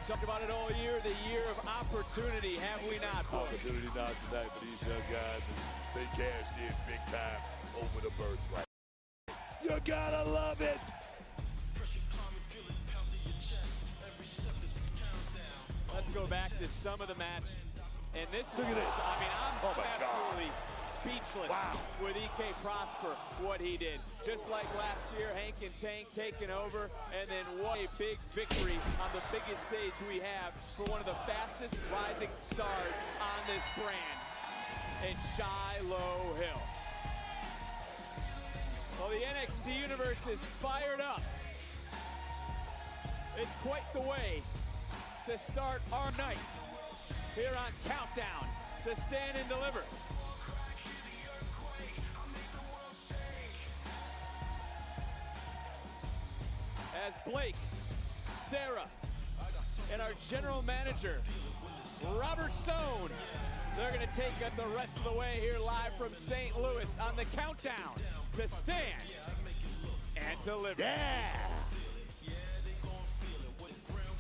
talked about it all year, the year of opportunity, have we not? Opportunity not tonight for these young guys. They cashed in big time over the birthright. You gotta love it. Let's go back to some of the match. And this Look at this. I mean, I'm Oh my absolutely God. speechless Wow. with EK Prosper, what he did. Just like last year, Hank and Tank taking over, and then what a big victory on the biggest stage we have for one of the fastest rising stars on this brand. It's Shiloh Hill. Well, the NXT universe is fired up. It's quite the way to start our night here on Countdown to Stand and Deliver. As Blake, Sarah, and our general manager, Robert Stone, they're gonna take us the rest of the way here live from St. Louis on the Countdown to Stand and Deliver. Yeah!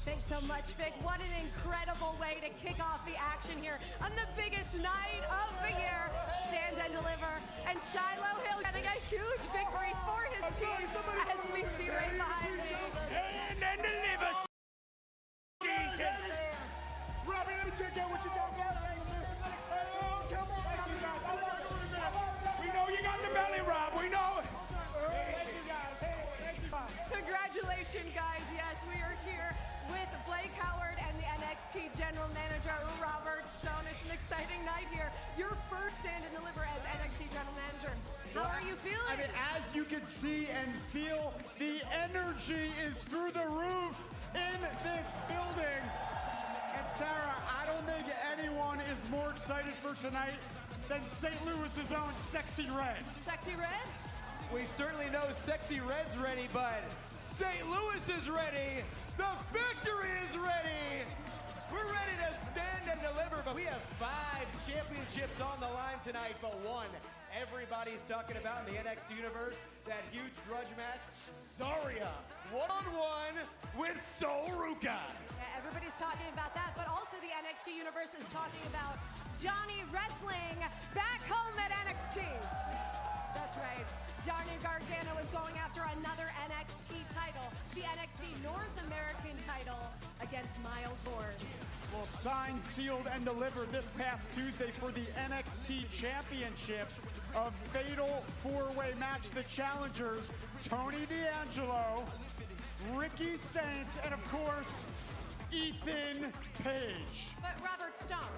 Thanks so much, Vic. What an incredible way to kick off the action here on the biggest night of the year. Stand and Deliver. And Shiloh Hill getting a huge victory for his team, as we see right behind me. Stand and deliver, Jesus! Robbie, let me check out what you got going on. Come on, Robbie. We know you got the belly, Rob. We know it. Thank you, guys. Thank you. Congratulations, guys. Yes, we are here with Blake Howard and the NXT General Manager, Robert Stone. It's an exciting night here. Your first Stand and Deliver as NXT General Manager. How are you feeling? I mean, as you can see and feel, the energy is through the roof in this building. And Sarah, I don't think anyone is more excited for tonight than St. Louis's own Sexy Red. Sexy Red? We certainly know Sexy Red's ready, but St. Louis is ready. The factory is ready. We're ready to stand and deliver, but we have 5 championships on the line tonight, but one everybody's talking about in the NXT universe, that huge grudge match, Zarya, one-on-one with Sol Ruka. Yeah, everybody's talking about that, but also the NXT universe is talking about Johnny Wrestling back home at NXT. That's right. Johnny Gargano is going after another NXT title, the NXT North American title against Myles Borne. Well, signed, sealed, and delivered this past Tuesday for the NXT Championship, a fatal 4-way match. The challengers, Tony D'Angelo, Ricky Saints, and of course, Ethan Page. But Robert Stone,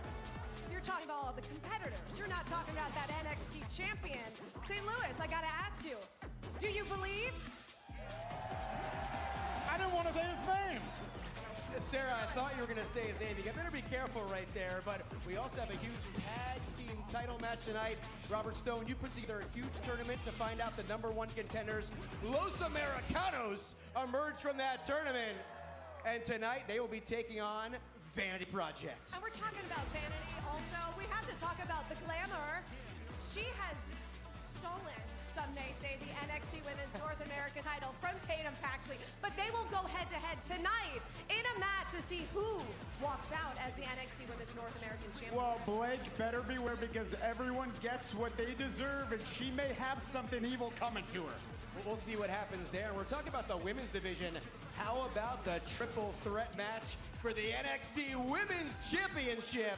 you're talking about all the competitors. You're not talking about that NXT champion. St. Louis, I gotta ask you, do you believe? I didn't want to say his name. Sarah, I thought you were going to say his name. You better be careful right there, but we also have a huge tag team title match tonight. Robert Stone, you put together a huge tournament to find out the #1 contenders. Los Americanos emerged from that tournament, and tonight they will be taking on Vanity Project. And we're talking about Vanity also. We have to talk about the glamour. She has stolen, some may say, the NXT Women's North American title from Tatum Paxley. But they will go head-to-head tonight in a match to see who walks out as the NXT Women's North American champion. Well, Blake, better beware because everyone gets what they deserve, and she may have something evil coming to her. We'll see what happens there. We're talking about the women's division. How about the triple threat match for the NXT Women's Championship?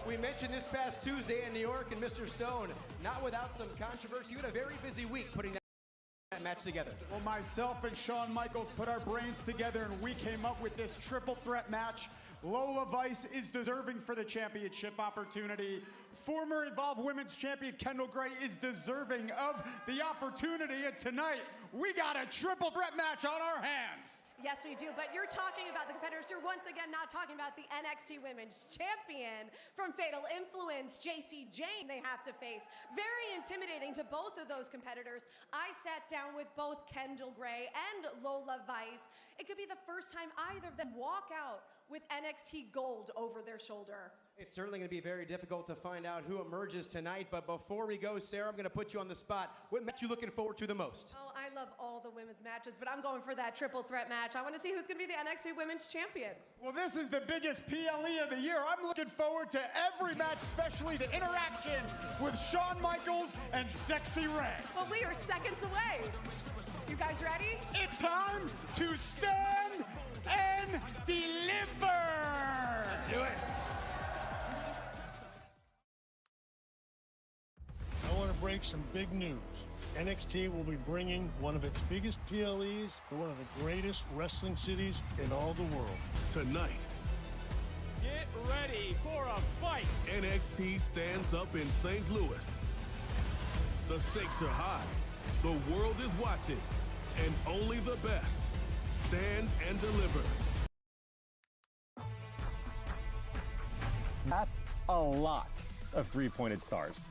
We mentioned this past Tuesday in New York, and Mr. Stone, not without some controversy. You had a very busy week putting that match together. Well, myself and Shawn Michaels put our brains together, and we came up with this triple threat match. Lola Vice is deserving for the championship opportunity. Former Evolve Women's Champion Kendal is deserving of the opportunity. And tonight, we got a triple threat match on our hands. Yes, we do, but you're talking about the competitors. You're once again not talking about the NXT Women's Champion from Fatal Influence, Jacy, Jayne, they have to face. Very intimidating to both of those competitors. I sat down with both Kendal and Lola Vice. It could be the first time either of them walk out with NXT Gold over their shoulder. It's certainly going to be very difficult to find out who emerges tonight, but before we go, Sarah, I'm going to put you on the spot. What match are you looking forward to the most? Oh, I love all the women's matches, but I'm going for that triple threat match. I want to see who's going to be the NXT Women's Champion. Well, this is the biggest PLE of the year. I'm looking forward to every match, especially the interaction with Shawn Michaels and Sexy Red. Well, we are seconds away. You guys ready? It's time to stand and deliver. Do it. I want to break some big news. NXT will be bringing one of its biggest PLEs to one of the greatest wrestling cities in all the world. Tonight, Get ready for a fight. NXT stands up in St. Louis. The stakes are high. The world is watching. And only the best stand and deliver. That's a lot of three-pointed stars.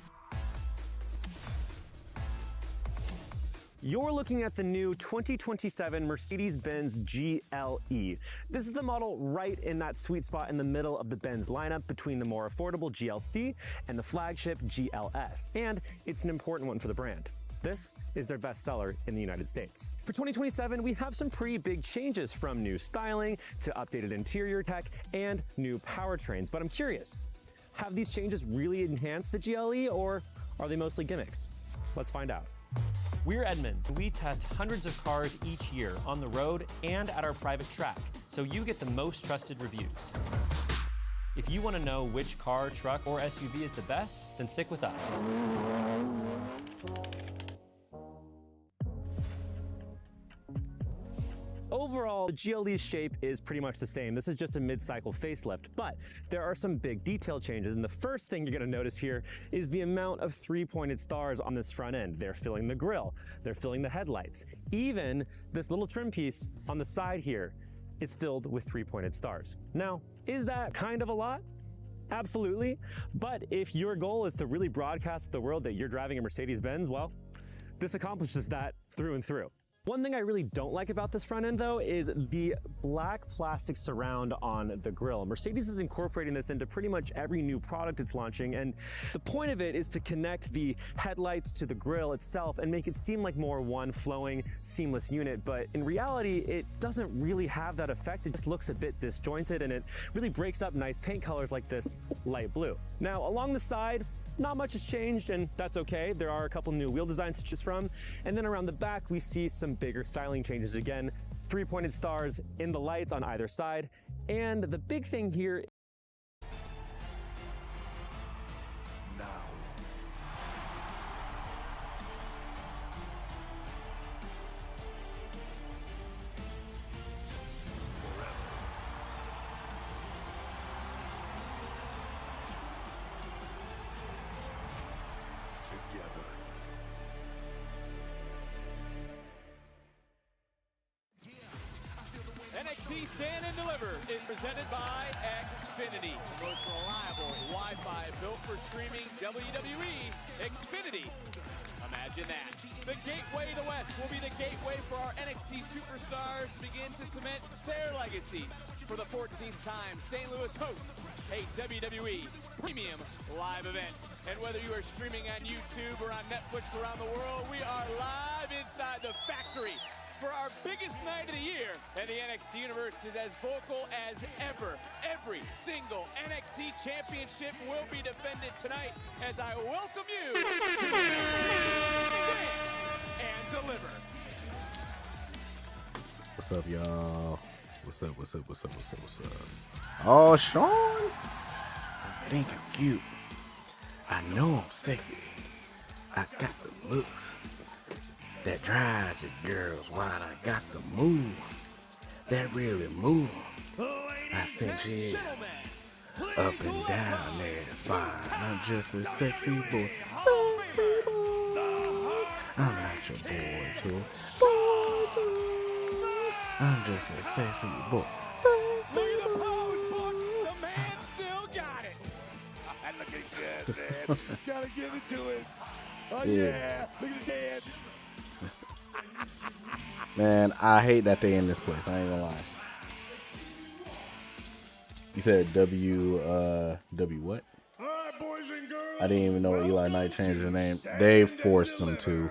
You're looking at the new 2027 Mercedes-Benz GLE. This is the model right in that sweet spot in the middle of the Benz lineup between the more affordable GLC and the flagship GLS. And it's an important one for the brand. This is their best seller in the United States. For 2027, we have some pretty big changes, from new styling to updated interior tech and new powertrains. But I'm curious, have these changes really enhanced the GLE, or are they mostly gimmicks? Let's find out. We're Edmunds. We test hundreds of cars each year on the road and at our private track, so you get the most trusted reviews. If you want to know which car, truck, or SUV is the best, then stick with us. Overall, the GLE's shape is pretty much the same. This is just a mid-cycle facelift, but there are some big detail changes. And the first thing you're gonna notice here is the amount of three-pointed stars on this front end. They're filling the grille, they're filling the headlights. Even this little trim piece on the side here is filled with three-pointed stars. Now, is that kind of a lot? Absolutely. But if your goal is to really broadcast to the world that you're driving a Mercedes-Benz, well, this accomplishes that through and through. One thing I really don't like about this front end, though, is the black plastic surround on the grille. Mercedes is incorporating this into pretty much every new product it's launching, and the point of it is to connect the headlights to the grille itself and make it seem like more one flowing, seamless unit. But in reality, it doesn't really have that effect. It just looks a bit disjointed, and it really breaks up nice paint colors like this light blue. Now, along the side, not much has changed, and that's okay. There are a couple new wheel designs to choose from. And then around the back, we see some bigger styling changes. Again, three-pointed stars in the lights on either side. And the big thing here, NXT Stand and Deliver is presented by Xfinity, the most reliable Wi-Fi built for streaming WWE Xfinity. Imagine that. The gateway to the West will be the gateway for our NXT superstars to begin to cement their legacy. For the 14th time, St. Louis hosts a WWE premium live event. And whether you are streaming on YouTube or on Netflix around the world, we are live inside the factory for our biggest night of the year. And the NXT universe is as vocal as ever. Every single NXT championship will be defended tonight as I welcome you to Stand and Deliver. What's up, y'all? What's up, what's up, what's up, what's up, what's up? Oh, Sean? I think I'm cute. I know I'm sexy. I got the looks that drives your girls wild. I got the move that really move 'em. I send you up and down their spine. I'm just a sexy boy. Sexy boy. I'm not your boy, too. Boy, too. I'm just a sexy boy. Look at the pose, Buck. The man still got it. Looking good, man. Gotta give it to him. Oh, yeah. Look at the dance. Man, I hate that they in this place. I ain't gonna lie. You said W what? All right, boys and girls. I didn't even know Eli Knight changed his name. They forced him to.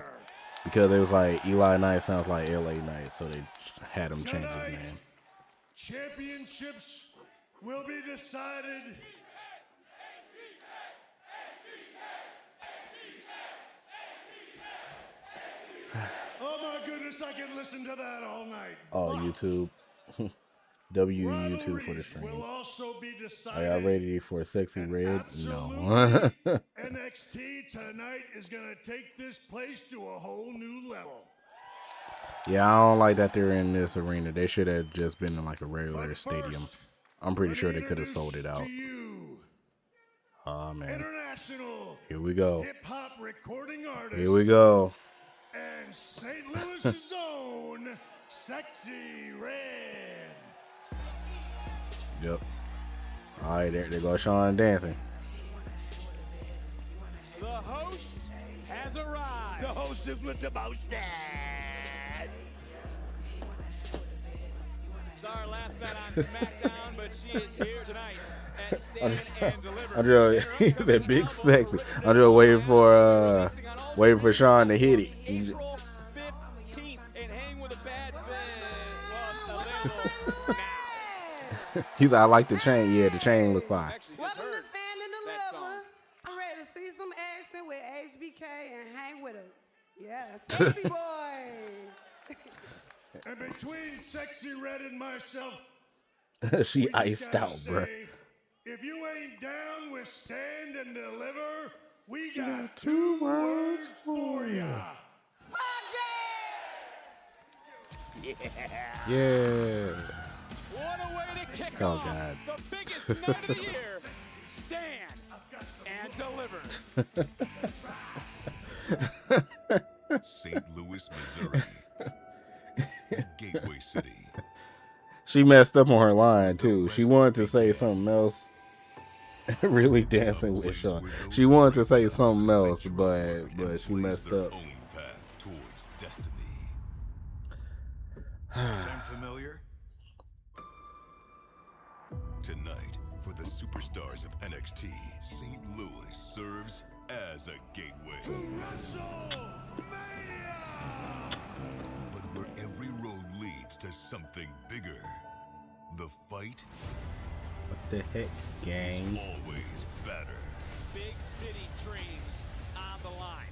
Because it was like Eli Knight sounds like LA Knight, so they had him change his name. Championships will be decided. Oh my goodness, I can listen to that all night. Oh, YouTube. YouTube for the stream. Will also be Are decided. y'all ready for Sexy Red? No. NXT tonight is going to take this place to a whole new level. Yeah, I don't like that they're in this arena. They should have just been in like a regular stadium. I'm pretty sure they could have sold it out. Oh man. International Here we go. hip-hop recording artist. Here we go. And St. Louis's own Sexy Red. Yep. All right, there goes Sean dancing. The host has arrived. The hostess with the most ass. Saw her last night on SmackDown, but she is here tonight at Stand and Deliver. I'm just, he said big sexy. I'm just waiting for Sean to hit it. April 15th and hang with a bad well, it's available now. He's like, I like the chain. Yeah, the chain look fine. Welcome to Stand and Deliver. I'm ready to see some action with HBK and hang with it. Yes, sexy boy. And between Sexy Red and myself, She iced out, bro. if you ain't down with Stand and Deliver, we got two words for ya. Yeah. What a way to kick Oh, off God. the biggest night of the year. Stand and Deliver. St. Louis, Missouri. The Gateway City. She messed up on her line too. She wanted to say something else. Really dancing with Sean. She wanted to say something else, but she messed up. Own path towards destiny. Sound familiar? Tonight, for the superstars of NXT, St. Louis serves as a gateway. But where every road leads to something bigger, the fight What the heck, gang? is always better. Big city dreams on the line.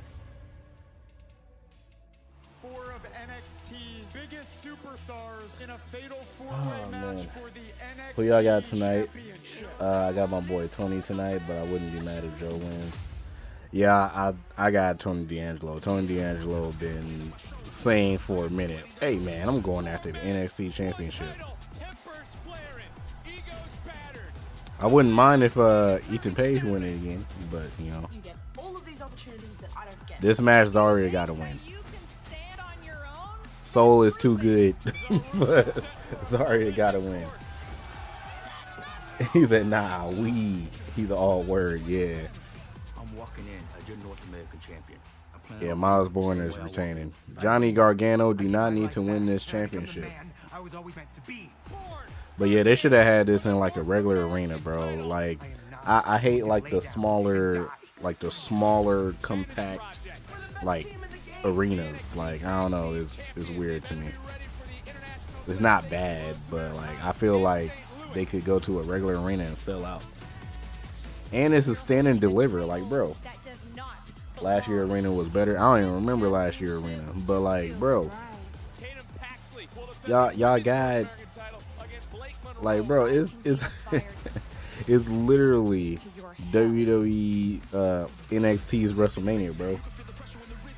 4 of NXT's biggest superstars in a fatal 4-way match for the NXT Who y'all got tonight? Championship. I got my boy Tony tonight, but I wouldn't be mad if Joe wins. Yeah, I got Tony D'Angelo. Tony D'Angelo been saying for a minute, hey man, I'm going after the NXT Championship. Tempers flaring, egos battered. I wouldn't mind if Ethan Page win it again, but you know, You get all of these opportunities that I don't get. this match Zarya got to win. You can stand on your own. Soul is too good, but Zarya got to win. He said, nah, he's all word, yeah. I'm walking in as your North American champion. Yeah, Myles Borne is retaining. Johnny Gargano do not need to win this championship. I was always meant to be. But yeah, they should have had this in like a regular arena, bro. Like, I hate like the smaller compact like arenas. Like, I don't know, it's weird to me. It's not bad, but like I feel like they could go to a regular arena and sell out. And it's a stand and deliver, like, bro. Last year arena was better. I don't even remember last year arena, but like, bro, y'all got like, bro, it's it's literally WWE NXT's Wrestlemania, bro.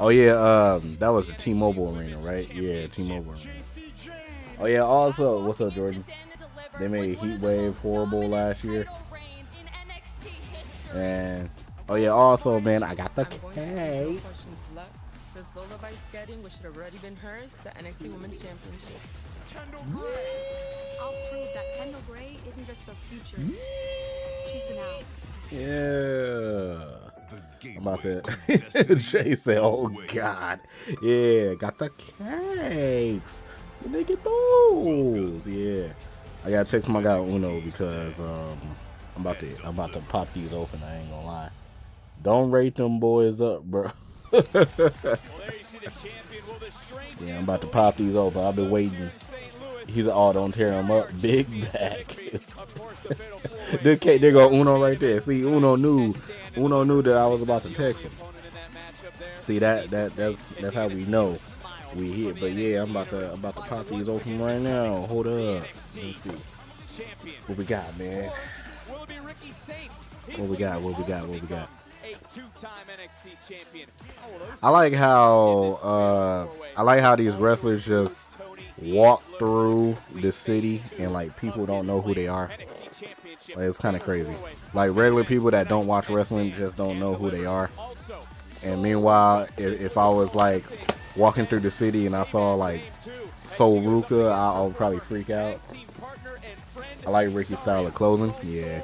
Oh yeah, that was the T-Mobile arena, right? Yeah, T-Mobile arena. Oh yeah, also, what's up, Jordan? They made Heat Wave horrible last year. And oh yeah, also, man, I got the cake. Just Lola by getting, which should have already been hers, the NXT Women's Championship. I'll prove that Kendal Gray isn't just the future. She's the now. Yeah. I'm about to. Jay said, "Oh God, yeah, got the cakes. When they get those, yeah." I gotta text my guy Uno because I'm about to pop these open. I ain't gonna lie. Don't rate them boys up, bro. Well, there you see the champion. Will the strength Yeah, I'm about to pop these open. I've been waiting. He's all don't tear him up. Big back. There go Uno right there. See, Uno knew that I was about to text him. See that's how we know we hit. But yeah, I'm about to pop these open right now. Hold up. Let's see. What we got, man? What we got? A two-time NXT champion. I like how these wrestlers just walk through the city and like people don't know who they are. Like, it's kind of crazy. Like regular people that don't watch wrestling just don't know who they are. And meanwhile, if I was like walking through the city and I saw like Sol Ruka, I would probably freak out. I like Ricky's style of clothing. Yeah.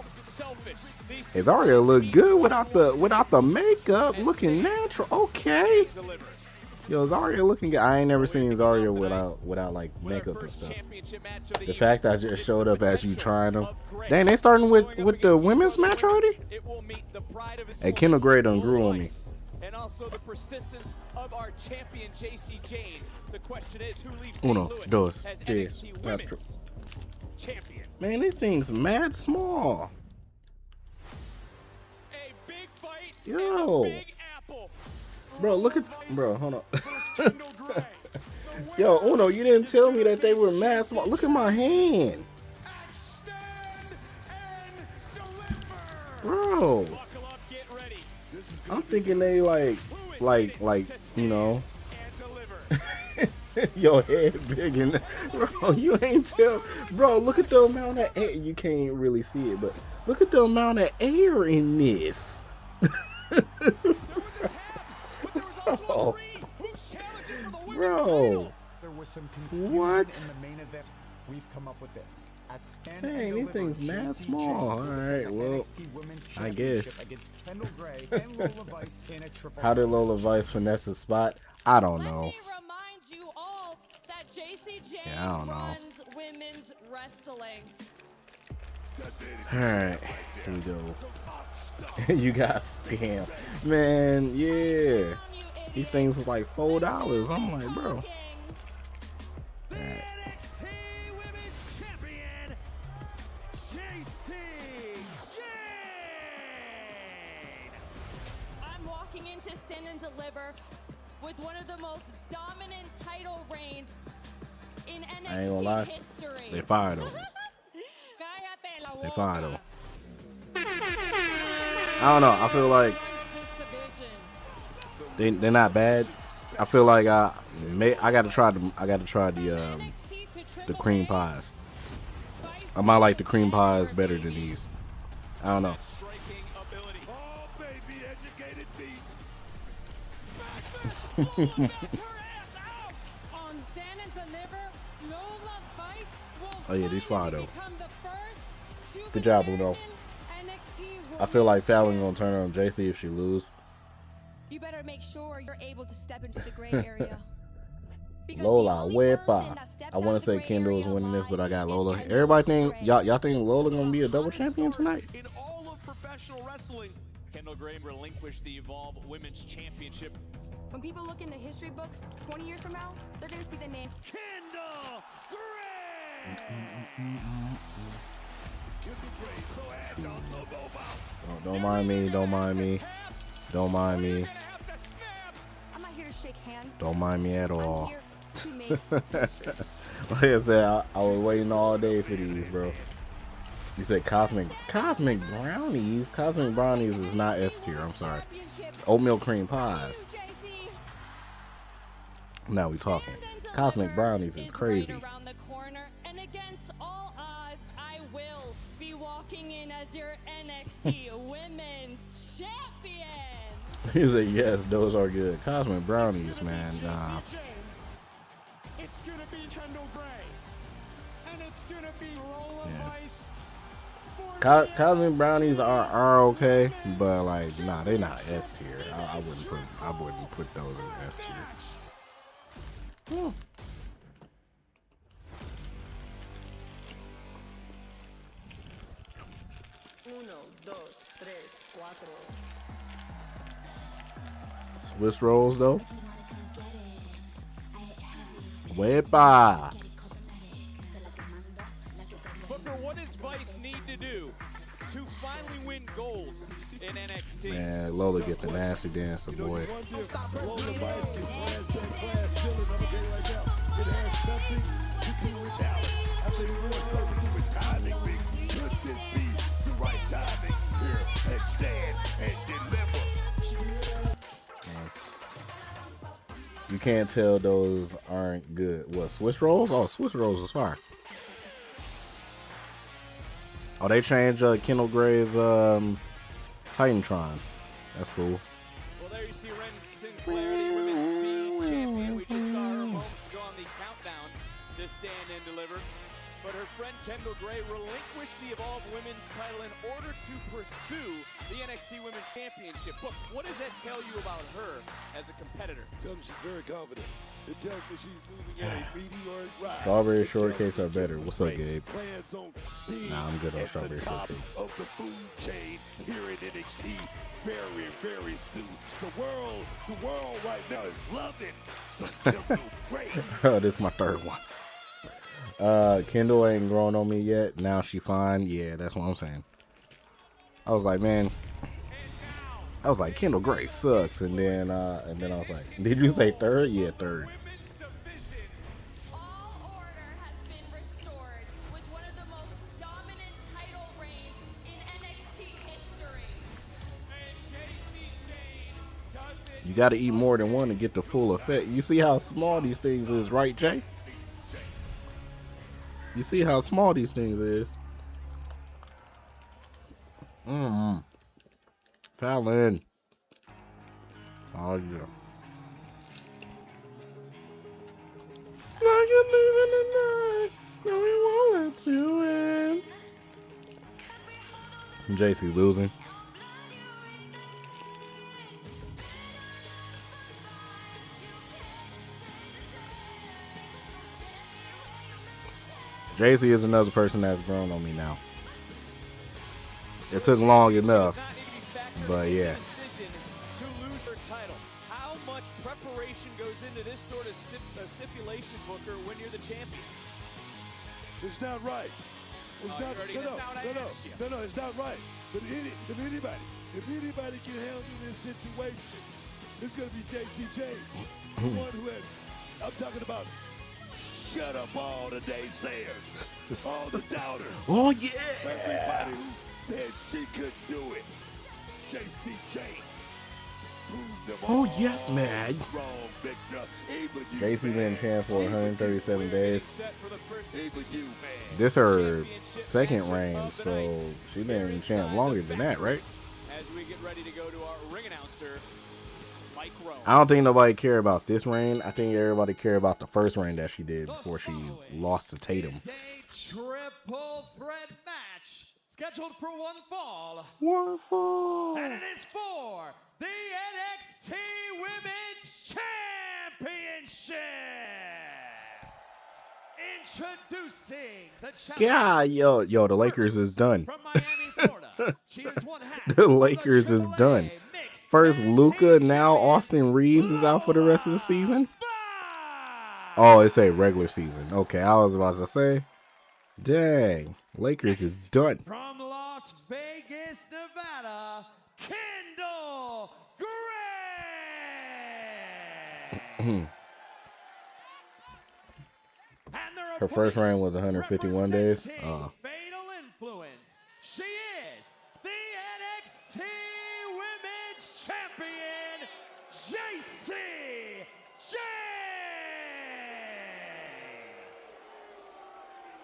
Is Zarya look good without the makeup, looking natural? Okay. Yo, Zarya looking good. I ain't never seen Zarya without like makeup and stuff. The fact I just showed up as you trying them. Dang, they starting with the women's match already? Hey, Kendal Gray done grew on me. And also the persistence of our champion Jacy Jayne. The question is, who leaves Uno, St. Louis dos, as tres, NXT Women's champion? Man, these things mad small. A big fight. Yo. Big Apple. Bro, look at hold on. Yo, Uno, you didn't tell me that they were mad small. Look at my hand. Bro. I'm thinking they like, you know. Your head big and bro, you ain't tell. Bro, look at the amount of air. You can't really see it, but look at the amount of air in this. Oh. Bro, There was some confusion what? in the main event. We've come up with this. Dang, these things mad small. All right, well, I guess. How did Lola Vice finesse the spot? I don't know. Yeah, I don't know. Women's wrestling. All right, here we go. You got scammed, man. Yeah, these things are like $4. I'm like, bro. Deliver with one of the most dominant title reigns in NXT I ain't gonna lie. history. They fired him. They fired him. I don't know. I feel like they're not bad. I feel like I gotta try the cream pies. I might like the cream pies better than these. I don't know. Oh yeah, these fire though. Good job, Uno. I feel like Fallon gonna turn on Jacy if she lose. You better make sure you're able to step into the gray area. Lola, wepa. I want to say Kendal is winning this, but I got Lola. Everybody think y'all think Lola gonna be a double champion tonight? In all of professional wrestling, Kendal Gray relinquished the Evolve Women's Championship. When people look in the history books 20 years from now, they're gonna see the name Kendal Gray. Oh, don't mind me. Don't mind me. Don't mind me. I'm not here to shake hands. Don't mind me at all. Like I said, I was waiting all day for these, bro. You said cosmic brownies. Cosmic brownies is not S tier. I'm sorry. Oatmeal cream pies. Now we talking. Cosmic brownies is crazy. Around the corner, and against all odds, I will be walking in as your NXT Women's Champion. He said, yes, those are good. Cosmic brownies, man. Nah. It's gonna be Kendal Gray, and it's gonna be Lola Vice. Cosmic brownies are okay, but like, nah, they not S tier. I wouldn't put those in S tier. Swiss rolls though. Wepa. Booker, what does Vice need to do to finally win gold in NXT? Man, Lola get the nasty dancer, boy. Lola Vice is class, that class ceiling. I'm gonna tell you right now, it has nothing to do with talent. I think more so to do with timing. Could this be the right timing here and stand and deliver? You can't tell those aren't good. What, Swiss rolls? Oh, Swiss rolls is fire. Oh, they changed Kendal Gray's Titantron. That's cool. Well, there you see Ren Sinclair, the women's speed champion. We just saw her moments ago on the countdown to stand and deliver. But her friend Kendal Gray relinquished the Evolve Women's title in order to pursue the NXT Women's Championship. But what does that tell you about her as a competitor? It tells me she's very confident. It tells me she's moving at a meteoric rise. Strawberry shortcakes are better. What's up, Gabe? Plans on being Nah, I'm good on at strawberry the top shortcakes. of the food chain here in NXT very, very soon. The world right now is loving some Kendal Gray. Oh, this is my third one. Kendal ain't grown on me yet. Now she fine. Yeah, that's what I'm saying. I was like, man. I was like, Kendal Gray sucks, and then I was like, did you say third? Yeah, third. All order has been restored with one of the most dominant title reigns in NXT history. And Jacy Jayne does it. You got to eat more than one to get the full effect. You see how small these things is, right, Jay? You see how small these things is. Fallon. Oh, yeah. Like you're leaving tonight. No, we won't let you in. Jacy losing. Jacy is another person that's grown on me now. It took long enough, but yeah. Decision to lose her title. How much preparation goes into this sort of stipulation, Booker, when you're the champion? It's not right. It's not. No, it's not right. But if anybody can handle this situation, it's gonna be Jacy Jayne, the one who had. I'm talking about. Shut up all the naysayers, all the doubters. Oh yeah. Everybody who said she couldn't do it. Jacy Jayne proved them all yes, man. wrong, Victor. Even you, Jacy been champ for 137 days. Even you, man. This her second reign, so she been champ longer than that, right? As we get ready to go to our ring announcer, Mike Rome. I don't think nobody care about this reign. I think everybody care about the first reign that she did before she lost to Tatum. It's a triple threat match scheduled for one fall. One fall. And it is for the NXT Women's Championship. Introducing the champion. Yeah, yo, the Lakers is done. From Miami, Florida. She is one half The Lakers is done. First Luka, now Austin Reeves is out for the rest of the season. Oh, it's a regular season. Okay, I was about to say, dang, Lakers is done. From Las Vegas, Nevada, Kendal Gray. Her first reign was 151 days. Fatal influence. She is the NXT Women's Champion, Jacy Jayne.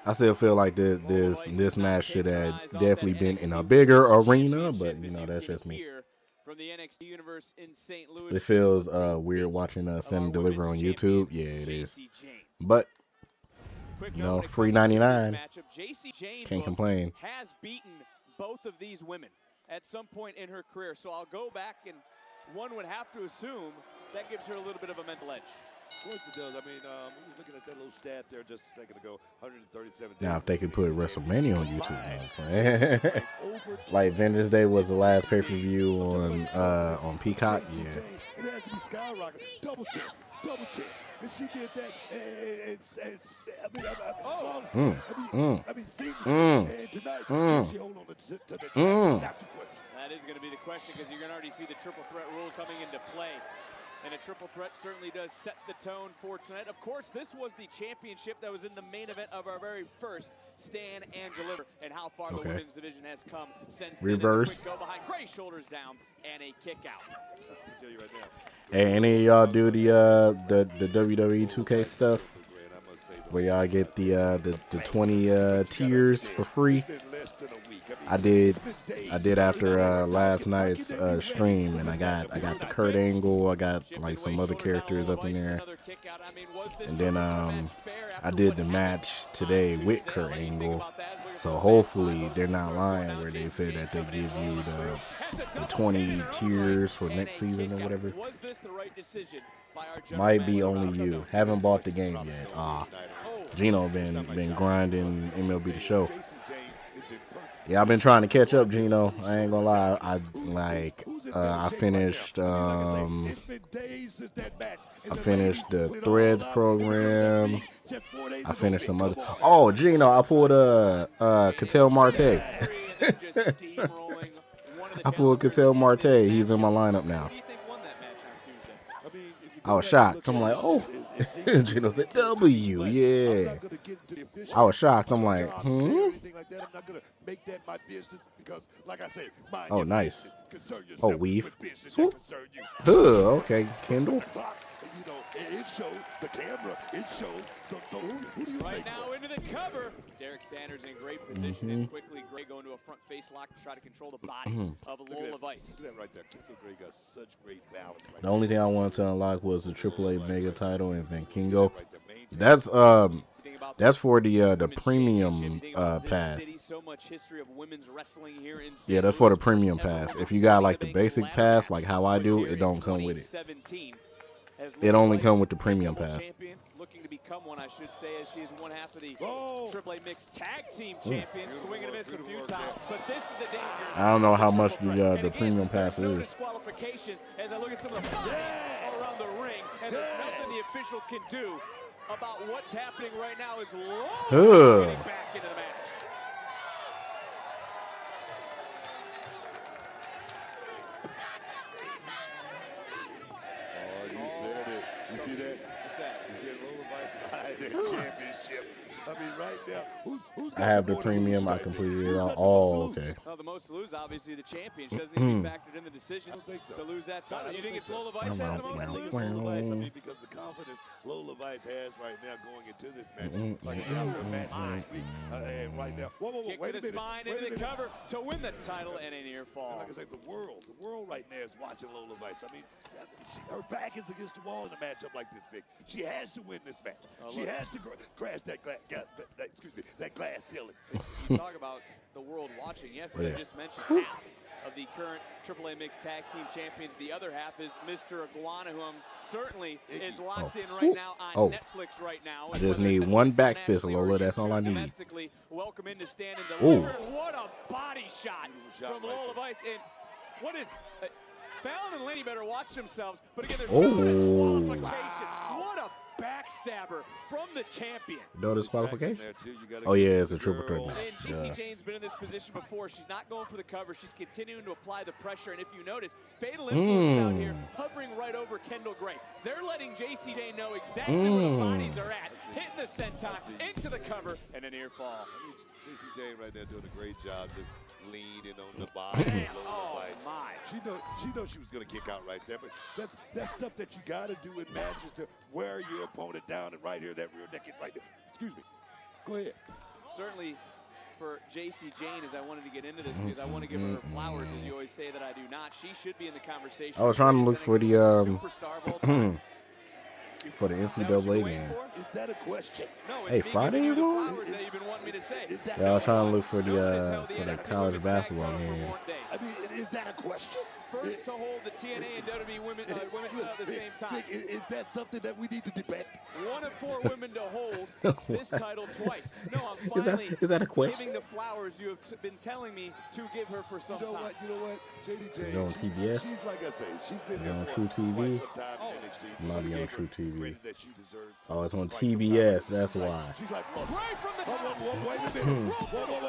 I still feel like this match should have definitely been in a bigger arena, but you know that's just me. From the NXT universe in St. Louis. It feels weird watching them deliver on YouTube. Yeah, it is. But you know, free 99. Can't complain. Has beaten both of these women at some point in her career, so I'll go back and one would have to assume that gives her a little bit of a mental edge. Of course it does. I mean, we was looking at that little stat there just a second ago, 137 days. Now, if they could put WrestleMania on YouTube, like Vengeance Day was the last pay-per-view on Peacock. Yeah. It has to be skyrocketing. Double champ. And she did that. I mean, seamlessly. And tonight, can she hold on to the title? That's the question. That is going to be the question because you're going to already see the triple threat rules coming into play. And a triple threat certainly does set the tone for tonight. Of course, this was the championship that was in the main event of our very first Stand and Deliver. And how far the women's division has come since reverse. Go behind, great shoulders down, and a kick out. I'll tell you right now. Hey, any of y'all do the WWE 2K stuff where y'all get the 20 tiers for free? I did after last night's stream, and I got the Kurt Angle, I got like some other characters up in there, and then I did the match today with Kurt Angle. So hopefully they're not lying where they say that they give you the 20 tiers for next season or whatever. Might be only you. Haven't bought the game yet. Gino been grinding MLB The Show. Yeah, I've been trying to catch up, Gino. I ain't gonna lie. I finished the Threads program. I finished some other. Oh, Gino, I pulled Ketel Marte. I pulled Ketel Marte. He's in my lineup now. I was shocked. I'm like, oh. Gino said W, yeah. I was shocked. I'm like, Oh, nice. Oh, weave. Swoop. Okay, Kendal. It showed the camera. It showed. So who do you right think? Now into the cover. Derek Sanders in great position and quickly Gray going to a front face lock to try to control the body of Lola Vice. Look at that right there. Kendal Gray got such great balance. The only thing I wanted to unlock was the AAA Mega title and Van Kingo. That's for the premium pass. Yeah, that's for the premium pass. If you got like the basic pass, like how I do, it don't come with it. It only come with the premium pass. Looking to become one, I should say, as she is one half of the AAA Mixed Tag Team Champions. Swing and a miss a few times, but this is the danger. I don't know how much the premium pass is. Disqualifications as I look at some of the bodies all around the ring, and there's nothing the official can do about what's happening right now. Is Lola getting back into the match. You see that? What's that? He's getting Lola Vice behind that championship. I mean, right now, who's got I have the premium. I completed it all. Oh, okay. Well, the most to lose, obviously, the champion. She doesn't even be factored in the decision to lose that title. You think it's Lola Vice has the most to lose? Lola Vice, I mean, because the confidence Lola Vice has right now going into this match. Like I said, after a match last week, and right now, whoa, wait a minute. Spine into the cover to win the title and a near fall. Like I said, the world right now is watching Lola Vice. I mean, her back is against the wall in a matchup like this, Vic. She has to win this match. She has to crash that glass ceiling. Talk about the world watching. Yes, as I just mentioned, half of the current AAA Mixed Tag Team Champions. The other half is Mr. Iguana, who certainly is locked in right now on Netflix right now. I just need one back fist, Lola. That's all I need. Welcome in to Stand and Deliver. What a body shot from Lola Vice. And what is... Fallon and Lenny better watch themselves, but again, there's no disqualification. What a backstabber from the champion. No disqualification? Oh, yeah, it's a triple threat. And Jacy Jayne's been in this position before. She's not going for the cover. She's continuing to apply the pressure. And if you notice, Fatal Influence out here hovering right over Kendal Gray. They're letting Jacy Jayne know exactly where the bodies are at. Hitting the senton, into the cover, and a near fall. Jacy Jayne right there doing a great job just leaning on the body. She knows she was going to kick out right there, but that's stuff that you got to do in matches to wear your opponent down, and right here, that rear naked right there. Excuse me. Go ahead. Certainly for Jacy Jayne, as I wanted to get into this, because I want to give her flowers, as you always say that I do not. She should be in the conversation. I was trying to look for the for the NCAA game. Is that a question? No, hey, Friday is on? Yeah, I was trying to look for the college basketball game. I mean, is that a question? first to hold the TNA and WWE women's title at the same time. Is that something that we need to debate? 1 of 4 women to hold this title twice. No, I'm finally is that a question? giving the flowers you have been telling me to give her for some time. You know what? JD on TBS? She's like I say, she's been Is it here on for True TV? quite some time in NXT. Might be on True TV. Credit that she deserves. Oh, it's on TBS. That's why. She's like, Right from the top. wait a minute.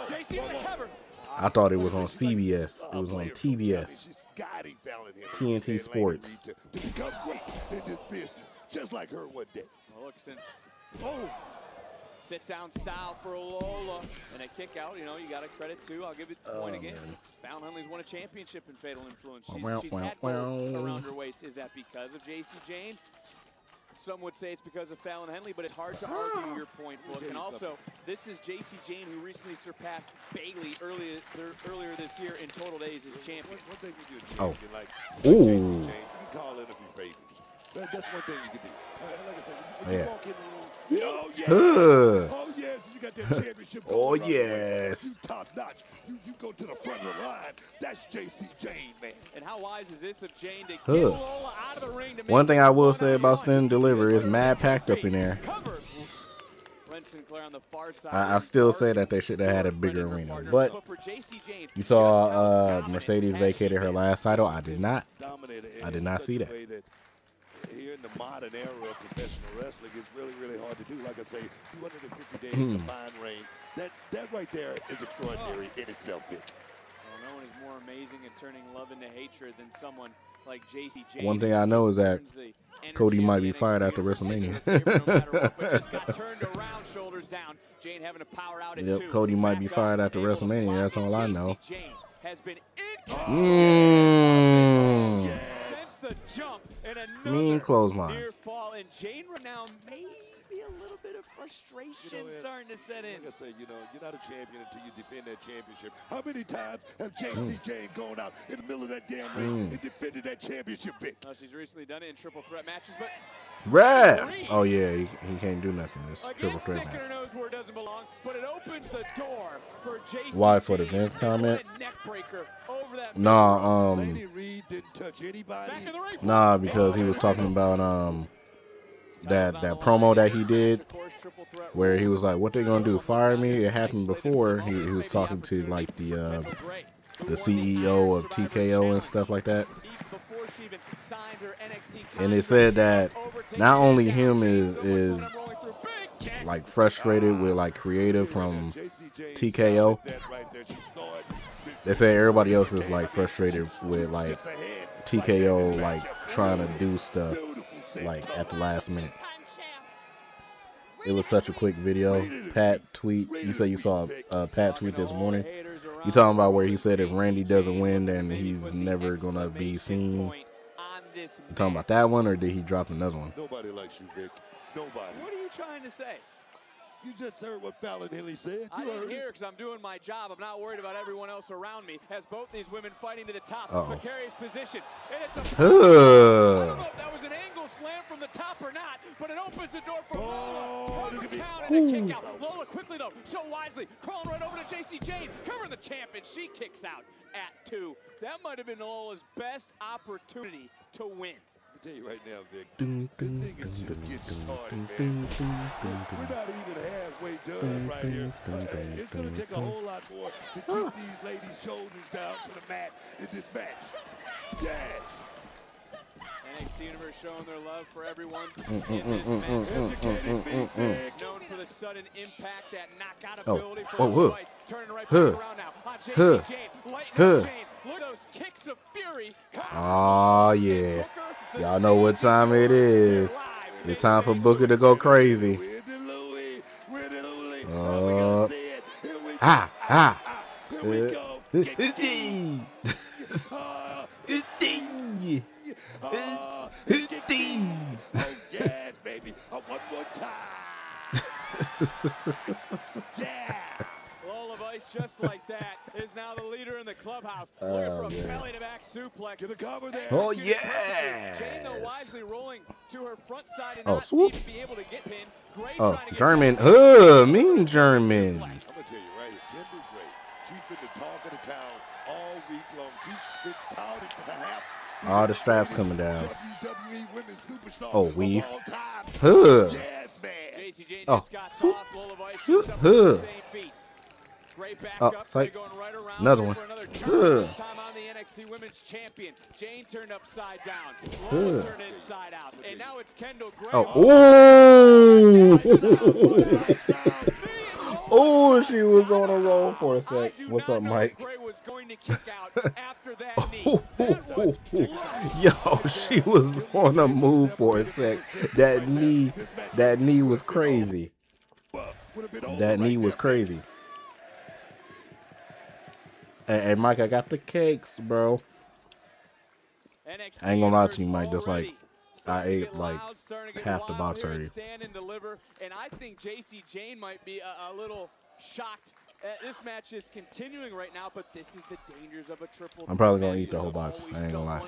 Jacy in the cover. I thought it was on CBS. It was on TBS. She's guiding Fallon Henry TNT Sports. to become great in this business, just like her one day. Well, look, since sit down style for Lola and a kick out, you know, you got to credit too. I'll give it a point again. Fallon Henry's won a championship in Fatal Influence. She's had gold around her waist. Is that because of Jacy Jayne? Some would say it's because of Fallon Henley, but it's hard to argue your point, Book. And also, this is Jacy Jayne, who recently surpassed Bayley earlier this year in total days as champion. One thing you do, like Jacy Jayne, you can call in a few favors. That's one thing you can do. Like I said, when you walk in the room, oh yes, you got that championship. Oh yes, you top notch. You go to the front of the line. That's Jacy Jayne, man. And how wise is this of Jayne to get Lola out of the ring? To One thing I will say about Stand and Deliver is mad packed up in there. On the far side. I still say that they should have had a bigger arena, but you saw Mercedes vacated her last title. I did not see that. Here in the modern era of professional wrestling, it's really, really hard to do. Like I say, 250 days combined reign. That right there is extraordinary in itself, Vic. Well, no one is more amazing at turning love into hatred than someone like Jacy Jayne. One thing I know is that Cody might be fired after WrestleMania. Yep, Cody might be fired after WrestleMania. That's all I know. The jump and mean clothesline. Near fall, and Jayne now maybe a little bit of frustration starting to set in. Like I say, you're not a champion until you defend that championship. How many times have Jacy Jayne gone out in the middle of that damn ring and defended that championship, Vic? She's recently done it in triple threat matches, but Ref! Oh yeah, he can't do nothing. This triple threat match. Her nose where it doesn't belong, but it opens the door for Jacy. Why, for the Vince comment? Nah, nah, because he was talking about that promo that he did where he was like, "What they gonna do? Fire me?" It happened before. He was talking to like the CEO of TKO and stuff like that. And it said that not only him is like frustrated with like creative from TKO. They say everybody else is like frustrated with like TKO like trying to do stuff like at the last minute. It was such a quick video. Pat tweet. You say you saw Pat tweet this morning. You talking about where he said if Randy doesn't win, then he's never gonna be seen. You talking about that one, or did he drop another one? Nobody likes you, Vic. Nobody. What are you trying to say? You just heard what Fallon Henry said. I didn't hear because I'm doing my job. I'm not worried about everyone else around me. As both these women fighting to the top. Precarious position. And it's a I don't know if that was an angle slam from the top or not, but it opens the door for Lola. Cover count and a kick out. Lola quickly though, so wisely, crawling right over to Jacy Jayne, covering the champ, and she kicks out at 2. That might have been Lola's best opportunity to win. I'll tell you right now, Vic, this thing is just getting started, man. We're not even halfway done right here. It's going to take a whole lot more to keep these ladies' shoulders down to the mat in this match. Yes! NXT Universe showing their love for everyone in this match. Known for the sudden impact, that knockout ability for Myles. Turning right back around now on Jacy Jayne. Lightning Jayne. Look at those kicks of fury. Oh yeah. Y'all know what time it is. It's time for Booker to go crazy. Here we go. Oh, yes, baby. One more time. Yeah. Lola Vice, just like that, is now the leader in the clubhouse. Looking for a belly-to-back suplex. Get a cover there. Oh, yes. Jayne, though, wisely rolling to her front side and not swoop. even be able to get pinned. Great German. Mean German. I'm going to tell you right here, Kendal great. She's been the talk of the town all week long. She's been touted to perhaps all the straps coming down. WWE Women's Superstar Oh, weave. of all time. Huh. Yes, man. Jacy Jayne Oh, just got swoop. tossed. Lola Vice Swoop. just suffered the same feat. Great Oh, backup. sight. Going right around Another here one. for another Huh. turn. This time on the NXT Women's Champion. Jayne turned upside down. Lola Huh. turned inside out. And now it's Kendal Gray. Oh, oh, she was on a roll for a sec. What's up, Mike? Gray was going to kick out after that knee. That was Yo, she was on a move for a sec. That knee was crazy. That knee was crazy. Hey, Mike, I got the cakes, bro. I ain't gonna lie to you, Mike. Just like I ate like half the box already. Stand and deliver, and I think Jacy Jayne might be a little shocked. This match is continuing right now, but this is the dangers of a triple. I'm probably gonna eat the whole box. I ain't gonna lie.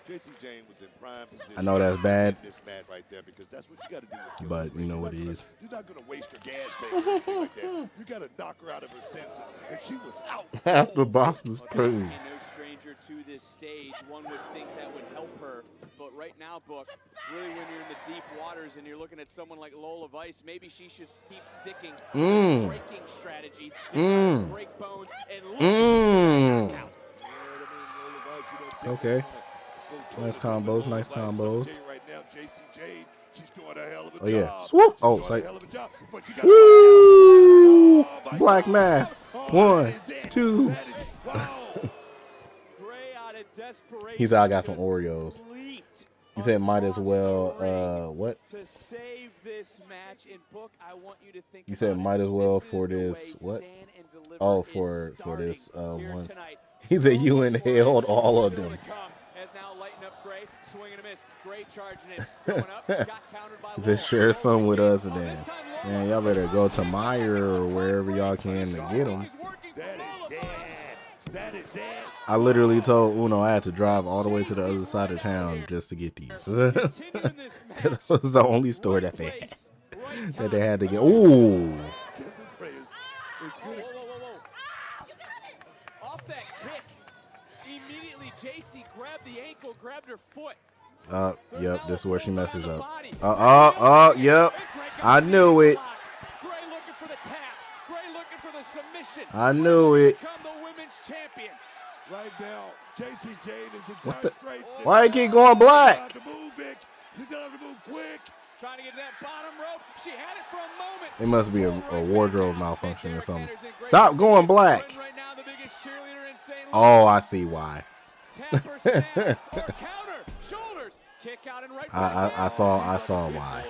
Jacy Jayne was in prime position. I know that's bad, this match right there, because that's what you got to do with but you know what it is. You're not gonna waste your gas tank or anything like that. You got to knock her out of her senses, and she was out. Half the box was crazy. No stranger to this stage. One would think that would help her, but right now, Book, really when you're in the deep waters and you're looking at someone like Lola Vice, maybe she should keep sticking to the breaking strategy. Break bones and look. Okay. Nice combos, nice combos. Oh yeah, swoop! Oh, it's like, woo! Black mass. 1, 2. He said I got some Oreos. He said might as well. What? To save this match in Book, I want you to think. You said might as well for this. What? Oh, for this one. He said you inhaled all of them. Just share some with us, and then, man, y'all better go to Meyer or wherever y'all can to get them. I literally told Uno I had to drive all the way to the other side of town just to get these. That was the only store that they had to get. Ooh. Off that kick, immediately Jacy grabbed the ankle, grabbed her foot. Yep, this is where she messes up. Yep. I knew it. Gray looking for the tap. Gray looking for the submission. I knew it. Become the women's champion. Right now, Jacy Jayne is in What the? straight. Why you keep going black? She's gonna have to move quick. Trying to get to that bottom rope. She had it for a moment. It must be a wardrobe malfunction or something. Stop going black. Oh, I see why. I saw why.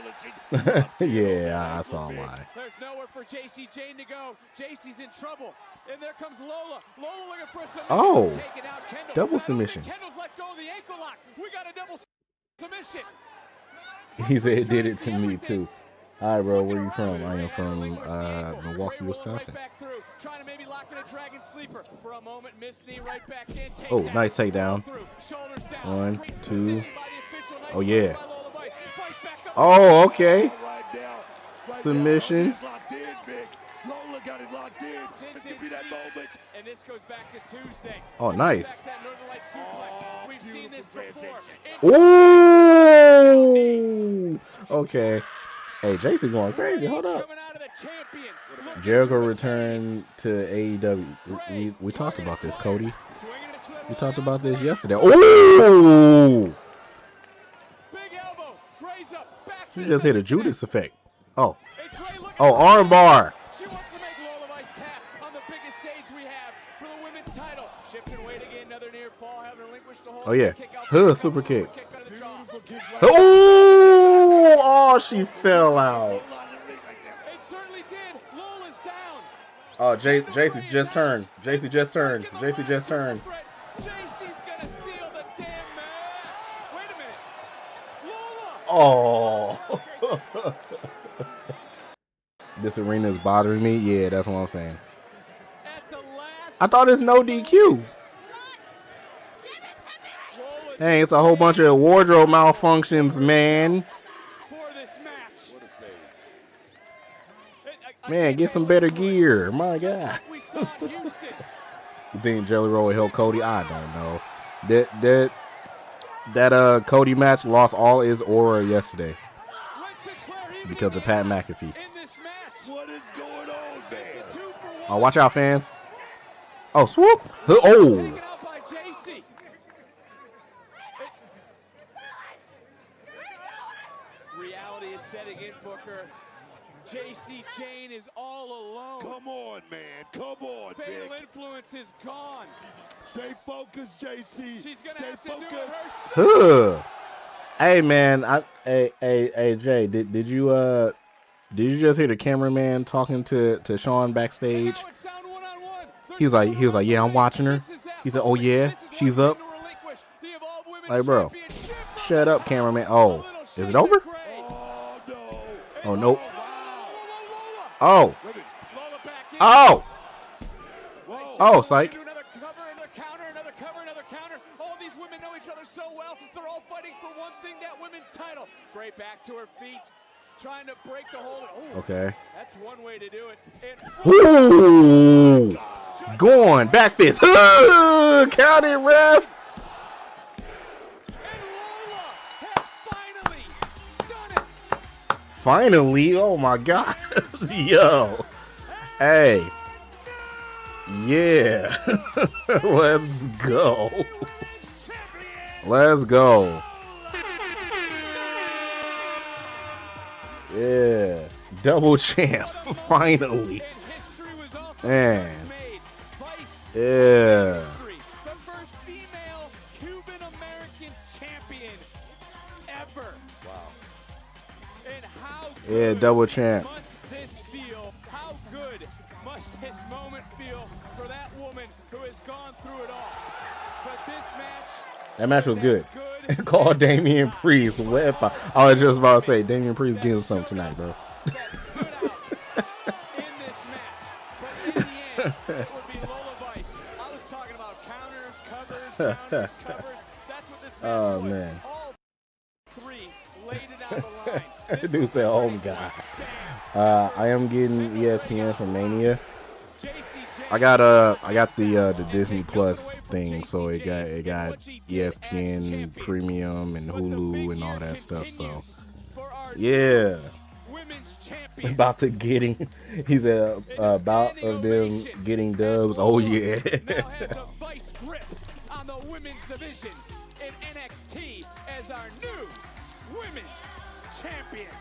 Yeah, I saw why. There's nowhere for Jacy Jayne to go. Jacy's in trouble. And there comes Lola. Lola looking for a submission. Oh, taking out Kendal. double submission. Kendal's let go of the ankle lock. We got a double submission. He said it did it to me too. All right, bro, where you from? I am from Milwaukee, Wisconsin. Trying to maybe lock in a dragon sleeper for a moment. Miss knee right back in. Oh, nice takedown. 1, 2. Oh yeah. Oh, okay. Submission. Lola got it locked in. It's gonna be that moment. And this goes back to Tuesday. Oh, nice. We've seen this before. Ooh. Okay. Hey, Jacy going crazy. Hold up. Jericho returned to AEW. We talked about this, Cody. We talked about this yesterday. Ooh. He just hit a Judas effect. Oh. Oh, arm bar. She wants to make Lola Vice tap on the biggest stage we have for the women's title. Shifting weight again, another near fall, having relinquished the hold. Oh yeah. Super kick. Oh, oh, she fell out. It certainly did. Lola's down. Oh, Jacy just turned. Jacy just turned. Jacy just turned. Jacy's gonna steal the damn match. Wait a minute. Lola. Oh. This arena is bothering me. Yeah, that's what I'm saying. I thought it's no DQ. Hey, it's a whole bunch of wardrobe malfunctions, man. For this match. Man, get some better gear. My God. You think Jelly Roll will help Cody? I don't know. That Cody match lost all his aura yesterday because of Pat McAfee. What is going on, man? Oh, watch out, fans. Oh, swoop. Oh. Reality is setting in, Booker. Jacy Jayne is all alone. Come on, man. Come on, Fatal Vic. influence is gone. Stay focused, JC. She's gonna Stay have to focused. do it herself. Hey, man. Hey, Jay. Did you just hear the cameraman talking to Sean backstage? He was like, yeah, I'm watching her. He said, oh yeah, she's up. Like, bro, shut up, cameraman. Oh, is it over? Oh, nope. Oh. Oh. Oh, psych. Another counter. All these women know each other so well. They're all fighting for one thing, that women's title. Great back to her feet. Trying to break the hold. Ooh, okay. That's one way to do it. Ooh. Going. Back fist. Count it, ref. Finally, oh my God. Yo. Hey. Yeah. Let's go. Let's go. Yeah. Double champ. Finally. Man. Yeah. Yeah, double champ. Must this feel? How good must this moment feel for that woman who has gone through it all? But this match. That match was good. Call Damian Priest. I was just about to say Damian Priest getting something tonight, bro. In this match, but in the end, it would be Lola Vice. I was talking about counters, covers. That's what this match was. Man. All three laid it on the line. Dude said, "Oh my God." I am getting ESPN from Mania. I got the Disney Plus thing, so it got ESPN Premium and Hulu and all that stuff. So yeah, about to getting. He said about of them getting dubs. Oh yeah. Now has a vice grip on the women's division in NXT as our new women's champion.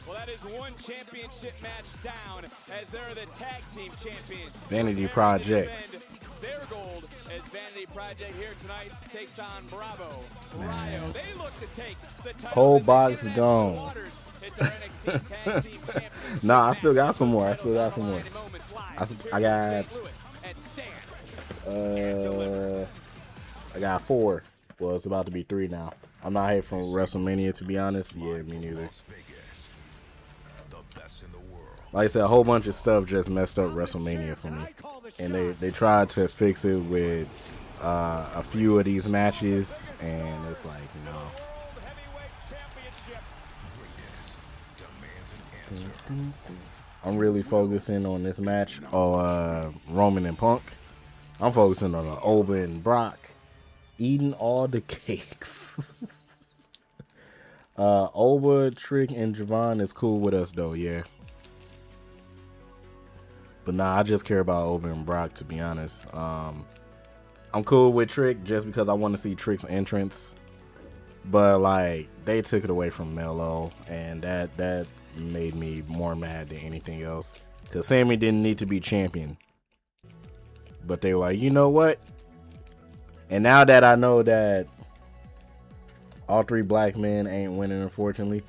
Well, that is one championship match down as they're the tag team champions. Vanity Project. Their gold as Vanity Project here tonight takes on Bravo. Rio. They look to take the title. Whole box gone. It's our NXT tag team championship. Nah, I still got some more. I got 4. Well, it's about to be 3 now. I'm not here from WrestleMania, to be honest. Yeah, me neither. Like I said, a whole bunch of stuff just messed up WrestleMania for me, and they tried to fix it with a few of these matches, and it's like, no. I'm really focusing on this match. Roman and Punk. I'm focusing on Oba and Brock eating all the cakes. Oba, Trick, and Javon is cool with us though, yeah. But nah, I just care about Oba and Brock, to be honest. I'm cool with Trick just because I want to see Trick's entrance. But like, they took it away from Melo, and that made me more mad than anything else. Cause Sammy didn't need to be champion. But they were like, you know what? And now that I know that all 3 black men ain't winning, unfortunately,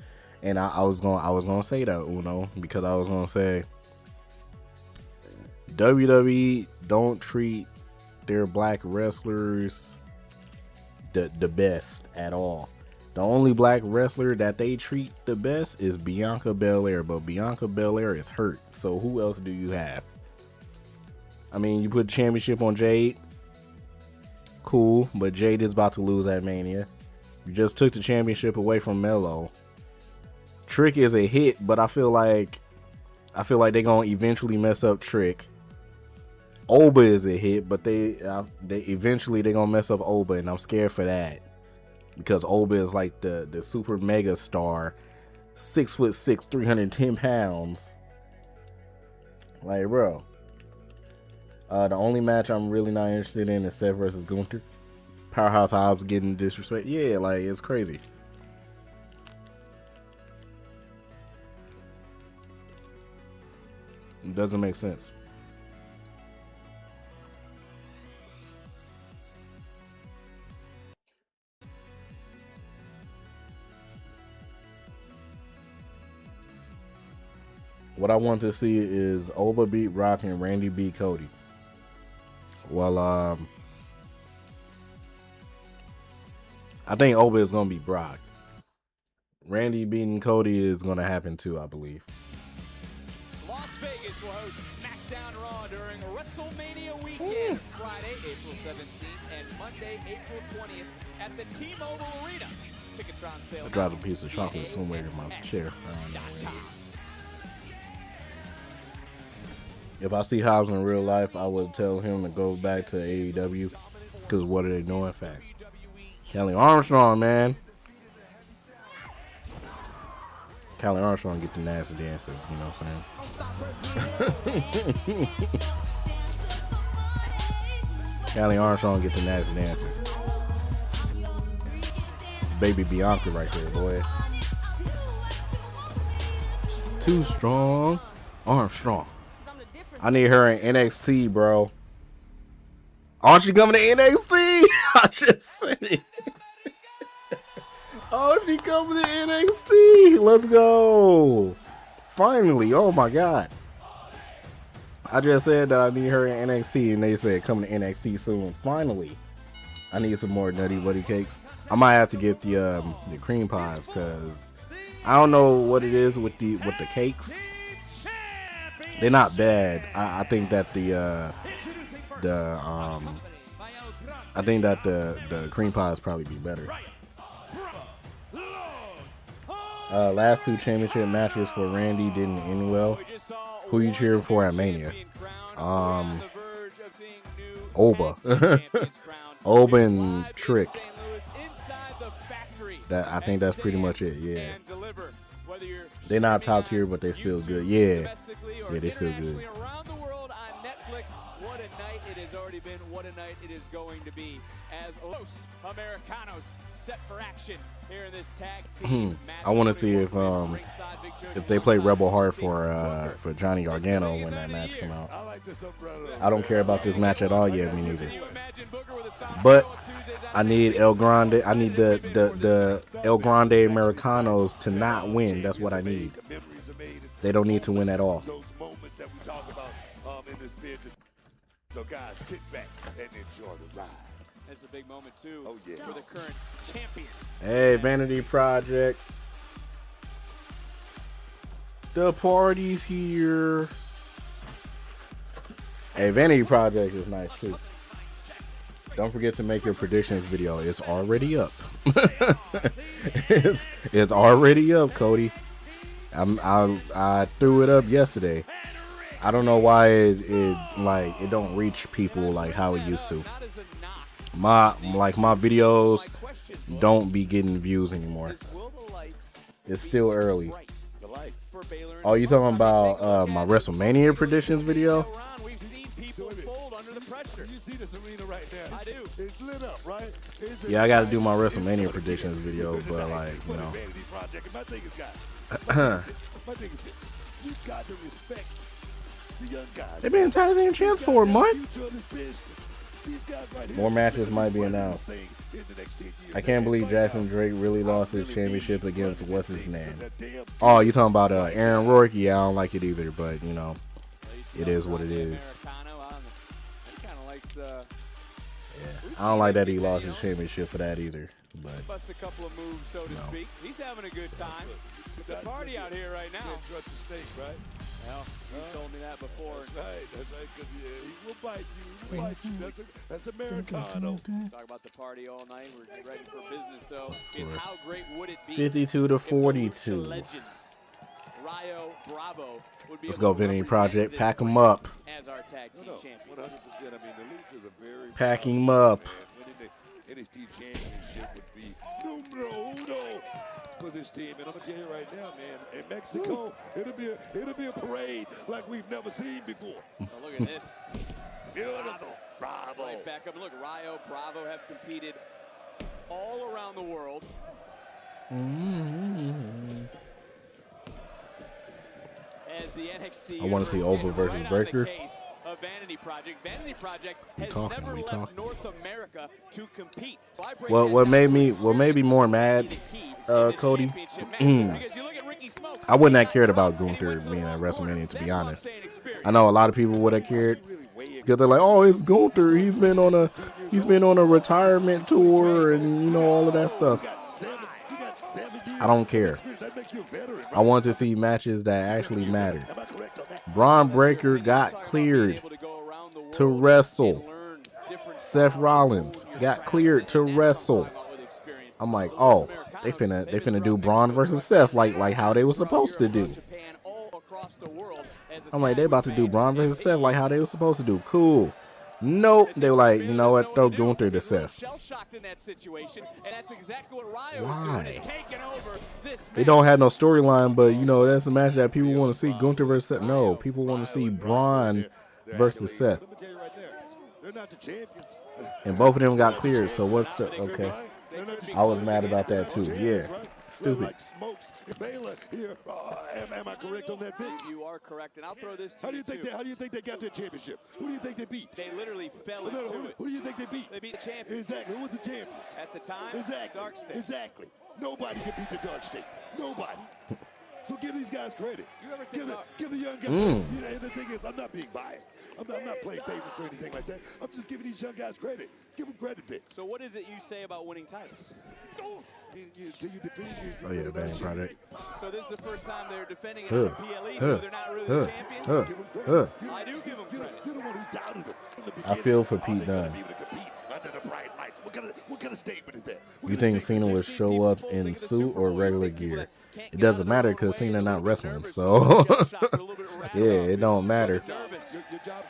and I was gonna say that, Uno, because I was gonna say WWE don't treat their black wrestlers the best at all. The only black wrestler that they treat the best is Bianca Belair, but Bianca Belair is hurt. So who else do you have? I mean, you put the championship on Jade. Cool, but Jade is about to lose at Mania. You just took the championship away from Melo. Trick is a hit, but I feel like they're gonna eventually mess up Trick. Oba is a hit, but they eventually they're gonna mess up Oba, and I'm scared for that because Oba is like the super mega star, 6'6", 310 pounds. Like, bro. The only match I'm really not interested in is Seth versus Gunther. Powerhouse Hobbs getting disrespect. Yeah, like, it's crazy. It doesn't make sense. What I want to see is Oba beat Rock and Randy beat Cody. Well, I think Oba is going to beat Brock. Randy beating Cody is going to happen too, I believe. Las Vegas will host SmackDown Raw during WrestleMania weekend, Friday, April 17th, and Monday, April 20th at the T-Mobile Arena. Tickets are on sale. I dropped a piece of chocolate somewhere in my chair. If I see Hobbs in real life, I would tell him to go back to AEW. Because what are they doing? Facts. Kelly Armstrong, man. Kelly Armstrong get the nasty dancer. You know what I'm saying? Kelly Armstrong get the nasty dancer. It's baby Bianca right there, boy. Too strong. Armstrong. I need her in NXT, bro. Aren't she coming to NXT? I just said it. Oh, she coming to NXT. Let's go. Finally. Oh, my God. I just said that I need her in NXT, and they said coming to NXT soon. Finally. I need some more Nutty Buddy cakes. I might have to get the cream pies, because I don't know what it is with the cakes. They're not bad. I think that the cream pies probably be better. Last two championship matches for Randy didn't end well. Who you cheering for at Mania? Oba. Oba and Trick. I think that's pretty much it. Yeah. They're not top tier, but they're still good. Yeah. Yeah, they're still good. Around the world on Netflix. What a night it has already been. What a night it is going to be. As Los Americanos set for action here in this tag team. I want to see if they play Rebel Heart for Johnny Gargano when that match come out. I don't care about this match at all yet, me neither. But I need El Grande. I need the El Grande Americanos to not win. That's what I need. They don't need to win at all. So guys, sit back and enjoy the ride. That's a big moment too for the current champions. Hey, Vanity Project. The party's here. Hey, Vanity Project is nice too. Don't forget to make your predictions video. It's already up. it's already up, Cody. I threw it up yesterday. I don't know why it don't reach people like how it used to. My videos don't be getting views anymore. It's still early. Oh, you talking about my WrestleMania predictions video? Yeah, I got to do my WrestleMania predictions video, but like, you know. They've been tag team champs for a month. More matches might be announced. I can't believe Jackson Drake really lost his championship against what's his name. Oh, you talking about Aaron Rourke? Yeah, I don't like it either, but you know, it is what it is. I don't like that he lost his championship for that either. But Bust a couple of moves, so to speak. He's having a good time. It's a party out here right now. Can't trust the snake, right? Well, you told me that before. That's right. That's right. Because he will bite you. He will bite you. That's Americano. Talk about the party all night. We're ready for business, though. Is how great would it be? 52 to 42. Legends. Rayo, Bravo would be Let's go, Vanity Project. Pack him up. As our tag team champions. 100%. I mean, the Luchas are very. Pack him up. Winning the NXT championship would be numero uno for this team. And I'm gonna tell you right now, man, in Mexico, it'll be a parade like we've never seen before. Oh, look at this. Beautiful. Bravo. Right back up. Look, Rayo, Bravo have competed all around the world. As the NXT I want to see Oval versus Breaker. Vanity Project has never left North America to compete. So Well, what made me more mad, Cody? I wouldn't have cared about Gunther being at WrestleMania, to be honest. I know a lot of people would have cared because they're like, "Oh, it's Gunther. He's been on a retirement tour and you know all of that stuff." I don't care. I want to see matches that actually matter. Braun Breaker got cleared to wrestle. Seth Rollins got cleared to wrestle. I'm like, oh, they finna do Braun versus Seth like how they were supposed to do. I'm like, they about to do Braun versus Seth like how they were supposed to do. Cool. Nope. They were like, you know what? Throw Gunther to Seth. Why? They don't have no storyline, but you know that's a match that people want to see. Gunther versus Seth. No, people want to see Braun versus Seth. And both of them got cleared. So what's the okay? I was mad about that too. Yeah. Stupid. Am I correct on that, Vic? You are correct, and I'll throw this to How do you think they got their championship? Who do you think they beat? They literally fell into it. Who do you think they beat? They beat the champions. Exactly. Who was the champions? At the time, exactly. Dark State. Exactly. Nobody can beat the Dark State. Nobody. So give these guys credit. Give the young guys credit. You know, and the thing is, I'm not being biased. I'm not playing favorites or anything like that. I'm just giving these young guys credit. Give them credit, Vic. So what is it you say about winning titles? Oh yeah, Vanity Project. So this is the first time they're defending it on PLE, so they're not really the champions. I do give them credit. You're the one who doubted them. I feel for Pete Dunne. What kind of statement is that? You think Cena will show up in suit or regular gear? It doesn't matter because Cena not wrestling, so yeah, it don't matter. Your job is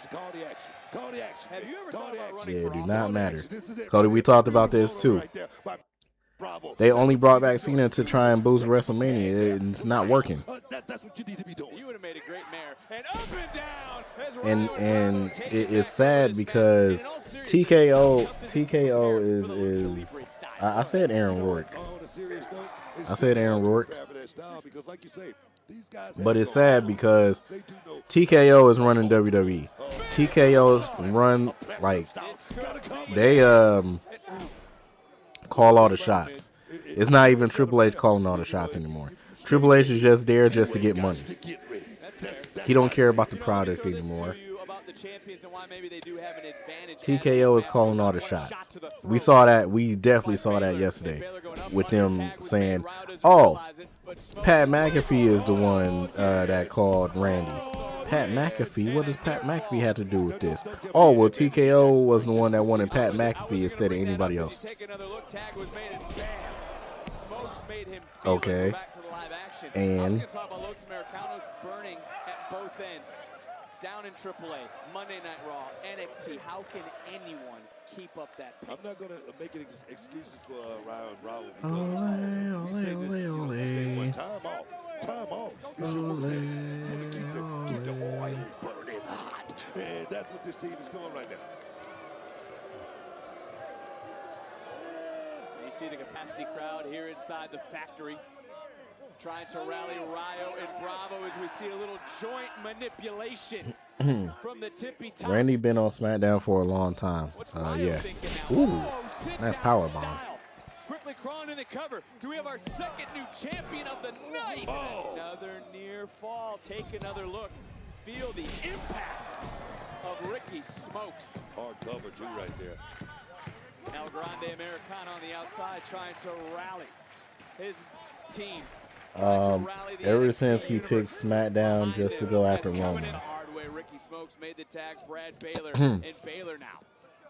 to call the action. Call the action. Have you ever thought about running? Yeah, it do not matter. Cody, we talked about this too. They only brought back Cena to try and boost WrestleMania. It's not working. That's what you need to be doing. You would have made a great mayor. And up and down. And it is sad because TKO is I said Aaron Rourke. I said Aaron Rourke. But it's sad because TKO is running WWE. TKO's run like they call all the shots. It's not even Triple H calling all the shots anymore. Triple H is just there just to get money. He don't care about the product anymore. TKO is calling all the shots. We saw that. We definitely saw that yesterday with them saying, oh, Pat McAfee is the one that called Randy. Pat McAfee? What does Pat McAfee have to do with this? Oh, well, TKO was the one that wanted Pat McAfee instead of anybody else. Okay. And Americanos burning at both ends. Down in AAA, Monday Night Raw, NXT. How can anyone keep up that pace? I'm not going to make any excuses for Ryan Bravo. Time off. Keep the oil burning hot. And that's what this team is doing right now. You see the capacity crowd here inside the factory. Trying to rally Rayo and Bravo as we see a little joint manipulation from the tippy top. Randy been on SmackDown for a long time. Yeah. Ooh, nice power bomb. Quickly crawling in the cover. Do we have our second new champion of the night? Oh. Another near fall. Take another look. Feel the impact of Ricky Smokes. Hard cover too right there. El Grande Americano on the outside trying to rally his team. Ever since he picked SmackDown just to go after Roman. Ricky Smokes made the tags. Brad Baylor and Baylor now.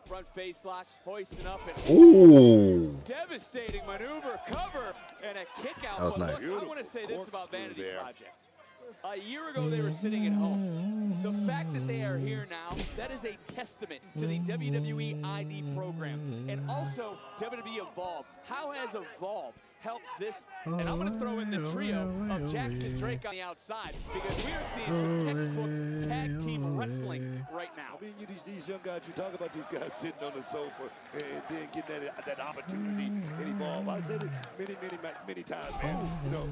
Front face lock, hoisting up and ooh, devastating maneuver, cover, and a kick out. That was nice. I want to say this about Vanity Project. A year ago, they were sitting at home. The fact that they are here now, that is a testament to the WWE ID program and also WWE Evolve. How has Evolve helped this? And I'm going to throw in the trio of Jackson Drake on the outside because we are seeing some textbook tag team wrestling right now. I mean, these young guys, you talk about these guys sitting on the sofa and then getting that opportunity and Evolve. I said it many times, man. You know,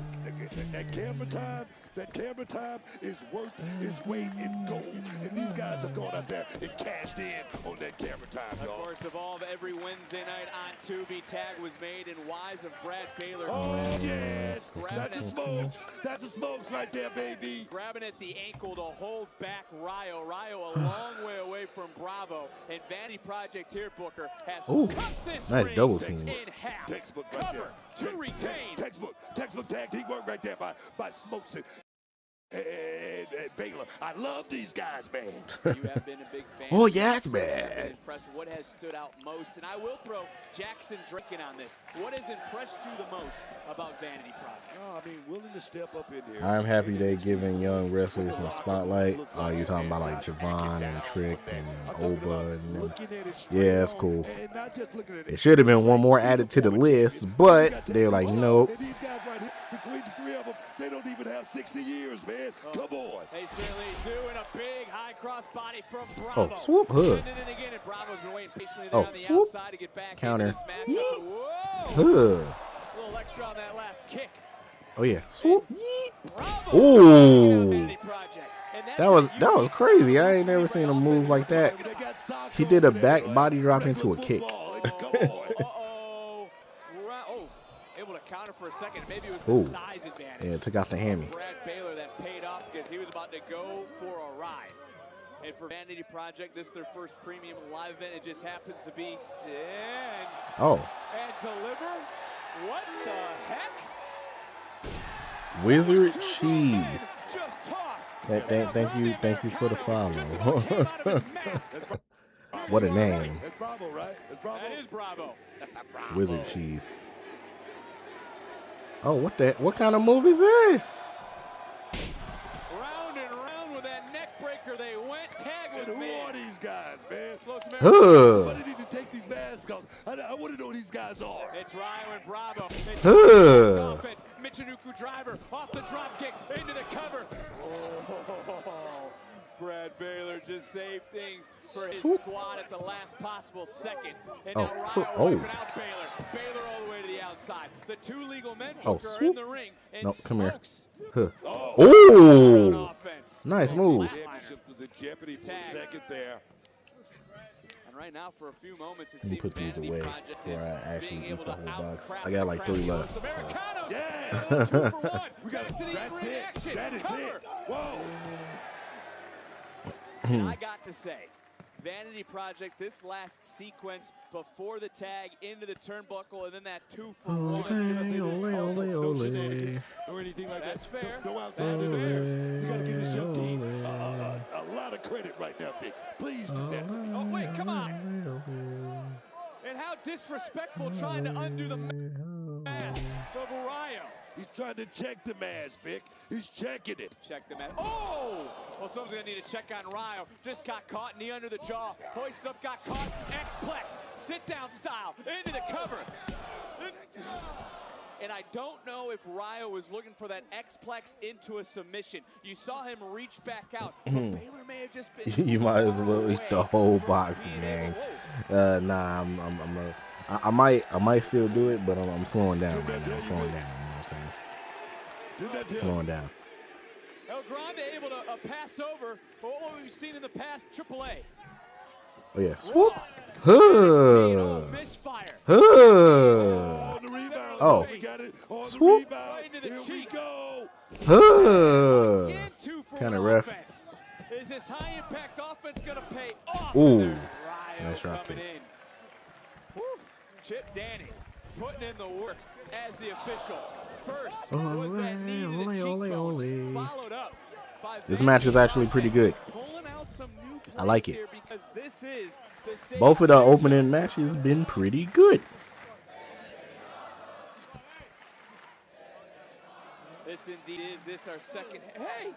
that camera time is worth its weight in gold. And these guys have gone out there and cashed in on that camera time, Of y'all. course, Evolve every Wednesday night on Tubi. Tag was made in Wise of Brad Baylor. Oh, yes. That's the smokes. That's the smokes right there, baby. Grabbing at the ankle to hold back Rayo. Rayo a long way away from Bravo. And Vanity Project here, Booker, has cut this nice ring double teams. in half. Textbook right Cover there. to retain. Textbook tag team work right there by Smokes and Baylor. I love these guys, man. You have been a big fan. Oh, yeah, it's I've bad. been impressed. What has stood out most? And I will throw Jackson Drake in on this. What has impressed you the most about Vanity Project? Oh, I mean, willing to step up in here. I'm happy they giving young wrestlers some spotlight. You're talking about like Javon and Trick and Oba and them. Yeah, it's cool. It should have been one more added to the list, but they're like, nope. And these guys right here, between the three of them, they don't even have 60 years, man. Come on. They certainly do, and a big high cross body from Bravo. Oh, swoop hood. Sending it again, and Bravo's been waiting patiently there Oh, on the swoop. outside to get back Counter. into this matchup. Whoa! Hood. A little extra on that last kick. Oh yeah, swoop. Bravo. Ooh. Vanity Project. And that's That was crazy. I ain't never seen a move like that. He did a back body drop into a kick. Uh-oh. Oh, able to counter for a second. Maybe it was the Ooh. size advantage. Yeah, took out the hammy. Brad Baylor that paid off because he was about to go for a ride. And for Vanity Project, this is their first premium live event. It just happens to be stand Oh. and deliver. What the heck? Wizard Cheese. Just tossed. Thank you for the follow. What a name. That's Bravo, right? That's Bravo. That is Bravo. Wizard Cheese. Oh, what kind of move is this? Round and round with that neck breaker they went. Tag And with who me. are these guys, man? Huh. Somebody need to take these masks off. I want to know who these guys are. It's Ryo and Bravo. It's Huh. offense. Michinoku driver off the drop kick into the cover. Oh, Brad Baylor just saved things for his squad at the last possible second. And now Ryo wiping out Baylor. Baylor all the way to the outside. The two legal men are in the ring. And No, come here. Smokes. Huh. Oh. Ooh. Nice move. Championship was in jeopardy for a second there. And right now, for a few moments, it Let me seems put these Vanity away Project before is I actually being eat able the to whole box. out-craft I got like 3 left. the Americanos. Yeah. 2 for 1. We got Back to the that's in-ring it. action. That is Cover. it. Whoa. And I got to say, Vanity Project, this last sequence before the tag into the turnbuckle and then that 2 for 1. No shenanigans or anything like That's that. fair. No outside affairs. You got to give this young team a lot of credit right now, Vic. Please do that. Oh, wait, come on. And how disrespectful trying to undo the mask of Ryo. He's trying to check the mask, Vic. He's checking it. Check the mask. Oh! Well, someone's going to need to check on Ryo. Just got caught, knee under the jaw. Hoisted up, got caught. X-Plex, sit-down style, into the cover. And I don't know if Ryo was looking for that X-Plex into a submission. You saw him reach back out, but Baylor may have just been You might as well eat the whole box, gang. Nah, I might still do it, but I'm slowing down right now. I'm slowing down. You know what I'm saying? Slowing down. El Grande able to pass over for what we've seen in the past AAA. Oh yeah, swoop. Huh. Misfire. Huh. Oh. We got it on the Swoop. rebound. Here we go. Huh. Kind of rough. Is this high impact offense going to pay off? Ooh. Ryo Nice drop coming kick. in. Woo. Chip Danny putting in the work as the official. First was that knee to the cheekbone, followed up by this match is actually pretty good. pulling out some new I like plays it. here because this is the stage Both of the opening matches been pretty good. This indeed is this our second. Hey,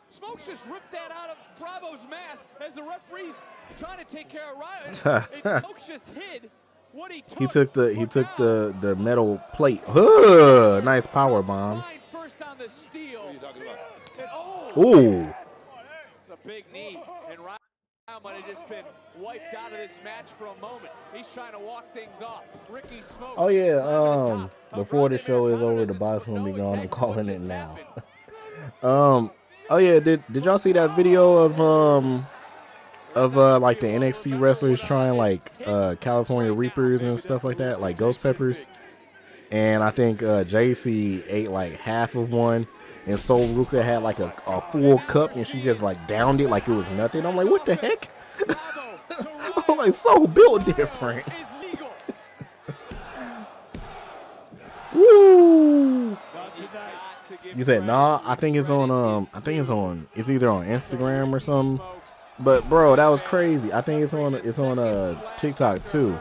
Smokes just ripped that out of Bravo's mask as the referee's trying to take care of Ryan. And Smokes just hid what he took. He took the metal plate. Huh, nice power bomb. First on the steel. What are you talking about? Ooh. It's a big knee, and Ryan might have just been wiped out of this match for a moment. He's trying to walk things off. Ricky Smokes. Oh yeah. Before the show is over, the boss will be gone. I'm calling it now. Oh yeah. Did y'all see that video of like the NXT wrestlers trying like California Reapers and stuff like that, like ghost peppers? And I think Jacy ate like half of one, and Sol Ruka had like a full cup, and she just like downed it like it was nothing. I'm like, what the heck? I'm like, so built different. Woo! You said nah? I think it's on it's either on Instagram or something. But bro, that was crazy. I think it's on TikTok too.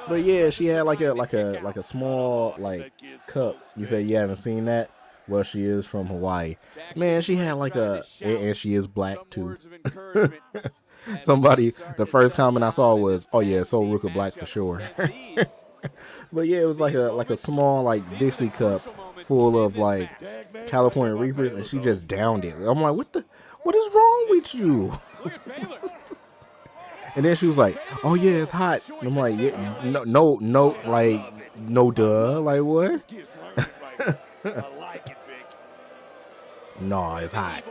But yeah, she had like a small like cup. You said you haven't seen that? Well, she is from Hawaii. Man, she had like and she is black too. Somebody, the first comment I saw was, "Oh yeah, Sol Ruka black for sure." But yeah, it was like a small like Dixie cup full of like California Reapers, and she just downed it. I'm like, what is wrong with you? And then she was like, "Oh yeah, it's hot." And I'm like, "Yeah, no, like no, duh, like what?" No, it's hot.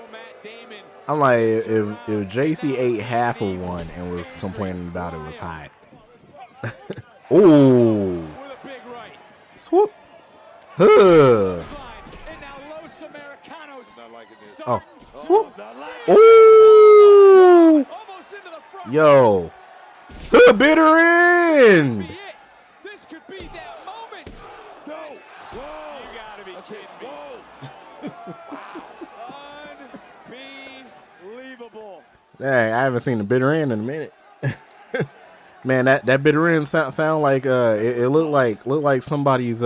I'm like, if Jacy ate half of one and was complaining about it was hot. Ooh. Swoop. Huh. Oh. Swoop. Ooh. Yo. Huh, bitter end. This could be that moment. No. Whoa. You gotta be kidding me. Unbelievable. Dang, I haven't seen the bitter end in a minute. Man, that bitter end sound like it looked like somebody's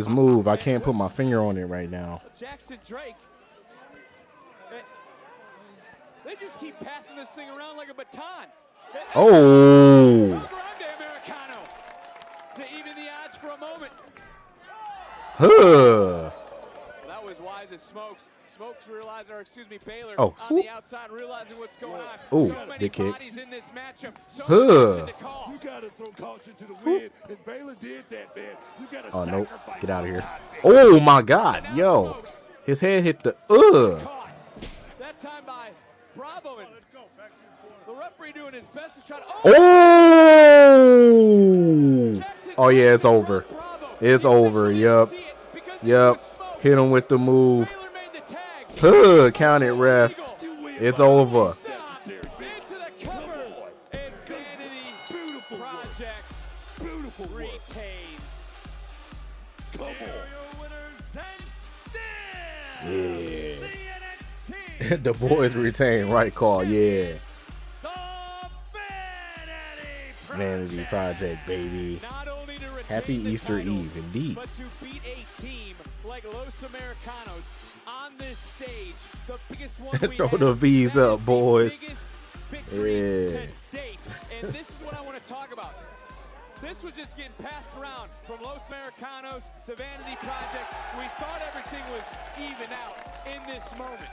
move. I can't put my finger on it right now. Jackson Drake. They just keep passing this thing around like a baton. Oh. Americano to even the odds for a moment. Huh. That was wise as Smokes. Smokes realized, or excuse me, Baylor on the outside realizing what's going on. Ooh, so many good kick. Bodies in this matchup. So huh. You gotta throw caution to the wind, and Baylor did that, man. You gotta oh nope, sacrifice. Get out of here. Oh my God, yo, his head hit the That time by Bravo, and the referee doing his best to try to. Oh yeah, it's over. It's over. Yup. Hit him with the move. Huh, count it, ref. It's over. Into the cover. And Vanity Project retains. Come on. Yeah. The boys retain. Right call. Yeah. Vanity Project, baby. Happy Easter Eve, indeed. But to beat a team like Los Americanos on this stage, the biggest one we Throw the V's up, boys. Yeah. To date. And this is what I want to talk about. This was just getting passed around from Los Americanos to Vanity Project. We thought everything was even out in this moment.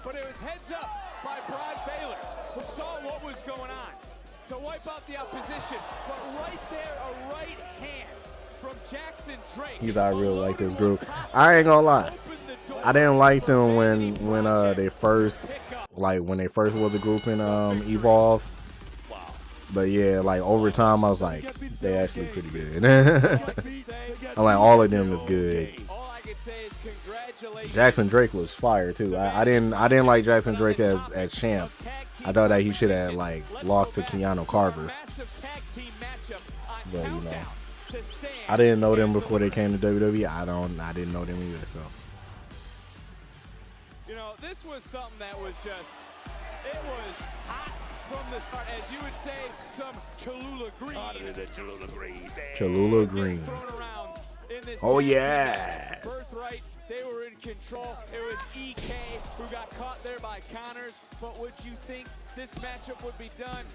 But it was heads up by Broad Baylor, who saw what was going on to wipe out the opposition. But right there, a right hand from Jackson Drake. I really like this group. I ain't gonna lie. I didn't like them when they first was a group in Evolve. But yeah, like over time I was like, they actually pretty good. I'm like, all of them is good. All I can say is congratulations. congratulations. Jackson Drake was fire too. I didn't like Jackson Drake as champ. I thought that he should have like lost to Keanu Carver. But you know, I didn't know them before they came to WWE. I didn't know them either. So you know, this was something that was just, it was hot from the start, as you would say, some Cholula green. Hotter than the Cholula green, man. Cholula green. Oh yeah. Birthright, they were in control. It was EK who got caught there by Connors. But would you think this matchup would be done?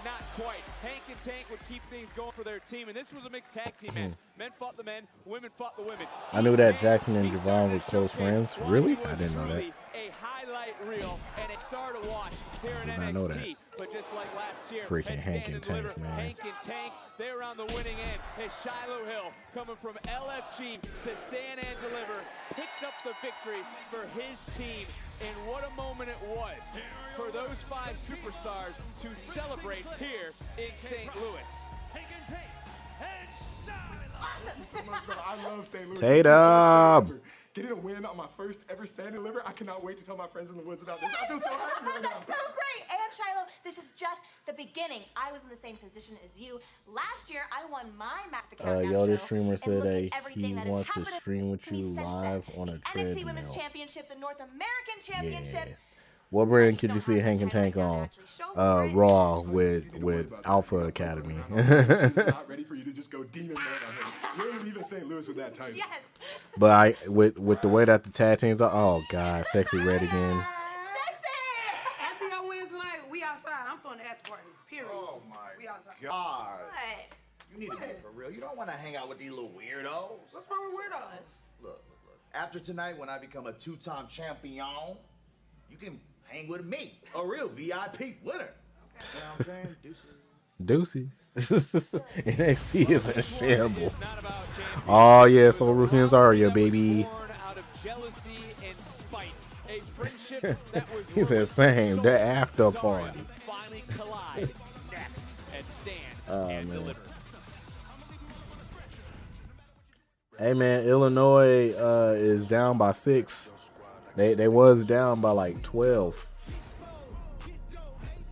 Not quite. Hank and Tank would keep things going for their team, and this was a mixed tag team match. Men fought the men, women fought the women. I knew that Jackson and Javon were close friends. Really? I didn't know that. A highlight reel and a star to watch here in NXT. Know that. But just like last year, freaking Hank and Tank, man. Hank and Tank, they're on the winning end. As Shiloh Hill, coming from LFG to stand and deliver, picked up the victory for his team. And what a moment it was for those 5 superstars to celebrate here in St. Louis. I love St. Louis. Tatum. Getting a win on my first ever stand and deliver. I cannot wait to tell my friends in the woods about this. I feel so happy right now. That's so great. And Shiloh, this is just the beginning. I was in the same position as you. Last year, I won my Master Countdown yo, this show, streamer said that everything he that wants has to happened stream with to me you since live then. on a The treadmill. NXT Women's Championship, the North American Championship. Yeah. What brand could you see Hank and Tank on? Raw with Alpha Academy. She's not ready for you to just go demon mode on her. You're leaving St. Louis with that title. Yes. But with the way that the tag teams are, oh god, Sexy Red again. After y'all win tonight, we outside. I'm throwing the after party. Period. Oh my we outside. God. What? You need to be for real. You don't want to hang out with these little weirdos. What's wrong with weirdos? Look. After tonight, when I become a 2-time champion, you can hang with me, a real VIP winner. Okay. You know what I'm saying? Deuces. NXT is a shambles. Oh yeah, Soul Rukins Aria, baby. He said same, the after party. Oh man. Hey man, Illinois is down by 6. They was down by like 12.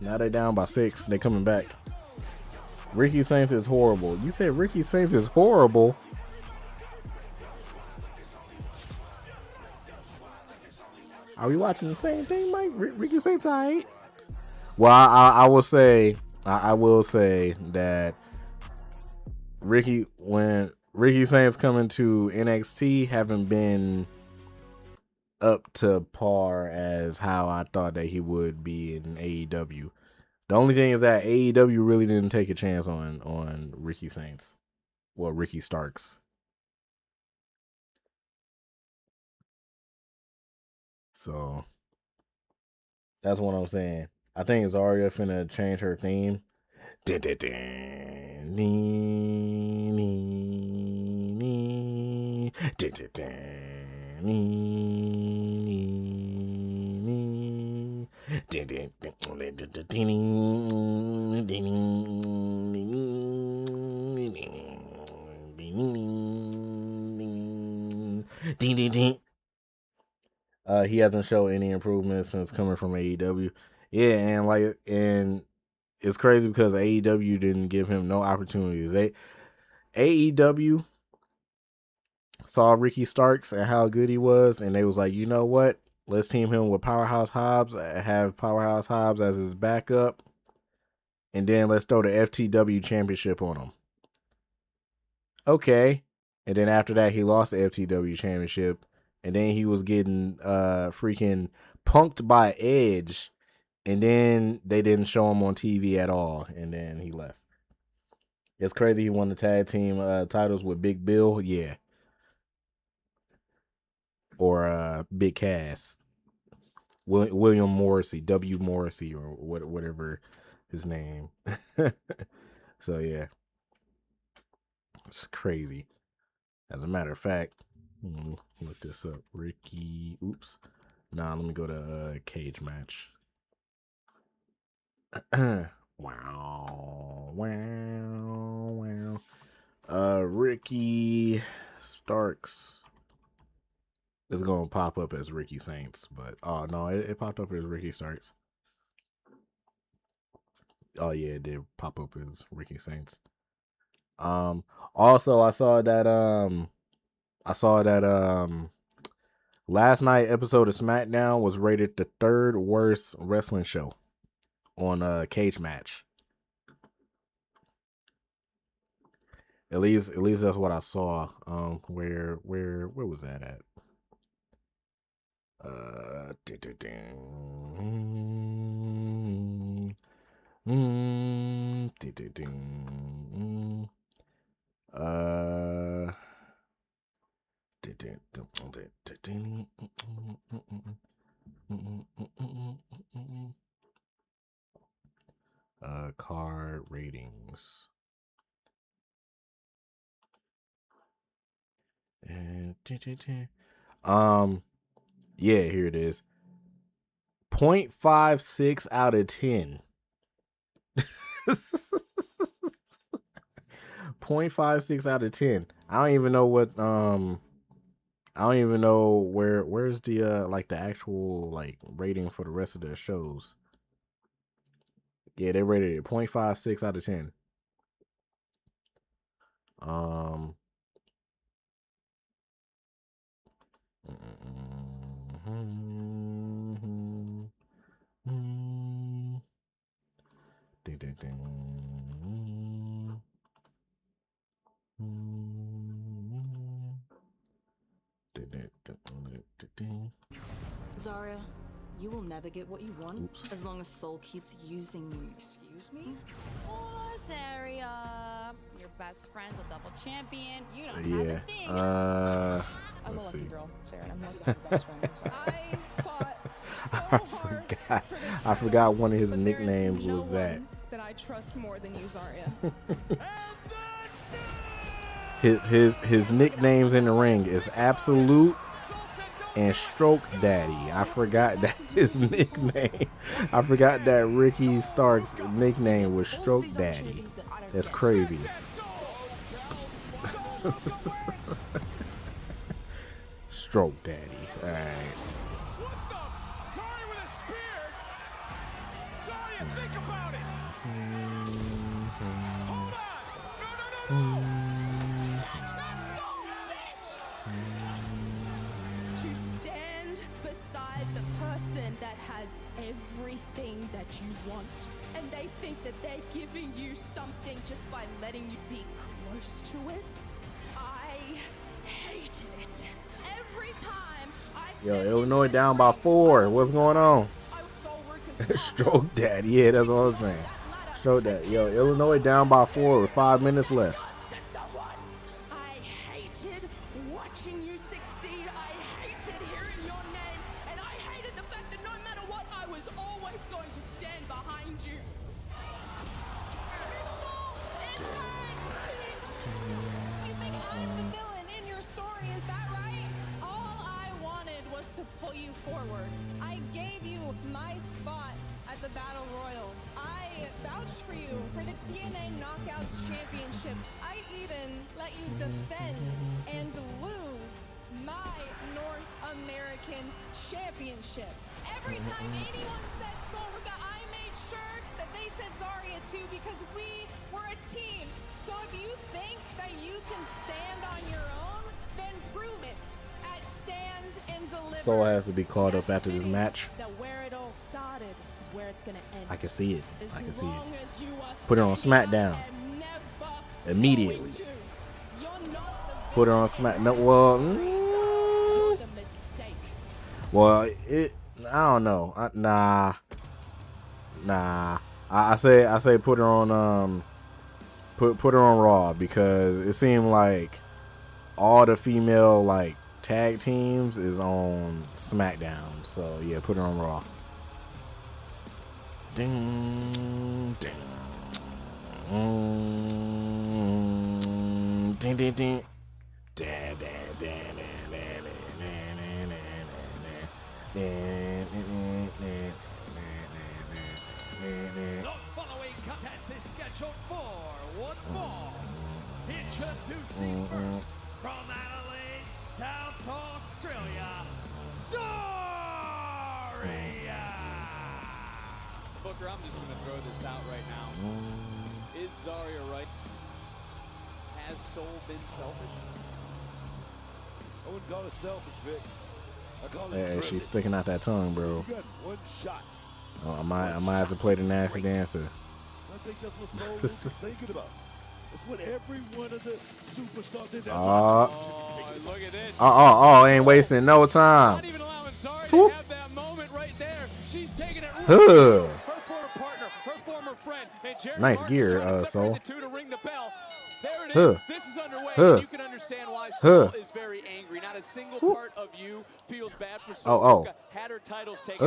Now they down by 6. They coming back. Ricky Saints is horrible. You said Ricky Saints is horrible? Are we watching the same thing, Mike? Ricky Saints, alright. Well, I will say that when Ricky Saints coming to NXT haven't been up to par as how I thought that he would be in AEW. The only thing is that AEW really didn't take a chance on Ricky Saints. Well, Ricky Starks. So that's what I'm saying. I think Zarya finna change her theme. He hasn't shown any improvement since coming from AEW. Yeah, and it's crazy because AEW didn't give him no opportunities. AEW saw Ricky Starks and how good he was, and they was like, you know what? Let's team him with Powerhouse Hobbs, have Powerhouse Hobbs as his backup, and then let's throw the FTW championship on him. Okay. And then after that, he lost the FTW championship, and then he was getting freaking punked by Edge, and then they didn't show him on TV at all, and then he left. It's crazy he won the tag team titles with Big Bill, yeah. Or Big Cass. William Morrissey, W. Morrissey, or whatever his name. So, yeah. It's crazy. As a matter of fact, look this up. Ricky, oops. Nah, let me go to cage match. Wow. Ricky Starks It's gonna pop up as Ricky Saints, but oh no, it popped up as Ricky Starks. Oh yeah, it did pop up as Ricky Saints. Also I saw that last night episode of SmackDown was rated the 3rd worst wrestling show on Cage Match. At least that's what I saw. Where was that at? Card ratings. Yeah, here it is. 0.56 out of 10. 0.56 out of 10. I don't even know what I don't even know where's the like the actual like rating for the rest of the shows. Yeah, they rated it 0.56 out of 10. Zaria, you will never get what you want as long as Soul keeps using you. Excuse me? Or Zaria, your best friend's a double champion. You don't have Yeah. a thing. I'm a Let's lucky see. girl, Sarah, and I'm lucky for best friend. I'm sorry. I fought so I forgot one of his nicknames was that. that I trust more than you, Zaria. His nicknames in the ring is Absolute and Stroke Daddy. I forgot that's his nickname. I forgot that Ricky Stark's nickname was Stroke Daddy. That's crazy. Stroke Daddy. All right. Sorry with a spear. Sorry, think about it. Hold on. No. To stand beside the person that has everything that you want, and they think that they're giving you something just by letting you be close to it. I hated it. Every time I Yo, Illinois down by 4. What's going on? Stroke Daddy. Yeah, that's what I was saying. Stroke Daddy. Yo, Illinois down by 4 with 5 minutes left. I hated watching you succeed. I hated hearing your name. And I hated the fact that no matter what, I was always going to stand behind you. You think I'm the villain in your story, is that right? All I wanted was to pull you forward. I gave you my spot at the Battle Royal. I vouched for you for the TNA Knockouts Championship. I even let you defend and lose my North American Championship. Every time anyone said Soul Ruka, I made sure that they said Zaria too because we were a team. So if you think that you can stand on your own, then prove it at Stand and Deliver. Soul has to be caught up after this match. That where it all started is where it's gonna end. I can see it. As I can see long it. as you are Put it on SmackDown. Immediately. Put it on Smack. No, well, it. I don't know. Nah. I say put her on put her on Raw because it seemed like all the female like tag teams is on SmackDown. So yeah, put her on Raw. Ding ding. Ding ding ding. Da, da, da, The following contest is scheduled for one more. Introducing first from Adelaide South Australia, Zarya. Booker, I'm just going to throw this out right now. Is Zarya right? Has Soul been selfish? I wouldn't call it selfish, Vic. I call it Hey, driven. she's sticking out that tongue, bro. You got one shot. Oh, I might have to play the nasty dancer. I think that's what Soul Luke is thinking about. That's what every one of the superstars did. Look at this. Ain't wasting no time. Not even allowing Zarya Swoop. to have that moment right there. She's taking it. Huh. Her former partner, her former friend, and Jared Nice Hardy gear, trying to separate Soul. the two to ring the bell. There it is. Huh. This is underway. Huh. And you can understand why Soul Huh. is very angry. Not a single Swoop. part of you feels bad for Oh, Soul. oh. Luka had her titles taken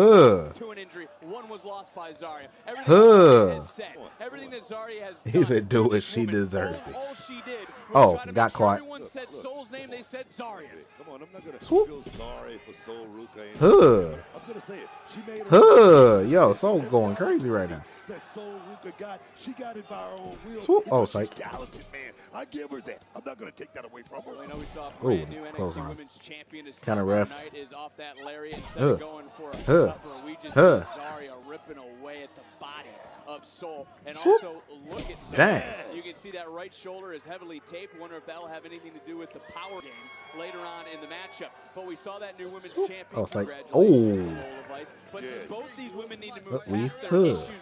to an injury. One was lost by Zarya. Everything Huh. Zarya has said, everything that Zarya has He done said, "Do to it. this She woman, deserves it." all she did was Oh, try to got make sure caught. everyone said Soul's name. They said Zarya's. Come on, I'm not going to Swoop. feel sorry for Soul Ruka. Huh. I'm going to say it. She made Huh. Yo, Soul's going crazy right now. That Soul Ruka got, she got it by her own will. Swoop. Oh, because she's psych. talented, man. I give her that. I'm not going to take that away from her. I know we saw a Ooh, brand new close NXT on. Women's Champion is Kinda tomorrow rough. night is off that lariat instead Huh. of going for a Huh. cover. We just Huh. see Zarya ripping away at the body of Soul. And Swoop. also look at Zarya. Dang. You can see that right shoulder is heavily taped. Wonder if that'll have anything to do with the power game later on in the matchup. But we saw that new women's champion. Oh, it's like, Congratulations to oh. Lola Vice. But do both these women need to move Weave. past their Huh. issues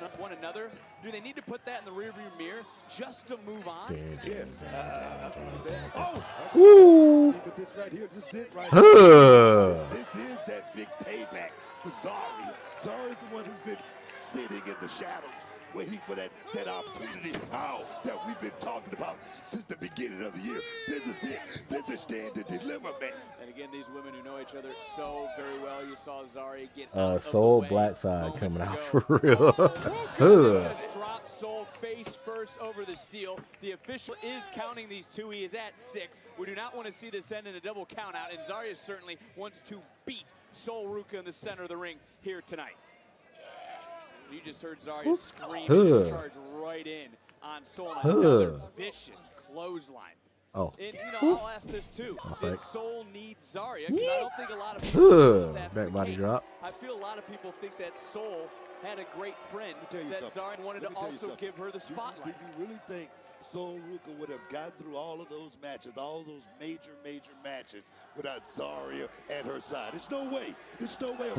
with one another? Do they need to put that in the rearview mirror just to move on? Woo. But this right here, this is it right Huh. here. This is that big payback for Zarya. Zarya's the one who's been sitting in the shadows, waiting for that opportunity. That we've been talking about since the beginning of the year. This is it. This is stand to deliver, man. And again, these women who know each other so very well. You saw Zarya get out of Soul the way Black Side moments coming out ago. for real. Huh. Just dropped Soul face first over the steel. The official is counting these two. He is at 6. We do not want to see this end in a double count out, and Zarya certainly wants to beat Soul Ruka in the center of the ring here tonight. You just heard Zarya scream and charge right in on Soul. Another vicious clothesline. Oh. And, I'll ask this too. Oh, Did psych. Soul need Zarya? Because I don't think a lot of people think that's Back the body case. drop. I feel a lot of people think that Soul had a great friend that Zarya wanted to also give her the spotlight. Do you really think Soul Ruka would have gotten through all of those matches, all those major matches without Zarya at her side? There's no way. There's no way.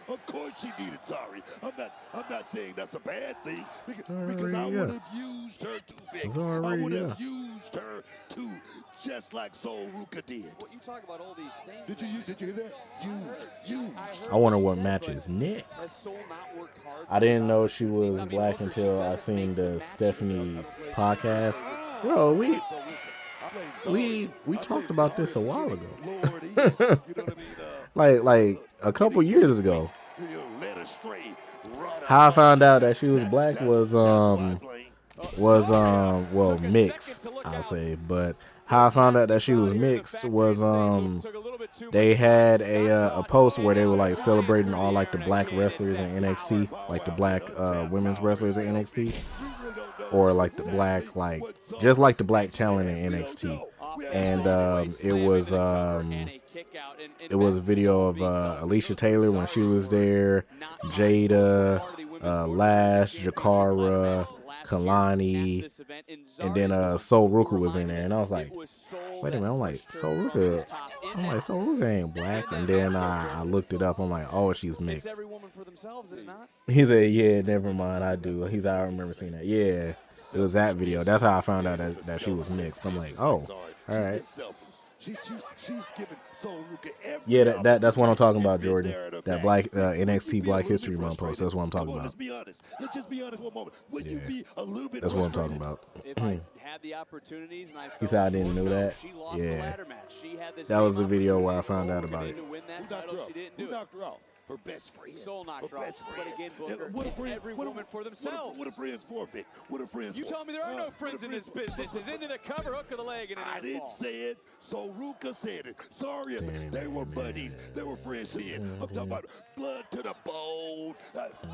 Of course she needed Zarya. I'm not saying that's a bad thing because I would have used her too, Vic. I would have used her too, just like Soul Ruka did. What you talk about all these things. Did you hear that? Used. I wonder what match is next. Has Soul not worked hard? I didn't know she was black until I seen the Stephanie podcast. Bro, we talked about this a while ago. like a couple years ago. How I found out that she was black was well, mixed, I'll say, but how I found out that she was mixed was they had a post where they were like celebrating all like the black wrestlers in NXT, like the black women's wrestlers in NXT, or like the black just like the black talent in NXT, and it was a video of Alicia Taylor when she was there, Jada, Lash, Jakara, Kalani, and then Soul Ruka was in there, and I was like, wait a minute, I'm like, Soul Ruka ain't black, and then I looked it up, I'm like, oh, she's mixed. Every woman for themselves, is it not? He said, yeah, never mind, I do. I remember seeing that. Yeah, it was that video. That's how I found out that she was mixed. I'm like, oh, all right. She's giving Soul Ruka every Yeah, that's what I'm talking about, Jordan. That black NXT Black History Month post. That's what I'm talking about. Let's be honest. Let's just be honest for a moment. Would you be a little bit That's what I'm talking about. If I had the opportunities and I He said I didn't know that. Yeah. That was the video where I found out about it. Who knocked her off? Her best friend. Soul knocked her off. But again, Booker, what a friend, every woman for themselves. What a friends for, Vic? What a friends You for? tell me there are no friends in this business. It's into the cover, hook of the leg, and an I didn't say it. Soul Ruka said it. Sorry, they were buddies. They were friends here. I'm talking about blood to the bone.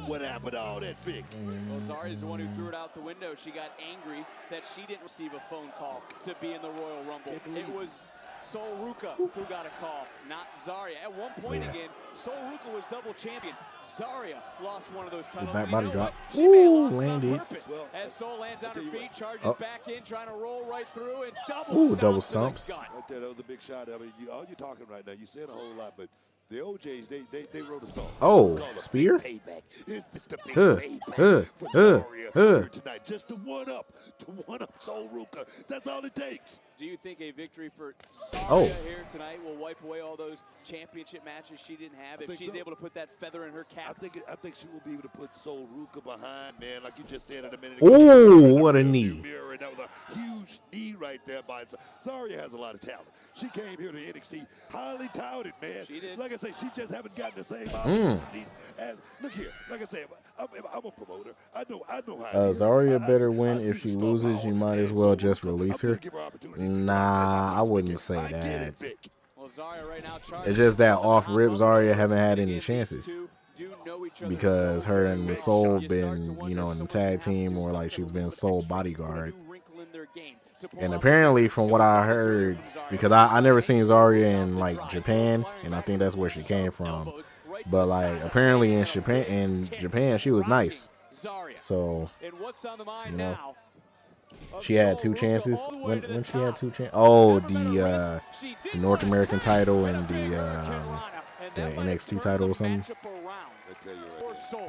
What happened to all that, Vic? Well, Zarya's the one who threw it out the window. She got angry that she didn't receive a phone call to be in the Royal Rumble. It was Sol Ruca who got a call, not Zarya. At one point again, Sol Ruca was double champion. Zarya lost one of those titles. Back body drop. She may have Ooh, lost landed. on purpose. As Sol lands on her feet, charges back in, trying to roll right through, and double stomps. Right there, that was a big shot. I mean, all you're talking right now, you're saying a whole lot, but the OJs, they wrote a song. Oh, spear? Payback. It's the big payback for Zarya here tonight. Just to one up Sol Ruca. That's all it takes. Do you think a victory for Zarya here tonight will wipe away all those championship matches she didn't have if she's able to put that feather in her cap? I think she will be able to put Sol Ruca behind, man, like you just said in a minute ago. Oh, what a knee. And that was a huge knee right there by Zarya. Has a lot of talent. She came here to NXT highly touted, man. She did. Like I say, she just haven't gotten the same opportunities as, look here, like I said, I'm a promoter. I know how it is. Zarya better win. If she loses, you might as well just release her. Nah, I wouldn't say that. It's just that off rip, Zarya haven't had any chances because her and the Soul been, you know, in the tag team, or like she's been Soul bodyguard. And apparently, from what I heard, because I never seen Zarya in like Japan, and I think that's where she came from. But like apparently in Japan, she was nice. So, you know. She had 2 chances. When she had 2 chances? Oh, the North American title and the NXT title or something.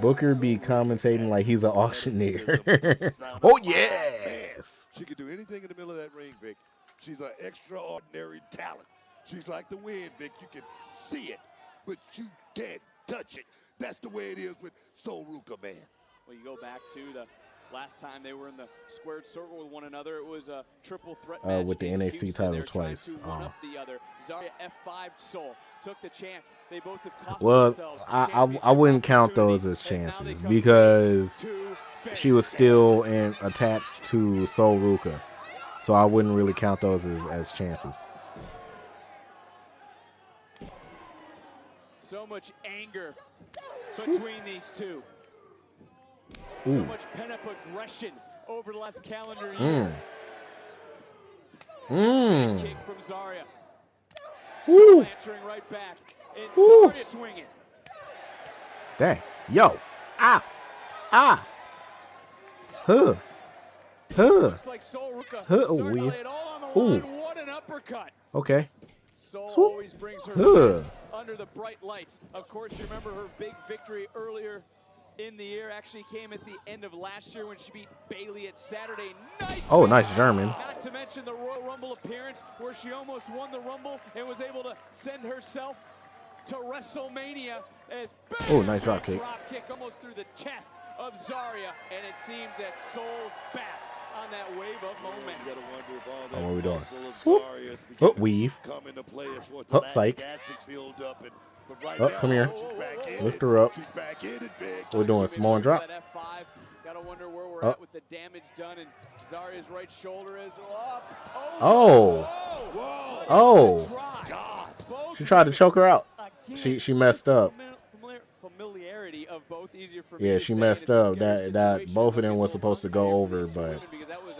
Booker be commentating like he's an auctioneer. Oh, yes. She can do anything in the middle of that ring, Vic. She's an extraordinary talent. She's like the wind, Vic. You can see it, but you can't touch it. That's the way it is with Sol Ruca, man. Well, you go back to the last time they were in the squared circle with one another. It was a triple threat match with the NXT title twice. The other. Zarya F5 Sol took the chance. They both have cost themselves. I wouldn't count those as chances because she was still attached to Sol Ruca, so I wouldn't really count those as chances. So much anger between these two. Ooh. So much pent-up aggression over the last calendar year. Kick from Zarya. Woo. Answering right back. And Zarya swinging. Dang. Yo. Ah. Ah. Huh. Looks like Sol Ruca starting to lay it all on the line. What an uppercut. Okay. Sol always brings her best under the bright lights. Of course, you remember her big victory earlier in the year. Actually came at the end of last year when she beat Bayley at Saturday night. Oh, nice German. Not to mention the Royal Rumble appearance where she almost won the Rumble and was able to send herself to Wrestlemania as nice drop kick. Drop kick almost through the chest of Zarya, and it seems that Sol's back on that wave of momentum. You gotta wonder if all that what are we doing? Swoop. Oh, weave. Come into play towards Oh, the psych. build up and, but right Oh, now, come here. she's back in Lift it. her up. She's back in it, big. We're doing Samoan drop. Gotta wonder where we're at with the damage done, and Zarya's right shoulder is up. She tried to choke her out. She messed up. Familiarity of both, easier for Yeah, she messed up. That both of them was supposed to go over, but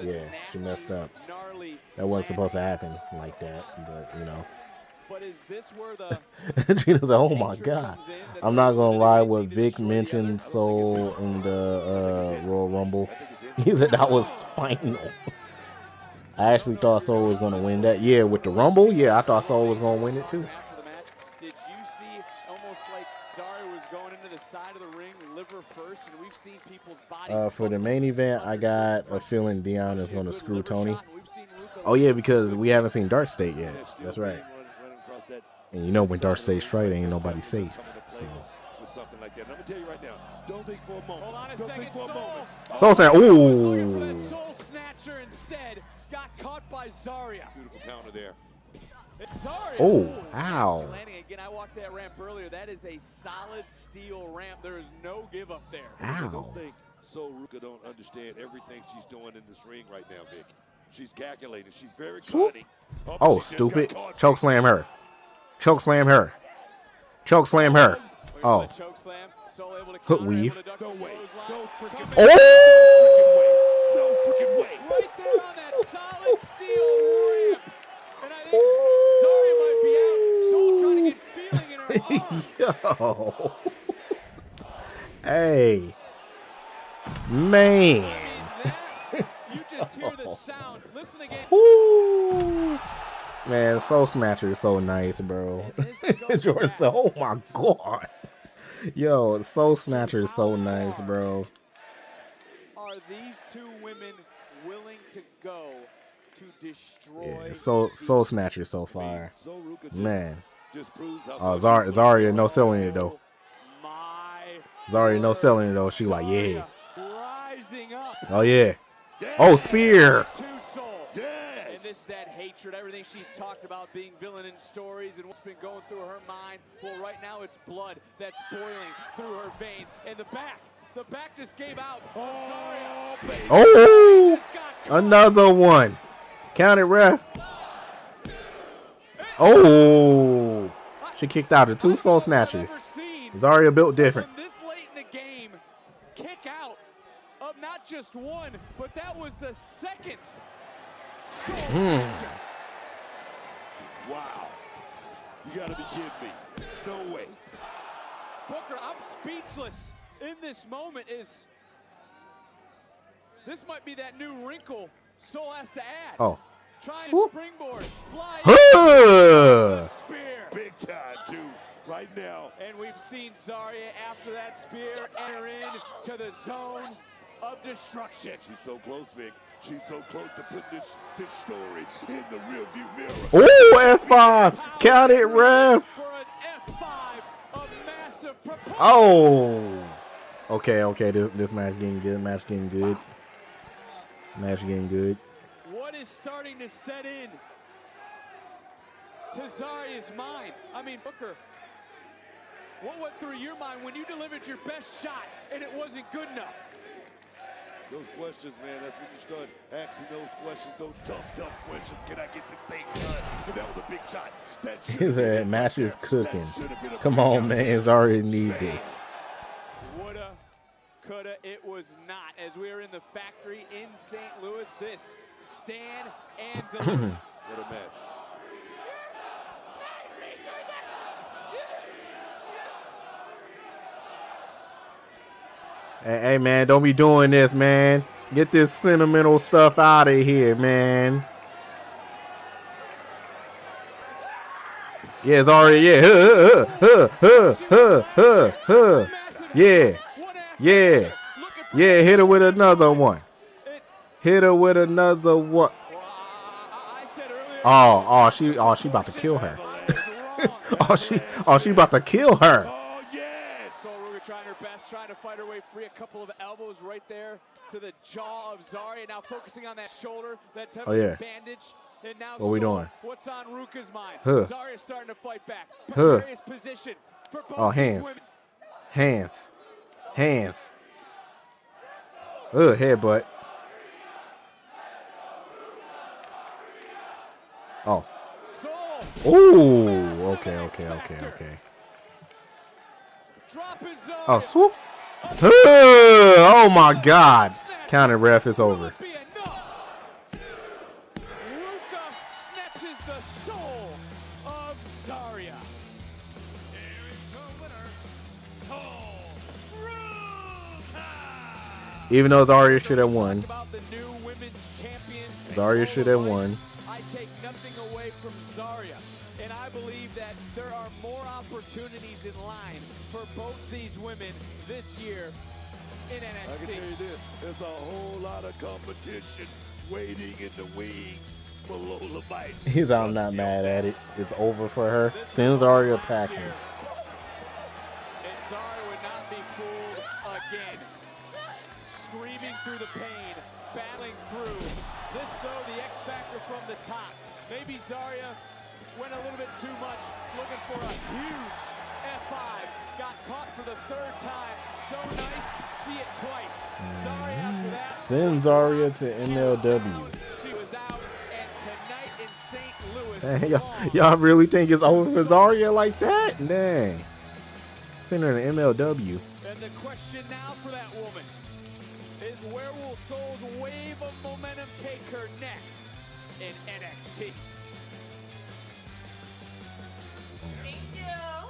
yeah, she messed up. That wasn't supposed to happen like that, but you know. But is this where the Gina's like, oh my god. I'm not gonna lie, what Vic mentioned Sol in the Royal Rumble, he said that was spinal. I actually thought Sol was gonna win that. Yeah, with the Rumble, yeah, I thought Sol was gonna win it too. After the match, did you see almost like Zarya was going into the side of the ring, liver first, and we've seen people's bodies. For the main event, I got a feeling Dion is gonna screw Tony. Oh yeah, because we haven't seen Dark State yet. That's right. And you know when Dark State's straight, ain't nobody safe. So. With something like that. And I'm gonna tell you right now, don't think for a moment. Don't think for a moment. Sol saying, ooh. Sol snatcher instead got caught by Zarya. Beautiful counter there. It's Zarya. Oh, ow. Landing again. I walked that ramp earlier. That is a solid steel ramp. There is no give up there. I don't think Sol Ruca don't understand everything she's doing in this ring right now, Vic. She's calculating. She's very cunning. Oh, stupid. Choke slam her. Choke slam her. Choke slam her. Oh. Hook weave. No way. No freaking way. Oh! No freaking way. Right there on that solid steel ramp. And I think Yo. Hey. Man. You just hear the sound. Listen again. Woo. Man, Soul Snatcher is so nice, bro. Jordan said, oh my God. Yo, Soul Snatcher is so nice, bro. Are these two women willing to go to destroy? Yeah, Soul Snatcher is so fire. Man. Oh, Zarya no selling it though. Zarya no selling it though. She like, yeah. Oh yeah. Oh, spear. And this, that hatred, everything she's talked about being villain in stories and what's been going through her mind. Well, right now it's blood that's boiling through her veins. And the back just gave out. Oh, another one. Count it, ref. Oh, she kicked out of 2 Soul Snatchers. Zarya built different. This late in the game, kick out of not just one, but that was the second Soul Snatcher. Wow. You gotta be kidding me. There's no way. Booker, I'm speechless in this moment. This might be that new wrinkle Soul has to add. Oh. Trying to springboard, fly spear. Big time, too, right now. And we've seen Zarya after that spear enter into the zone of destruction. She's so close, Vic. She's so close to putting this story in the rearview mirror. Oh, F5. Count it, ref. For an F5 of massive proportion. Oh. Okay. This match getting good. Match getting good. What is starting to set in to Zarya's mind? I mean, Booker, what went through your mind when you delivered your best shot and it wasn't good enough? Those questions, man, that's when you start asking those questions, those tough questions. Can I get the thing done? And that was a big shot. His match is cooking. Come on, man. Zarya need this. Woulda, coulda, it was not. As we are in the factory in St. Louis, this stand and deliver. What a match. Hey, man, don't be doing this, man. Get this sentimental stuff out of here, man. Yeah, Zarya, yeah. Yeah, hit her with another one. Oh, she about to kill her. she about to kill her. Trying her best, trying to fight her way free. A couple of elbows right there to the jaw of Zarya. Now focusing on that shoulder that's heavily bandaged. And now what we doing? What's on Ruka's mind? Zarya starting to fight back. Precarious position for both hands. Headbutt. Oh. Ooh. Okay. Oh, swoop. Oh, my God. Counter, ref. It's over. Ruka snatches the soul of Zarya. Here is the winner, Soul Ruka. Even though Zarya should have won. Zarya should have won. I take nothing away from Zarya. And I believe that there are more opportunities in line for both these women this year in NXT. I can tell you this, there's a whole lot of competition waiting in the wings for Lola Vice. He's I'm not mad at it. It's over for her. Send Zarya packing. And Zarya would not be fooled again. Screaming through the pain, battling through. This, though, the X Factor from the top. Maybe Zarya went a little bit too much, looking for a huge F5. Got caught for the 3rd time. So nice, see it twice. Zarya after that. Send Zarya to MLW. She was out, and tonight in St. Louis. Hey, y'all really think it's over for Zarya like that? Dang. Send her to MLW. And the question now for that woman is, where will Soul's wave of momentum take her next in NXT? Thank you.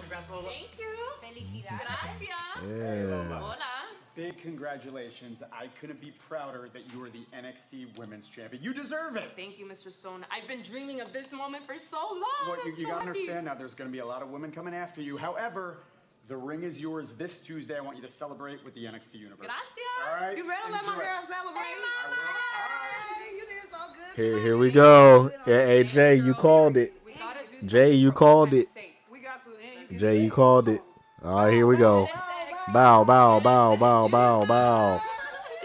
Congrats, Lola. Thank you. Felicidades. Gracias. Yeah. Hola. Big congratulations. I couldn't be prouder that you are the NXT Women's Champion. You deserve it. Thank you, Mr. Stone. I've been dreaming of this moment for so long. Well, you I'm so gotta happy. understand now, there's gonna be a lot of women coming after you. However, the ring is yours this Tuesday. I want you to celebrate with the NXT Universe. Gracias. All right? You better let my Enjoy. girl celebrate. Hey, mama. Hey, you did so good. Here we go. Yeah, hey, Jay, you called it. We gotta do Jay, you called it. We got to. And Jay, you called it. All right, here we go. Bow, bow, bow, bow, bow, bow.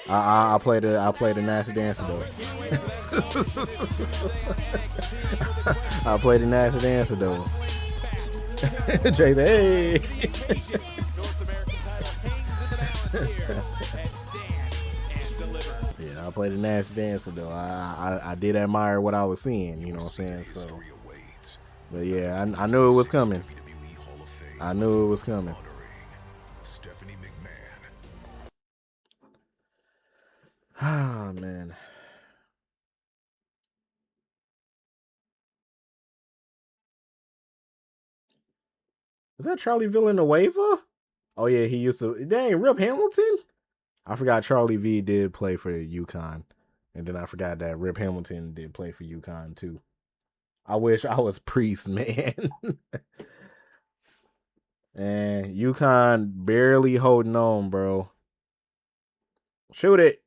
I played the nasty dancer though. I played the nasty dancer though. Jay, hey. Yeah, I played the nasty dancer though. I did admire what I was seeing. You know what I'm saying? So, but yeah, I knew it was coming. I knew it was coming. Ah, man. Is that Charlie Villanueva? Oh, yeah, he used to. Dang, Rip Hamilton? I forgot Charlie V did play for UConn. And then I forgot that Rip Hamilton did play for UConn, too. I wish I was Priest, man. And UConn barely holding on, bro. Shoot it.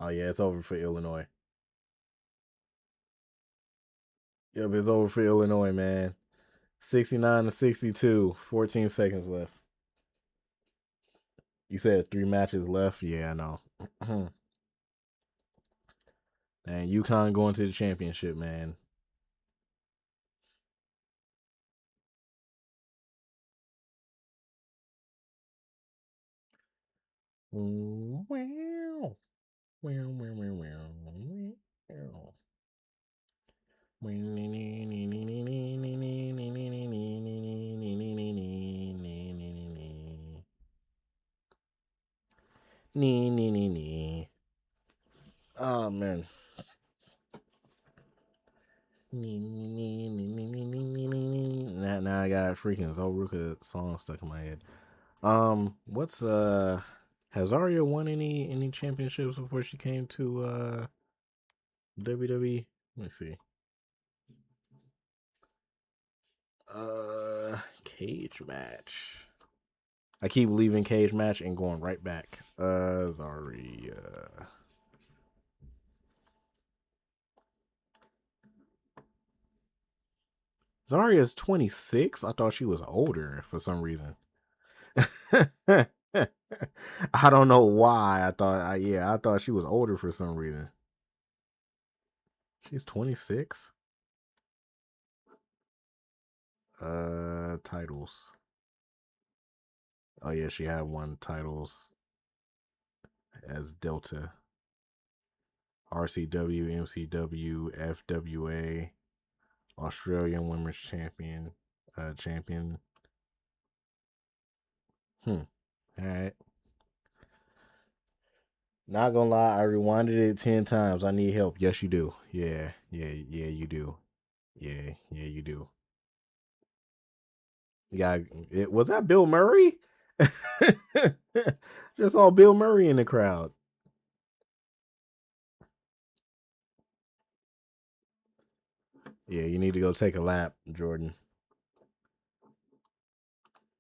Oh, yeah, it's over for Illinois. Yep, it's over for Illinois, man. 69-62. 14 seconds left. You said 3 matches left? Yeah, I know. And UConn going to the championship, man. Wow. Oh man. Now I got freaking Zoruka song stuck in my head. What's has Arya won any championships before she came to WWE? Let me see. Cage match. I keep leaving cage match and going right back. Zarya. Zarya's 26? I thought she was older for some reason. I don't know why. I thought she was older for some reason. She's 26? Titles. Oh yeah, she had won titles as Delta. RCW, MCW, FWA, Australian Women's Champion. Alright. Not gonna lie, I rewinded it 10 times. I need help. Yes, you do. Yeah, you do. Yeah, you do. Was that Bill Murray? Just saw Bill Murray in the crowd. Yeah, you need to go take a lap, Jordan.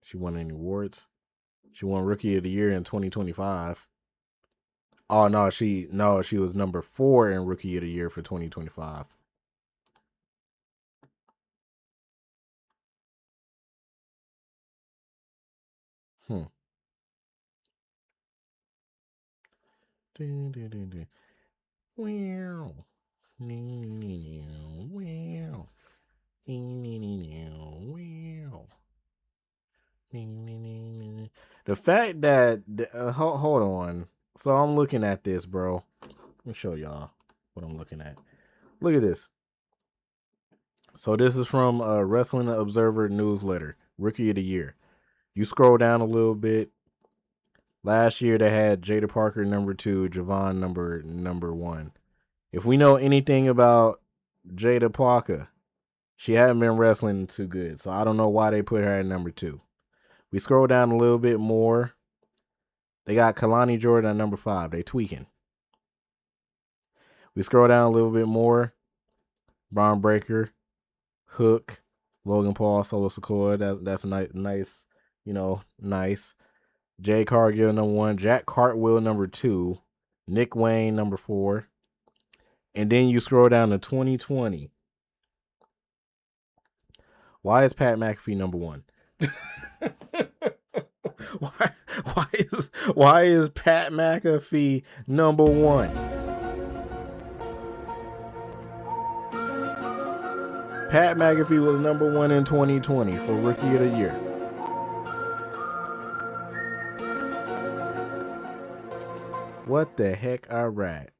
She won any awards? She won Rookie of the Year in 2025. Oh no, she was number 4 in Rookie of the Year for 2025. Wow. The fact that hold on. So I'm looking at this, bro. Let me show y'all what I'm looking at. Look at this. So this is from Wrestling Observer newsletter, Rookie of the Year. You scroll down a little bit. Last year they had Jada Parker number 2, Javon number 1. If we know anything about Jada Parker, She hadn't been wrestling too good, so I don't know why they put her at number 2. We scroll down a little bit more. They got Kalani Jordan at number 5. They tweaking. We scroll down a little bit more. Braun Breaker, Hook, Logan Paul, Solo Sikoa. That's a nice, nice. Jay Cargill number 1. Jack Cartwheel number 2. Nick Wayne number 4. And then you scroll down to 2020. Why is Pat McAfee number 1? Why is Pat McAfee number 1? Pat McAfee was number 1 in 2020 for Rookie of the Year. What the heck? All right.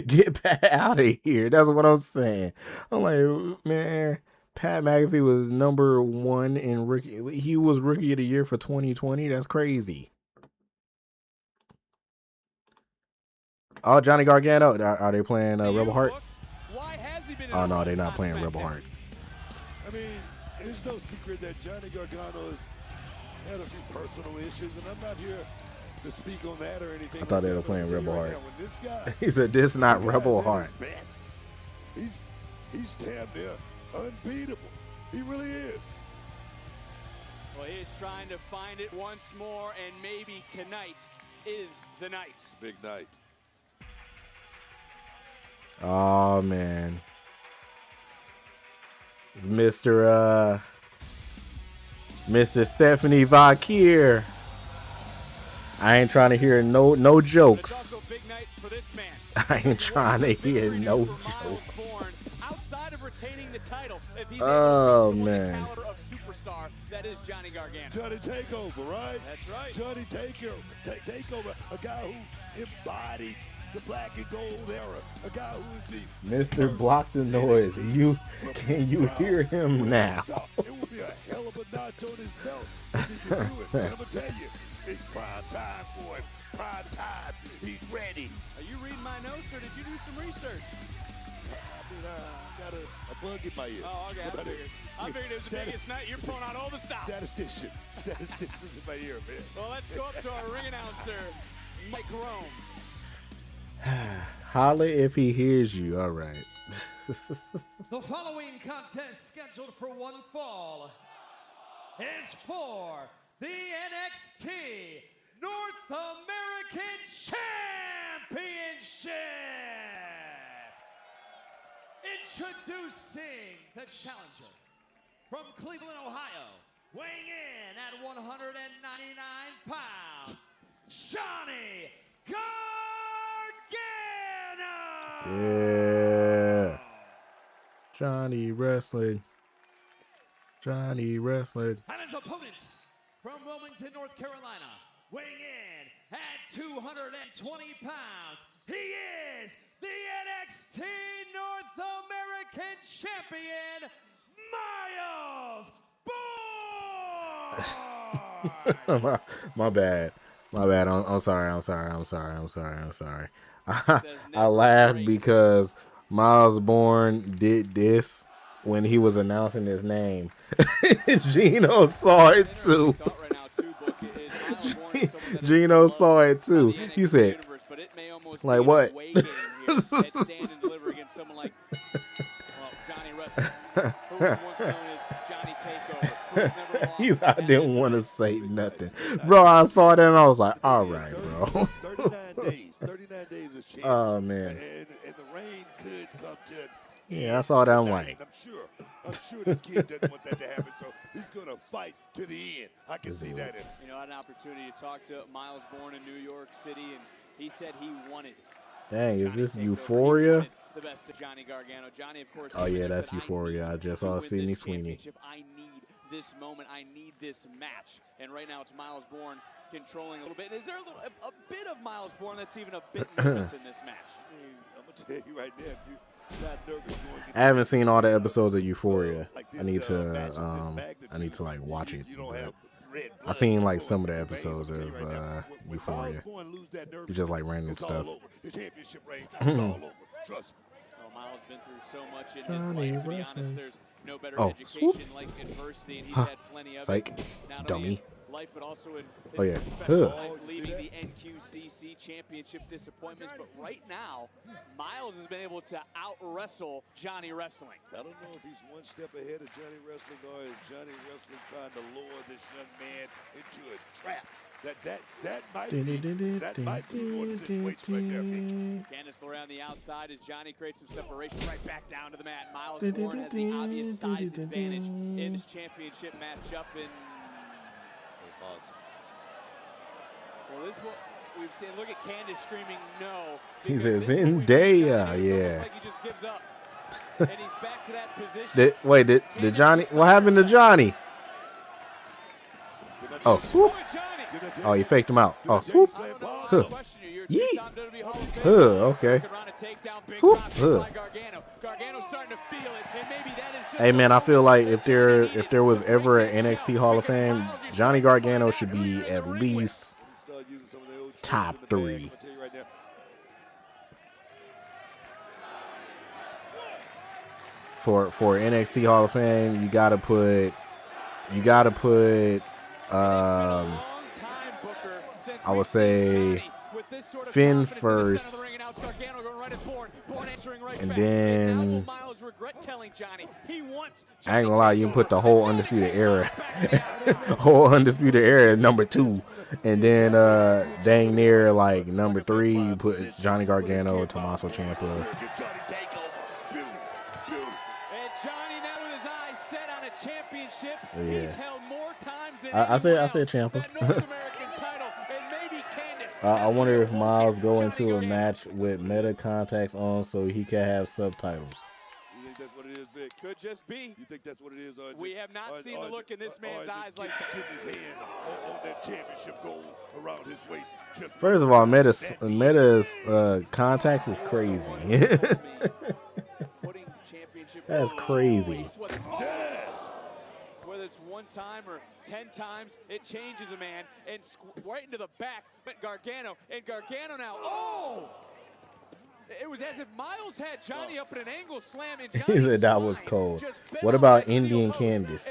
Get Pat out of here. That's what I'm saying. I'm like, man, Pat McAfee was number 1 in Rookie. He was Rookie of the Year for 2020. That's crazy. Oh, Johnny Gargano. Are they playing Rebel Heart? Oh, no, they're not playing Rebel Heart. I mean, it's no secret that Johnny Gargano has had a few personal issues, and I'm not here to speak on that or anything. I thought they were playing Rebel Heart. Guy, he said, this not Rebel Heart. He's damn near unbeatable. He really is. Well, he is trying to find it once more, and maybe tonight is the night. Big night. Oh, man. Mr. Stephanie Vakir. I ain't trying to hear no jokes. I ain't trying to hear no jokes. Oh, man. That is Johnny Gargano. Johnny Takeover, right? That's right. Johnny Takeover, a guy who embodied the black and gold era, a guy who is the Mr. Block the Noise. Can you hear him now? It would be a hell of a notch on his belt if he could do it. And I'm gonna tell you, it's prime time, boy. Prime time. He's ready. Are you reading my notes, or did you do some research? I mean, I got a bug in my ear. Oh, okay. I figured it was the biggest night. You're pulling out all the stops. Statisticians in my ear, man. Well, let's go up to our ring announcer, Mike Rome. Holla if he hears you. All right. The following contest, scheduled for one fall, is for the NXT North American Championship. Introducing the challenger from Cleveland, Ohio, weighing in at 199 pounds, Johnny Gargano! Yeah. Johnny wrestling. And his opponents from Wilmington, North Carolina, weighing in at 220 pounds, he is the NXT North American Champion, Myles Borne! My bad. I'm sorry. I laughed because Myles Borne did this when he was announcing his name. Gino saw it too. Gino saw it too. He said, like what? I didn't want to say nothing. Bro, I saw that and I was like, all right, bro. 39 days of change. Oh, man. And the rain could come to an Yeah, I saw that. I'm like, I'm sure this kid doesn't want that to happen, so he's going to fight to the end. I can see that in him. You know, I had an opportunity to talk to Myles Borne in New York City, and he said he wanted. dang, is this Euphoria? The best of Johnny Gargano. Johnny, of course. Oh, yeah, that's Euphoria. I just saw Sydney Sweeney. I need this moment. I need this match. And right now it's Myles Borne controlling a little bit. Is there a bit of Myles Borne that's even a bit nervous in this match? I'm going to tell you right there, you're not nervous going into I haven't seen all the episodes of Euphoria. I need to like watch it. I've seen like some of the episodes of Euphoria. It's just like random stuff. The championship reign is all over. Trust me. Myles been through so much in his life. To be honest, there's no better swoop. education like adversity, and he's had plenty of Psych. it. Not Dummy. only in life, but also in his Oh, yeah. professional life, leading the NQCC Championship disappointments. But right now, Myles has been able to out-wrestle Johnny Wrestling. I don't know if he's one step ahead of Johnny Wrestling or is Johnny Wrestling trying to lure this young man into a trap. That might be more the situation right there, Vic. Candice LeRae on the outside as Johnny creates some separation right back down to the mat. Myles Borne has the obvious size advantage in this championship matchup. And well, this is what we've seen. Look at Candice screaming no. He says Zendaya, yeah. Like he just gives up. And he's back to that position. Did Johnny? What happened to Johnny? Oh, swoop. Oh, you faked him out. Oh, swoop. Huh. Yeet. Huh, okay. Swoop. Huh. Hey, man, I feel like if there was ever an NXT Hall of Fame, Johnny Gargano should be at least top 3. For NXT Hall of Fame, you gotta put I would say Finn first, and then I ain't gonna lie, you can put the whole Undisputed Era, number 2, and then dang near like number 3, you put Johnny Gargano, Tommaso Ciampa. Yeah. I said Ciampa. I wonder if Myles go into a match with meta contacts on so he can have subtitles. You think that's what it is, Vic? Could just be. You think that's what it is? We have not seen the look in this man's eyes like that. His hands on that championship gold around his waist. First of all, Meta's contacts is crazy. That's crazy. Whether it's one time or 10 times, it changes a man and right into the back. But Gargano now. Oh! It was as if Myles had Johnny up in an angle slam. And He said that was cold. What about Indian Candice?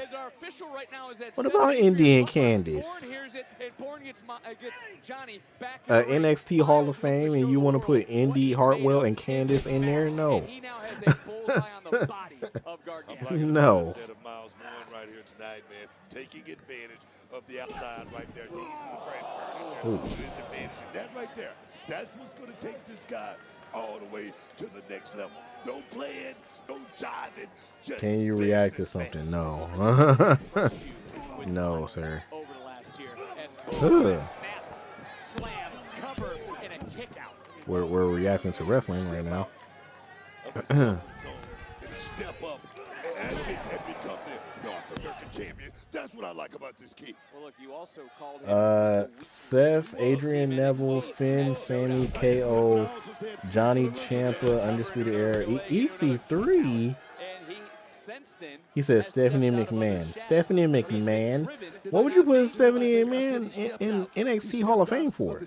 What about Indian Candice? NXT Hall of Fame, and you want to put Indy, Hartwell, and Candice in there? No. No. Right here tonight, man, taking advantage of the outside right there. That right there, that's what's going to take this guy all the way to the next level. No playing, no jiving. Just can you react to something? No. No, sir. We're reacting to wrestling right now. Step up and become the North American champion. That's what I like about this kid. Well, look, you also called him Seth, Adrian Neville, Finn, Sammy, KO, Johnny Ciampa, Undisputed Era, EC3. He said Stephanie McMahon. Stephanie McMahon? What would you put Stephanie McMahon in NXT Hall of Fame for?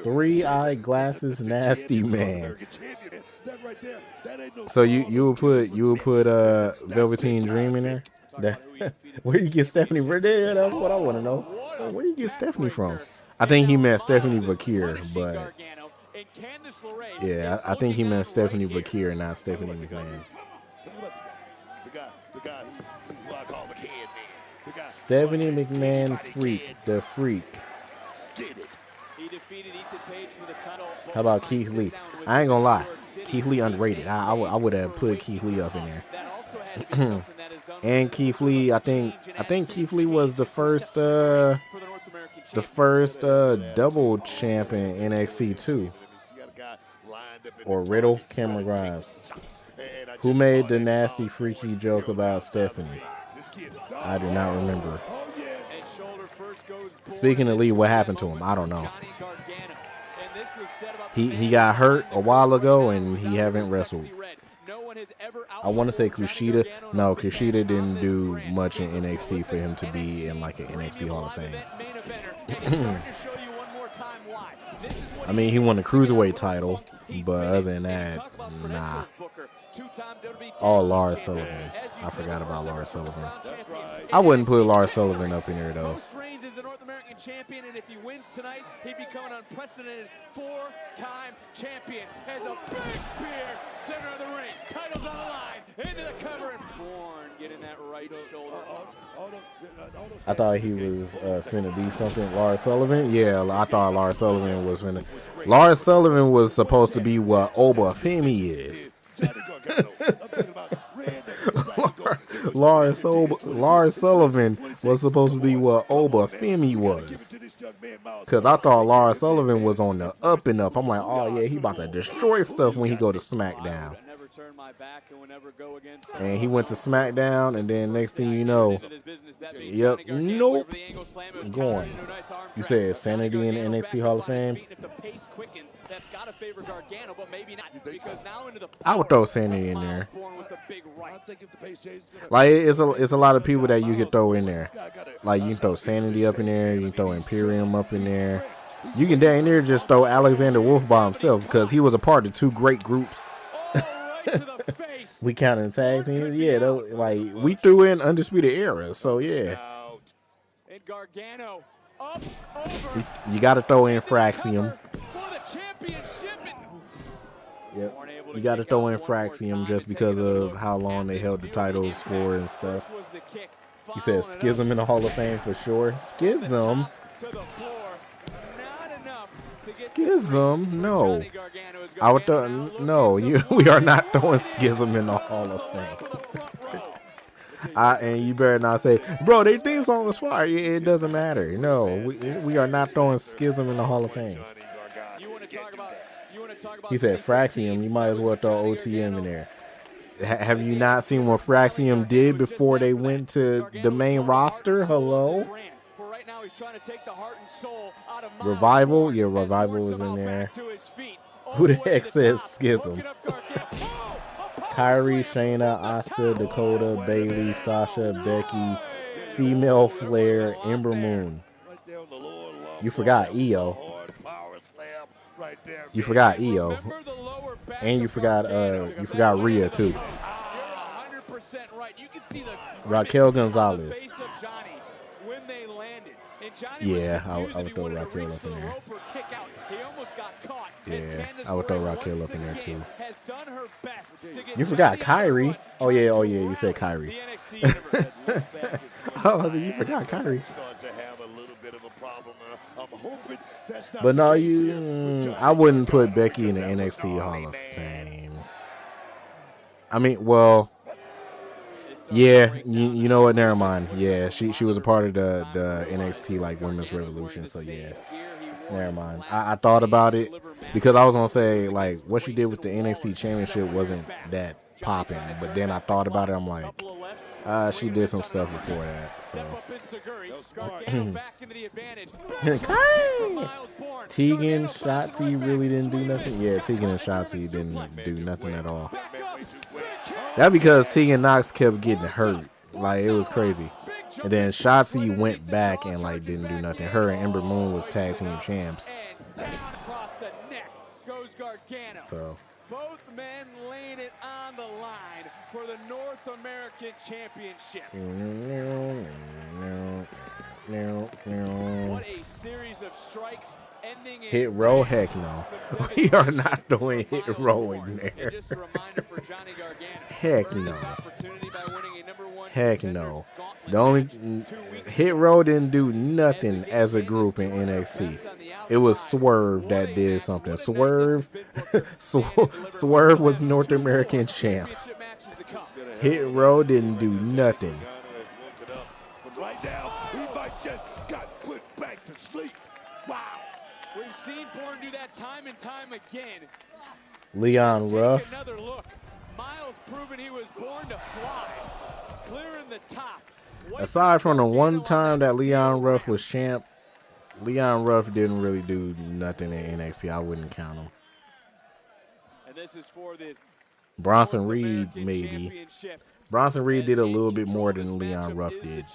3-eye glasses, nasty man. So you would put Velveteen Dream in there? Where you get Stephanie from? That's what I want to know. Where you get Stephanie from? I think he meant Stephanie Vakir, but yeah, I think he meant Stephanie Vakir, not Stephanie McMahon. Stephanie McMahon Freak, the Freak. How about Keith Lee? I ain't gonna lie, Keith Lee underrated. I would have put Keith Lee up in there. And Keith Lee, I think Keith Lee was the first double champ in NXT too. Or Riddle, Cameron Grimes. Who made the nasty freaky joke about Stephanie? I do not remember. Speaking of Lee, what happened to him? I don't know. He got hurt a while ago and he haven't wrestled. I want to say Kushida. No, Kushida didn't do much in NXT for him to be in like an NXT Hall of Fame. I mean, he won the Cruiserweight title, but other than that, nah. Oh, Lars Sullivan. I forgot about Lars Sullivan. I wouldn't put Lars Sullivan up in there, though. Reigns is the North American champion, and if he wins tonight, he'd become an unprecedented 4-time champion. Has a big spear, center of the ring, titles on the line, into the cover, and Borne getting that right shoulder. I thought he was finna be something. Lars Sullivan? Yeah, I thought Lars Sullivan was finna. Lars Sullivan was supposed to be what Oba Femi is. Lars Sullivan was supposed to be what Oba Femi was. Because I thought Lars Sullivan was on the up and up. I'm like, oh yeah, he about to destroy stuff when he go to SmackDown. And he went to SmackDown, and then next thing you know, yep, nope, going. You said Sanity in the NXT Hall of Fame? I would throw Sanity in there. Like, it's a lot of people that you could throw in there. Like, you can throw Sanity up in there, you can throw Imperium up in there. You can dang near just throw Alexander Wolf by himself, because he was a part of two great groups. We counting tag teams, yeah. Like, we threw in Undisputed Era, so yeah. And Gargano up over. You got to throw in Fraxium. Yep. You got to throw in Fraxium just because of how long they held the titles for and stuff. You said Schism in the Hall of Fame for sure. Schism. Schism? No. I would throw, no, we are not throwing Schism in the Hall of Fame. And you better not say, bro, they theme song was fire. It doesn't matter. No, we are not throwing Schism in the Hall of Fame. He said Fraxium. You might as well throw OTM in there. Have you not seen what Fraxium did before they went to the main roster? Hello? Revival? Yeah, Revival is in there. Who the heck says Schism? Kyrie, Shayna, Asuka, Dakota, Bayley, Sasha, Becky, Female Flair, Ember Moon. You forgot Io. You forgot Io. And you forgot Rhea too. Raquel Gonzalez. Yeah, I would throw Raquel up in there. Yeah, I would throw Raquel up in there too. You forgot Kyrie. Oh yeah, you said Kyrie. Oh, you forgot Kyrie. But no, I wouldn't put Becky in the NXT Hall of Fame. I mean, well, yeah, you know what? Never mind. Yeah, she was a part of the NXT like Women's Revolution. So yeah, never mind. I thought about it because I was gonna say like what she did with the NXT Championship wasn't that popping, but then I thought about it. I'm like, she did some stuff before that. So. Tegan, Shotzi really didn't do nothing. Yeah, Tegan and Shotzi didn't do nothing at all. That because Tegan Knox kept getting hurt. Like, it was crazy. And then Shotzi went back and like didn't do nothing. Her and Ember Moon was tag team champs. So both men laying it on the line for the North American Championship. What a series of strikes ending in Hit Row? Heck no. We are not doing Hit Row in there. Just a reminder for Johnny Gargano. Heck no. Heck no. The only Hit Row didn't do nothing as a group in NXT. It was Swerve that did something. Swerve was North American champ. Hit Row didn't do nothing. Right now, he might just got put back to sleep. Wow. We've seen Borne do that time and time again. Leon Ruff. Another look. Myles proving he was born to fly. Clearing the top. Aside from the one time that Leon Ruff was champ, Leon Ruff didn't really do nothing in NXT. I wouldn't count him. And this is for the Bronson Reed, maybe. Bronson Reed did a little bit more than Leon Ruff did.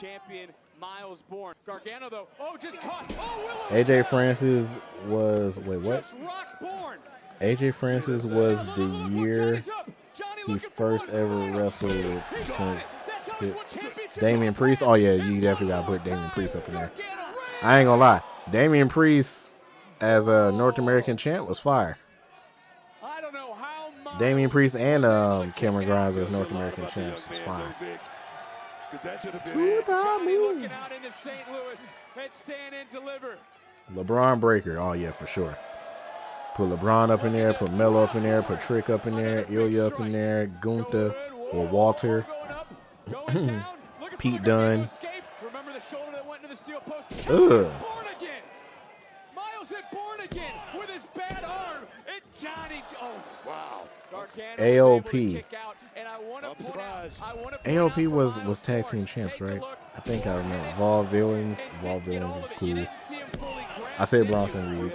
Myles, Borne. Gargano, though. Oh, just caught. Oh, AJ Francis was, wait, what? just rocked Borne. AJ Francis was the year he first ever wrestled since Damian Priest. Oh yeah, you definitely gotta put Damian Priest up in there. I ain't gonna lie, Damian Priest as a North American champ was fire. Damian Priest and Cameron Grimes as North American champs was fire. Looking out into St. Louis and stand and deliver. LeBron Breaker, oh yeah, for sure. Put LeBron up in there, put Melo up in there, put Trick up in there, Ilya up in there, Gunther or Walter, Pete Dunne. Remember the shoulder that went into the steel post. Ugh. Borne again. Myles hit Borne again with his bad arm. And Johnny, oh wow. Gargano AOP. AOP was tag team champs, right? I think I remember. Vol Villains is cool. I said Bronson Reed.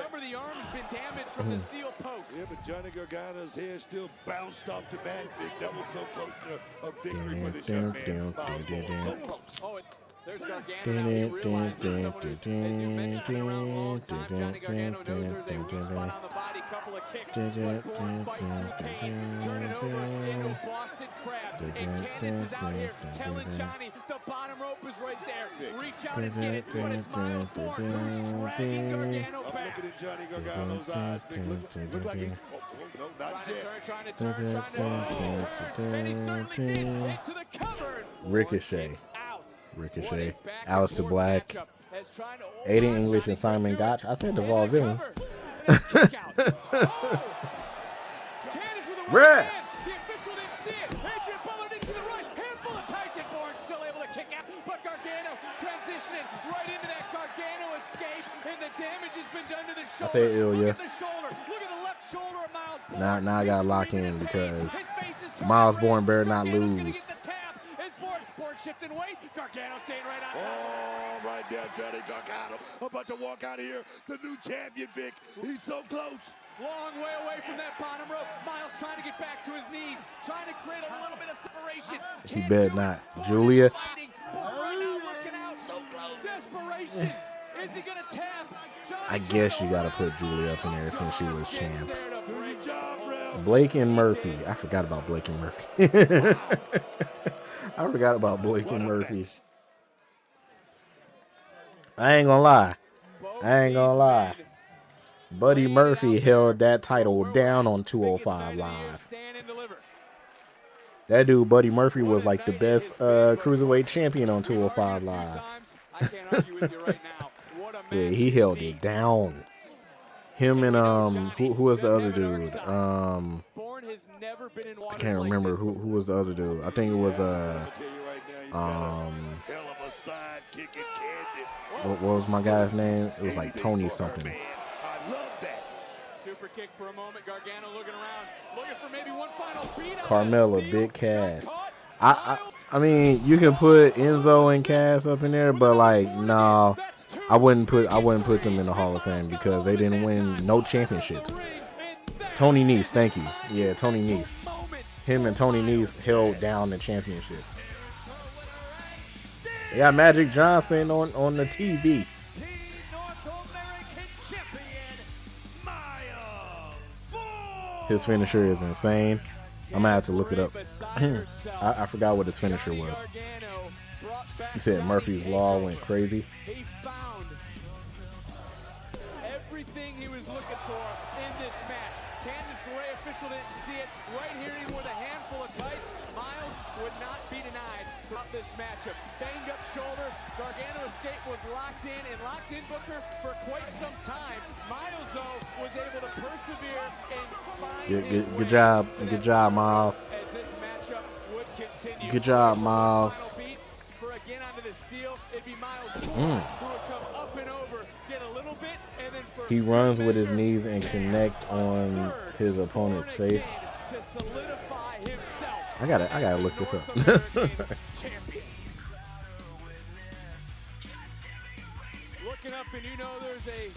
From the steel post. Yeah, but Johnny Gargano's hair still bounced off the man. That was so close to a victory for this young man. So close. Oh, there's Gargano. Now he realizes someone who's, as you mentioned around long time, Johnny Gargano knows there's a weak spot on the body. Couple of kicks. Let Borne fight through pain. Turn it over into Boston Crab. And Candace is out here telling Johnny the bottom rope is right there. Reach out and get it. But it's Myles Borne who's dragging Gargano back. I'm looking at Johnny Gargano's eyes. Look like he, no, not yet. Trying to turn. And he certainly did. Into the cover. Ricochet. Aleister Black. Aiden English and Simon Gotch. I said the Vol Villains. Ref. The official didn't see it. Adrian Butler into the right. Handful of tights and Borne still able to kick out. But Gargano transitioning right into that Gargano escape. And the damage has been done to the shoulder. I said Ilya. Look at the shoulder. Look at the left shoulder of Myles Borne. Now I got to lock in because Myles Borne better not lose. Borne shifting weight. Gargano staying right on top. Oh, right there, Johnny Gargano. About to walk out of here. The new champion, Vic. He's so close. Long way away from that bottom rope. Myles trying to get back to his knees. Trying to create a little bit of separation. He better not. Julia. So close. Desperation. Is he going to tap? I guess you got to put Julia up in there since she was champ. Blake and Murphy. I forgot about Blake and Murphy. I forgot about Blake and Murphy. I ain't gonna lie. Buddy Murphy held that title down on 205 Live. That dude, Buddy Murphy, was like the best cruiserweight champion on 205 Live. Yeah, he held it down. Him and who was the other dude? I can't remember who was the other dude. I think it was what was my guy's name? It was like Tony something. Super kick for a moment. Gargano looking around, looking for maybe one final beat. Carmella, Big Cass. I mean, you can put Enzo and Cass up in there, but like, no, I wouldn't put them in the Hall of Fame because they didn't win no championships. Tony Nese, thank you. Yeah, Tony Nese. Him and Tony Nese held down the championship. They got Magic Johnson on the TV. His finisher is insane. I'm gonna have to look it up. I forgot what his finisher was. He said Murphy's Law went crazy. He found everything he was looking for in this match. Candice LeRae official didn't see it. Right here, even with a handful of tights, Myles would not be denied throughout this matchup. Banged up shoulder. Gargano escape was locked in Booker for quite some time. Myles, though, was able to persevere and find Good job, Myles. as this matchup would continue. Good job, Myles. For again onto the steel, it'd be Myles who would come up and over, get a little bit, and then for He runs with his knees and connect on his opponent's face. to solidify himself. I gotta look this up. Champion. Looking up, and you know there's a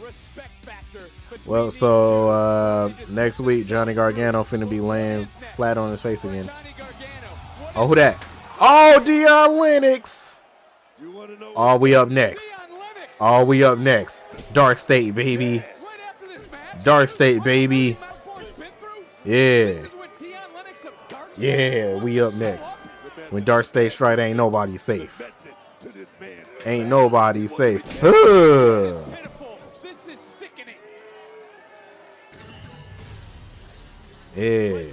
respect factor. Well, so next week Johnny Gargano finna be laying flat on his face again. Oh, who that? Oh, Dion Lennox. All we up next. All we up next. Dark State, baby. Dark State, baby. Yeah. Yeah, we up next. When Dark State strike, ain't nobody safe. Ain't nobody safe. This is sickening. Yeah.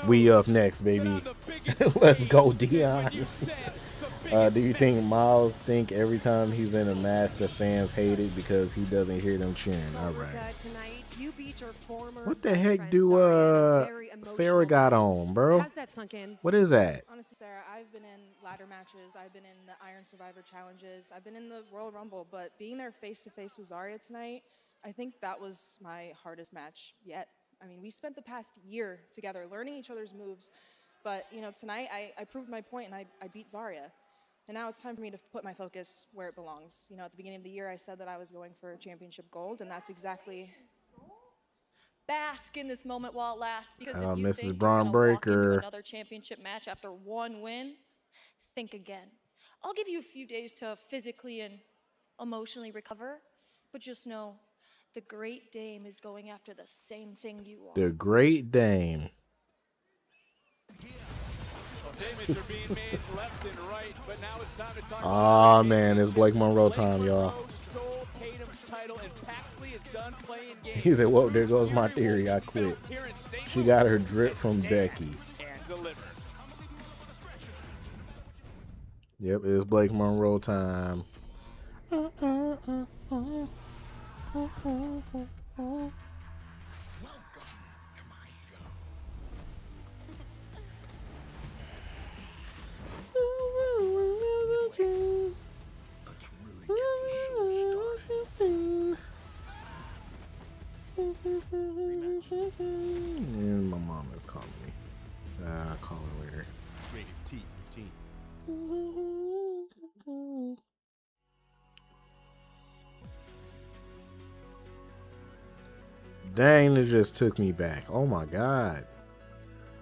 We up next, baby. Let's go, Dion. Do you think Myles think every time he's in a match the fans hate it because he doesn't hear them cheering? All right. What the heck do Sarah got on, bro? How's that sunk in? What is that? Honestly, Sarah, I've been in ladder matches. I've been in the Iron Survivor challenges. I've been in the Royal Rumble. But being there face-to-face with Zarya tonight, I think that was my hardest match yet. I mean, we spent the past year together learning each other's moves. But, you know, tonight I proved my point and I beat Zarya. And now it's time for me to put my focus where it belongs. You know, at the beginning of the year, I said that I was going for championship gold, and that's exactly... Bask in this moment while it lasts, because if you Mrs. think Braun you're gonna walk into Breaker. another championship match after one win, think again. I'll give you a few days to physically and emotionally recover, but just know the Great Dame is going after the same thing you are. The Great Dame. Oh man, it's Blake Monroe time, y'all. He said, well, there goes my theory. I quit. She got her drip from Becky. Yep, it's Blake Monroe time. And my mom is calling me. I'll call her later. Dang, it just took me back. Oh my God.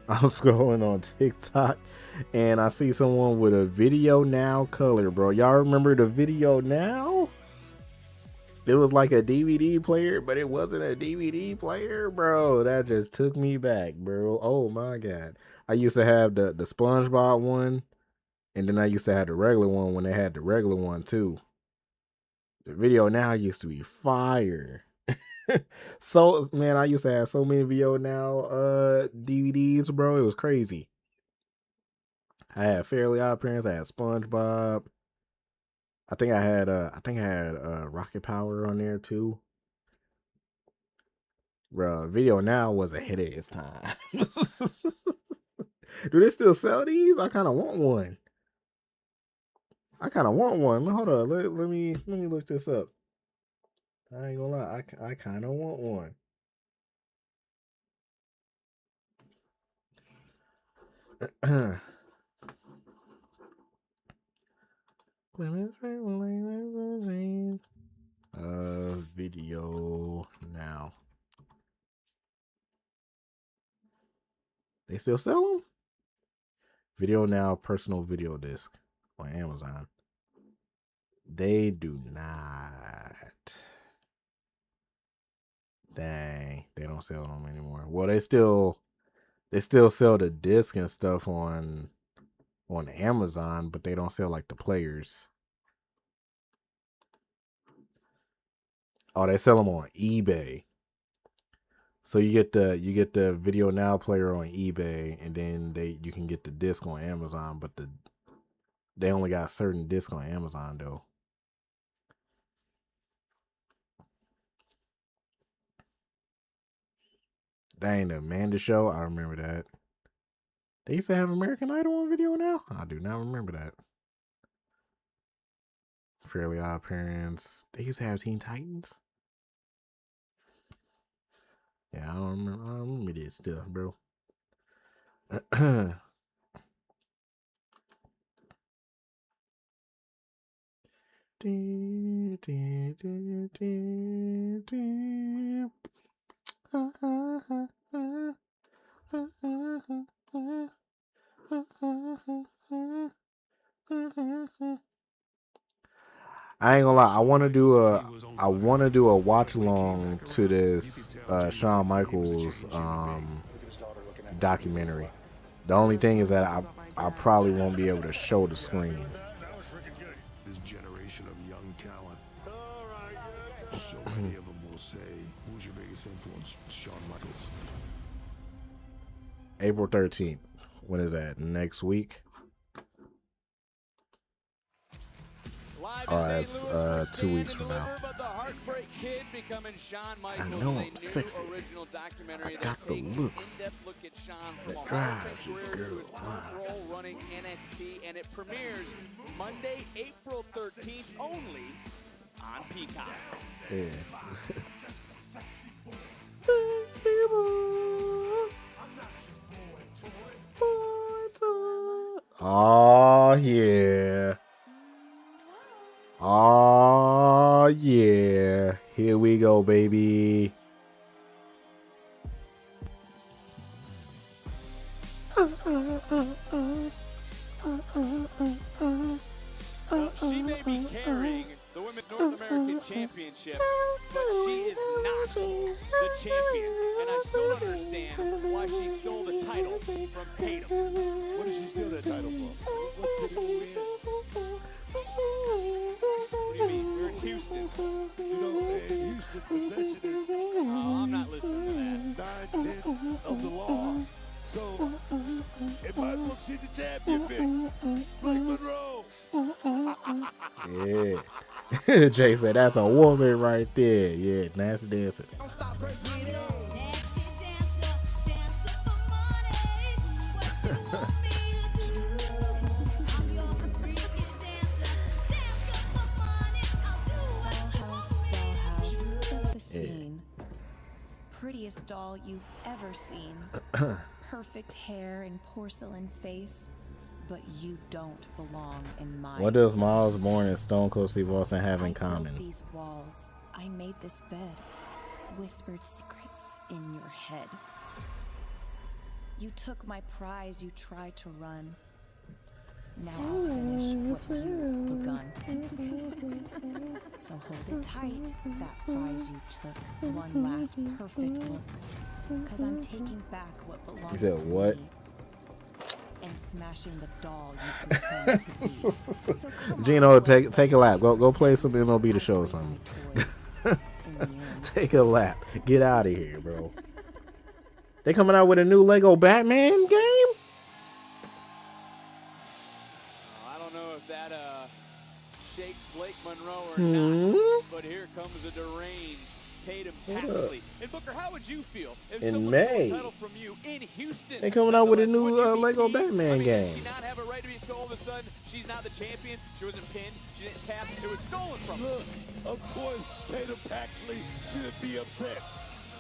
I'm scrolling on TikTok and I see someone with a Video Now color, bro. Y'all remember the Video Now? It was like a DVD player, but it wasn't a DVD player, bro. That just took me back, bro. Oh my God. I used to have the SpongeBob one, and then I used to have the regular one when they had the regular one too. The Video Now used to be fire. So, man, I used to have so many Video Now DVDs, bro. It was crazy. I had Fairly Odd Parents. I had SpongeBob. I think I had Rocket Power on there too. Bro, Video Now was ahead of its time. Do they still sell these? I kind of want one. Hold on, let me look this up. I ain't gonna lie, I kind of want one. Video Now. They still sell them? Video Now personal video disc on Amazon. They do not. Dang, they don't sell them anymore. Well, they still sell the disc and stuff on Amazon, but they don't sell like the players. Oh, they sell them on eBay. So you get the Video Now player on eBay, and then you can get the disc on Amazon, but they only got certain discs on Amazon though. Dang, the Amanda Show, I remember that. They used to have American Idol on Video Now? I do not remember that. Fairly Odd Parents. They used to have Teen Titans? Yeah, I don't remember this stuff, bro. I ain't gonna lie. I want to do a watch along to this Shawn Michaels documentary. The only thing is that I probably won't be able to show the screen. This generation of young talent. So many of them will say, "Who's your biggest influence?" Shawn Michaels. April 13th. When is that? Next week? Alright, it's 2 weeks from now. I know I'm sexy. I got the looks that drive you, girl. Running NXT, and it premieres Monday, April 13th, only on Peacock. Yeah. Oh yeah. Oh yeah. Here we go, baby. She may be carrying the Women's North American Championship, but she is not the champion. And I still don't understand why she stole the title from Tatum. What did she steal that title from? What city were we in? What do you mean? We're in Houston. You know, Houston possession is I'm not listening to that. 9/10 of the law. So, in my book, she's the champion, Vic. Blake Monroe. Yeah. Jay said that's a woman right there. Yeah, nasty dancer. Set the scene. Prettiest doll you've ever seen. Perfect hair and porcelain face. But you don't belong in my What does Myles, Borne, and Stone Cold Steve Austin have in common? I built these walls. I made this bed. Whispered secrets in your head. You took my prize. You tried to run. Now I'll finish what you've begun. So hold it tight, that prize you took. One last perfect look. Cause I'm taking back what belongs You said to what? me. And smashing the doll you pretend to be. So Gino, take a lap. Go play some MLB The Show or something. Take a lap. Get out of here, bro. They coming out with a new Lego Batman game? I don't know if that shakes Blake Monroe or not, but here comes a deranged Tatum Paxley. And Booker, how would you feel if In someone May. stole a title from you in Houston? They coming out with a new Lego Batman game. Did she not have a right to be so all of a sudden she's not the champion? She wasn't pinned. She didn't tap. It was stolen from her. Look, of course, Tatum Paxley should be upset.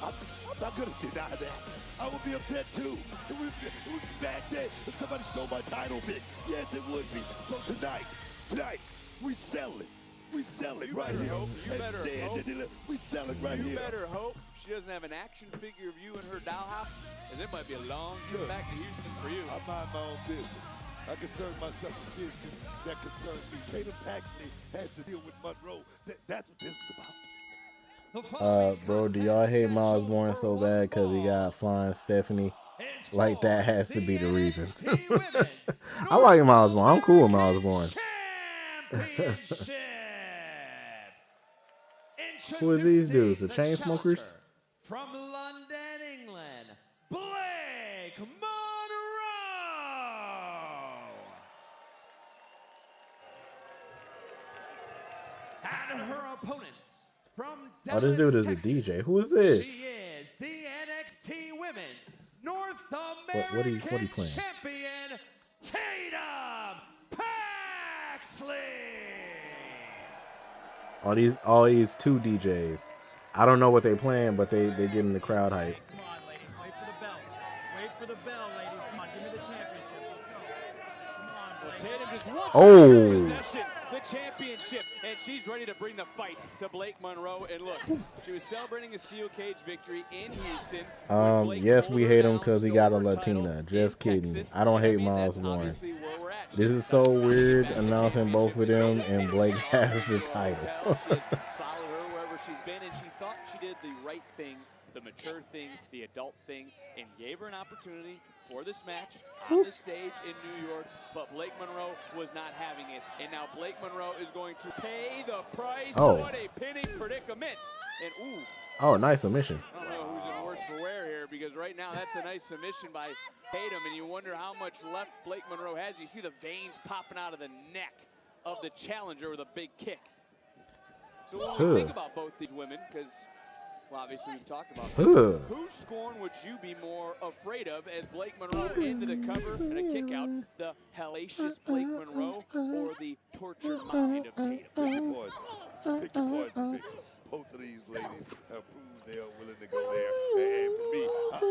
I'm not going to deny that. I would be upset too. It would be a bad day if somebody stole my title, Vic. Yes, it would be. So tonight, we sell it. We sell it right here. We sell it right here. You better hope she doesn't have an action figure of you in her dollhouse, as it might be a long trip back to Houston for you. I mind my own business. I concern myself with business that concerns me. Tatum Paxley has to deal with Monroe. That's what this is about. Bro, do y'all hate Myles Borne so bad because he got flying Stephanie? Like that has to be the reason. I like Myles Borne. I'm cool with Myles Borne. Who are these dudes? The Chainsmokers? From London, England, Blake Monroe. And her opponents from Dallas, Oh, this dude is a Texas. DJ. Who is this? She is the NXT Women's North What he American playing? Champion, Tatum Paxley. All these two DJs. I don't know what they playing, but they getting the crowd hype. Come on, ladies. Wait for the bell. Wait for the bell, ladies. Come on, give me the championship. Let's go. Come on, Well, Tatum just wants Oh. possession, the championship, and she's ready to bring the fight to Blake Monroe. And look, she was celebrating a steel cage victory in Houston. Yes, we hate him because he got a Latina. Just kidding. I don't hate Myles Borne. Obviously where we're scratch. This is so weird announcing both of them and Blake has the title. She has followed her wherever she's been, and she thought she did the right thing, the mature thing, the adult thing, and gave her an opportunity for this match on this stage in New York, but Blake Monroe was not having it. And now Blake Monroe is going to pay the price. Oh. What a pinning predicament. And ooh. Oh, nice submission. I don't know who's in worse for wear here, because right now that's a nice submission by Tatum, and you wonder how much left Blake Monroe has. You see the veins popping out of the neck of the challenger with a big kick. So when we think about both these women, because, well, obviously we've talked about this, whose scorn would you be more afraid of as Blake Monroe into the cover and a kick out, the hellacious Blake Monroe or the tortured mind of Tatum? Pick your poison. Pick your poison. Pick. Both of these ladies have proved they are willing to go there. And for me,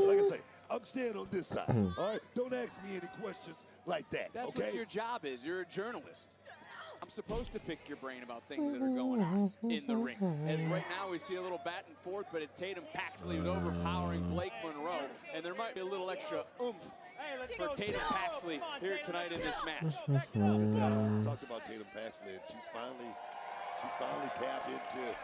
like I say, I'm staying on this side. All right? Don't ask me any questions like that. That's okay? what your job is. You're a journalist. I'm supposed to pick your brain about things that are going on in the ring. As right now we see a little back and forth, but it's Tatum Paxley who's overpowering Blake Monroe, and there might be a little extra oomph for Tatum Paxley here tonight in this match. Talked about Tatum Paxley, and she's finally tapped into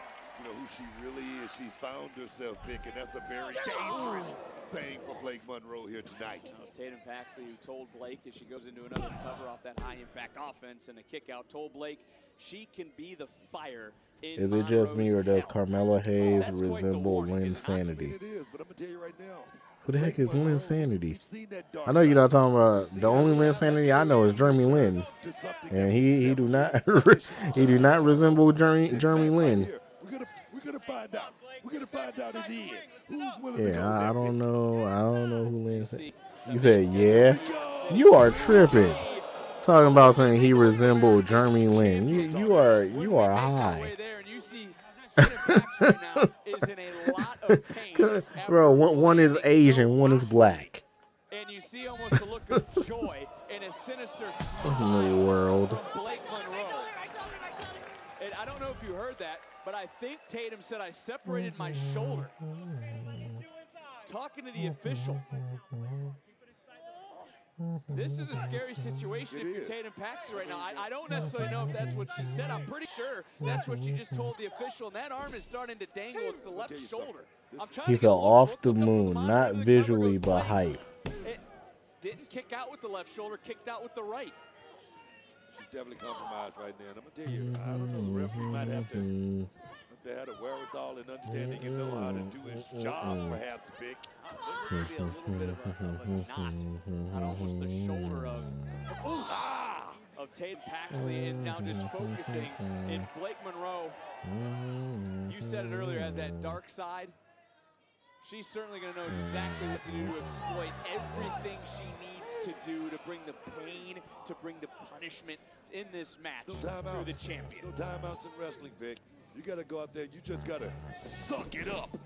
who she really is. She's found herself, Vic, and that's a very dangerous thing for Blake Monroe here tonight. It's Tatum Paxley who told Blake as she goes into another cover off that high impact offense and a kick out, told Blake she can be the fire in Is it just me or does Carmella Hayes resemble Lynn Sanity? It is, but I'm gonna tell you right now. Who the heck is Lynn Sanity? I know you're not talking about the only Lynn Sanity I know is Jeremy Lin, and he do not he do not resemble Jeremy Lin. We're gonna find out. We're gonna find out in the end who's willing to go. Yeah, I don't know who Lynn Sanity. You said yeah. You are tripping. Talking about saying he resembled Jeremy Lin. You are high. Bro, one is Asian, one is black. And you see almost a look of joy and a sinister smile in the world. From Blake Monroe. And I don't know if you heard that, but I think Tatum said I separated my shoulder. Talking to the official. This is a scary situation if you're Tatum Paxley right now. I don't necessarily know if that's what she said. I'm pretty sure that's what she just told the official. And that arm is starting to dangle. It's the left shoulder. He's off the moon, not visually, but hype. It didn't kick out with the left shoulder, kicked out with the right. She's definitely compromised right now. And I'm gonna tell you, I don't know, the referee might have to have a wherewithal and understanding and know how to do his job, perhaps, Vic. There looks to be a little bit of a knot on almost the shoulder of Tatum Paxley, and now just focusing. And Blake Monroe, you said it earlier, has that dark side. She's certainly going to know exactly what to do to exploit everything she needs to do to bring the pain, to bring the punishment in this match through the champion. No timeouts in wrestling, Vic. You got to go out there. You just got to suck it up.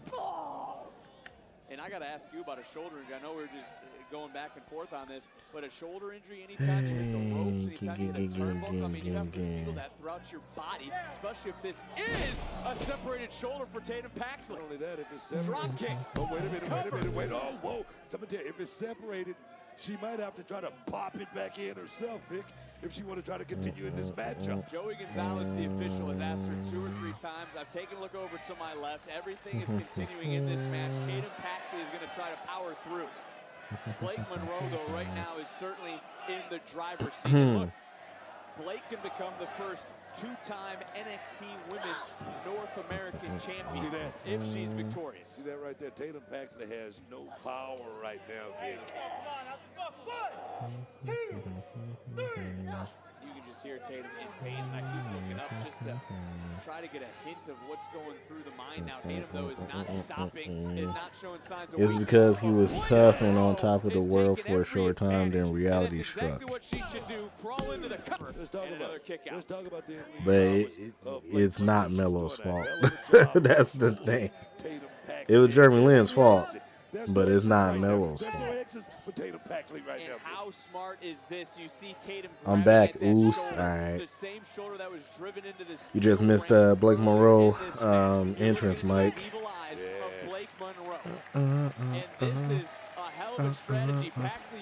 And I got to ask you about a shoulder injury. I know we're just going back and forth on this, but a shoulder injury, anytime you hit the ropes, anytime you hit a turnbuckle, I mean, you have to feel that throughout your body, especially if this is a separated shoulder for Tatum Paxley. Not only that, if it's separated. Drop kick. Oh, wait a minute, wait. Oh, whoa. I'm going to tell you, if it's separated, she might have to try to pop it back in herself, Vic, if she want to try to continue in this matchup. Joey Gonzalez, the official, has asked her 2 or 3 times. I've taken a look over to my left. Everything is continuing in this match. Tatum Paxley is going to try to power through. Blake Monroe, though, right now is certainly in the driver's seat. Look, Blake can become the first 2-time NXT Women's North American Champion if she's victorious. See that right there? Tatum Paxley has no power right now, Vic. You can just hear Tatum in pain, and I keep looking up just to try to get a hint of what's going through the mind now. Tatum, though, is not stopping, is not showing signs of It's because he was tough and on top of the world for a short time, then reality struck. What she should do, crawl into the cover, and another kick out. But it's not Melo's fault. That's the thing. It was Jeremy Lin's fault, but it's not Melo's fault. And how smart is this? You see Tatum. I'm back. Oos. All right. The same shoulder that was driven into the You just missed Blake Monroe entrance, Mike. And this is a hell of a strategy.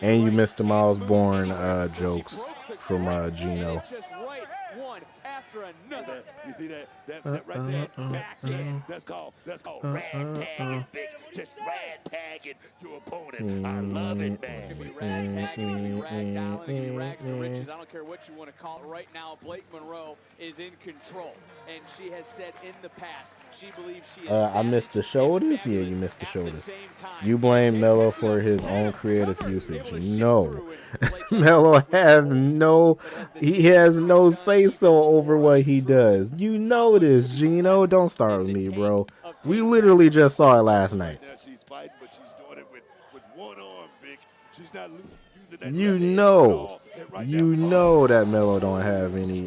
And you missed the Myles Borne jokes from Gino. It's just right one after another. You see that right there? Back in. That's called rag-tagging, Vic. Just rag-tagging your opponent. I love it, man. It could be rag-tagging, it could be rag-dolling, it could be rags to riches. I don't care what you want to call it. Right now, Blake Monroe is in control. And she has said in the past, she believes she is I missed the shoulders? Yeah, you missed the shoulders. You blame Melo for his own creative usage. No. Melo he has no say-so over what he does. You know this, Gino. Don't start with me, bro. We literally just saw it last night. She's fighting, but she's doing it with one arm, Vic. She's not using that. You know that Melo don't have any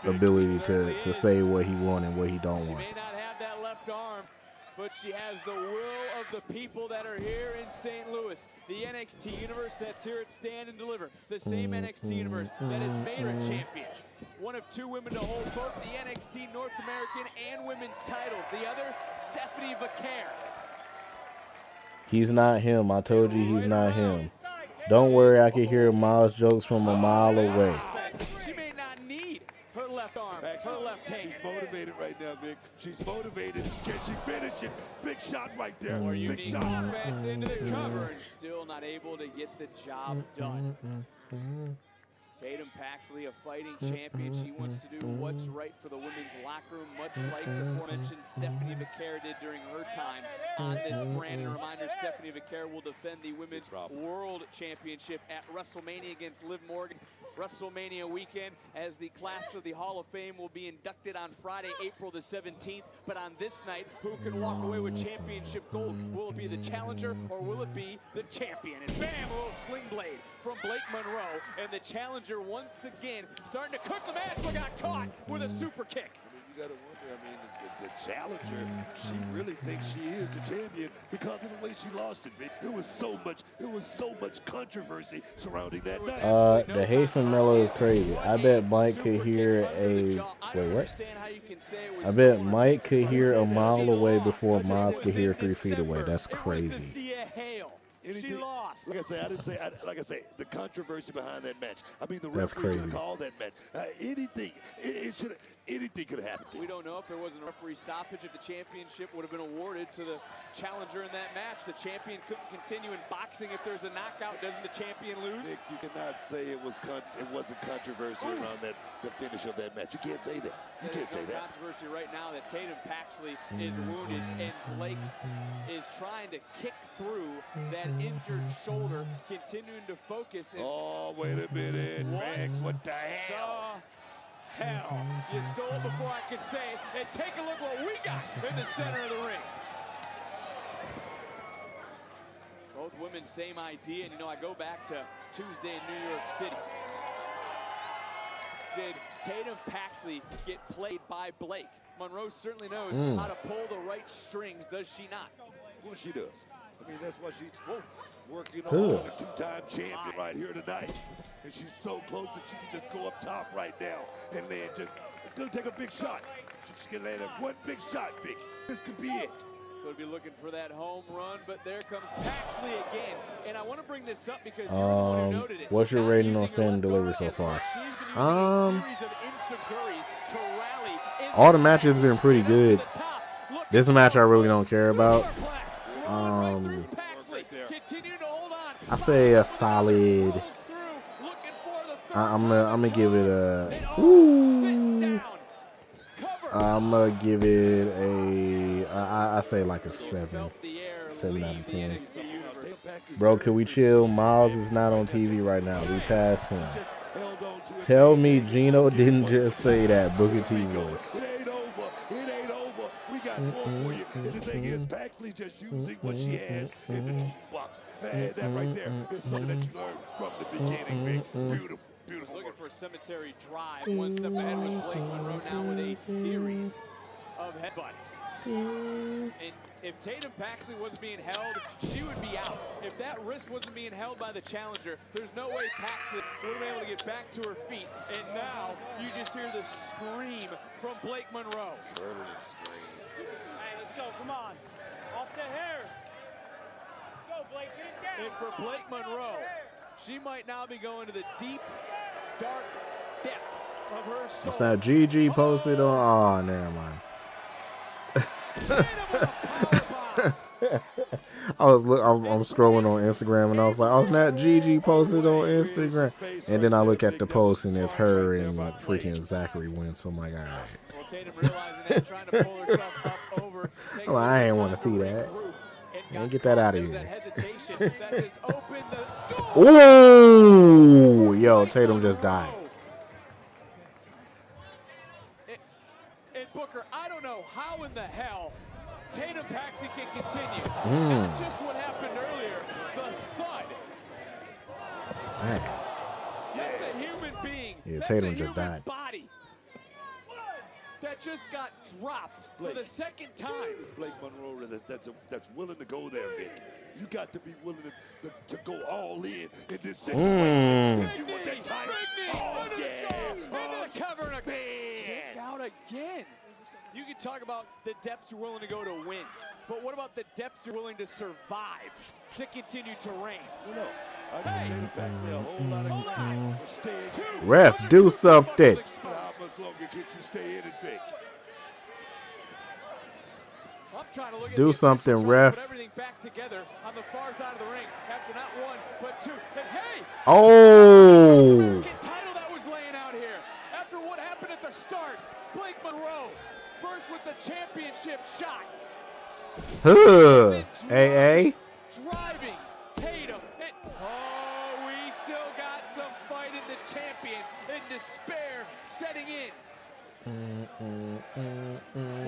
ability to say what he want and what he don't want. She may not have that left arm, but she has the will of the people that are here in St. Louis. The NXT universe that's here at Stand and Deliver. The same NXT universe that has made her champion. One of two women to hold both the NXT North American and women's titles. The other, Stephanie Vaquer. He's not him. I told you he's not him. Don't worry, I can hear Myles jokes from a mile away. She may not need her left arm, her left hand. She's motivated right now, Vic. She's motivated. Can she finish it? Big shot right there. More Big unique shot. offense into the cover and still not able to get the job done. Tatum Paxley, a fighting champion. She wants to do what's right for the women's locker room, much like the aforementioned Stephanie Vaquer did during her time on this brand. And a reminder, Stephanie Vaquer will defend the Women's World Championship at Wrestlemania against Liv Morgan. WrestleMania weekend, as the class of the Hall of Fame will be inducted on Friday, April the 17th. But on this night, who can walk away with championship gold? Will it be the challenger or will it be the champion? And bam, a little sling blade from Blake Monroe. And the challenger once again starting to cook the match, but got caught with a super kick. You gotta wonder, I mean, the challenger, she really thinks she is the champion because of the way she lost it, Vic. It was so much controversy surrounding that night. The hate from Melo is crazy. I bet Mike could hear I bet Mike could hear a mile away before Myles could hear 3 feet away. That's crazy. She lost. Like I say, the controversy behind that match. I mean, the referee could have called that match. Anything could have happened. We don't know if there wasn't a referee stoppage, if the championship would have been awarded to the challenger in that match. The champion couldn't continue in boxing. If there's a knockout, doesn't the champion lose? Nick, you cannot say it wasn't controversy around the finish of that match. You can't say that. You can't say that. Controversy right now that Tatum Paxley is wounded and Blake is trying to kick through that injured shoulder, continuing to focus. Oh, wait a minute, Max. What the hell? Hell, you stole it before I could say it. And take a look what we got in the center of the ring. Both women, same idea. And, you know, I go back to Tuesday in New York City. Did Tatum Paxley get played by Blake? Monroe certainly knows how to pull the right strings, does she not? Well, she does. I mean, that's why she's working on a two-time champion right here tonight. And she's so close that she can just go up top right now and land it's going to take a big shot. She's going to land one big shot, Vic. This could be it. Could be looking for that home run, but there comes Paxley again. And I want to bring this up because you're the one who noted it. What's your rating on Stand and Deliver so far? All the matches have been pretty good. This match I really don't care about. I say a solid. I'm gonna give it a. I'm gonna give it a. I say like a 7 out of 10. Bro, can we chill? Myles is not on TV right now. We passed him. Tell me Gino didn't just say that Booker T was. More for you. And the thing is, Paxley just using what she has in the toolbox. And that right there is something that you learned from the beginning, Vic. Beautiful, beautiful. Looking for a cemetery drive. One step ahead was Blake Monroe now with a series of headbutts. And if Tatum Paxley wasn't being held, she would be out. If that wrist wasn't being held by the challenger, there's no way Paxley would have been able to get back to her feet. And now you just hear the scream from Blake Monroe. Scream. Hey, let's go. Come on. Off the hair. Let's go, Blake. Get it down. And for Blake Monroe, She might now be going to the deep, dark depths of her soul. What's that? GG posted on. Oh, never mind. I'm scrolling on Instagram and I was like, oh, snap, GG posted on Instagram. And then I look at the post and it's her and freaking Zachary wins. So I'm like, all right. Well, Tatum realizing that, trying to pull herself up over. I'm like, I ain't want to see that. Man, get that out of here. Ooh, yo, Tatum just died. And Booker, I don't know how in the hell Tatum Paxley can continue. Not just what happened earlier, the thud. Dang. That's a human being. Yeah, That's Tatum a just human died. Body that just got dropped for the second time. Blake Monroe that's willing to go there, Vic. You got to be willing to go all in this situation. If you want that title. Oh, yeah. Cover and a kick out again. You can talk about the depths you're willing to go to win, but what about the depths you're willing to survive to continue to reign? No. I can Tatum Paxley a whole lot of credit for staying. Ref, do something. How much longer can you stay in it, Vic? I'm trying to look at do something, ref. Put everything back together on the far side of the ring after not one but two. And hey, oh, title that was laying out here after what happened at the start. Blake Monroe first with the championship shot. AA. Driving Tatum. We still got some fight in the champion and despair setting in.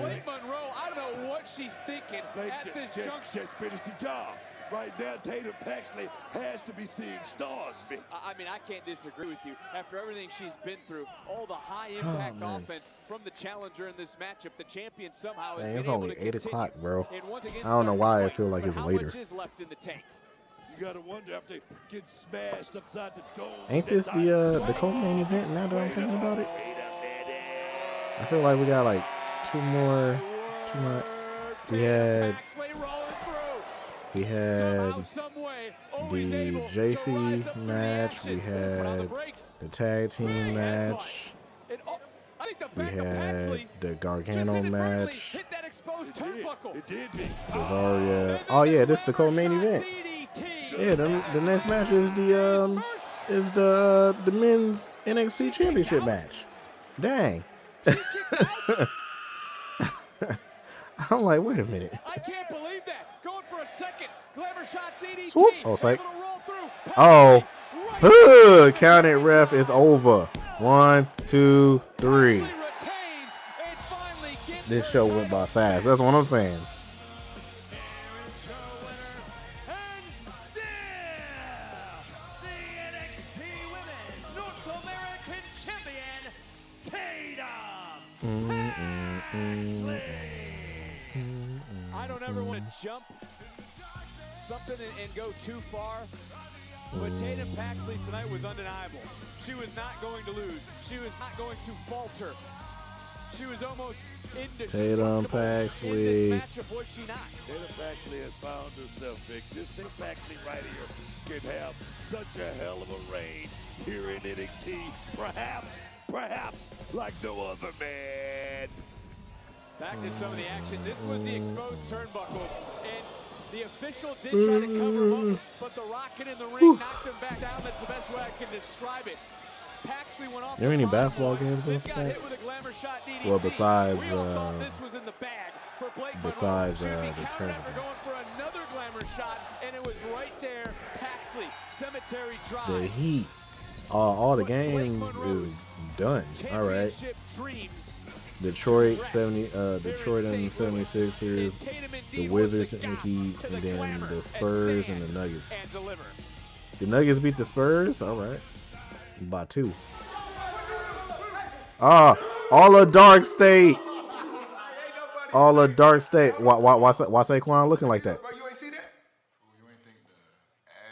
Blake Monroe, I don't know what she's thinking at this juncture. Just finished the job. Right now, Tatum Paxley has to be seeing stars, Vic. I mean, I can't disagree with you. After everything she's been through, all the high-impact offense from the challenger in this matchup, the champion somehow is it's only 8 o'clock, bro. I don't know why I feel like it's later. Much is left in the tank? You gotta wonder after get smashed upside the dome. Ain't this the co-main event now that I'm thinking about it? I feel like we got like two more. We had the Jacy match. We had the tag team match. We had the Gargano match. Zarya. Oh yeah, this is the co-main event. Yeah, the next match is the men's NXT championship match. Dang. I'm like, wait a minute. I can't believe that. Going for a second. Glamour shot DDT. Swoop. Oh, psych. Oh. Counted, ref. It's over. 1, 2, 3. This show went by fast. That's what I'm saying. I don't ever want to jump something and go too far, but Tatum Paxley tonight was undeniable. She was not going to lose. She was not going to falter. She was almost Tatum Paxley. In this matchup, was she not? Tatum Paxley has found herself, Vic. This Tatum Paxley right here can have such a hell of a reign here in NXT. Perhaps like no other man. Back to some of the action. This was the exposed turnbuckles, and the official did try to cover him up, but the rocket in the ring knocked him back down. That's the best way I can describe it. Paxley went off. There are any basketball games on tonight? Well, besides the tournament. Going for another glamour shot, and it was right there. Paxley, cemetery drive. The Heat. All the games is done. All right. Detroit and the 76ers, the Wizards and the Heat, and then the Spurs and the Nuggets. The Nuggets beat the Spurs? All right. By 2. All of Dark State. All of Dark State. Why Saquon looking like that? Bro, you ain't see that? You ain't think to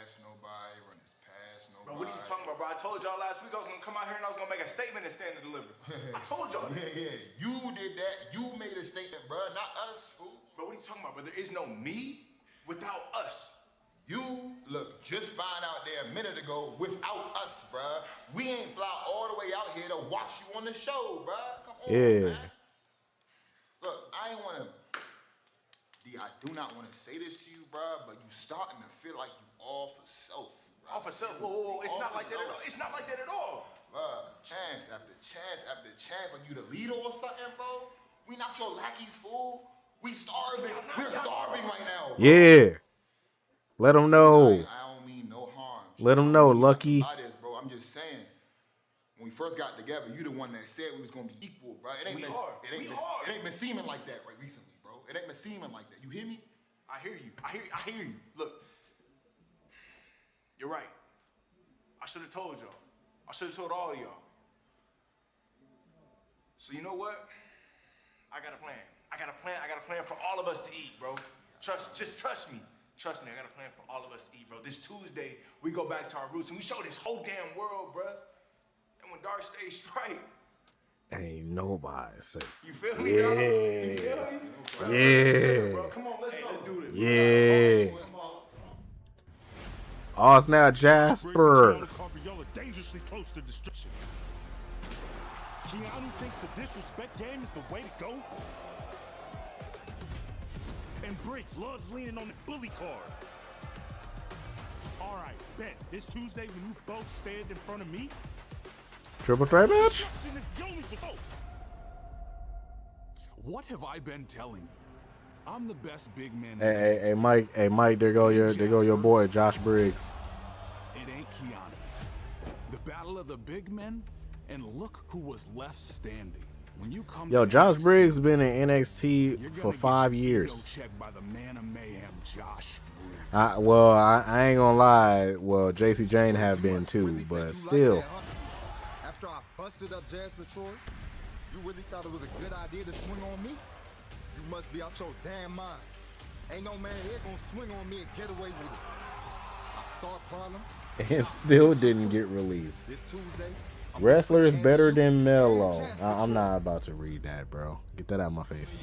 ask nobody, run this past nobody. Bro, what are you talking about, bro? I told y'all last week I was going to come out here and I was going to make a statement and stand and deliver. I told y'all. Yeah. You did that. You made a statement, bro, not us. Bro, what are you talking about, bro? There is no me without us. You look just fine out there a minute ago without us, bruh. We ain't fly all the way out here to watch you on the show, bruh. Come on, man. Look, I ain't wanna, I do not wanna say this to you, bruh, but you starting to feel like you all for self. Bruh. All for self? Whoa. It's not like that at all. It's not like that at all. Bruh, chance after chance after chance, like you the leader or something, bro. We not your lackeys, fool. We starving. We're starving right now, bro. Yeah. Let them know. I don't mean no harm. Let them know, Lucky. This, bro. I'm just saying. When we first got together, you the one that said we was gonna be equal, bro. It ain't been seeming like that right recently, bro. It ain't been seeming like that. You hear me? I hear you. I hear you. Look, you're right. I should have told y'all. I should have told all of y'all. So you know what? I got a plan. I got a plan for all of us to eat, bro. Just trust me. Trust me, I got a plan for all of us to eat, bro. This Tuesday, we go back to our roots and we show this whole damn world, bro. And when Dark stays straight. Ain't nobody say. You feel me, dog? You feel me? Yeah. Bro, come on, let's do this. Yeah. Oh, it's now Jasper. Y'all are dangerously close to destruction. Keanu thinks the disrespect game is the way to go. And Briggs loves leaning on the bully card. All right, bet. This Tuesday when you both stand in front of me. Triple threat match? Destruction is the only result. What have I been telling you? I'm the best big man. Hey, Mike, there go your boy, Josh Briggs. It ain't Keanu. The battle of the big men, and look who was left standing. When you come Yo, to Josh NXT, Briggs been in NXT for 5 years. checked by the man of mayhem, Josh Briggs. I ain't gonna lie. Well, Jacy Jayne have been too, but still. After I busted up Jasmine Troy, you really thought it was a good idea to swing on me? You must be out your damn mind. Ain't no man here gonna swing on me and get away with it. I start problems. And still didn't get released. This Tuesday, Wrestlers better than Melo. I'm not about to read that, bro. Get that out of my face.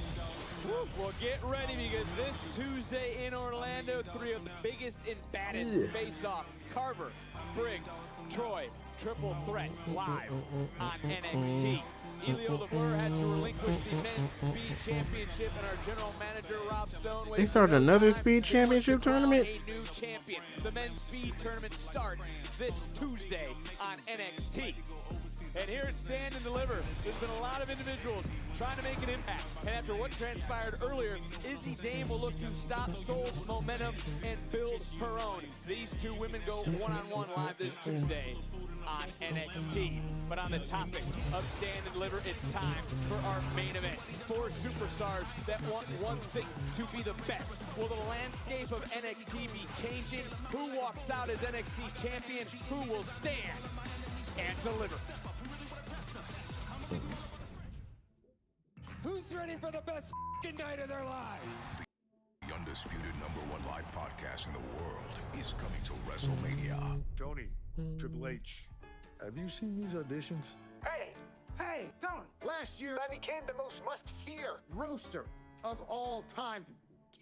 Well, get ready because this Tuesday in Orlando, 3 of the biggest and baddest face-off. Carver, Briggs, Troy, triple threat live on NXT. Elio LaFleur had to relinquish the men's speed championship, and our general manager Rob Stone. They started another speed championship tournament. A new champion. The men's speed tournament starts this Tuesday on NXT. And here at Stand and Deliver, there's been a lot of individuals trying to make an impact. And after what transpired earlier, Izzy Dame will look to stop Soul's momentum and build her own. These two women go one-on-one live this Tuesday on NXT. But on the topic of Stand and Deliver, it's time for our main event. 4 superstars that want one thing, to be the best. Will the landscape of NXT be changing? Who walks out as NXT champion? Who will stand and deliver? Who's ready for the best night of their lives? The undisputed #1 live podcast in the world is coming to WrestleMania. Tony, Triple H, have you seen these auditions? Hey, Tony! Last year, I became the most must-hear roaster of all time.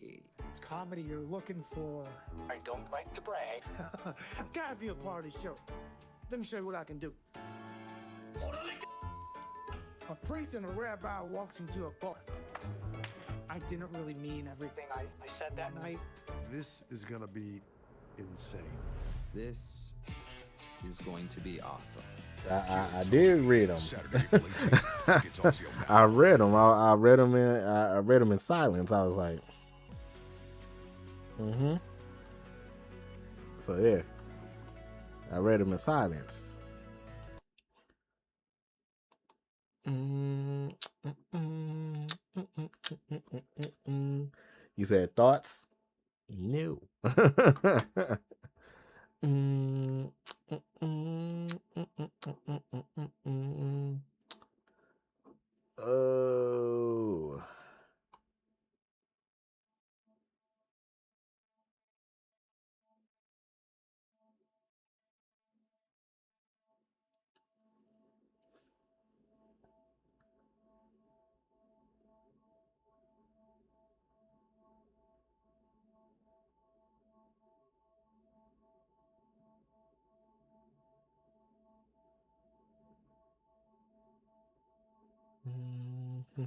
It's comedy you're looking for. I don't like to brag. Gotta be a part of the show. Let me show you what I can do. A priest and a rabbi walks into a bar. I didn't really mean everything I said that night. This is gonna be insane. This is going to be awesome. I did read them. I read them. I read them in silence. I was like, So yeah, I read them in silence. You said thoughts? No. Oh. Yeah.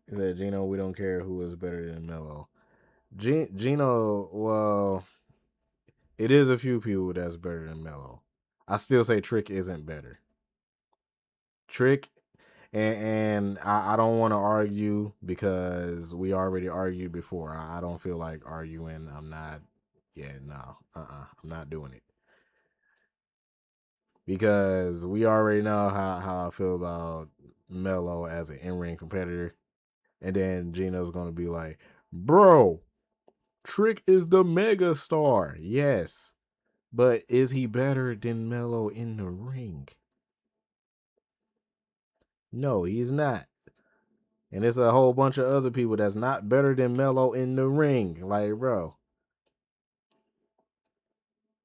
He said, Gino, we don't care who is better than Melo. Gino, well, it is a few people that's better than Melo. I still say Trick isn't better. Trick, and I don't want to argue because we already argued before. I don't feel like arguing. I'm not, I'm not doing it. Because we already know how I feel about Melo as an in-ring competitor. And then Gino's going to be like, bro, Trick is the mega star. Yes. But is he better than Melo in the ring? No, he's not. And there's a whole bunch of other people that's not better than Melo in the ring. Like, bro.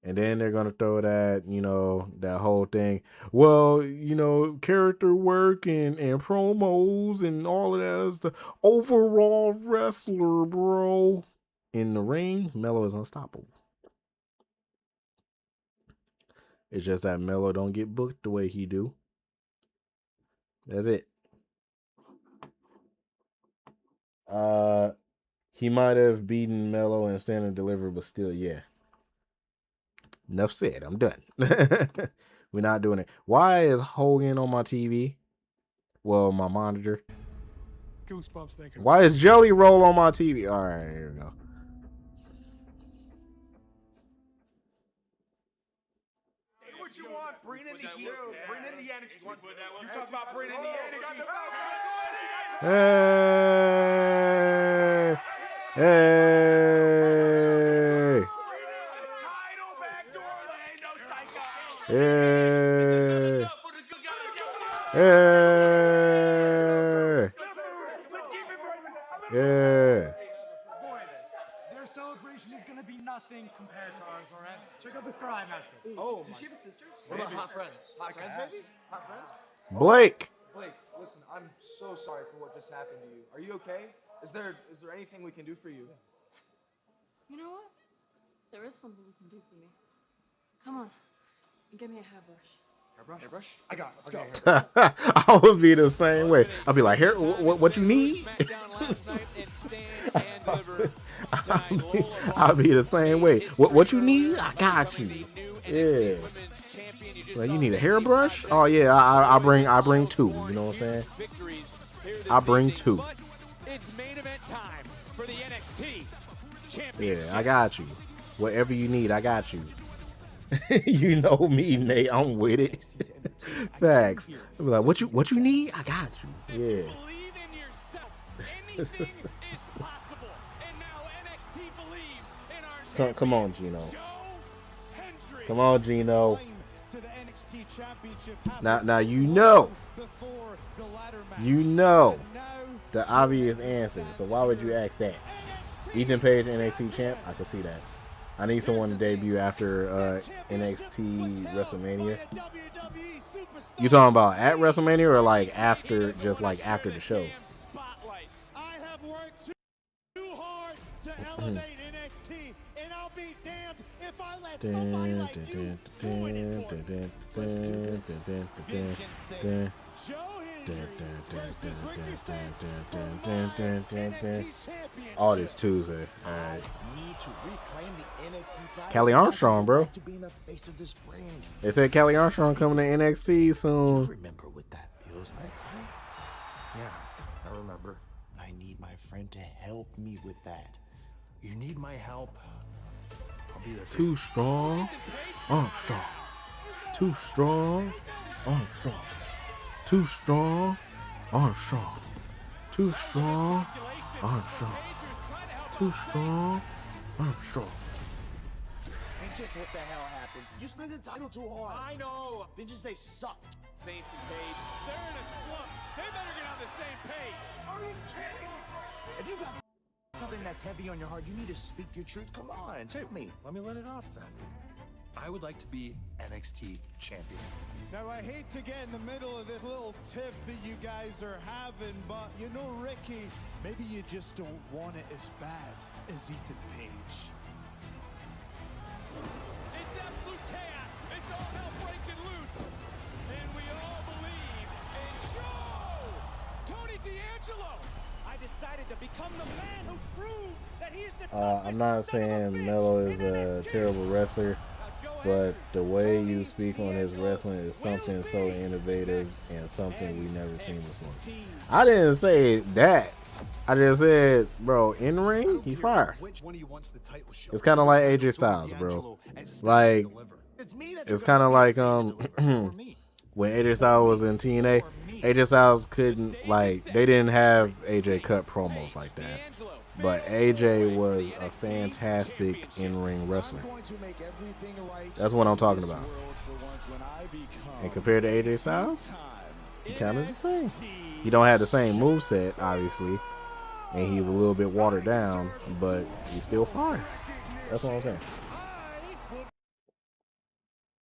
And then they're going to throw that, that whole thing. Well, character work and promos and all of that is the overall wrestler, bro. In the ring, Melo is unstoppable. It's just that Melo don't get booked the way he do. That's it. He might have beaten Melo in Stand and Deliver, but still, yeah. Enough said. I'm done. We're not doing it. Why is Hogan on my TV? Well, my monitor. Goosebumps thinking. Why is Jelly Roll on my TV? All right, here we go. Say what you want. Bring in the heat. Bring in the energy. You talk about bringing in the energy. Hey! Hey! Hey! Hey! Yeah! Their celebration is gonna be nothing compared to ours, all right? Check out this crime outfit. Oh, does she have a sister? What about hot friends? Hot friends, maybe? Hot friends? Blake! Blake, listen, I'm so sorry for what just happened to you. Are you okay? Is there anything we can do for you? You know what? There is something you can do for me. Come on, and give me a hairbrush. Hairbrush? I got it. Let's go. I would be the same way. I'll be like, here, what you need? I'll be the same way. What you need? I got you. Yeah. Well, you need a hairbrush? Oh yeah, I bring two. You know what I'm saying? I bring two. It's main event time for the NXT Championship. Yeah, I got you. Whatever you need, I got you. You know me, Nate. I'm with it. Facts. I'll be like, what you need? I got you. Yeah. Believe in yourself. Anything is possible. And now NXT believes in our champion. Come on, Gino. Hendry. Come on, Gino. Now you know the obvious answer. So why would you ask that? Ethan Page, NXT champ. I can see that. I need someone to debut after NXT Wrestlemania. You talking about at WrestleMania or like after, just like after the show? I have worked too hard to elevate NXT, and I'll be damned if I let somebody like you ruin it for me. Let's do this. Vengeance Day. Joe Hendry versus Ricky All this Tuesday. All right. Need to reclaim the NXT title. Kelly Armstrong, bro. To be in the face of this brand. They said Kelly Armstrong coming to NXT soon. You remember what that feels like, right? Yeah, I remember. I need my friend to help me with that. You need my help? I'll be there for Too strong. Armstrong. Too strong. Armstrong. Too strong. Armstrong. Too strong. Armstrong. Too strong. Armstrong. And just what the hell happened? You spin the title too hard. I know. Then just say suck. Saints and Page, they're in a slump. They better get on the same page. Are you kidding? If you got something that's heavy on your heart, you need to speak your truth. Come on, take me. Let me let it off then. I would like to be NXT champion. Now, I hate to get in the middle of this little tiff that you guys are having, but you know, Ricky, maybe you just don't want it as bad as Ethan Page. It's absolute chaos. It's I'm not saying Melo is a terrible wrestler, but the way you speak on his wrestling is something so innovative and something we never seen before. I didn't say that. I just said, bro, in ring, he fire. It's kind of like AJ Styles, bro. Like, it's kind of like when AJ Styles was in TNA, AJ Styles couldn't, like, they didn't have AJ cut promos like that. But AJ was a fantastic in-ring wrestler. That's what I'm talking about. And compared to AJ Styles, he kind of the same. He don't have the same moveset, obviously. And he's a little bit watered down, but he's still fire. That's what I'm saying.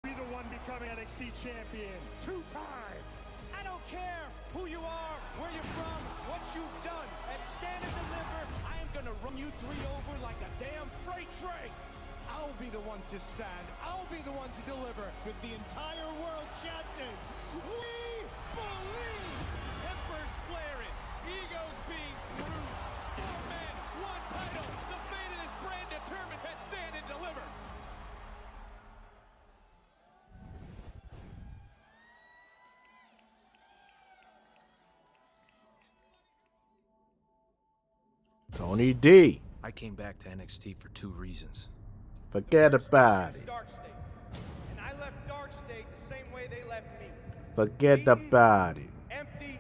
Be the one becoming NXT champion. 2-time. I don't care who you are, where you're from, what you've done. At Stand and Deliver, I am gonna run you three over like a damn freight train. I'll be the one to stand. I'll be the one to deliver with the entire world chanting. We believe. Tempers flaring, egos being bruised. 4 men, 1 title. The fate of this brand determined at Stand and Deliver. Tony D. I came back to NXT for 2 reasons. Forget about it. And I left Dark State the same way they left me. Forget about it. Empty,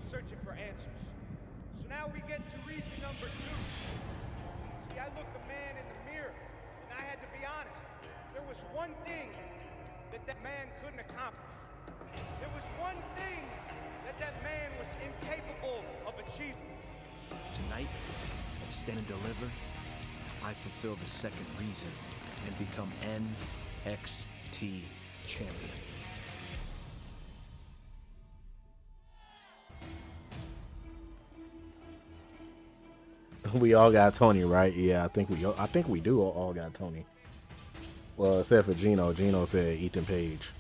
searching for answers. So now we get to reason number 2. See, I looked a man in the mirror, and I had to be honest. There was one thing that man couldn't accomplish. There was one thing that man was incapable of achieving. Tonight, at Stand and Deliver, I fulfill the second reason and become NXT champion. We all got Tony, right? Yeah, I think we do all got Tony. Well, except for Gino. Gino said Ethan Page.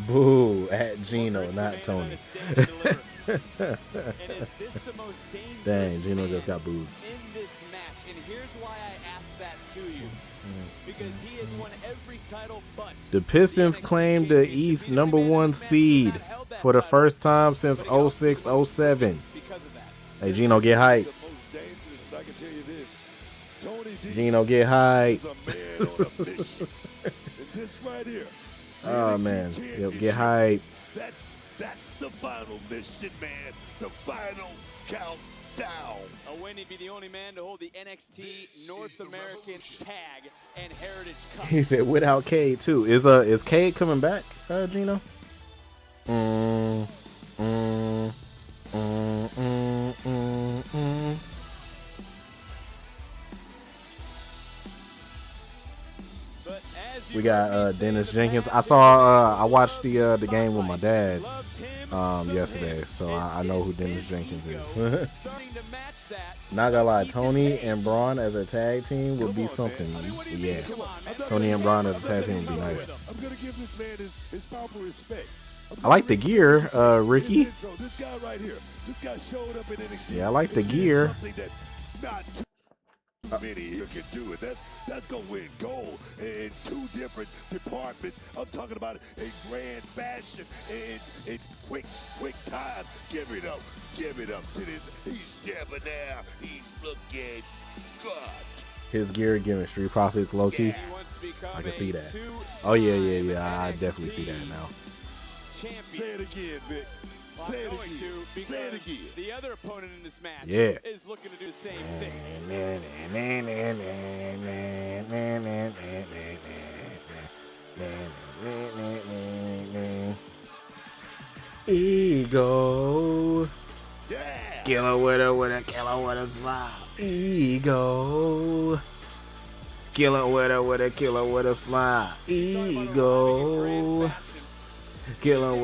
Boo at Gino, not Tony. Dang, Gino just got booed. In this match, and here's why I asked that to you. Because he has won every title but the Pistons claimed the East #1 seed for the first time since 06-07. Hey, Gino, get hype. Gino, get hype. Oh man, get hype. That's the final mission, man. The final countdown. A win, he'd be the only man to hold the NXT North American Tag and Heritage Cup. He said without Cade too. Is Cade coming back, Gino? We got Dennis Jenkins. I watched the game with my dad yesterday, so I know who Dennis Jenkins is. Not gonna lie, Tony and Braun as a tag team would be something. Yeah, Tony and Braun as a tag team would be nice. I'm gonna give this man his proper respect. I like the gear, Ricky. This guy right here. This guy showed up in NXT. Yeah, I like the gear. Not too many here can do it. That's gonna win gold in 2 different departments. I'm talking about a grand fashion in quick time. Give it up to this. He's jabbing now. He's looking good. His gear giving Street Profits low key. I can see that. Oh yeah. I definitely see that now. Say it again, Vic. Say it again. Say it again. The other opponent in this match is looking to do the same thing. Ego. Yeah. Killer with a smile. Ego. Kill him with a smile. Ego. Kill him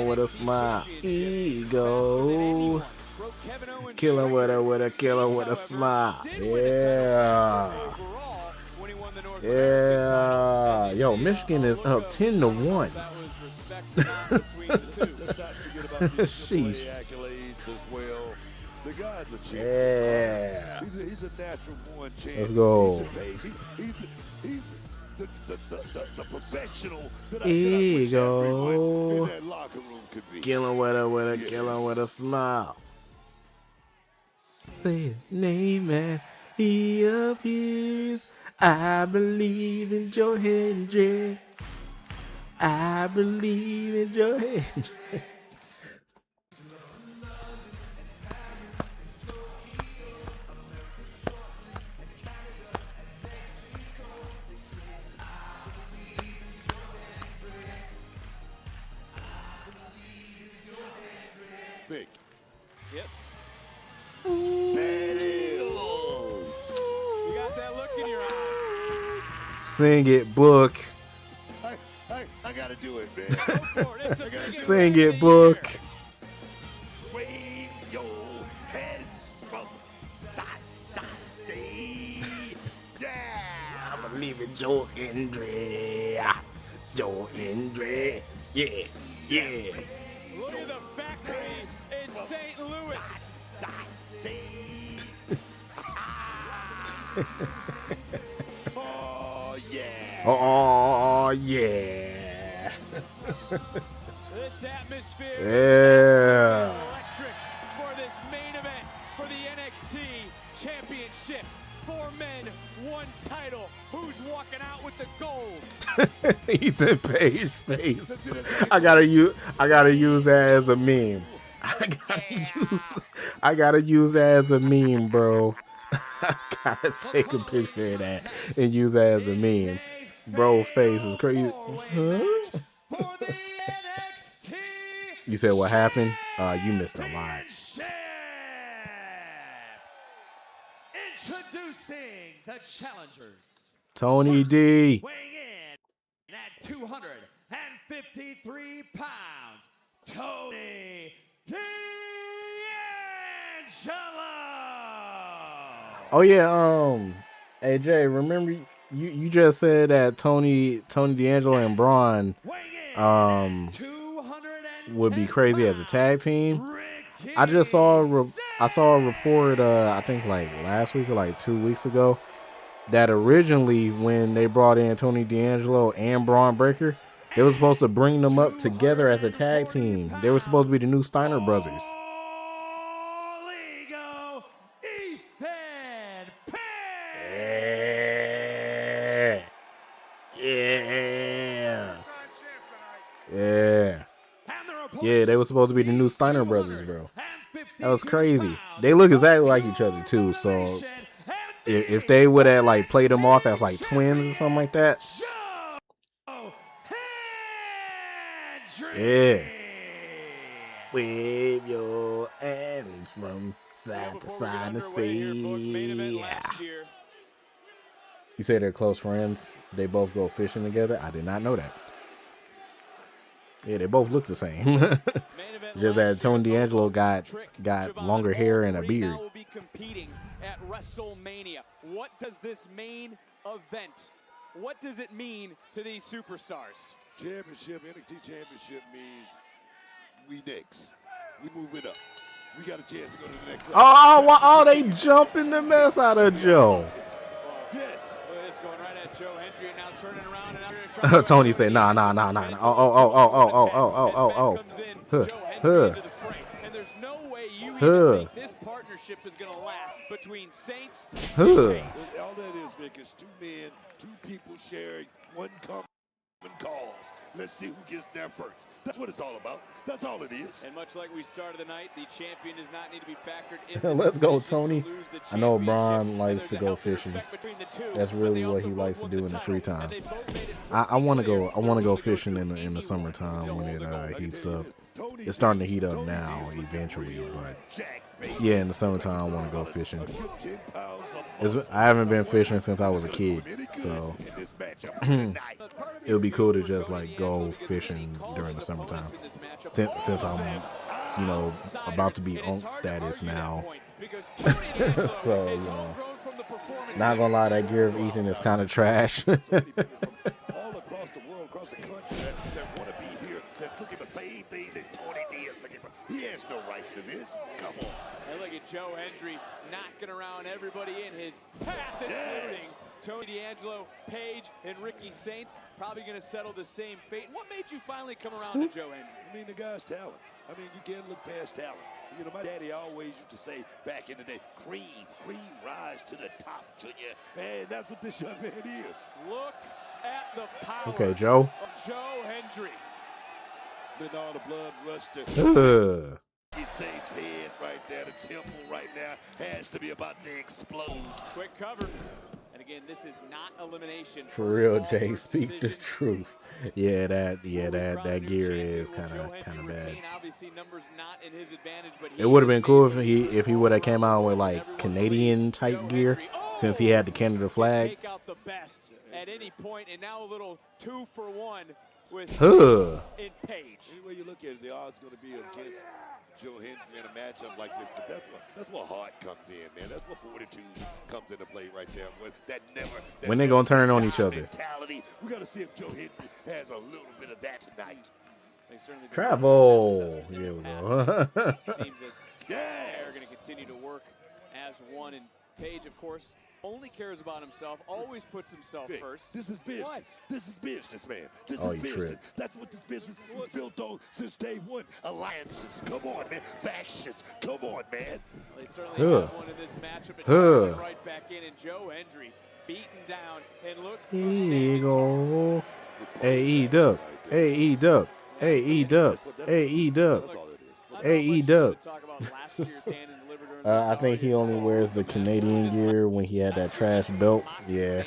with a smile. Ego. Kill him with a smile. Yeah. Yeah. Yo, Michigan is up 10-1. Sheesh. The guy's a champion. Yeah. He's a natural born champion. Let's go. He's the professional that I Ego. in that locker room could be. Kill him with a smile. Say his name and he appears. I believe in Joe Hendry. I believe in Joe Hendry. Big. Yes. That is. You got that look in your eye. Sing it, book. I gotta do it, man. Sing it, book. Wave your heads from side to side. Say, yeah. I believe in Joe Hendry. Joe Hendry. Yeah. Yeah. Look at the factory in St. Louis. Oh, yeah. Oh, yeah. This atmosphere Yeah. is electric for this main event for the NXT Championship. 4 men, 1 title. Who's walking out with the gold? Ethan Page face. I gotta use that as a meme. I gotta use that as a meme, bro. I gotta take a picture of that and use that as a meme. Bro face is crazy. Huh? You said what happened? You missed a lot. Introducing the challengers. Tony D. Weighing in at 253 pounds, Tony D'Angelo. Oh yeah, AJ, remember you just said that Tony D'Angelo and Braun would be crazy as a tag team. I just saw a report I think like last week or like 2 weeks ago that originally when they brought in Tony D'Angelo and Braun Breaker, they were supposed to bring them up together as a tag team. They were supposed to be the new Steiner brothers. Yeah, they were supposed to be the new Steiner brothers, bro. That was crazy. They look exactly like each other too. So if they would have like played them off as like twins or something like that, yeah. Wave your hands from side to side and say, yeah. You say they're close friends. They both go fishing together. I did not know that. Yeah, they both look the same. Just that Tony D'Angelo got longer hair and a beard. Will be competing at Wrestlemania. What does this main event? What does it mean to these superstars? Championship, NXT championship means we next. We move it up. We got a chance to go to the next round. Oh, they jumping the mess out of Joe. Yes. Look at this going right at Joe Hendry and now turning around and out. Tony said, nah. And there's no way you even think this partnership is going to last between Saints and Saints. All that is, Vic, is 2 men, 2 people sharing one common cause. Let's see who gets there first. That's what it's all about. That's all it is. And much like we started the night, the champion does not need to be factored in. Let's go, Tony. I know Braun likes to go fishing. That's really what he likes to do in the free time. I want to go fishing in the summertime when it heats up. it's starting to heat up now eventually. But yeah, in the summertime, I want to go fishing. I haven't been fishing since I was a kid, so it would be cool to just like go fishing during the summertime. Since I'm, you know, about to be onk status now. So, you know, not gonna lie, that gear of Ethan is kind of trash. all across the world, across the country, that want to be here, that's looking for the same thing that Tony D is looking for. He has no rights to this. Come on. And look at Joe Hendry knocking around everybody in his path, including Tony D'Angelo, Paige, and Ricky Saints. Probably going to settle the same fate. What made you finally come around to Joe Hendry? I mean, the guy's talent. I mean, you can't look past talent. You know, my daddy always used to say back in the day, cream rise to the top, Junior. And that's what this young man is. Look at the power Okay, Joe. of Joe Hendry. Then all the blood rushed to Saints' head right there. The temple right now has to be about to explode. Quick cover. And again, this is not elimination. For real, Jay, speak the truth. Yeah, that gear is kind of bad. Obviously, numbers not in his advantage, but it would have been cool if he would have came out with like Canadian type gear, since he had the Canada flag. Take out the best at any point, and now a little 2-for-1 with in Paige. Any way you look at it, the odds going to be against Joe Hendry in a matchup like this, but that's what heart comes in, man. That's what fortitude comes into play right there. When they gonna turn on each other? Mentality. We got to see if Joe Hendry has a little bit of that tonight. Travel. Here we go. Seems that they're going to continue to work as one, and Paige, of course, only cares about himself, always puts himself first. This is business. What? This is business, man. This is business. That's what this business was built on since day one. Alliances. Come on, man. Factions. Come on, man. They certainly have one in this matchup, and right back in, and Joe Hendry beaten down, and look. Here you go. AE-Dub. AE-Dub. AE-Dub. AE-Dub. AE-Dub. I think he only wears the Canadian gear when he had that trash belt. Yeah.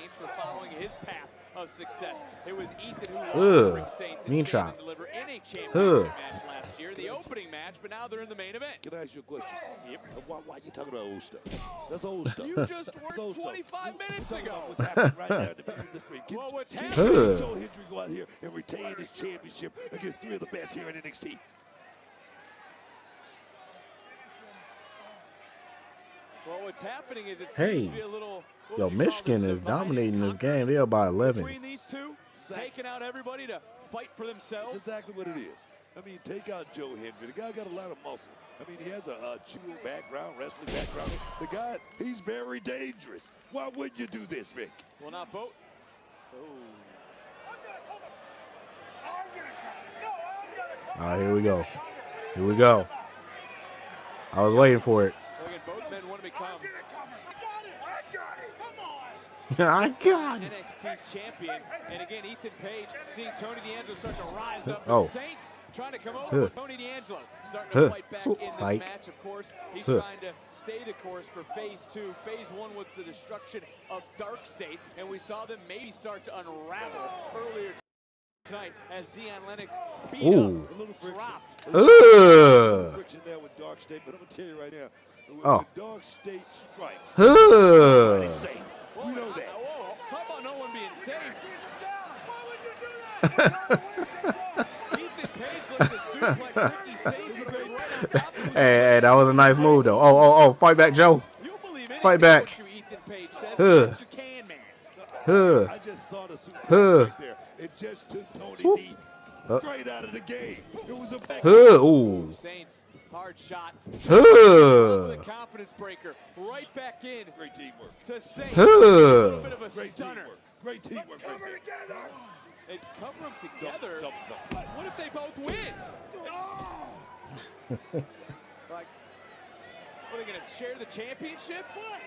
Of success. It was Ethan who lost Saints mean chop. Deliver in a championship match last year, the opening match, but now they're in the main event. Can I ask you a question? Yep. Why are you talking about old stuff? That's old stuff. You just worked 25 minutes ago. What's happening right now in the middle of this ring? Well, what's Can happening? Joe Hendry go out here and retain his championship against three of the best here in NXT? Well, what's happening is it seems Hey, to be a little. yo, Michigan is dominating this game. They're by 11. Between these two, taking out everybody to fight for themselves. That's exactly what it is. I mean, take out Joe Hendry. The guy got a lot of muscle. I mean, he has a judo background, wrestling background. The guy, he's very dangerous. Why would you do this, Vic? Well, not both. All right, here we go. Here we go. I was waiting for it. Both men want to become I got it. NXT champion. And again, Ethan Paige seeing Tony D'Angelo start to rise up. Oh. The Saints trying to come over. Tony D'Angelo starting to fight back in this match. Of course, he's trying to stay the course for Phase 2. Phase 1 was the destruction of Dark State, and we saw them maybe start to unravel earlier tonight as Dion Lennox beat up, A little friction. dropped. Friction there with Dark State, but I'm going to tell you right now, Oh. when Dark State strikes, nobody's safe. We know that. Whoa, talk about no one being safe. Ethan Paige looks to suplex Ricky Saints, but right on top of Hey, that was a nice move, though. Oh, fight back, Joe. Fight back. Ethan Paige says, you can, man. I just saw the super right there. It just took Tony D straight out of the game. It was a Ooh. Saints, hard shot. The confidence breaker right back in. Great teamwork. To Saints. A little bit of a Great stunner. teamwork. Great teamwork. Right there. They cover them together. What if they both win? Like, are they going to share the championship? What?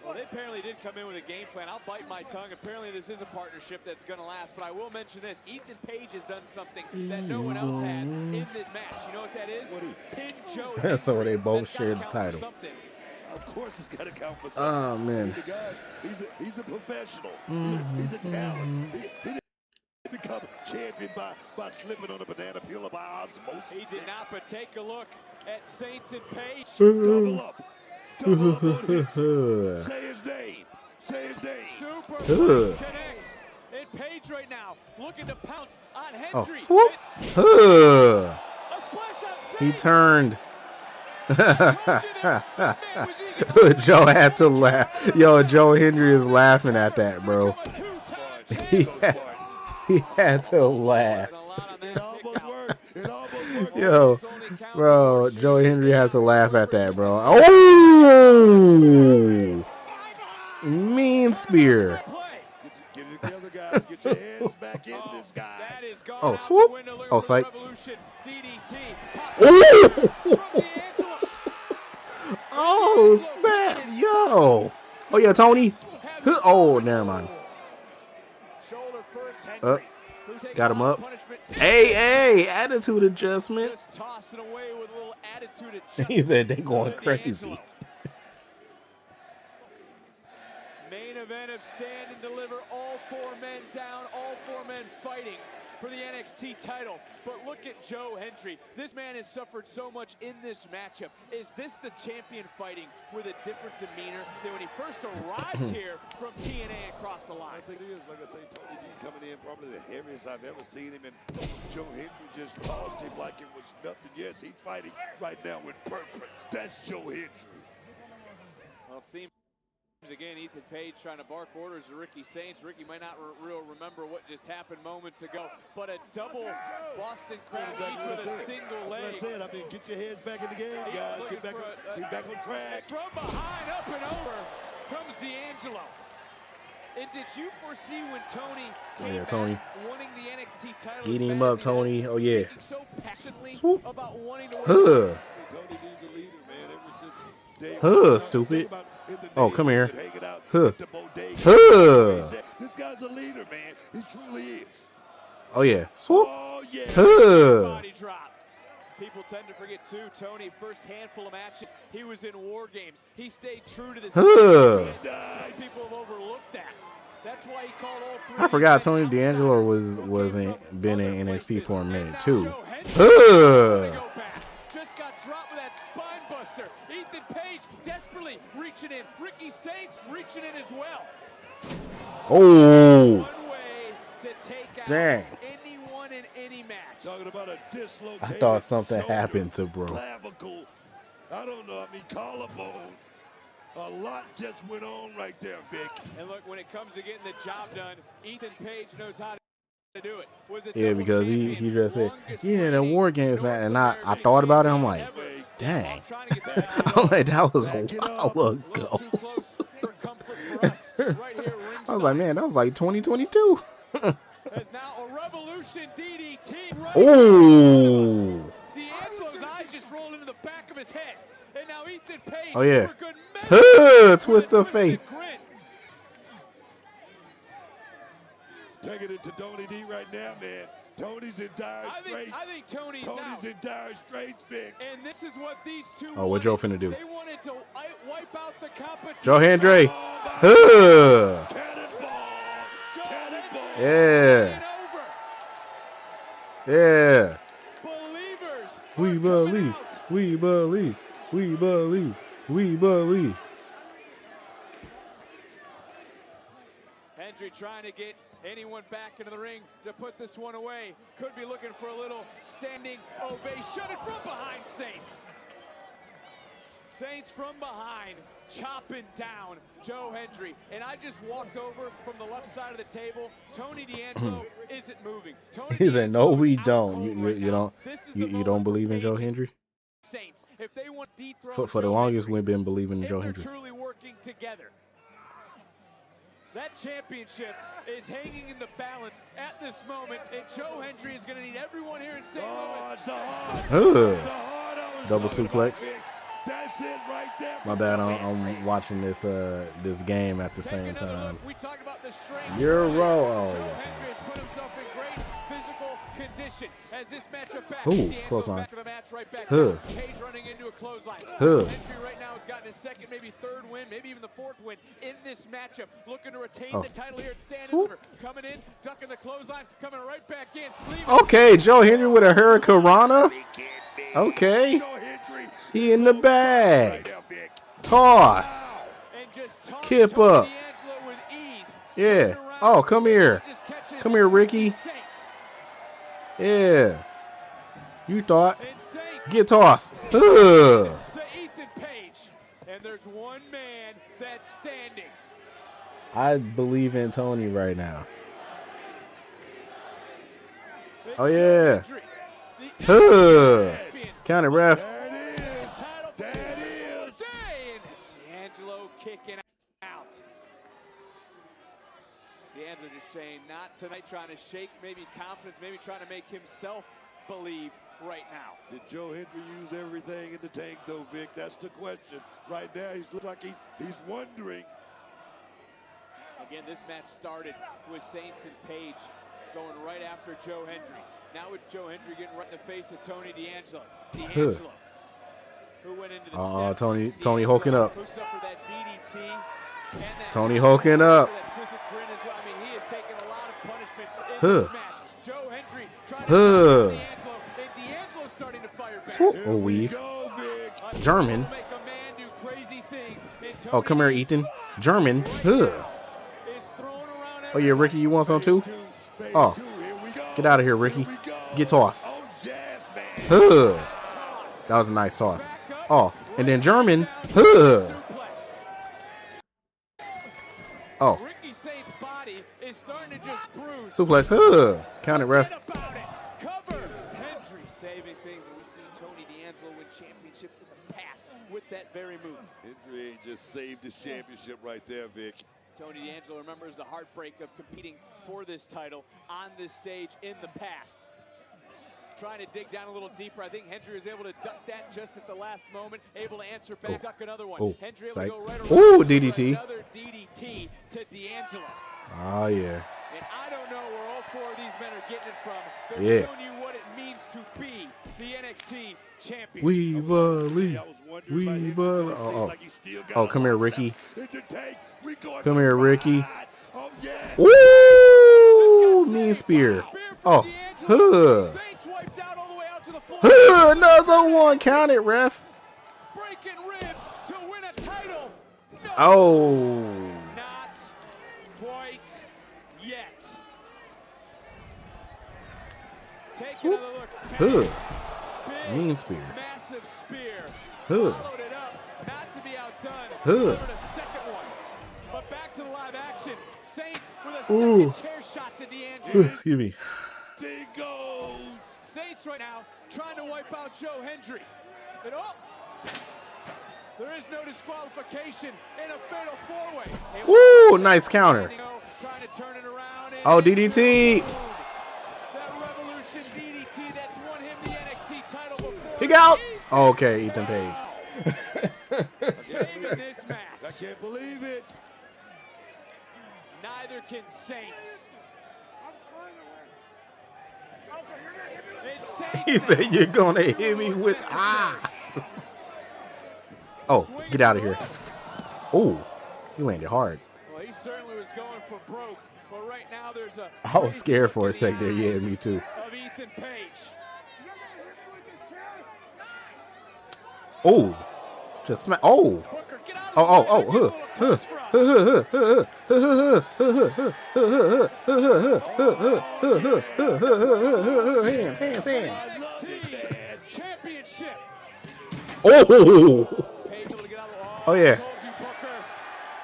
Well, they apparently did come in with a game plan. I'll bite my tongue. Apparently, this is a partnership that's going to last. But I will mention this. Ethan Paige has done something that no one else has in this match. You know what that is? Pin Joe. So they both shared the title. Of course, it's got to count for Oh, something. man. The guys, he's a professional. He's a talent. He didn't become champion by slipping on a banana peel or by osmosis. He did not, but take a look at Saints and Page. Double up. Double up on him. Say his name. Say his name. Superplex connects. And Page right now looking to pounce on Hendry. Oh, swoop. A splash on Saints. He turned. Joe had to laugh. Yo, Joe Hendry is laughing at that, bro. He had to laugh. Yo, bro, Joe Hendry had to laugh at that, bro. Oh, mean spear. Get it together, guys. Get your hands back in this, guys. Oh, swoop. Oh, sight. Oh, snap. Yo. Oh, yeah, Tony. Oh, never mind. Got him up. Hey, attitude adjustment. He said they going crazy. Main event of Stand and Deliver. All 4 men down, all 4 men fighting for the NXT title. But look at Joe Hendry. This man has suffered so much in this matchup. Is this the champion fighting with a different demeanor than when he first arrived here from TNA across the line? I think it is, like I say, Tony D coming in, probably the heaviest I've ever seen him, and Joe Hendry just tossed him like it was nothing. Yes, he's fighting right now with purpose. That's Joe Hendry. Well, it seems again, Ethan Page trying to bark orders to Ricky Saints. Ricky might not remember what just happened moments ago, but a double Boston Crab each with a single leg. That's what I said. I mean, get your heads back in the game, guys. Get back on track. From behind, up and over, comes D'Angelo. And did you foresee when Tony came back winning the NXT title? Eat him up, Tony. Oh, yeah. So passionately Swoop. about wanting to Tony D's a leader, man, ever since stupid. Oh, come here. This guy's a leader, man. He truly is. Oh, yeah. Swoop. Oh, yeah. Body drop. People tend to forget, too, Tony, first handful of matches, he was in War Games. He stayed true to this. Some people have overlooked that. That's why he called all 3. I forgot Tony D'Angelo been in NXT for a minute, too. Just got dropped with that spine buster. Ethan Page desperately reaching in. Ricky Saints reaching in as well. Oh. One way to take out anyone in any match. Talking about a dislocated I thought something shoulder, happened to bro. Clavicle. I don't know. I mean, collarbone. A lot just went on right there, Vic. And look, when it comes to getting the job done, Ethan Page knows how to do it. Yeah, because he just said, yeah, the War Games, man. And I thought about it. I'm like, dang. I'm like, that was a while ago. I was like, man, that was like 2022. As now a revolution DDT. Oh. D'Angelo's eyes just rolled into the back of his head. And now Ethan Page. Oh, yeah. Twist of fate. Taking it to Tony D right now, man. Tony's in dire straits. I think Tony's in dire straits, Vic. And this is what these two Oh, what Joe finna do? They wanted to wipe out the competition. Joe Hendry. Yeah. Yeah. Believers. We believe. We believe. We believe. We believe. Hendry trying to get anyone back into the ring to put this one away. Could be looking for a little standing ovation. And from behind, Saints. Saints from behind, chopping down Joe Hendry. And I just walked over from the left side of the table. Tony D'Angelo isn't moving. He said, no, we don't. You don't believe in Joe Hendry? Saints, if they want to dethrone For the longest, we've been believing in Joe they're Hendry. truly working together. That championship is hanging in the balance at this moment, and Joe Hendry is going to need everyone here in St. Louis. Double suplex. That's it right there. My bad, I'm watching this game at the same time. We talked about the strength. Euro. Joe Oh, Hendry has put himself in great physical addition as this matchup back. Ooh, close line. Page running into a clothesline. Hendry right now has gotten his second, maybe third win, maybe even the fourth win in this matchup. Looking to retain the title here at Stand and Deliver. Coming in, ducking the clothesline, coming right back in. Okay, Joe Hendry with a Hurricanrana. Okay. He in the bag. Toss. Kip up. Yeah. Oh, come here. Come here, Ricky. Yeah. You thought. Get tossed. Ugh. To Ethan Page. And there's one man that's standing. I believe in Tony right now. Oh, yeah. Count it, ref. D'Angelo kicking out. D'Angelo just saying not tonight, trying to shake maybe confidence, maybe trying to make himself believe right now. Did Joe Hendry use everything in the tank though, Vic? That's the question. Right now, he looks like he's wondering. Again, this match started with Saints and Page going right after Joe Hendry. Now with Joe Hendry getting right in the face of Tony D'Angelo. D'Angelo, who went into the steps. Tony hulking up. Who suffered that DDT and that Tony hulking up. that twisted grin as well. I mean, he has taken a lot of punishment in this match. Joe Hendry trying to D'Angelo, and D'Angelo starting to fire back. Oh, weave. German. Oh, come here, Ethan. German. Oh, yeah, Ricky, you want some too? Oh, get out of here, Ricky. Get tossed. That was a nice toss. Oh, and then German. Oh. Suplex. Count it, ref. Hendry saving things, and we've seen Tony D'Angelo win championships in the past with that very move. Hendry ain't just saved his championship right there, Vic. Tony D'Angelo remembers the heartbreak of competing for this title on this stage in the past. Trying to dig down a little deeper. I think Hendry was able to duck that just at the last moment. Able to answer back, duck another one. Hendry able to go right around. Ooh, DDT. Another DDT to D'Angelo. Oh, yeah. And I don't know where all four of these men are getting it from. They're Yeah. showing you what it means to be the NXT champion. We believe. We believe. Oh, come here, Ricky. Come here, Ricky. Woo! Knee spear. Oh, another one. Count it, ref. Breaking ribs to win a title. Oh. Not quite yet. Take another look. Mean spear. Massive spear. Followed it up. Not to be outdone. Delivered a second one. But back to the live action. Saints with a second chair shot to D'Angelo. Excuse me. There goes. Saints right now trying to wipe out Joe Hendry. And there is no disqualification in a fatal four-way. Woo! Nice counter. Trying to turn it around. Oh, DDT. That Revolution DDT that's won him the NXT title before. Kick out. Oh, okay, Ethan Page. Saving this match. I can't believe it. Neither can Saints. He said you're gonna hit me with Oh, get out of here. Oh, he landed hard. Well, he certainly was going for broke, but right now there's a I was scared for a sec there. Yeah, me too. of Ethan Page. Oh, just smack. Oh. Hands. Championship. Oh. Oh yeah.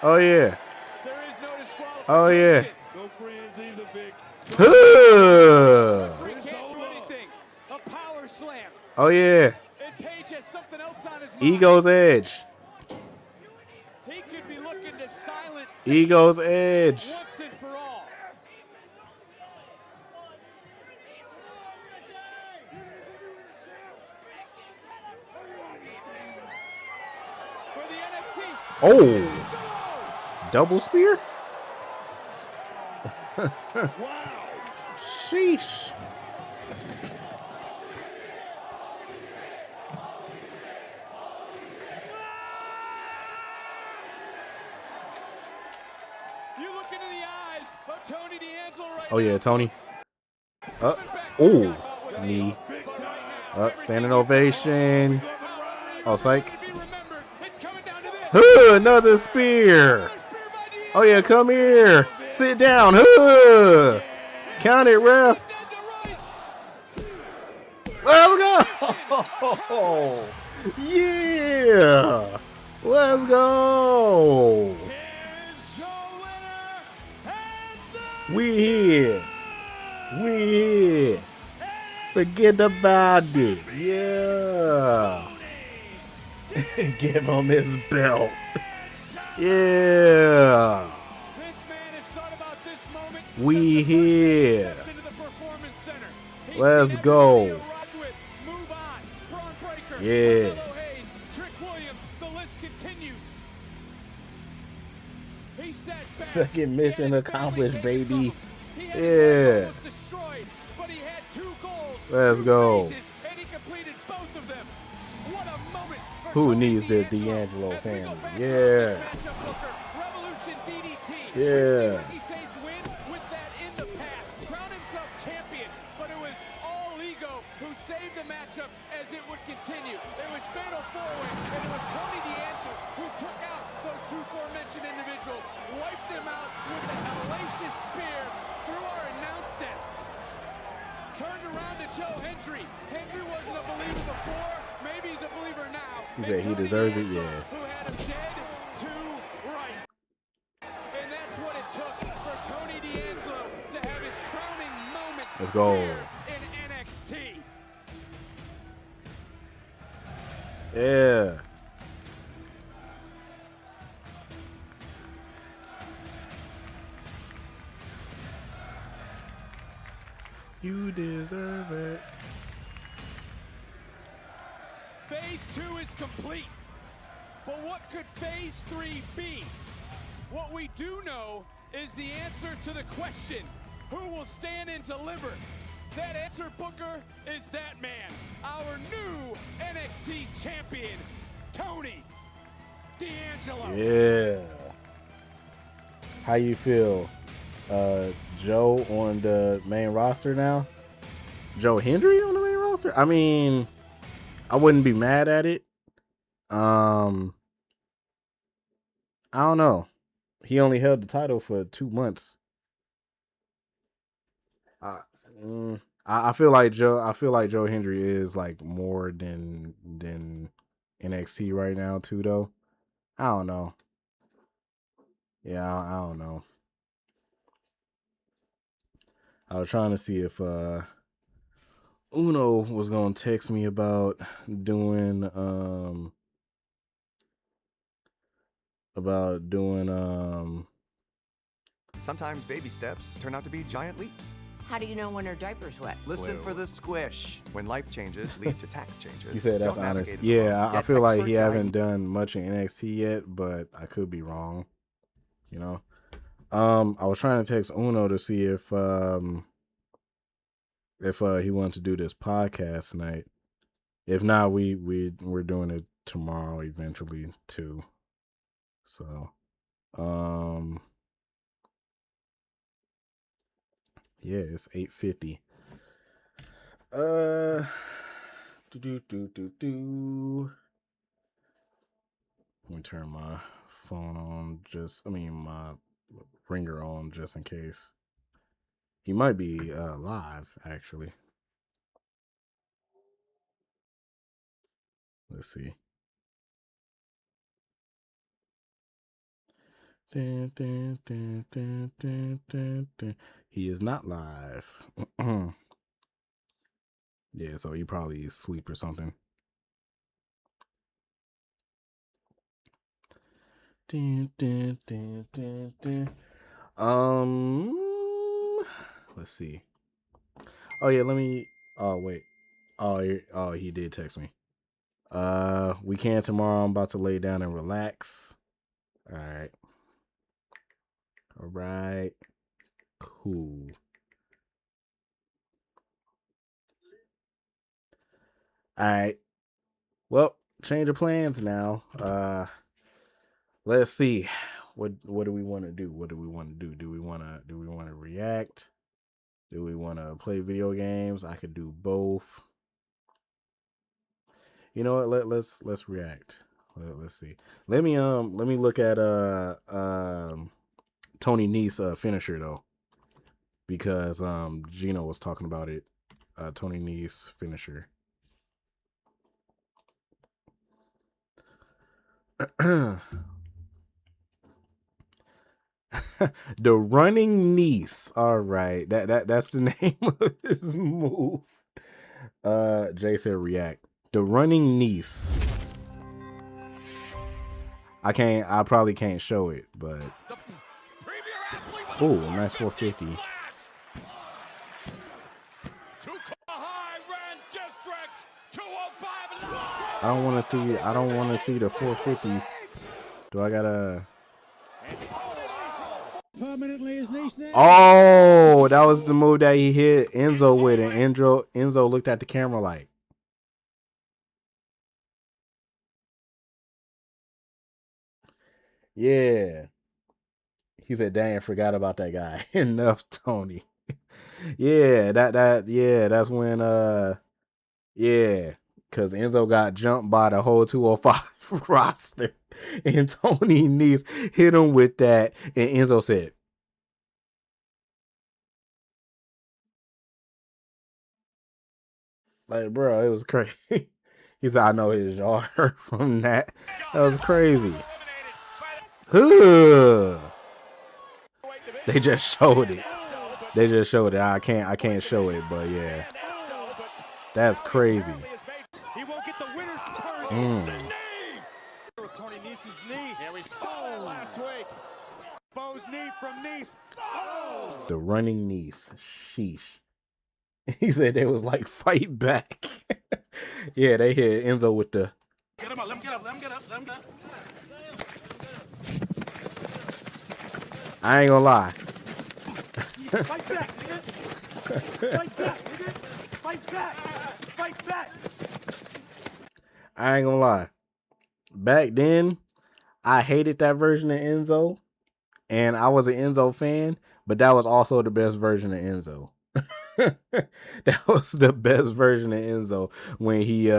Oh yeah. There is no disqualification. Oh yeah. No friends either, Vic. Can't do anything. A power slam. Oh yeah. And Page has something else on his mind. Ego's edge. He could be looking to silence Ego's edge. once and for all. For the NXT. Oh. Double spear? Wow. Sheesh. Oh yeah, Tony. Oh, knee. Standing ovation. Oh, psych. Another spear. Oh yeah, come here. Sit down. Count it, ref. Let's go. Yeah. Let's go. We here. Forget about it. Yeah. Give him his belt. Yeah. We here. Let's go. Yeah. Second mission accomplished, baby. Yeah. Let's go. Who needs the D'Angelo family? Yeah. Yeah. Hendry wasn't a believer before. Maybe he's a believer now. He said he deserves it, yeah. Who had him dead to rights. And that's what it took for Tony D'Angelo to have his crowning moment. Let's go. In NXT. Yeah. You deserve it. Phase 2 is complete. But what could Phase 3 be? What we do know is the answer to the question, who will stand and deliver? That answer, Booker, is that man, our new NXT champion, Tony D'Angelo. Yeah. How you feel? Joe on the main roster now? Joe Hendry on the main roster? I mean, I wouldn't be mad at it. I don't know. He only held the title for 2 months. I feel like Joe Hendry is like more than NXT right now too, though. I don't know. Yeah, I don't know. I was trying to see if Uno was gonna text me about doing Sometimes baby steps turn out to be giant leaps. How do you know when her diaper's wet? Listen for the squish. When life changes lead to tax changes. He said that's Don't honest. navigate Yeah, alone. I Get feel like expert he haven't guidance. done much in NXT yet, but I could be wrong. You know. I was trying to text Uno to see if he wanted to do this podcast tonight. If not, we're doing it tomorrow eventually too. So, yeah, it's 8:50. Let me turn my phone on my ringer on just in case. He might be live actually. Let's see. He is not live. Yeah, so he probably asleep or something. Let's see. Oh yeah, wait. Oh, he did text me. We can tomorrow. I'm about to lay down and relax. All right. Cool. All right. Well, change of plans now. Let's see. What do we want to do? What do we want to do? Do we want to react? Do we want to play video games? I could do both. You know what? Let's react. Let's see. Let me look at Tony Nese finisher though, because Gino was talking about it. Tony Nese finisher. The running niece. All right, that's the name of his move. Jay said react. The running niece. I probably can't show it, but oh, nice 450. I don't want to see the 450s. Do I gotta? Permanently his niece now. Oh, that was the move that he hit Enzo with, and Enzo looked at the camera like. Yeah. He said, dang, forgot about that guy. Enough, Tony. Yeah, that's when yeah, because Enzo got jumped by the whole 205 roster. And Tony Nese hit him with that. And Enzo said, like, bro, it was crazy. He said, I know his jaw hurt from that. That was crazy. They just showed it. I can't show it, but yeah. That's crazy. He won't get the winner's purse. With Tony Nese's knee. Yeah, we saw it last week. Bo's knee from Nese. Oh! The running niece. Sheesh. He said they was like, fight back. Yeah, they hit Enzo with the. Get him up, let him get up, let him get up, let him get up. I ain't gonna lie. Fight back, nigga. Fight back, nigga. Fight back. Fight back. I ain't gonna lie. Back then, I hated that version of Enzo. And I was an Enzo fan, but that was also the best version of Enzo. That was the best version of Enzo when he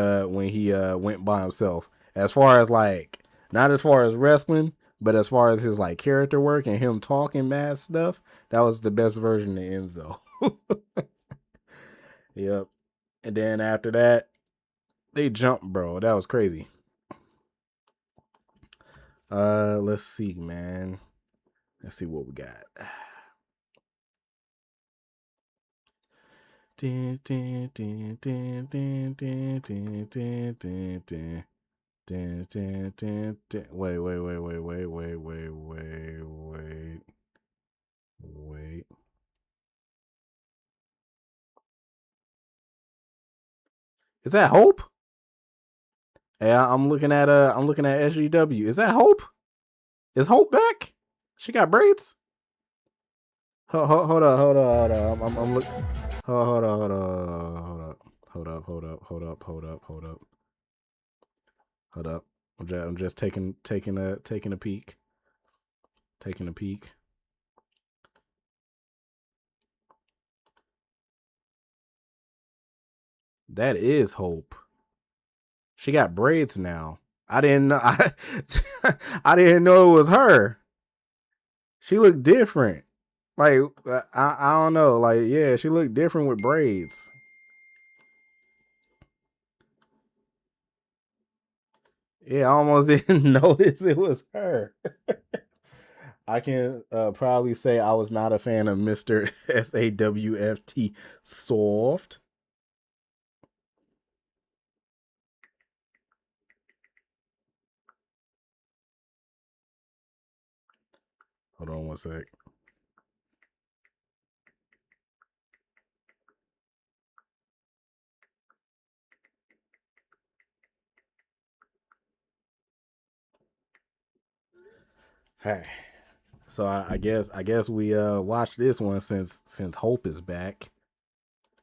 went by himself. As far as like, not as far as wrestling, but as far as his like character work and him talking mad stuff, that was the best version of Enzo. Yep. And then after that, they jumped, bro. That was crazy. Let's see, man. Let's see what we got. Wait. Is that Hope? Hey, I'm looking at SGW. Is that Hope? Is Hope back? She got braids? Hold up. I'm looking. Hold up. I'm just taking a peek. That is Hope. She got braids now. I didn't know. I didn't know it was her. She looked different. Like I don't know. Like yeah, she looked different with braids. Yeah, I almost didn't notice it was her. I can probably say I was not a fan of Mr. SAWFT Soft. Hold on one sec. Hey, so I guess we watched this one since Hope is back,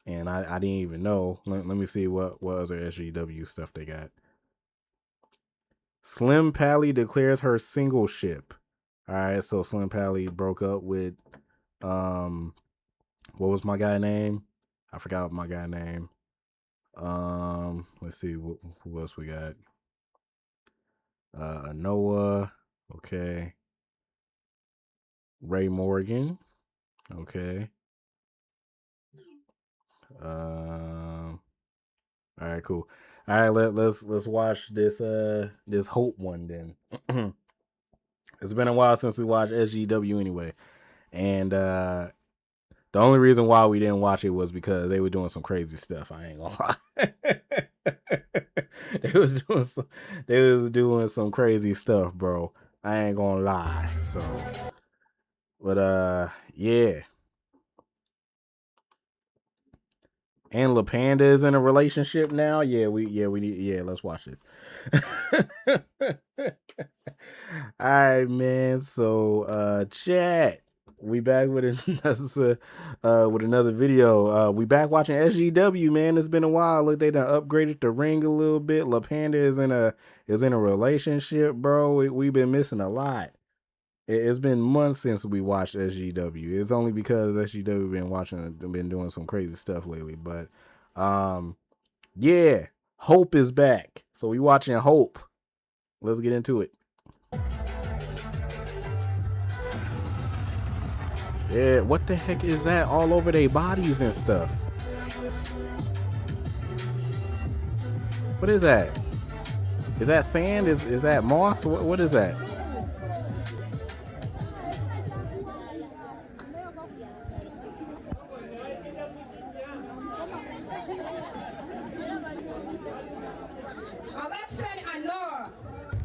and I didn't even know. Let me see what other SGW stuff they got. Slim Pally declares her singleship. All right, so Slim Pally broke up with what was my guy name? I forgot my guy name. Let's see who else we got. Noah, okay. Ray Morgan, okay. All right, cool. All right, let's watch this this Hope one then. It's been a while since we watched SGW anyway, and the only reason why we didn't watch it was because they were doing some crazy stuff. I ain't gonna lie. They was doing some crazy stuff, bro. I ain't gonna lie. So, but yeah. And La Panda is in a relationship now. Let's watch it. All right, man. So chat. We back with another video. We back watching SGW, man. It's been a while. Look, they done upgraded the ring a little bit. La Panda is in a relationship, bro. We've been missing a lot. It's been months since we watched SGW. It's only because SGW been doing some crazy stuff lately. But yeah, Hope is back. So we watching Hope. Let's get into it. Yeah, what the heck is that all over their bodies and stuff? What is that? Is that sand? Is that moss? What is that?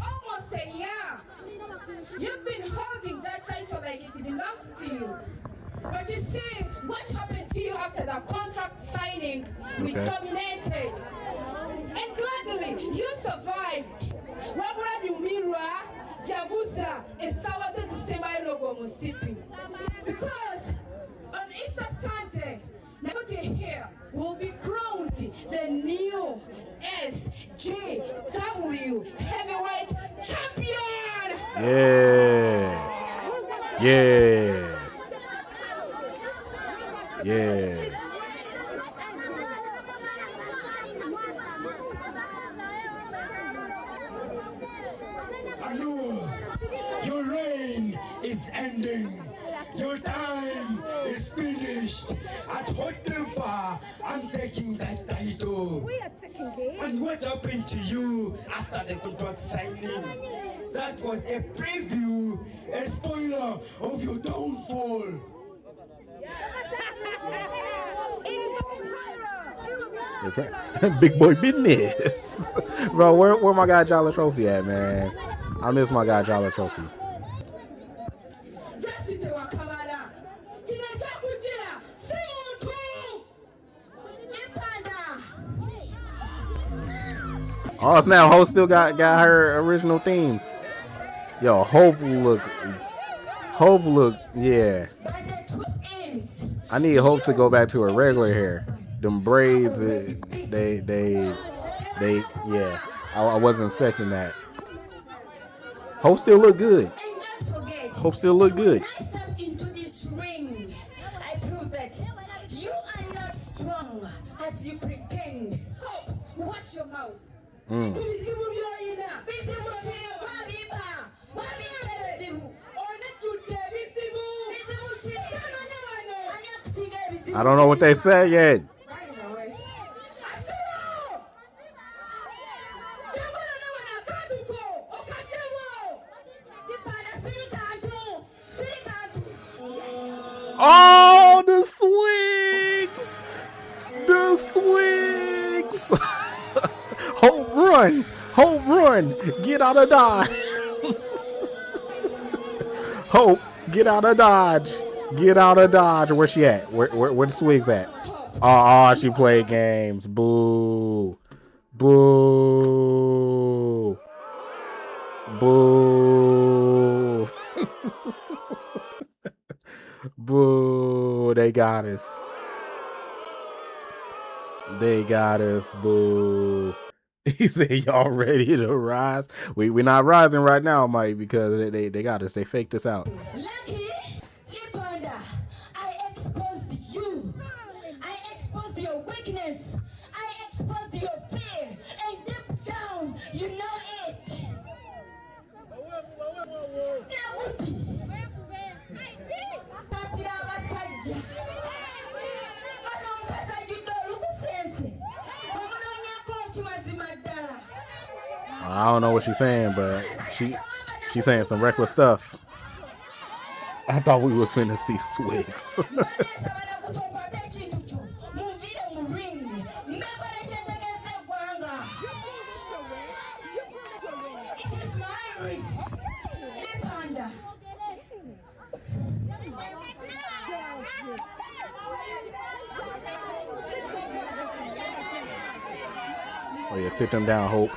Almost a year. You've been holding that title like it belongs to you. But you see, what happened to you after the contract signing? We dominated. And gladly, you survived. Because on Easter Sunday, Nagoti here will be crowned the new SGW Heavyweight Champion. Yeah. I know your reign is ending. Your time is finished. At Hot Temper, I'm taking that title. We are taking it. And what happened to you after the contract signing? That was a preview, a spoiler of your downfall. Big boy business. Bro, where my guy Jolly Trophy at, man? I miss my guy Jolly Trophy. Oh snap, Hope still got her original theme. Yo, Hope look, yeah. I need Hope to go back to her regular hair. Them braids, they yeah. I wasn't expecting that. Hope still look good. Hope still look good. Into this ring, I prove that you are not strong as you pretend. Hope, watch your mouth. I don't know what they said yet. Oh, the swings! The swings! Hope run! Hope run! Get out of Dodge! Hope, get out of Dodge! Get out of Dodge! Where she at? Where the swigs at? Oh, she played games. Boo! Boo! Boo! Boo! They got us. They got us. Boo! He said, "Y'all ready to rise?" We're not rising right now, Mike, because they got us. They faked us out. Lucky, Liponda, I exposed you. I exposed your weakness. I exposed your fear. And deep down, you know it. Naguti. Pasira basajja. I don't know what she's saying, but she's saying some reckless stuff. I thought we was finna see Swigs. Oh yeah, sit them down, Hope.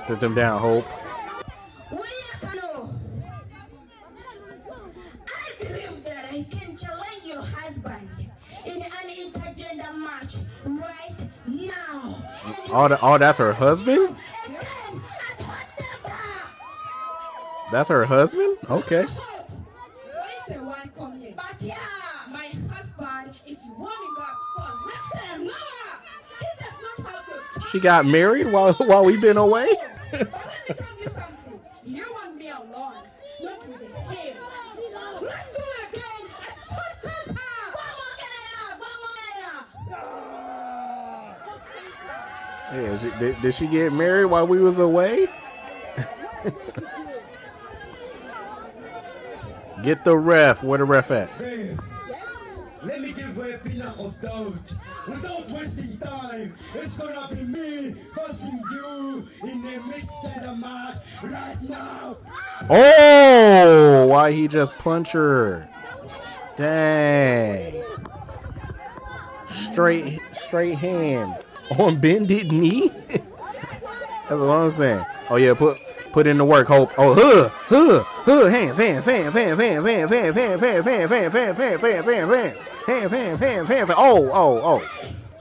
Sit them down, Hope. I believe that I can challenge your husband in an intergender match right now. Oh, that's her husband? That's her husband? Okay. But yeah, my husband is warming up for next time. He does not have your time. She got married while we been away? But let me tell you something. You want me alone, not with him. Let's do it again. Yeah, did she get married while we was away? Get the ref. Where the ref at? Man, let me give her a pinch of doubt. Without wasting time, it's gonna be me versus you in the mixed match right now. Oh, why he just punch her? Dang. Straight hand on bended knee. That's what I'm saying. Oh yeah, put in the work, Hope. Oh, hands.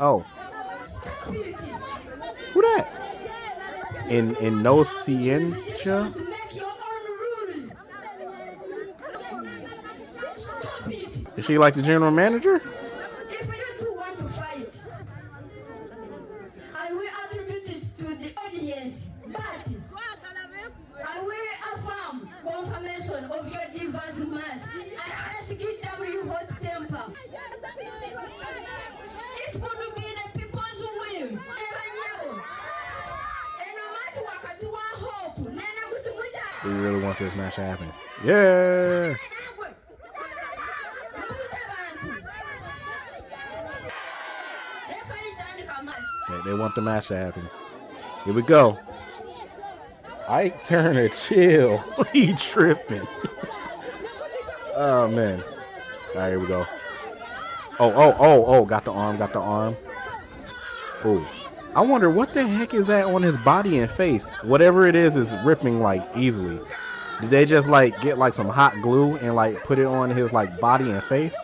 Oh. Who that? In no Cientia? Is she like the general manager? If you two want to fight, I will attribute it to the audience, but I will affirm confirmation of your diverse match. I ask GW hot temper. It could be the people's will. We really want this match to happen. Yeah. They want the match to happen. Here we go. Ike Turner, chill. He tripping. Oh, man. All right, here we go. Oh. Got the arm. Oh. I wonder what the heck is that on his body and face? Whatever it is ripping like easily. Did they just like get like some hot glue and like put it on his like body and face?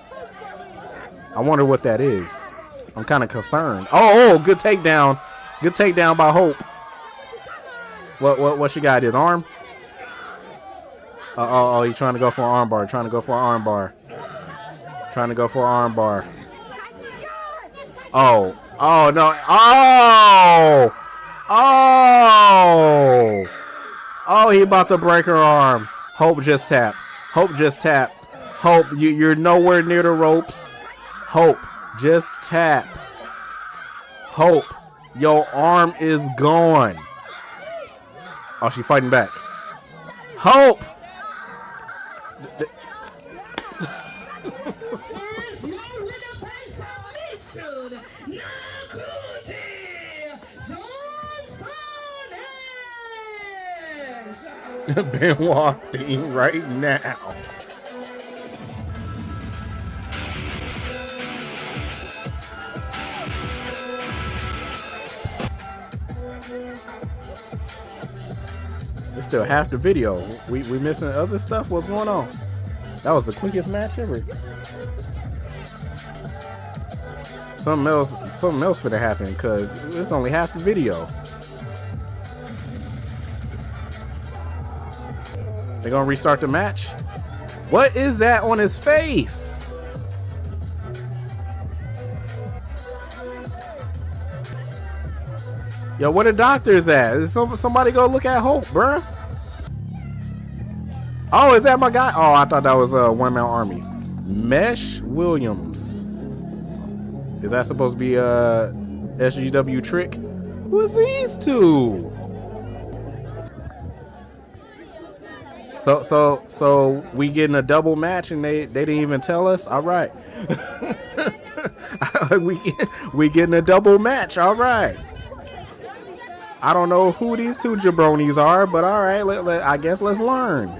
I wonder what that is. I'm kind of concerned. Oh, good takedown. Good takedown by Hope. What she got? His arm? Oh, he's trying to go for an armbar. Trying to go for an armbar. Oh no. Oh, he about to break her arm. Hope just tap. Hope, you're nowhere near the ropes. Hope, just tap. Hope, your arm is gone. Oh, she fighting back. Hope. Benoit theme right now. It's still half the video. We missing other stuff? What's going on? That was the quickest match ever. something else finna happen because it's only half the video. They gonna restart the match? What is that on his face? Yo, where the doctor's at? Is somebody go look at Hope, bruh? Oh, is that my guy? Oh, I thought that was a one-man army. Mesh Williams. Is that supposed to be a SGW trick? Who is these two? So we getting a double match and they didn't even tell us? All right. we getting a double match. All right. I don't know who these two jabronis are, but all right, I guess let's learn.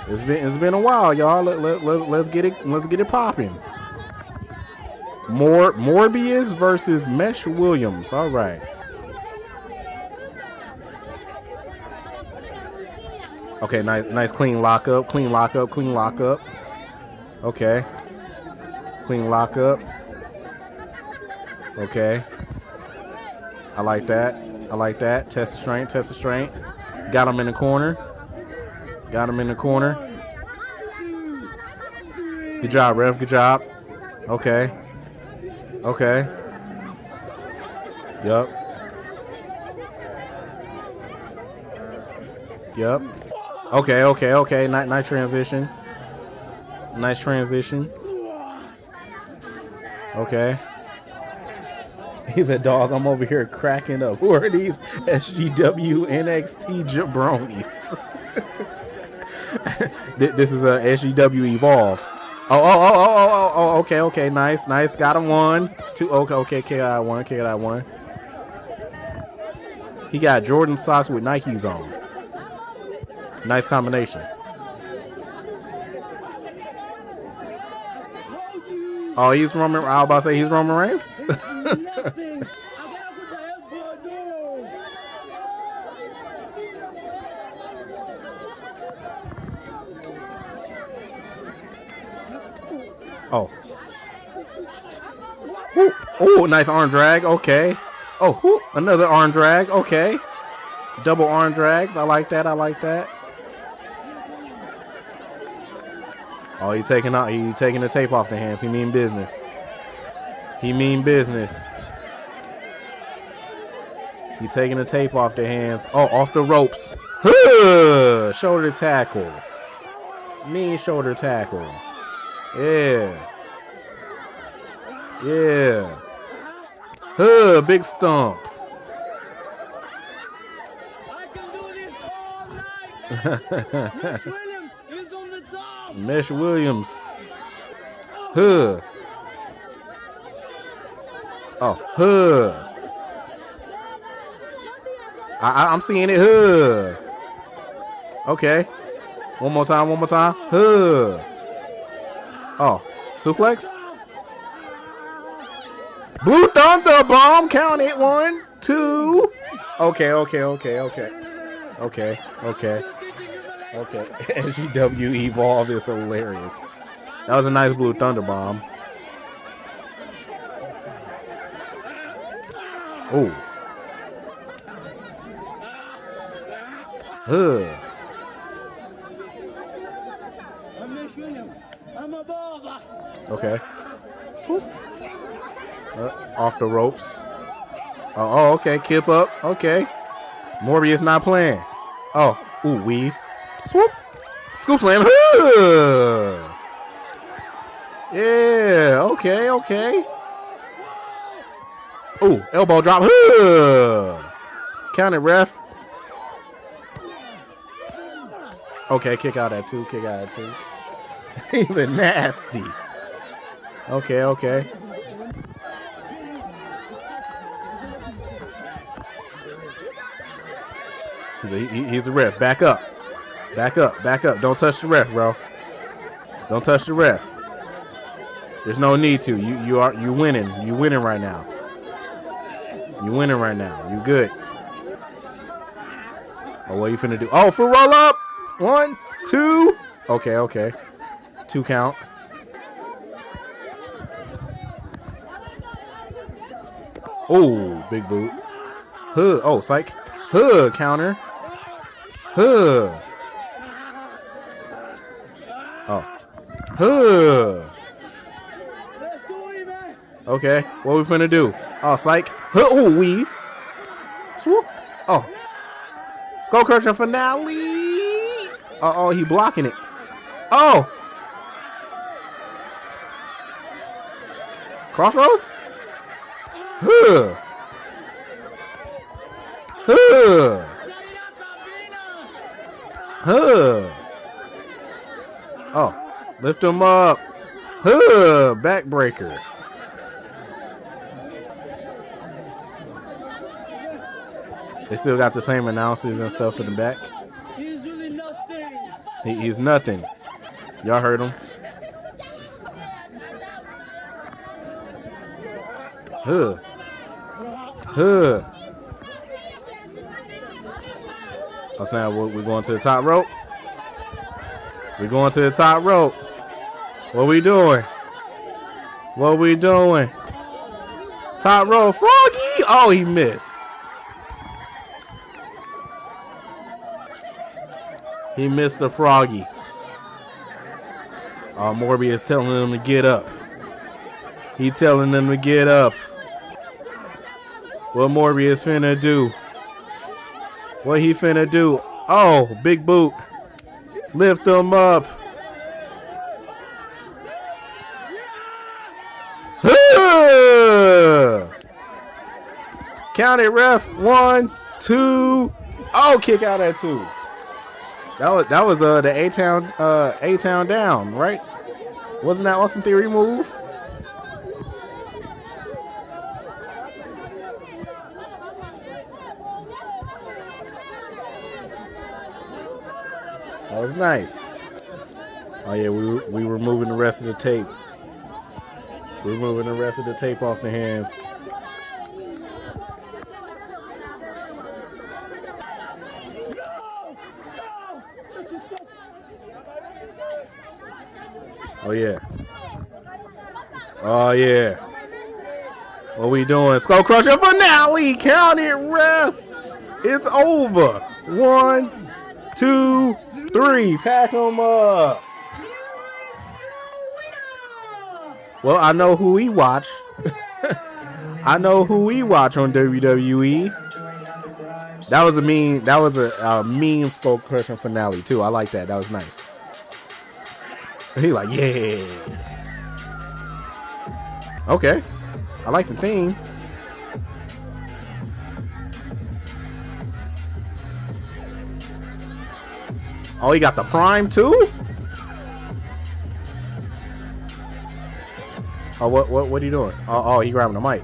It's been a while, y'all. Let's get it popping. Morbius versus Mesh Williams. All right. Okay, nice clean lockup. Okay. Clean lockup. Okay. I like that. Test the strength. Got him in the corner. Good job, ref. Good job. Okay. Yup. Okay. Nice transition. Okay. He's a dog. I'm over here cracking up. Who are these SGW NXT jabronis? This is a SGW Evolve. Oh, okay. Nice. Got him 1, 2. Okay. KI one. He got Jordan socks with Nikes on. Nice combination. Oh, he's Roman. I was about to say he's Roman Reigns. Oh. Oh, nice arm drag. Okay. Oh, another arm drag. Okay. Double arm drags. I like that. Oh, he's taking the tape off the hands. He mean business. He taking the tape off the hands. Oh, off the ropes. Shoulder tackle. Mean shoulder tackle. Yeah. Big stomp. Mesh Williams. I'm seeing it. Okay. One more time. Oh, suplex. Blue Thunder Bomb. Count it. 1, 2. Okay. SGW Evolve is hilarious. That was a nice Blue Thunder Bomb. Oh. Okay. Swoop. Off the ropes. Oh, okay. Kip up. Okay. Morbius not playing. Oh. Ooh, weave. Swoop. Scoop slam. Yeah. Okay. Ooh, elbow drop. Count it, ref. Okay, kick out at 2. Even nasty. Okay. He's a ref. Back up. Don't touch the ref, bro. Don't touch the ref. There's no need to. You winning. You winning right now. You good. Oh, what you finna do? Oh, for roll up. 1, 2. Okay. 2 count. Oh, big boot. Huh. Oh, psych. Huh. Counter. Huh. Oh. Huh. Okay. What we finna do? Oh, psych. Huh. Oh, weave. Swoop. Oh. Skull Crusher finale. Uh-oh, he blocking it. Oh. Crossroads? Huh. Huh. Huh. Oh. Lift him up. Huh. Backbreaker. They still got the same announcers and stuff in the back. He's really nothing. He's nothing. Y'all heard him. Huh. Huh. Oh, snap. We're going to the top rope. We're going to the top rope. What we doing? What we doing? Top rope. Froggy. Oh, he missed. He missed the froggy. Morbius telling them to get up. He telling them to get up. What Morbius finna do? What he finna do? Oh, big boot. Lift him up. Count it, ref. 1, 2. Oh, kick out at 2. That was the A-Town down, right? Wasn't that Austin Theory move? That was nice. Oh yeah, we were moving the rest of the tape. We're moving the rest of the tape off the hands. Oh yeah. Oh yeah. What we doing? Skull Crusher finale. Count it, ref. It's over. 1, 2, 3. Pack them up. Well, I know who we watch. I know who we watch on WWE. That was a mean Skull Crusher finale too. I like that. That was nice. He like, yeah. Okay. I like the theme. Oh, he got the prime too? Oh, what are you doing? Oh, he grabbing the mic.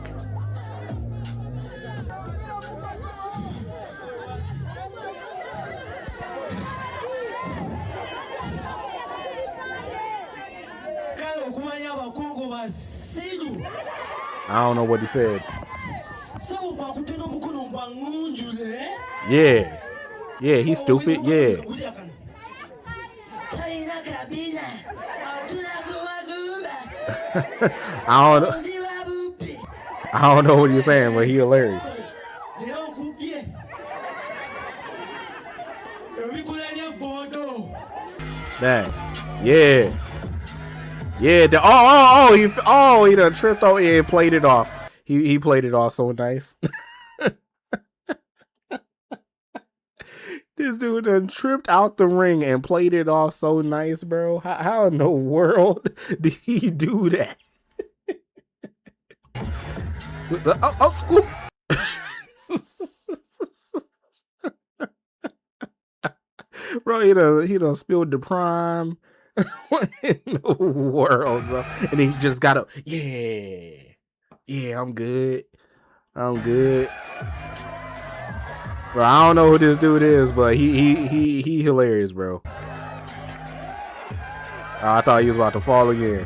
I don't know what he said. Yeah. Yeah, he's stupid. Yeah. I don't know what you're saying, but he hilarious. Dang. Yeah. Yeah. He done tripped over. Yeah, played it off. He played it off so nice. This dude done tripped out the ring and played it off so nice, bro. How in the world did he do that? Scoop. Bro, he done spilled the prime. What in the world, bro? And he just got up. Yeah, I'm good. Bro, I don't know who this dude is, but he hilarious, bro. I thought he was about to fall again.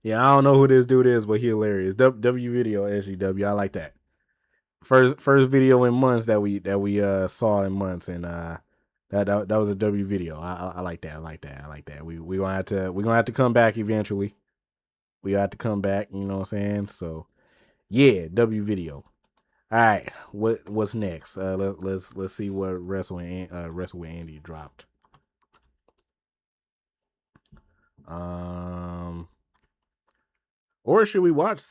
Yeah, I don't know who this dude is, but he hilarious. W video SGW, I like that. First video in months that we saw in months, and that was a W video. I like that. I like that. We gonna have to come back eventually. We have to come back. You know what I'm saying? So Yeah, W Video. All right, what's next? Let's see what Wrestle with Andy dropped. Or should we watch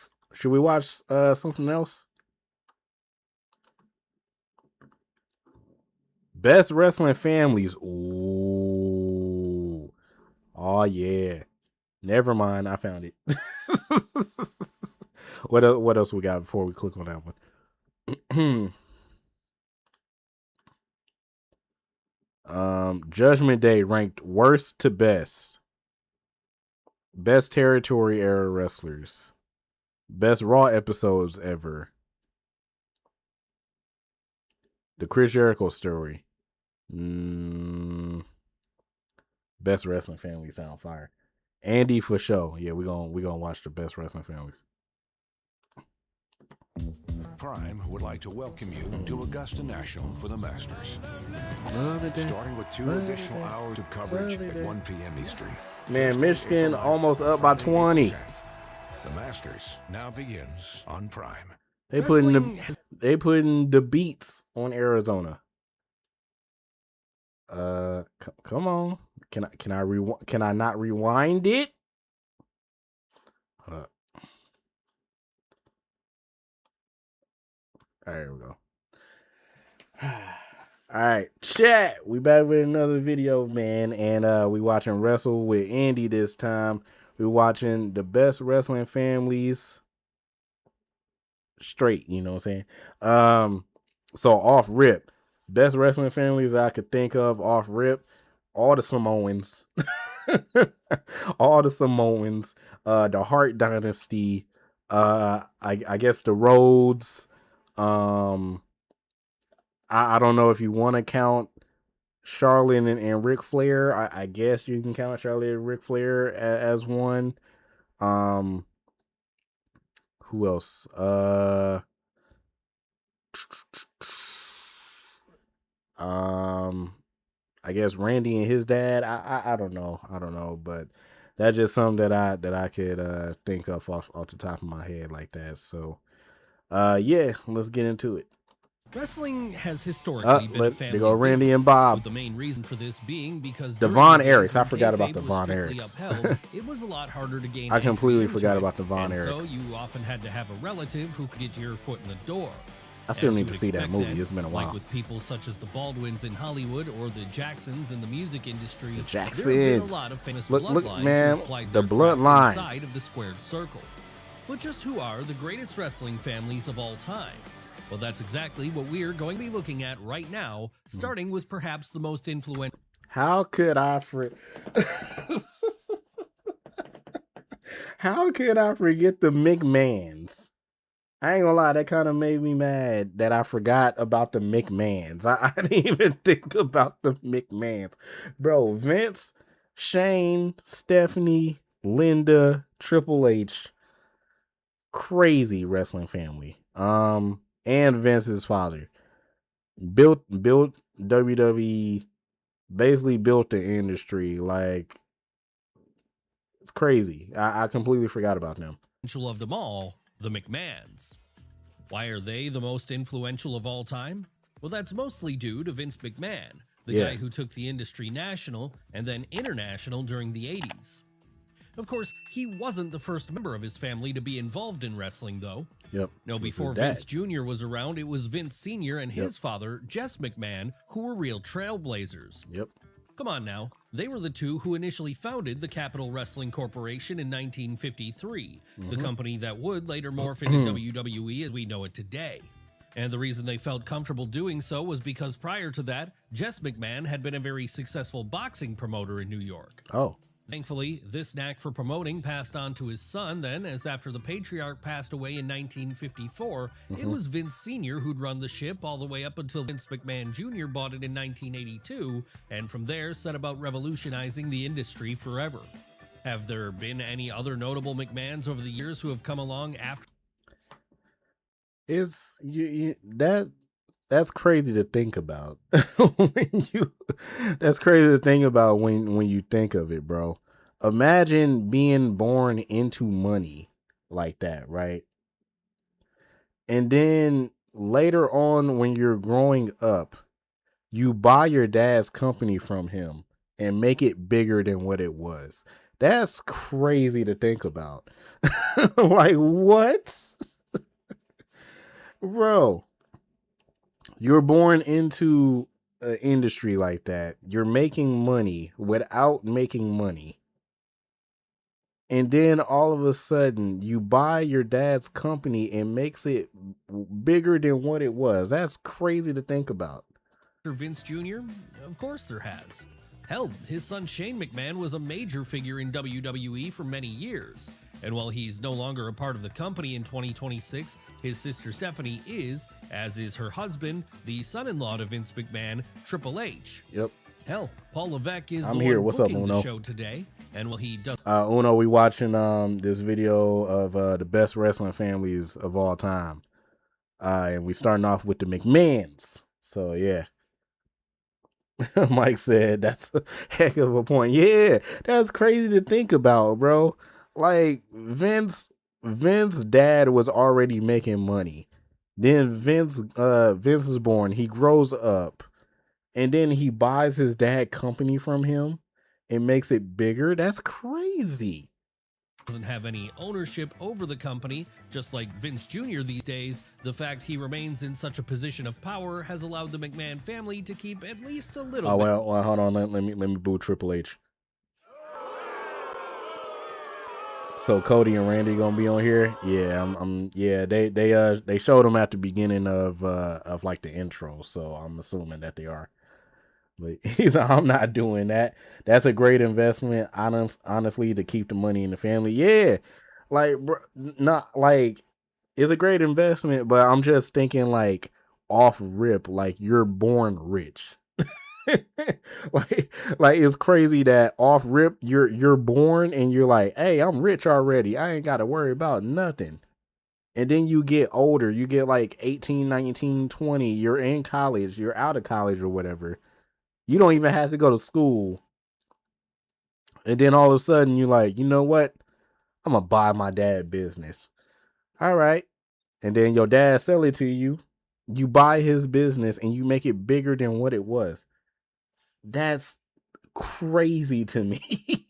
something else? Best Wrestling Families. Ooh. Oh yeah. Never mind, I found it. What else we got before we click on that one? Judgment Day ranked worst to best. Best territory era wrestlers. Best Raw episodes ever. The Chris Jericho story. Best Wrestling Family sound fire. Andy for sure. Yeah, we're gonna watch the Best Wrestling Families. Prime would like to welcome you to Augusta National for the Masters. Starting with 2 additional hours of coverage at 1 p.m. Eastern. Man, Michigan almost up by 20. The Masters now begins on Prime. They putting the beats on Arizona. Come on. Can I not rewind it? Hold up. All right, here we go. All right, chat. We back with another video, man, and we watching Wrestle with Andy this time. We watching the Best Wrestling Families straight, you know what I'm saying? So off rip, Best Wrestling Families I could think of off rip, all the Samoans. All the Samoans, the Hart Dynasty, I guess the Rhodes. I don't know if you want to count Charlotte and Ric Flair. I guess you can count Charlotte and Ric Flair as one. Who else? I guess Randy and his dad. I don't know, but that's just something that I could think of off the top of my head like that. So yeah, let's get into it. Wrestling has historically been a family go Randy business, and Bob. with the main reason for this being because The during Von the days Erichs. I when forgot about kayfabe the was Von strictly Erichs. upheld, it was a lot harder to gain I completely entry forgot into about the Von it, and Erichs. so you often had to have a relative who could get your foot in the door. I still As need you to would see that expect movie. then, It's been a while. Like with people such as the Baldwins in Hollywood or the Jacksons in the music industry, there have been Jacksons. a lot of famous Look, bloodlines man, who applied the their craft bloodline. inside of the squared circle. But just who are the greatest wrestling families of all time? Well, that's exactly what we're going to be looking at right now, starting with perhaps the most influential. How could I How could I forget the McMahons? I ain't gonna lie, that kind of made me mad that I forgot about the McMahons. I didn't even think about the McMahons. Bro, Vince, Shane, Stephanie, Linda, Triple H. Crazy wrestling family. And Vince's father. Built WWE, basically built the industry. Like, it's crazy. I completely forgot about them. Of them all, the McMahons. Why are they the most influential of all time? Well, that's mostly due to Vince McMahon, the guy who took the industry national and then international during the 80s. Of course, he wasn't the first member of his family to be involved in wrestling, though. Yep. No, This is before dad. Vince Jr. was around, it was Vince Sr. and his father, Jess McMahon, who were real trailblazers. Yep. Come on now. They were the two who initially founded the Capital Wrestling Corporation in 1953, the company that would later morph into WWE as we know it today. And the reason they felt comfortable doing so was because prior to that, Jess McMahon had been a very successful boxing promoter in New York. Oh. Thankfully, this knack for promoting passed on to his son then, as after the patriarch passed away in 1954, it was Vince Sr. who'd run the ship all the way up until Vince McMahon Jr. bought it in 1982, and from there set about revolutionizing the industry forever. Have there been any other notable McMahons over the years who have come along after? It's that's crazy to think about. That's crazy to think about when you think of it, bro. Imagine being born into money like that, right? And then later on, when you're growing up, you buy your dad's company from him and make it bigger than what it was. That's crazy to think about. Like, what? Bro, you're born into an industry like that. You're making money without making money. And then all of a sudden, you buy your dad's company and makes it bigger than what it was. That's crazy to think about. Vince Jr.? Of course there has. Hell, his son Shane McMahon was a major figure in WWE for many years. And while he's no longer a part of the company in 2026, his sister Stephanie is, as is her husband, the son-in-law to Vince McMahon, Triple H. Yep. Hell, Paul Levesque is I'm the here. one What's up, booking the Uno? show today. And while he does... Uno, we watching this video of the best wrestling families of all time. And we starting off with the McMahons. So, yeah. Mike said that's a heck of a point. Yeah, that's crazy to think about, bro. Like, Vince's dad was already making money. Then Vince is born. He grows up. And then he buys his dad company from him and makes it bigger. That's crazy. Doesn't have any ownership over the company, just like Vince Jr. these days. The fact he remains in such a position of power has allowed the McMahon family to keep at least a little bit. Well, hold on. Let me boo Triple H. So Cody and Randy gonna be on here? Yeah, yeah, they showed them at the beginning of like the intro, so I'm assuming that they are. But he's like, I'm not doing that. That's a great investment, honestly, to keep the money in the family. Yeah, like, bro, not like it's a great investment, but I'm just thinking like off rip, like you're born rich. like it's crazy that off rip you're born and you're like, hey, I'm rich already. I ain't got to worry about nothing. And then you get older, you get like 18, 19, 20, you're in college, you're out of college or whatever. You don't even have to go to school. And then all of a sudden you're like, you know what? I'm going to buy my dad business. All right. And then your dad sell it to you. You buy his business and you make it bigger than what it was. That's crazy to me.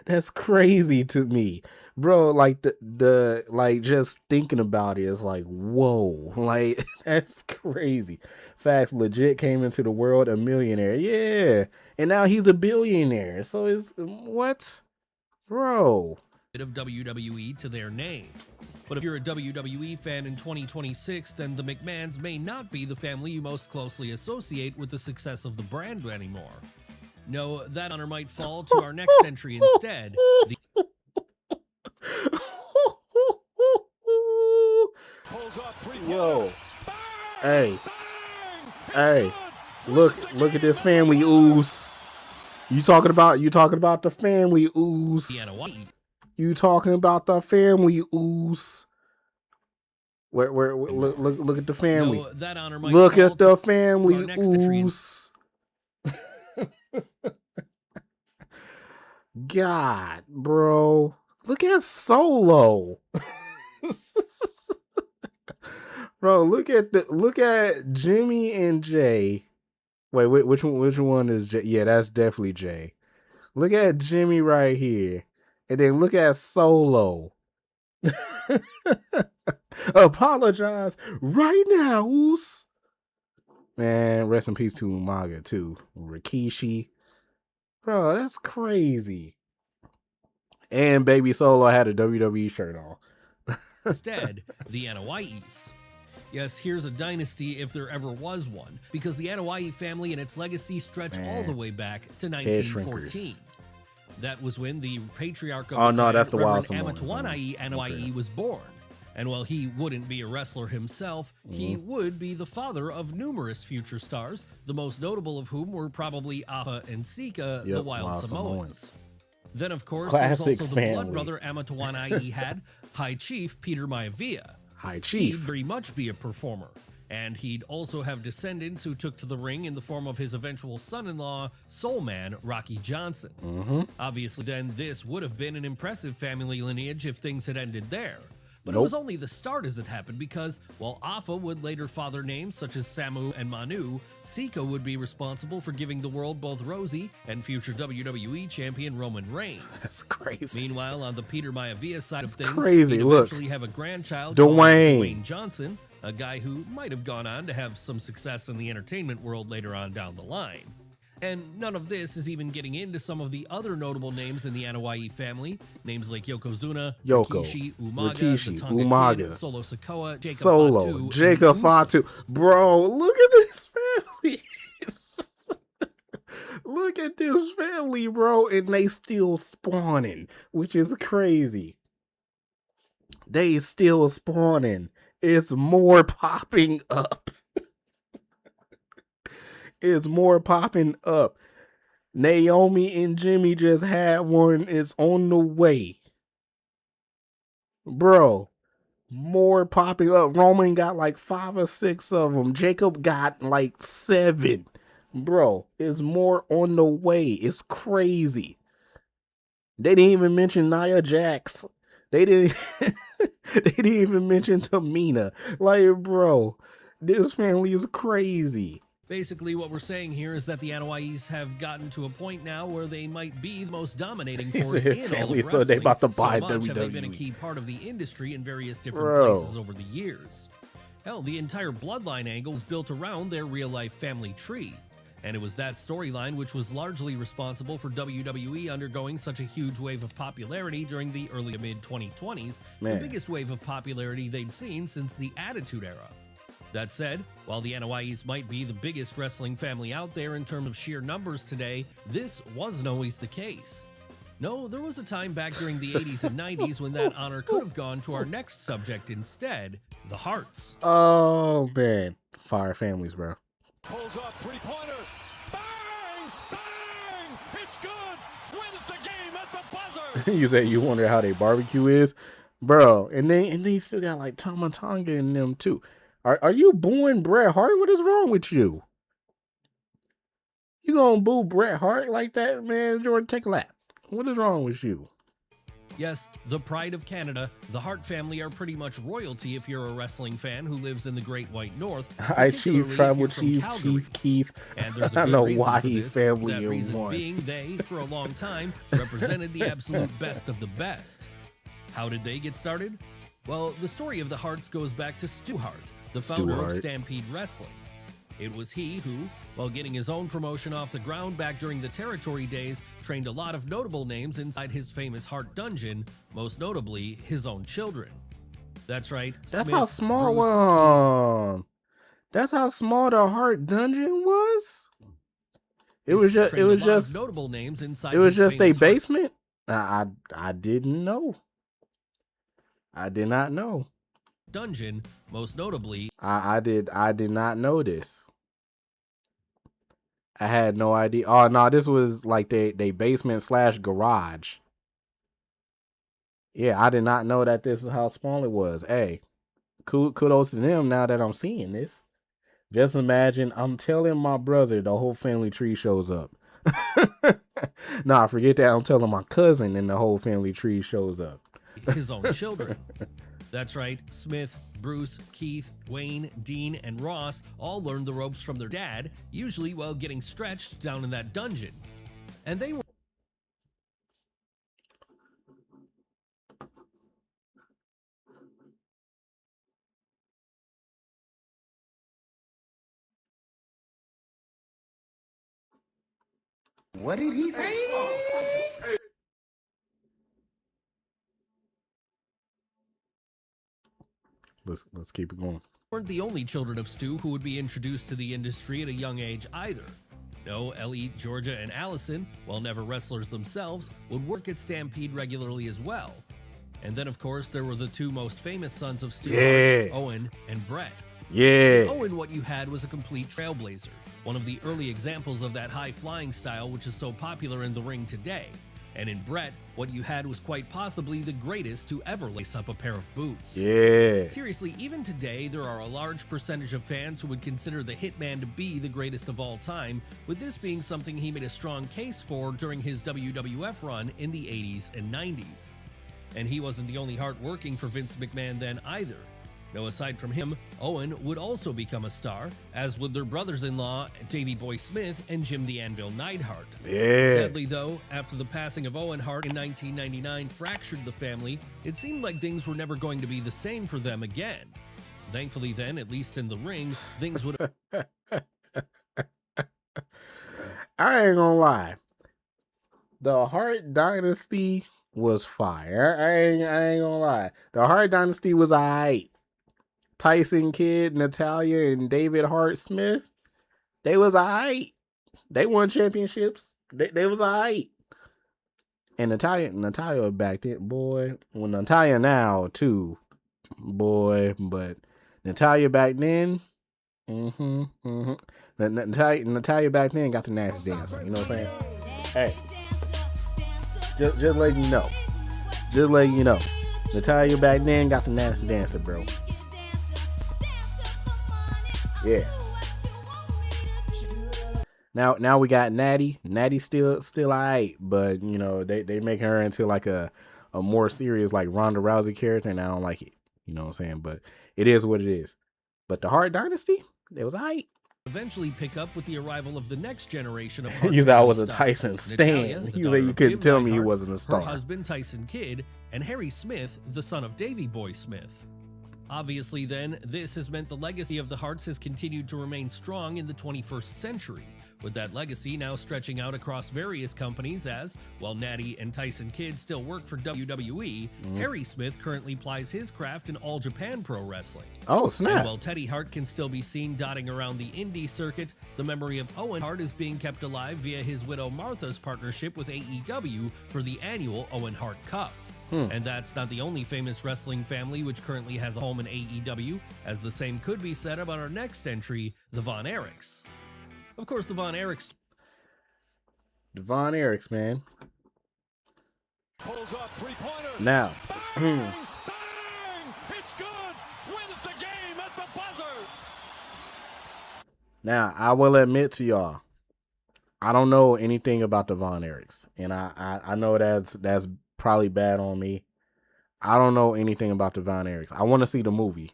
That's crazy to me. Bro, like the like just thinking about it is like, whoa. Like, that's crazy. Facts, legit came into the world a millionaire. Yeah. And now he's a billionaire. So it's what? Bro. Bit of WWE to their name. But if you're a WWE fan in 2026, then the McMahons may not be the family you most closely associate with the success of the brand anymore. No, that honor might fall to our next entry instead. Yo. Hey. Look at this family ooze. You talking about the family ooze. You talking about the family ooze. Where look at the family. No, that honor might look fall at the family to ooze. God, bro. Look at Solo. Bro, look at Jimmy and Jay. Wait, which one is Jay? Yeah, that's definitely Jay. Look at Jimmy right here. And then look at Solo. Apologize right now, Oos. Man, rest in peace to Umaga too. Rikishi. Bro, that's crazy. And Baby Solo had a WWE shirt on. Instead, the Anoa'is. Yes, here's a dynasty if there ever was one, because the Anoa'i family and its legacy stretch all the way back to 1914. That was when the patriarch of that's the Wild Reverend Samoans. Amatuana'i Anoa'i was born. And while he wouldn't be a wrestler himself, he would be the father of numerous future stars, the most notable of whom were probably Appa and Sika, the Wild Samoans. Then, of course, there's also the blood brother Amatuana'i had, High Chief Peter Maivia. High Chief. He'd very much be a performer. And he'd also have descendants who took to the ring in the form of his eventual son-in-law, Soul Man, Rocky Johnson. Obviously, then, this would have been an impressive family lineage if things had ended there. But it was only the start as it happened, because while Afa would later father names such as Samu and Manu, Sika would be responsible for giving the world both Rosie and future WWE champion Roman Reigns. That's crazy. Meanwhile, on the Peter Maivia side of things, crazy. he'd Look, eventually have a grandchild Dwayne. called Dwayne Johnson, a guy who might have gone on to have some success in the entertainment world later on down the line. And none of this is even getting into some of the other notable names in the Anoa'i family. Names like Yokozuna, Rikishi, Umaga, the Tonga Kid, Solo Sikoa, Jacob Fatu. Bro, look at this family. Look at this family, bro. And they still spawning, which is crazy. They still spawning. It's more popping up. It's more popping up. Naomi and Jimmy just had one. It's on the way. Bro, more popping up. Roman got like 5 or 6 of them. Jacob got like 7. Bro, it's more on the way. It's crazy. They didn't even mention Nia Jax. They didn't even mention Tamina. Like, bro, this family is crazy. Basically, what we're saying here is that the Anoa'is have gotten to a point now where they might be the most dominating force in all of wrestling. So they about to buy so much WWE. have they been a key part of the industry in various different places over the years. Hell, the entire Bloodline angle was built around their real-life family tree. And it was that storyline which was largely responsible for WWE undergoing such a huge wave of popularity during the early to mid-2020s, the biggest wave of popularity they'd seen since the Attitude Era. That said, while the Anoa'is might be the biggest wrestling family out there in terms of sheer numbers today, this wasn't always the case. No, there was a time back during the 80s and 90s when that honor could have gone to our next subject instead, the Hearts. Oh, man. Fire families, bro. Pulls up, three-pointer. Bang! Bang! It's good! Wins the game at the buzzer! You said you wonder how they barbecue is? Bro, and then you still got like Tama Tonga in them too. Are you booing Bret Hart? What is wrong with you? You gonna boo Bret Hart like that, man? Jordan, take a lap. What is wrong with you? Yes, the pride of Canada, the Hart family are pretty much royalty if you're a wrestling fan who lives in the Great White North. I Chief Tribal Chief Keith. And there's a I know good why reason for he this. family That in reason one. being they, for a long time, represented the absolute best of the best. How did they get started? Well, the story of the Harts goes back to Stu Hart, the founder of Stampede Wrestling. It was he who, while getting his own promotion off the ground back during the territory days, trained a lot of notable names inside his famous Hart Dungeon, most notably his own children. That's right. That's Smith, how small Bruce, that's how small the Hart Dungeon was? It He's was just trained a lot of notable names inside it was his just a famous Hart basement? I didn't know. I did not know. Dungeon, most notably. I did not know this. I had no idea. Oh no, this was like they basement / garage. Yeah, I did not know that this is how small it was. Hey, kudos to them now that I'm seeing this. Just imagine I'm telling my brother the whole family tree shows up. Nah, forget that. I'm telling my cousin and the whole family tree shows up. His own children. That's right, Smith, Bruce, Keith, Wayne, Dean, and Ross all learned the ropes from their dad, usually while getting stretched down in that dungeon. And they were What did he say? Let's keep it going. weren't the only children of Stu who would be introduced to the industry at a young age either. No, Ellie, Georgia, and Allison, while never wrestlers themselves, would work at Stampede regularly as well. And then, of course, there were the two most famous sons of Stu, Hart, Owen and Brett. Yeah. In Owen, what you had was a complete trailblazer, one of the early examples of that high-flying style which is so popular in the ring today. And in Brett, what you had was quite possibly the greatest to ever lace up a pair of boots. Yeah. Seriously, even today, there are a large percentage of fans who would consider the Hitman to be the greatest of all time, with this being something he made a strong case for during his WWF run in the 80s and 90s. and he wasn't the only Hart working for Vince McMahon then either. No, aside from him, Owen would also become a star, as would their brothers-in-law, Davey Boy Smith and Jim the Anvil Neidhart. Yeah. Sadly, though, after the passing of Owen Hart in 1999 fractured the family, it seemed like things were never going to be the same for them again. Thankfully then, at least in the ring, things would I ain't gonna lie. The Hart Dynasty was fire. I ain't gonna lie. The Hart Dynasty was alright. Tyson Kidd, Natalya, and David Hart Smith, they was alright. They won championships. They was alright. And Natalya back then, boy. Well, Natalya now too, boy. But Natalya back then, Natalya back then got the nasty dance. You know what I'm saying? Hey, just letting you know. Just letting you know. Natalya back then got the nasty dancer, bro. Yeah. Now we got Natty. Natty's still alright, but you know they make her into like a more serious like Ronda Rousey character, and I don't like it. You know what I'm saying? But it is what it is. But the Hart Dynasty, it was alright. eventually pick up with the arrival of the next generation of Hart You said I was a stars. Tyson Natalya, stan. the You daughter said you of couldn't Jim tell me he Neidhart, wasn't a star. Her husband Tyson Kidd, and Harry Smith, the son of Davey Boy Smith. Obviously then, this has meant the legacy of the Harts has continued to remain strong in the 21st century, with that legacy now stretching out across various companies as, while Natty and Tyson Kidd still work for WWE, Harry Smith currently plies his craft in All Japan Pro Wrestling. Oh, snap. And while Teddy Hart can still be seen dotting around the indie circuit, the memory of Owen Hart is being kept alive via his widow Martha's partnership with AEW for the annual Owen Hart Cup. And that's not the only famous wrestling family which currently has a home in AEW, as the same could be said about our next entry, the Von Erichs. Of course, the Von Erichs. The Von Erichs, man. Pulls up three-pointer. Now. Bang! It's good! Wins the game at the buzzer! Now, I will admit to y'all, I don't know anything about the Von Erichs. And I know that's probably bad on me. I don't know anything about the Von Erichs. I want to see the movie.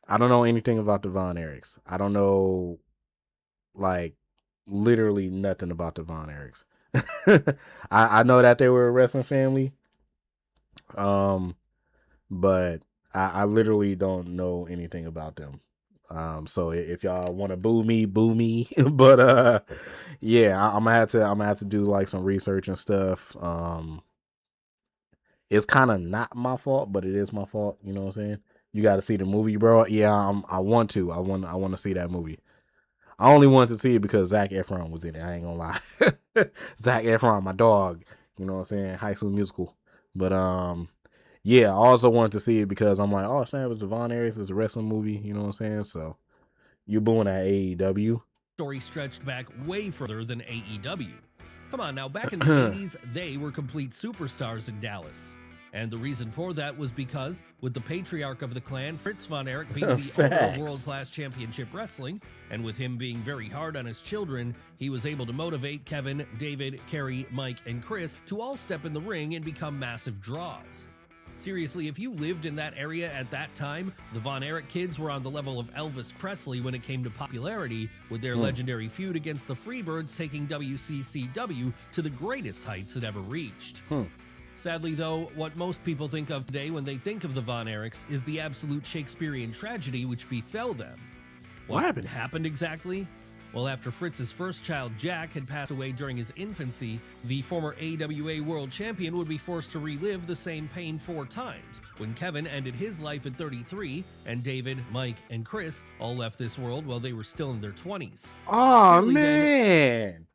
I don't know anything about the Von Erichs. I don't know, like, literally nothing about the Von Erichs. I know that they were a wrestling family. But I literally don't know anything about them. So if y'all want to boo me. But yeah, I'm gonna have to do like some research and stuff. It's kind of not my fault, but it is my fault. You know what I'm saying? You got to see the movie, bro. Yeah, I want to. I want to see that movie. I only wanted to see it because Zac Efron was in it. I ain't gonna lie. Zac Efron, my dog. You know what I'm saying? High School Musical. But yeah, I also wanted to see it because I'm like, oh, snap, it was the Von Erichs. It's a wrestling movie. You know what I'm saying? So you're booing at AEW. Story stretched back way further than AEW. Come on, now back in the 80s, they were complete superstars in Dallas. And the reason for that was because, with the patriarch of the clan, Fritz Von Erich, being the owner of World-Class Championship Wrestling, and with him being very hard on his children, he was able to motivate Kevin, David, Kerry, Mike, and Chris to all step in the ring and become massive draws. Seriously, if you lived in that area at that time, the Von Erich kids were on the level of Elvis Presley when it came to popularity, with their legendary feud against the Freebirds taking WCCW to the greatest heights it ever reached. Sadly, though, what most people think of today when they think of the Von Erichs is the absolute Shakespearean tragedy which befell them. What happened exactly? Well, after Fritz's first child, Jack, had passed away during his infancy, the former AWA World Champion would be forced to relive the same pain 4 times, when Kevin ended his life at 33, and David, Mike, and Chris all left this world while they were still in their 20s. Oh, man.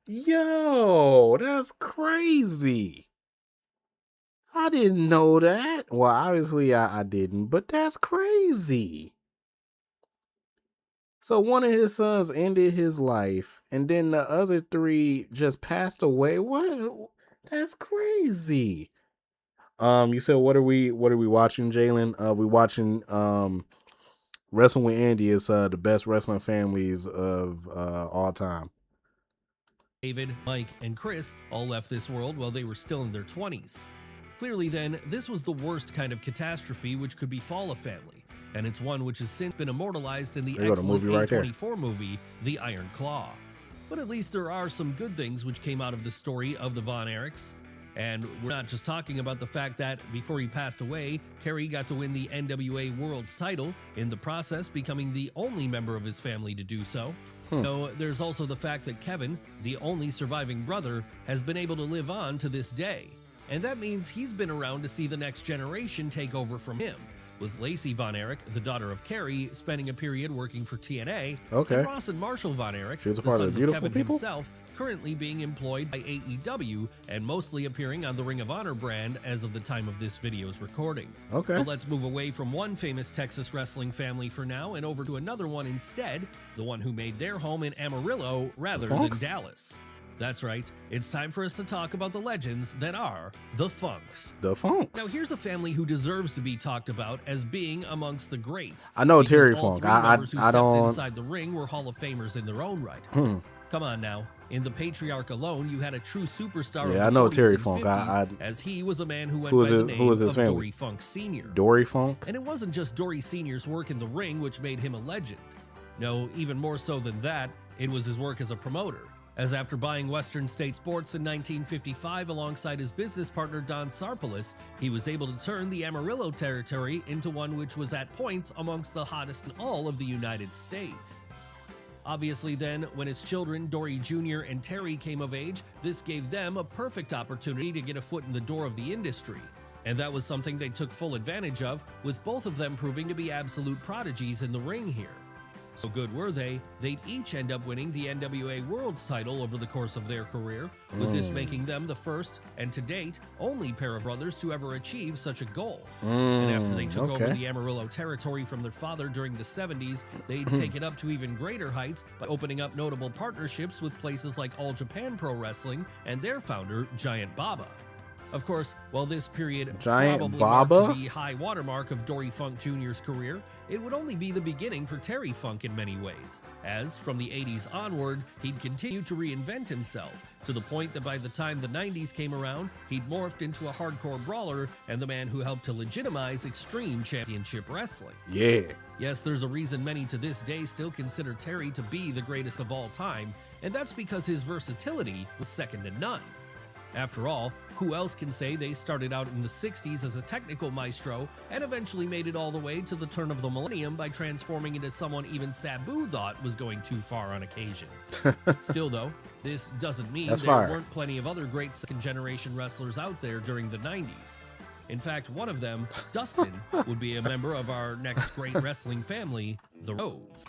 Yo, that's crazy. I didn't know that. Well, obviously I didn't, but that's crazy. So one of his sons ended his life, and then the other 3 just passed away. What? That's crazy. You said what are we watching, Jaylen? We watching Wrestling with Andy. Is the best wrestling families of all time. David, Mike, and Chris all left this world while they were still in their 20s. Clearly then, this was the worst kind of catastrophe which could befall a family, and it's one which has since been immortalized in the excellent A24 movie, The Iron Claw. But at least there are some good things which came out of the story of the Von Erichs. And we're not just talking about the fact that before he passed away, Kerry got to win the NWA World's title, in the process becoming the only member of his family to do so. No, there's also the fact that Kevin, the only surviving brother, has been able to live on to this day. And that means he's been around to see the next generation take over from him, with Lacey Von Erich, the daughter of Kerry, spending a period working for TNA, and Ross and Marshall Von Erich, the sons of Kevin himself, currently being employed by AEW and mostly appearing on the Ring of Honor brand as of the time of this video's recording. But let's move away from one famous Texas wrestling family for now and over to another one instead, the one who made their home in Amarillo rather than Dallas. That's right, it's time for us to talk about the legends that are the Funks. The Funks. Now here's a family who deserves to be talked about as being amongst the greats. I know Terry Funk. I don't. Inside the ring were Hall of Famers in their own right. Come on now. In the Patriarch alone, you had a true superstar. Yeah, I know Terry Funk. As he was a man who went by the name of Dory Funk Sr. Dory Funk? And it wasn't just Dory Sr.'s work in the ring which made him a legend. No, even more so than that, it was his work as a promoter. As after buying Western State Sports in 1955 alongside his business partner Don Sarpolis, he was able to turn the Amarillo territory into one which was at points amongst the hottest in all of the United States. Obviously then, when his children, Dory Jr. and Terry, came of age, this gave them a perfect opportunity to get a foot in the door of the industry. And that was something they took full advantage of, with both of them proving to be absolute prodigies in the ring here. So good were they'd each end up winning the NWA World's title over the course of their career, with this making them the first, and to date, only pair of brothers to ever achieve such a goal. And after they took over the Amarillo territory from their father during the 70s, they'd take it up to even greater heights by opening up notable partnerships with places like All Japan Pro Wrestling and their founder, Giant Baba. Of course, while this period probably marked the high watermark of Dory Funk Jr.'s career, it would only be the beginning for Terry Funk in many ways, as from the 80s onward, he'd continue to reinvent himself, to the point that by the time the 90s came around, he'd morphed into a hardcore brawler and the man who helped to legitimize Extreme Championship Wrestling. Yeah. Yes, there's a reason many to this day still consider Terry to be the greatest of all time, and that's because his versatility was second to none. After all, who else can say they started out in the 60s as a technical maestro and eventually made it all the way to the turn of the millennium by transforming into someone even Sabu thought was going too far on occasion. Still though, this doesn't mean weren't plenty of other great second-generation wrestlers out there during the 90s. In fact, one of them, Dustin, would be a member of our next great wrestling family, the Rhodes.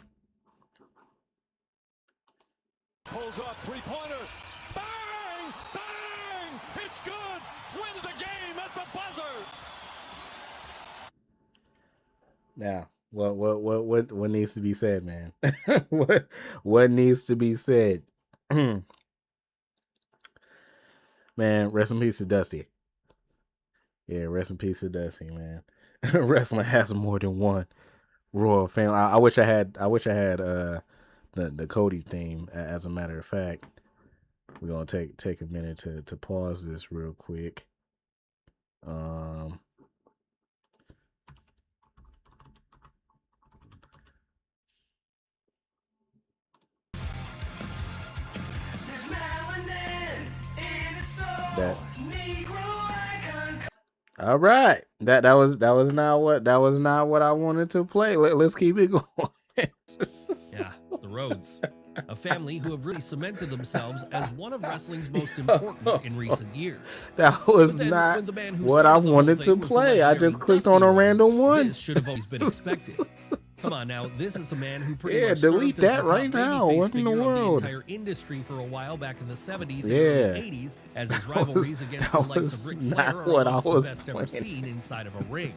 Pulls up, three-pointer. Bang! Bang! It's good! Wins the game at the buzzer! Now, what needs to be said, man? what needs to be said? Man, rest in peace to Dusty. Yeah, rest in peace to Dusty, man. Wrestling has more than one royal family. I wish I had the Cody theme, as a matter of fact. We're gonna take a minute to pause this real quick. All right. That was not what I wanted to play. Let's keep it going. Yeah, the Rhodes. A family who have really cemented themselves as one of wrestling's most important in recent years. That was not what I wanted to play. I just clicked on a random one. This should have always been expected. Come on now, this is a man who pretty much delete served that as the right now. What in the world? The entire industry for a while back in the 70s and early 80s, as his rivalries against the likes of Ric Flair are amongst the best ever seen inside of a ring.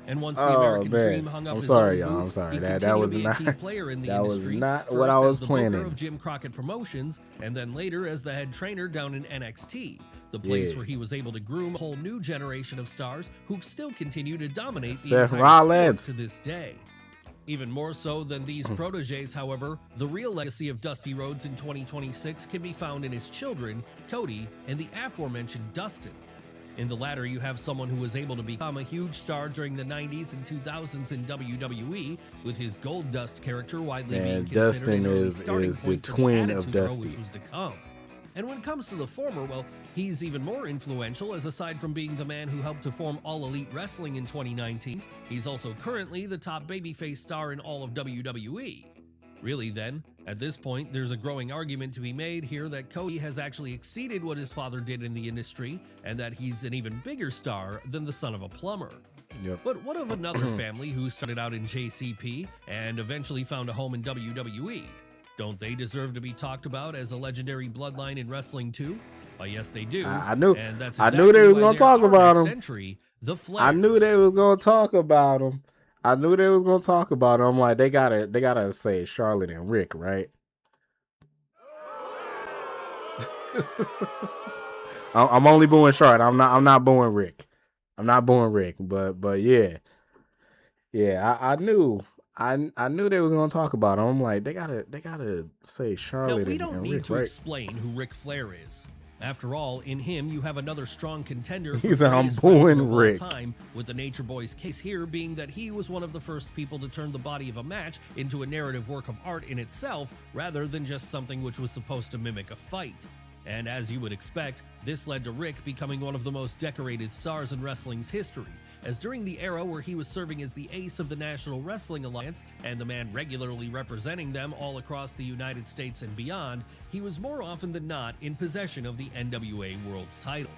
And once the American Dream hung up his own boots, he continued to be a key player in the industry. Not what I was planning. First as the booker of Jim Crockett Promotions, and then later as the head trainer down in NXT, the place where he was able to groom a whole new generation of stars who still continue to dominate the entire sport to this day. Even more so than these proteges, however, the real legacy of Dusty Rhodes in 2026 can be found in his children, Cody, and the aforementioned Dustin. In the latter, you have someone who was able to become a huge star during the 90s and 2000s in WWE with his Gold Dust character widely being considered Dustin an early is starting the point for twin the of Attitude Era, Dusty. which was to come. And when it comes to the former, well, he's even more influential, as aside from being the man who helped to form All Elite Wrestling in 2019, he's also currently the top babyface star in all of WWE. Really then, at this point, there's a growing argument to be made here that Cody has actually exceeded what his father did in the industry, and that he's an even bigger star than the son of a plumber. Yep. But what of another family who started out in JCP and eventually found a home in WWE? Don't they deserve to be talked about as a legendary bloodline in wrestling too? Well, yes, they do. I knew. And that's I exactly knew they was why gonna they're talk our about next him. entry, the Flares. I knew they was gonna talk about him. I knew they was gonna talk about him. I'm like, they gotta say Charlotte and Rick, right? I'm only booing Charlotte. I'm not booing Rick. I'm not booing Rick. But yeah, I knew they was gonna talk about him. I'm like, they gotta say Charlotte Now, we and don't need Rick, to right? explain who Ric Flair is. After all, in him, you have another strong contender for He's a greatest booing wrestler of all Rick. time, with the Nature Boy's case here being that he was one of the first people to turn the body of a match into a narrative work of art in itself, rather than just something which was supposed to mimic a fight. And as you would expect, this led to Rick becoming one of the most decorated stars in wrestling's history, as during the era where he was serving as the ace of the National Wrestling Alliance and the man regularly representing them all across the United States and beyond, he was more often than not in possession of the NWA World's title.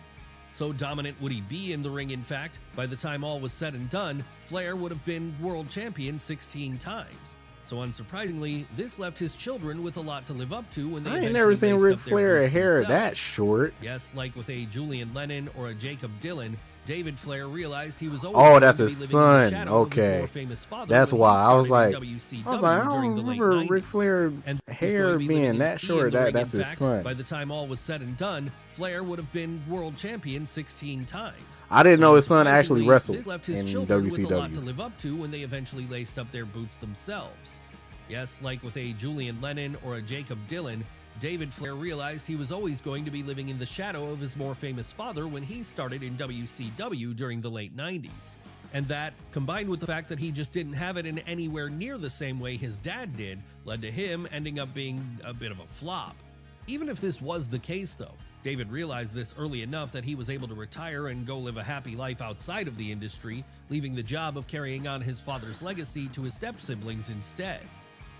So dominant would he be in the ring, in fact, by the time all was said and done, Flair would have been world champion 16 times. So unsurprisingly, this left his children with a lot to live up to when they I ain't eventually never seen laced Ric up their Flair boots hair themselves. that short. Yes, like with a Julian Lennon or a Jacob Dylan, David Flair realized he was always Oh, going that's to be his living in the son. shadow of his Okay, more famous father that's when he why I was started like, in WCW I during don't the late remember Ric 90s. Flair And was going hair to be being living that in short. the ring. That's In his fact, son. By the time all was said and done, Flair would have been world champion 16 times. I didn't know his son unsurprisingly, actually wrestled this left his in children with a lot to WCW. live up to when they eventually laced up their boots themselves. Yes, like with a Julian Lennon or a Jacob Dylan, David Flair realized he was always going to be living in the shadow of his more famous father when he started in WCW during the late 90s. And that, combined with the fact that he just didn't have it in anywhere near the same way his dad did, led to him ending up being a bit of a flop. Even if this was the case though, David realized this early enough that he was able to retire and go live a happy life outside of the industry, leaving the job of carrying on his father's legacy to his step-siblings instead.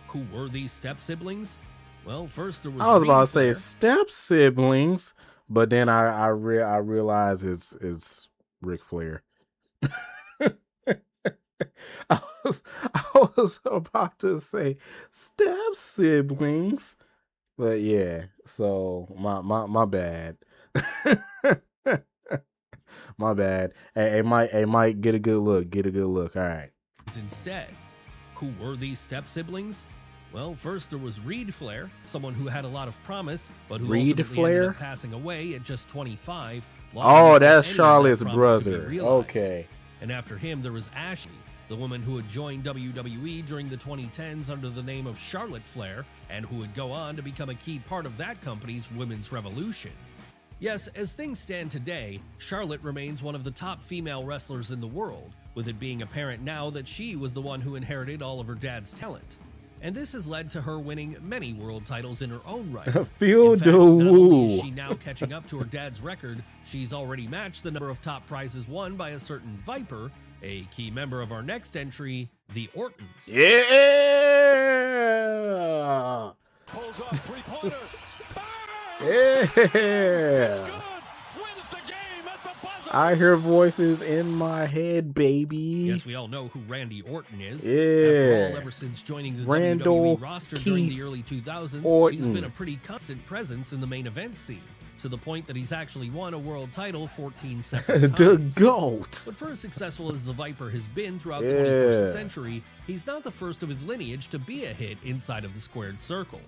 Who were these step-siblings? Well, first there was I was about to say Flair. step siblings, but then I realized it's Ric Flair. I was about to say step siblings, but yeah. So my bad. My bad. Hey, Mike, get a good look. Get a good look. All right. Instead, who were these step-siblings? Well, first there was Reed Flair, someone who had a lot of promise, but who Reed ultimately ended Flair? up passing away at just 25. Oh, that's any of that Charlotte's promise could be brother. realized. Okay. And after him, there was Ashley, the woman who had joined WWE during the 2010s under the name of Charlotte Flair, and who would go on to become a key part of that company's women's revolution. Yes, as things stand today, Charlotte remains one of the top female wrestlers in the world, with it being apparent now that she was the one who inherited all of her dad's talent. And this has led to her winning many world titles in her own right. Feel In fact, the not only is woo. she now catching up to her dad's record, she's already matched the number of top prizes won by a certain Viper, a key member of our next entry, the Ortons. Yeah. Pulls off three-pointer. Yeah. I hear voices in my head, baby. Yes, we all know who Randy Orton is. Yeah. After all, ever since joining the Randall WWE roster during Keith the early 2000s, Orton. he's been a pretty constant presence in the main event scene, to the point that he's actually won a world title 14 separate The times. GOAT. But for as successful as the Viper has been throughout the Yeah. 21st century, he's not the first of his lineage to be a hit inside of the squared circle.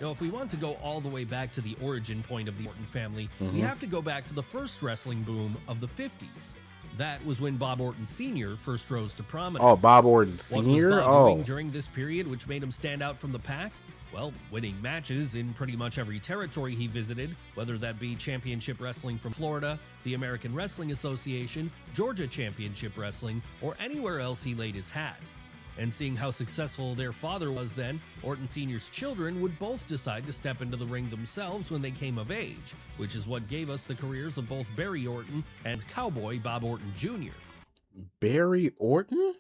Now, if we want to go all the way back to the origin point of the Orton family, we have to go back to the first wrestling boom of the 50s. That was when Bob Orton Sr. first rose to prominence. Oh, Bob Orton What was Sr.? Bob Oh. doing during this period which made him stand out from the pack? well, winning matches in pretty much every territory he visited, whether that be Championship Wrestling from Florida, the American Wrestling Association, Georgia Championship Wrestling, or anywhere else he laid his hat. And seeing how successful their father was then, Orton Sr.'s children would both decide to step into the ring themselves when they came of age, which is what gave us the careers of both Barry Orton and Cowboy Bob Orton Jr. Barry Orton?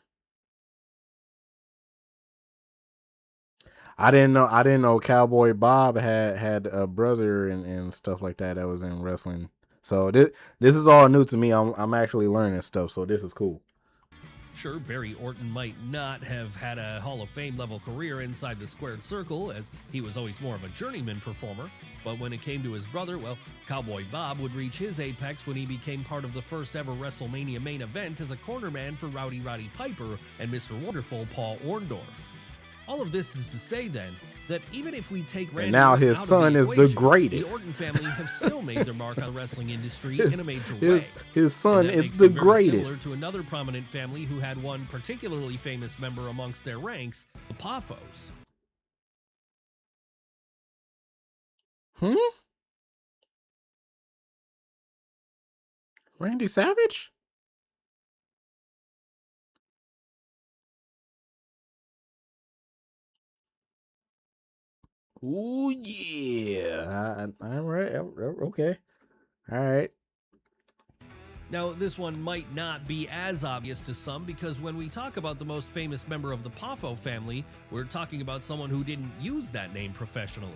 I didn't know Cowboy Bob had a brother and stuff like that was in wrestling. So this is all new to me. I'm actually learning stuff, so this is cool. Sure, Barry Orton might not have had a Hall of Fame level career inside the squared circle, as he was always more of a journeyman performer, but when it came to his brother, well, Cowboy Bob would reach his apex when he became part of the first ever WrestleMania main event as a cornerman for Rowdy Roddy Piper and Mr. Wonderful Paul Orndorff. All of this is to say then that even if we take Randy and now his out son of the is equation, the greatest. The Orton family have still made their mark on the wrestling industry in a major way. His son And that is makes the them very greatest. Similar to another prominent family who had one particularly famous member amongst their ranks, the Paphos. Randy Savage? Ooh, yeah. All right. Okay. All right. Now, this one might not be as obvious to some because when we talk about the most famous member of the Pafo family, we're talking about someone who didn't use that name professionally.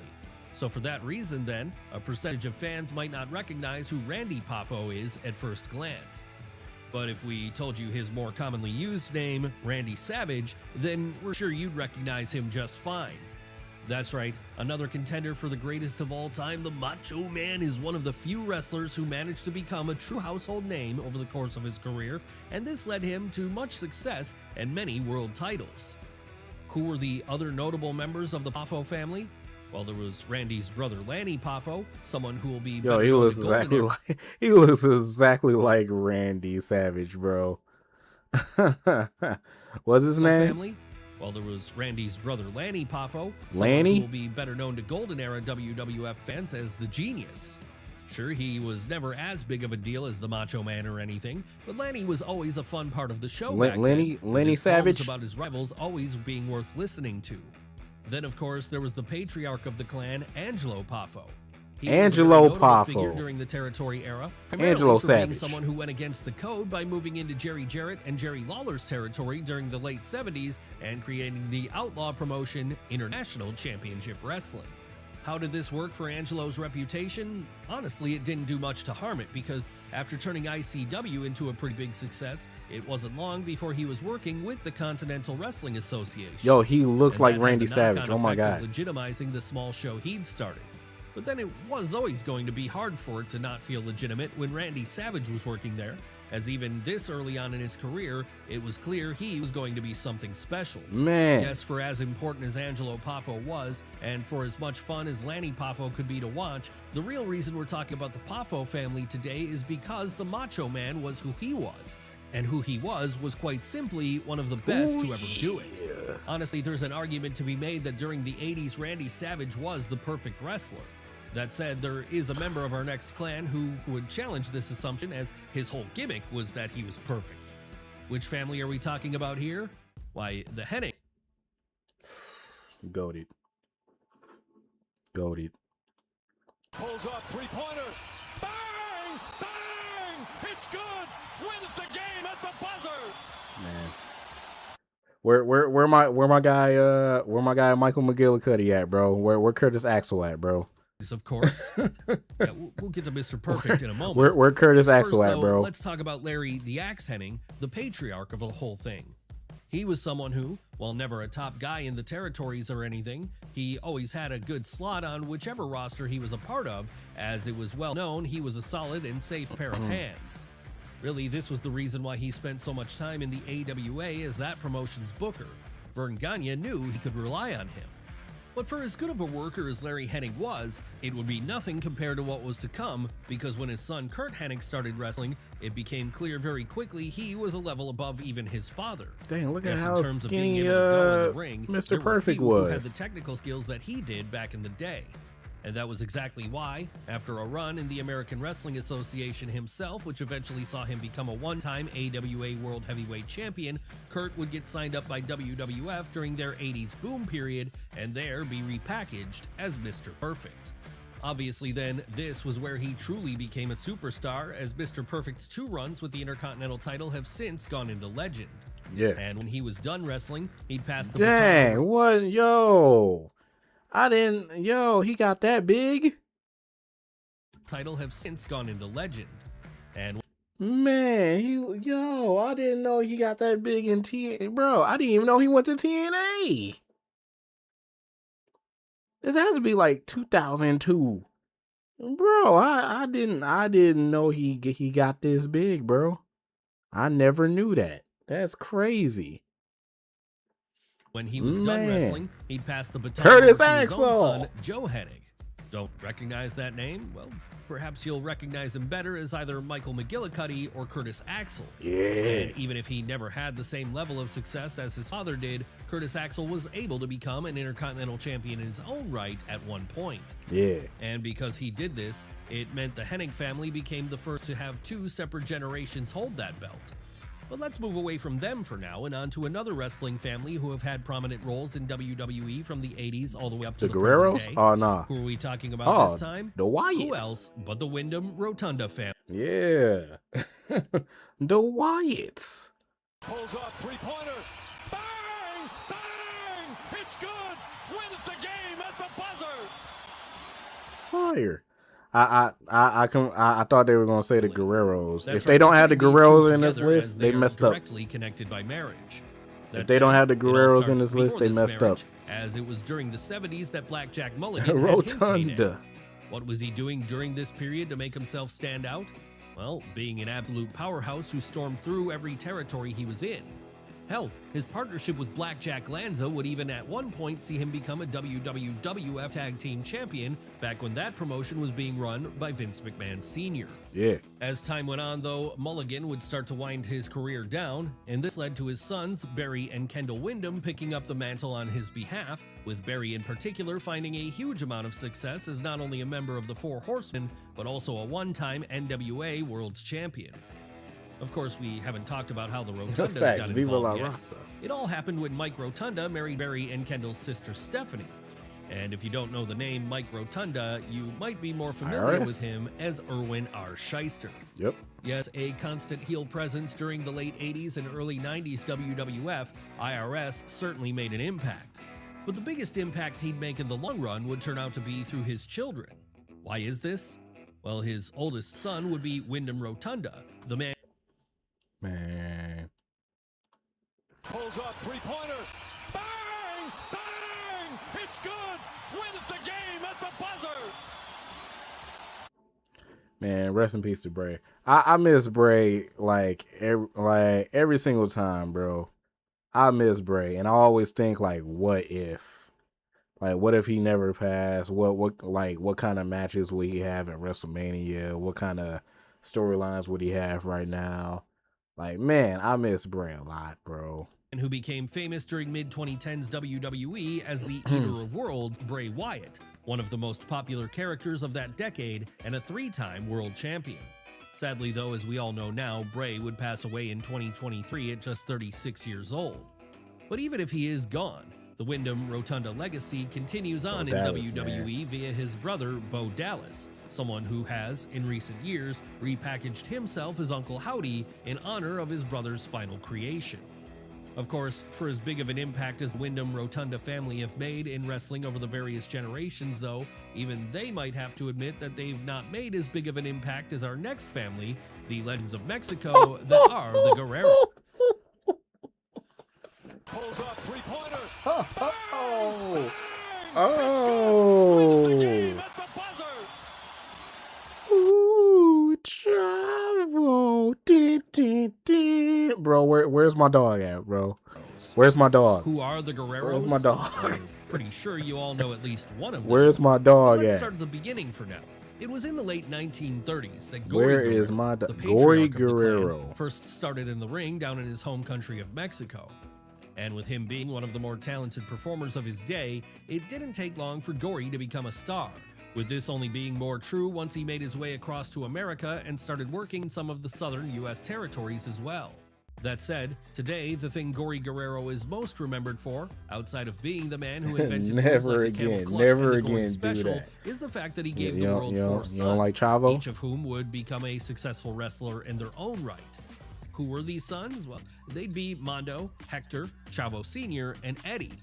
So for that reason then, a percentage of fans might not recognize who Randy Pafo is at first glance. But if we told you his more commonly used name, Randy Savage, then we're sure you'd recognize him just fine. That's right, another contender for the greatest of all time, the Macho Man is one of the few wrestlers who managed to become a true household name over the course of his career, and this led him to much success and many world titles. Who were the other notable members of the Pafo family? Well, there was Randy's brother Lanny Pafo, someone who will be... Yo, he looks exactly like Randy Savage, bro. What's his name? Family? Well, there was Randy's brother Lanny Pafo, Lanny, who will be better known to Golden Era WWF fans as the Genius. Sure, he was never as big of a deal as the Macho Man or anything, but Lanny was always a fun part of the show back then. Lenny Savage, about his rivals always being worth listening to. Then, of course, there was the patriarch of the clan, Angelo Pafo. He Angelo was a notable figure Pafo during the territory era, Angelo for being Savage, someone who went against the code by moving into Jerry Jarrett and Jerry Lawler's territory during the late 70s and creating the outlaw promotion International Championship Wrestling. How did this work for Angelo's reputation? Honestly, it didn't do much to harm it because after turning ICW into a pretty big success, it wasn't long before he was working with the Continental Wrestling Association. Yo, he looks and like that Randy had the Savage. Oh my knock-on God. effect of legitimizing the small show he'd started. But then it was always going to be hard for it to not feel legitimate when Randy Savage was working there, as even this early on in his career, it was clear he was going to be something special. Man. Yes, for as important as Angelo Pafo was, and for as much fun as Lanny Pafo could be to watch, the real reason we're talking about the Pafo family today is because the Macho Man was who he was. And who he was quite simply one of the best to ever do it. Honestly, there's an argument to be made that during the 80s, Randy Savage was the perfect wrestler. That said, there is a member of our next clan who would challenge this assumption, as his whole gimmick was that he was perfect. Which family are we talking about here? Why, the Hennig. Goated. Pulls up, three-pointer. Bang! Bang! It's good! Wins the game at the buzzer! Man. Where my guy Michael McGillicuddy at, bro? Where Curtis Axel at, bro? Of course. Yeah, we'll get to Mr. Perfect in a moment. Where Curtis Axel First, at, bro? Let's talk about Larry the Axe Hennig, the patriarch of the whole thing. He was someone who, while never a top guy in the territories or anything, he always had a good slot on whichever roster he was a part of, as it was well known he was a solid and safe pair of hands. Really, this was the reason why he spent so much time in the AWA as that promotion's booker. Vern Gagne knew he could rely on him. But for as good of a worker as Larry Hennig was, it would be nothing compared to what was to come, because when his son Curt Hennig started wrestling, it became clear very quickly he was a level above even his father. Dang, look at Yes, how in terms of being skinny able to go in the ring, Mr. there were Perfect few who had was. the technical skills that he did back in the day. And that was exactly why, after a run in the American Wrestling Association himself, which eventually saw him become a one-time AWA World Heavyweight Champion, Curt would get signed up by WWF during their 80s boom period and there be repackaged as Mr. Perfect. Obviously then, this was where he truly became a superstar, as Mr. Perfect's 2 runs with the Intercontinental title have since gone into legend. Yeah. And when he was done wrestling, he'd pass the Dang, baton. what? Yo. He got that big? Title have since gone into legend. And Man, I didn't know he got that big in TNA. Bro, I didn't even know he went to TNA. This has to be like 2002. Bro, I didn't know he got this big, bro. I never knew that. That's crazy. when he was done wrestling, he'd pass the baton Curtis over to his own Axel. son, Joe Hennig. Don't recognize that name? Well, perhaps you'll recognize him better as either Michael McGillicuddy or Curtis Axel. Yeah. And even if he never had the same level of success as his father did, Curtis Axel was able to become an Intercontinental Champion in his own right at one point. Yeah. And because he did this, it meant the Hennig family became the first to have two separate generations hold that belt. But let's move away from them for now and on to another wrestling family who have had prominent roles in WWE from the 80s all the way up to The the Guerreros? present day. Oh, nah. Who are we talking about this time? The Wyatts. Who else but the Wyndham Rotunda family? Yeah. The Wyatts. Pulls up, three-pointer. Bang! Bang! It's good! Wins the game at the buzzer! Fire. I thought they were gonna say the Guerreros. That's If they right, don't have the putting these two Guerreros in this together list, as they are messed up. directly connected by marriage. If they don't have the Guerreros in this list, they messed up. As it was during the 70s that Blackjack Mulligan had his Rotunda. heyday. What was he doing during this period to make himself stand out? Well, being an absolute powerhouse who stormed through every territory he was in. Hell, his partnership with Blackjack Lanza would even at one point see him become a WWF Tag Team Champion back when that promotion was being run by Vince McMahon Sr. Yeah. As time went on, though, Mulligan would start to wind his career down, and this led to his sons, Barry and Kendal Wyndham, picking up the mantle on his behalf, with Barry in particular finding a huge amount of success as not only a member of the Four Horsemen, but also a one-time NWA World's Champion. Of course, we haven't talked about how the Rotundas Facts. got Viva la involved yet. raza. It all happened when Mike Rotunda married Barry and Kendall's sister Stephanie. And if you don't know the name Mike Rotunda, you might be more familiar IRS. with him as Irwin R. Shyster. Yep. Yes, a constant heel presence during the late 80s and early 90s WWF, IRS certainly made an impact. But the biggest impact he'd make in the long run would turn out to be through his children. Why is this? Well, his oldest son would be Wyndham Rotunda, the man. Man. Pulls up, three-pointer. Bang! Bang! It's good! Wins the game at the buzzer! Man, rest in peace to Bray. I miss Bray like every single time, bro. I miss Bray, and I always think like, what if? Like, what if he never passed? What kind of matches would he have at WrestleMania? What kind of storylines would he have right now? Like, man, I miss Bray a lot, bro. And who became famous during mid-2010s WWE as the Eater of Worlds, Bray Wyatt, one of the most popular characters of that decade and a three-time world champion. Sadly, though, as we all know now, Bray would pass away in 2023 at just 36 years old. But even if he is gone, the Wyndham Rotunda legacy continues on in Dallas, WWE via his brother, Bo Dallas, someone who has, in recent years, repackaged himself as Uncle Howdy in honor of his brother's final creation. Of course, for as big of an impact as the Wyndham Rotunda family have made in wrestling over the various generations, though, even they might have to admit that they've not made as big of an impact as our next family, the Legends of Mexico, that are the Guerreros. Pulls up, three-pointer. Oh. Ooh, travel. Bro, where's my dog at, bro? Where's my dog? Who are the Guerreros? Where's my dog? Pretty sure you all know at least one of them. Where's my dog Let's at? start at the beginning for now. It was in the late 1930s that Where Gory is Guerrero, my the Gory patriarch of the clan, Guerrero? first started in the ring down in his home country of Mexico. And with him being one of the more talented performers of his day, it didn't take long for Gory to become a star, with this only being more true once he made his way across to America and started working in some of the southern U.S. territories as well. That said, today, the thing Gory Guerrero is most remembered for, outside of being the man who invented moves like the camel clutch and the Gory special, is the fact that he gave the world four sons, like Chavo? each of whom would become a successful wrestler in their own right. Who were these sons? Well, they'd be Mondo, Hector, Chavo Sr., and Eddie.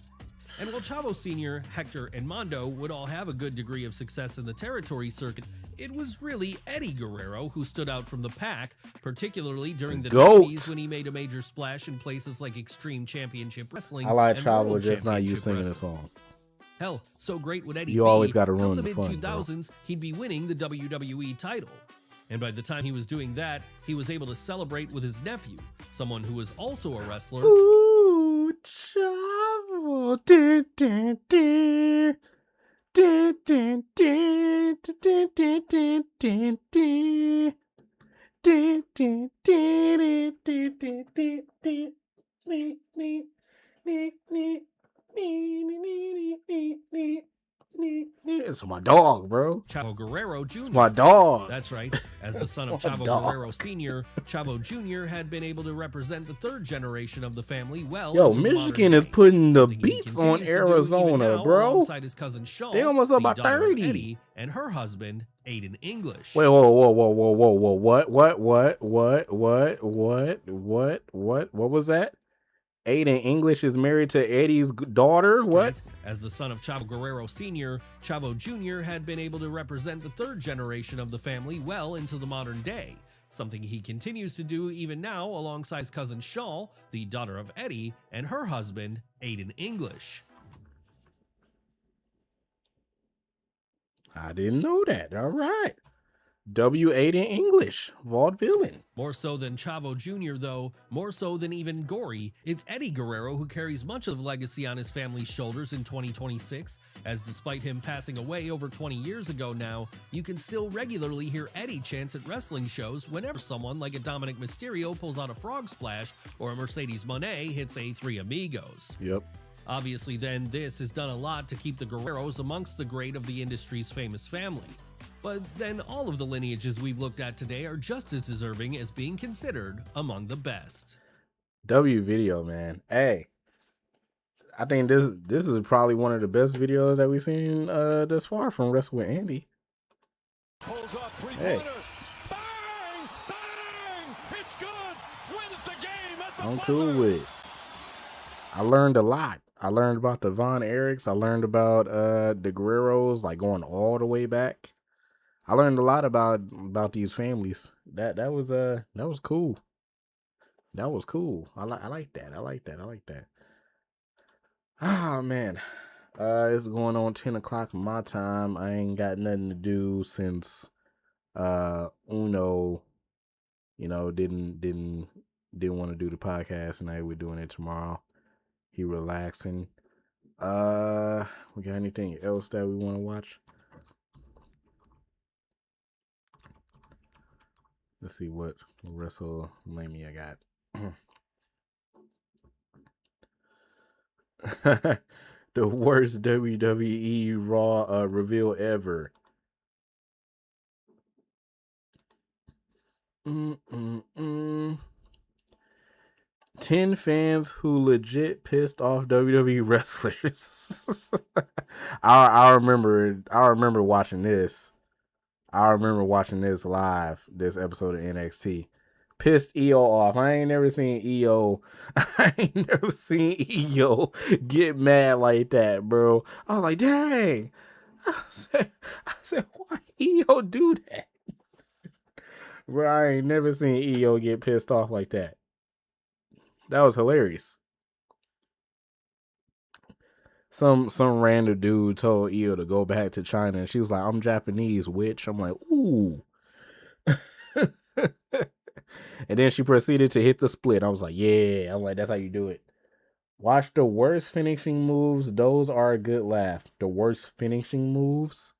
And while Chavo Sr., Hector, and Mondo would all have a good degree of success in the territory circuit, it was really Eddie Guerrero who stood out from the pack, particularly during the 90s when he made a major splash in places like Extreme Championship Wrestling. I like and Chavo, World just not you Championship singing the Wrestling. song. Hell, so great would Eddie You be, always gotta come ruin the the fun, bro. mid-2000s, he'd be winning the WWE title. And by the time he was doing that, he was able to celebrate with his nephew, someone who was also a wrestler. Ooh, Chavo. Dun, dun, dun. Dun, dun, dun, dun, dun, dun, dun, dun. Dun, dun, dun, dun, dun, dun, dun, dun. Nee, nee, nee, nee, nee, nee, nee, nee, nee. It's my dog, bro. Chavo Guerrero Jr. It's my dog. That's right. As the son of My Chavo dog. Guerrero Sr., Chavo Jr. had been able to represent the third generation of the family well. Yo, into the modern Michigan is day, putting the something he beats on continues to do even Arizona, now bro. Alongside his cousin Shaw, They almost up the by daughter of 30. Eddie, and her husband, Aiden English. Wait, whoa. What was that? Aiden English is married to Eddie's daughter? What? As the son of Chavo Guerrero Sr., Chavo Jr. had been able to represent the third generation of the family well into the modern day, something he continues to do even now alongside his cousin Shaw, the daughter of Eddie, and her husband, Aiden English. I didn't know that. All right. Aiden English, vaudevillain. More so than Chavo Jr., though, more so than even Gory, it's Eddie Guerrero who carries much of the legacy on his family's shoulders in 2026, as despite him passing away over 20 years ago now, you can still regularly hear Eddie chants at wrestling shows whenever someone like a Dominic Mysterio pulls out a frog splash or a Mercedes Moné hits a Three Amigos. Yep. Obviously then, this has done a lot to keep the Guerreros amongst the great of the industry's famous family. But then all of the lineages we've looked at today are just as deserving as being considered among the best. W video, man. Hey, I think this is probably one of the best videos that we've seen thus far from Wrestle with Andy. Pulls off Hey. three-pointer. Bang! Bang! It's good. Wins the game at the I'm buzzer. cool with it. I learned a lot. I learned about the Von Erichs. I learned about the Guerreros, like going all the way back. I learned a lot about these families. That was cool. That was cool. I like that. Ah man. It's going on 10 o'clock my time. I ain't got nothing to do since Uno, didn't want to do the podcast tonight. We're doing it tomorrow. He relaxing. We got anything else that we want to watch? Let's see what Wrestlemania got. The worst WWE Raw reveal ever. 10 fans who legit pissed off WWE wrestlers. I remember watching this. I remember watching this live, this episode of NXT. Pissed EO off. I ain't never seen EO get mad like that, bro. I was like, dang. I said, why EO do that? Bro, I ain't never seen EO get pissed off like that. That was hilarious. Some random dude told EO to go back to China, and she was like, I'm Japanese, witch. I'm like, ooh. And then she proceeded to hit the split. I was like, yeah. I'm like, that's how you do it. Watch the worst finishing moves. Those are a good laugh. The worst finishing moves.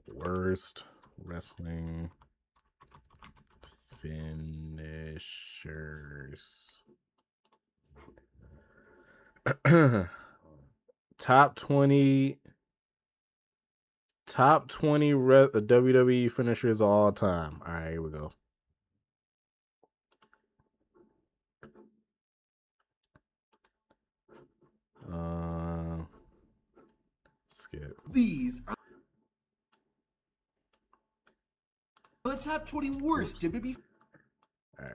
Worst wrestling finishers. Top 20 WWE finishers of all time. All right, here we go. Skip. These are the top 20 worst WWE. All right.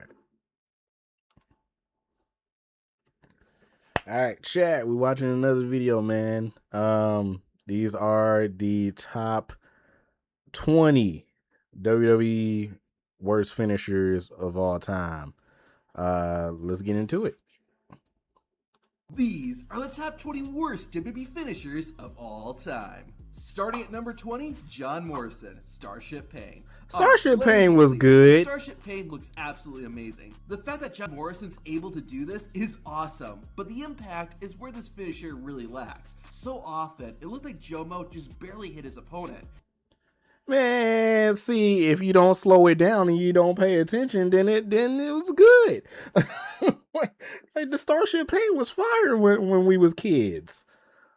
All right, chat. We're watching another video, man. These are the top 20 WWE worst finishers of all time. Let's get into it. These are the top 20 worst WWE finishers of all time. Starting at number 20, John Morrison, Starship Pain. Starship Pain was good. Starship Pain looks absolutely amazing. The fact that John Morrison's able to do this is awesome, but the impact is where this finisher really lacks. So often, it looked like Jomo just barely hit his opponent. Man, see, if you don't slow it down and you don't pay attention, then it was good. Like the Starship Pain was fire when we was kids.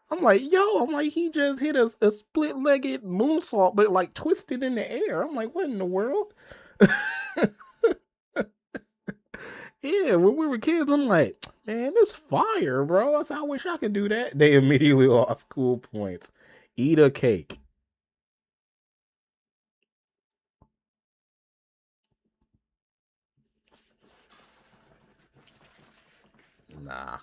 I'm like, he just hit a split-legged moonsault, but like twisted in the air. I'm like, what in the world? Yeah, when we were kids, I'm like, man, this fire, bro. I wish I could do that. They immediately lost cool points. Eat a cake. Nah.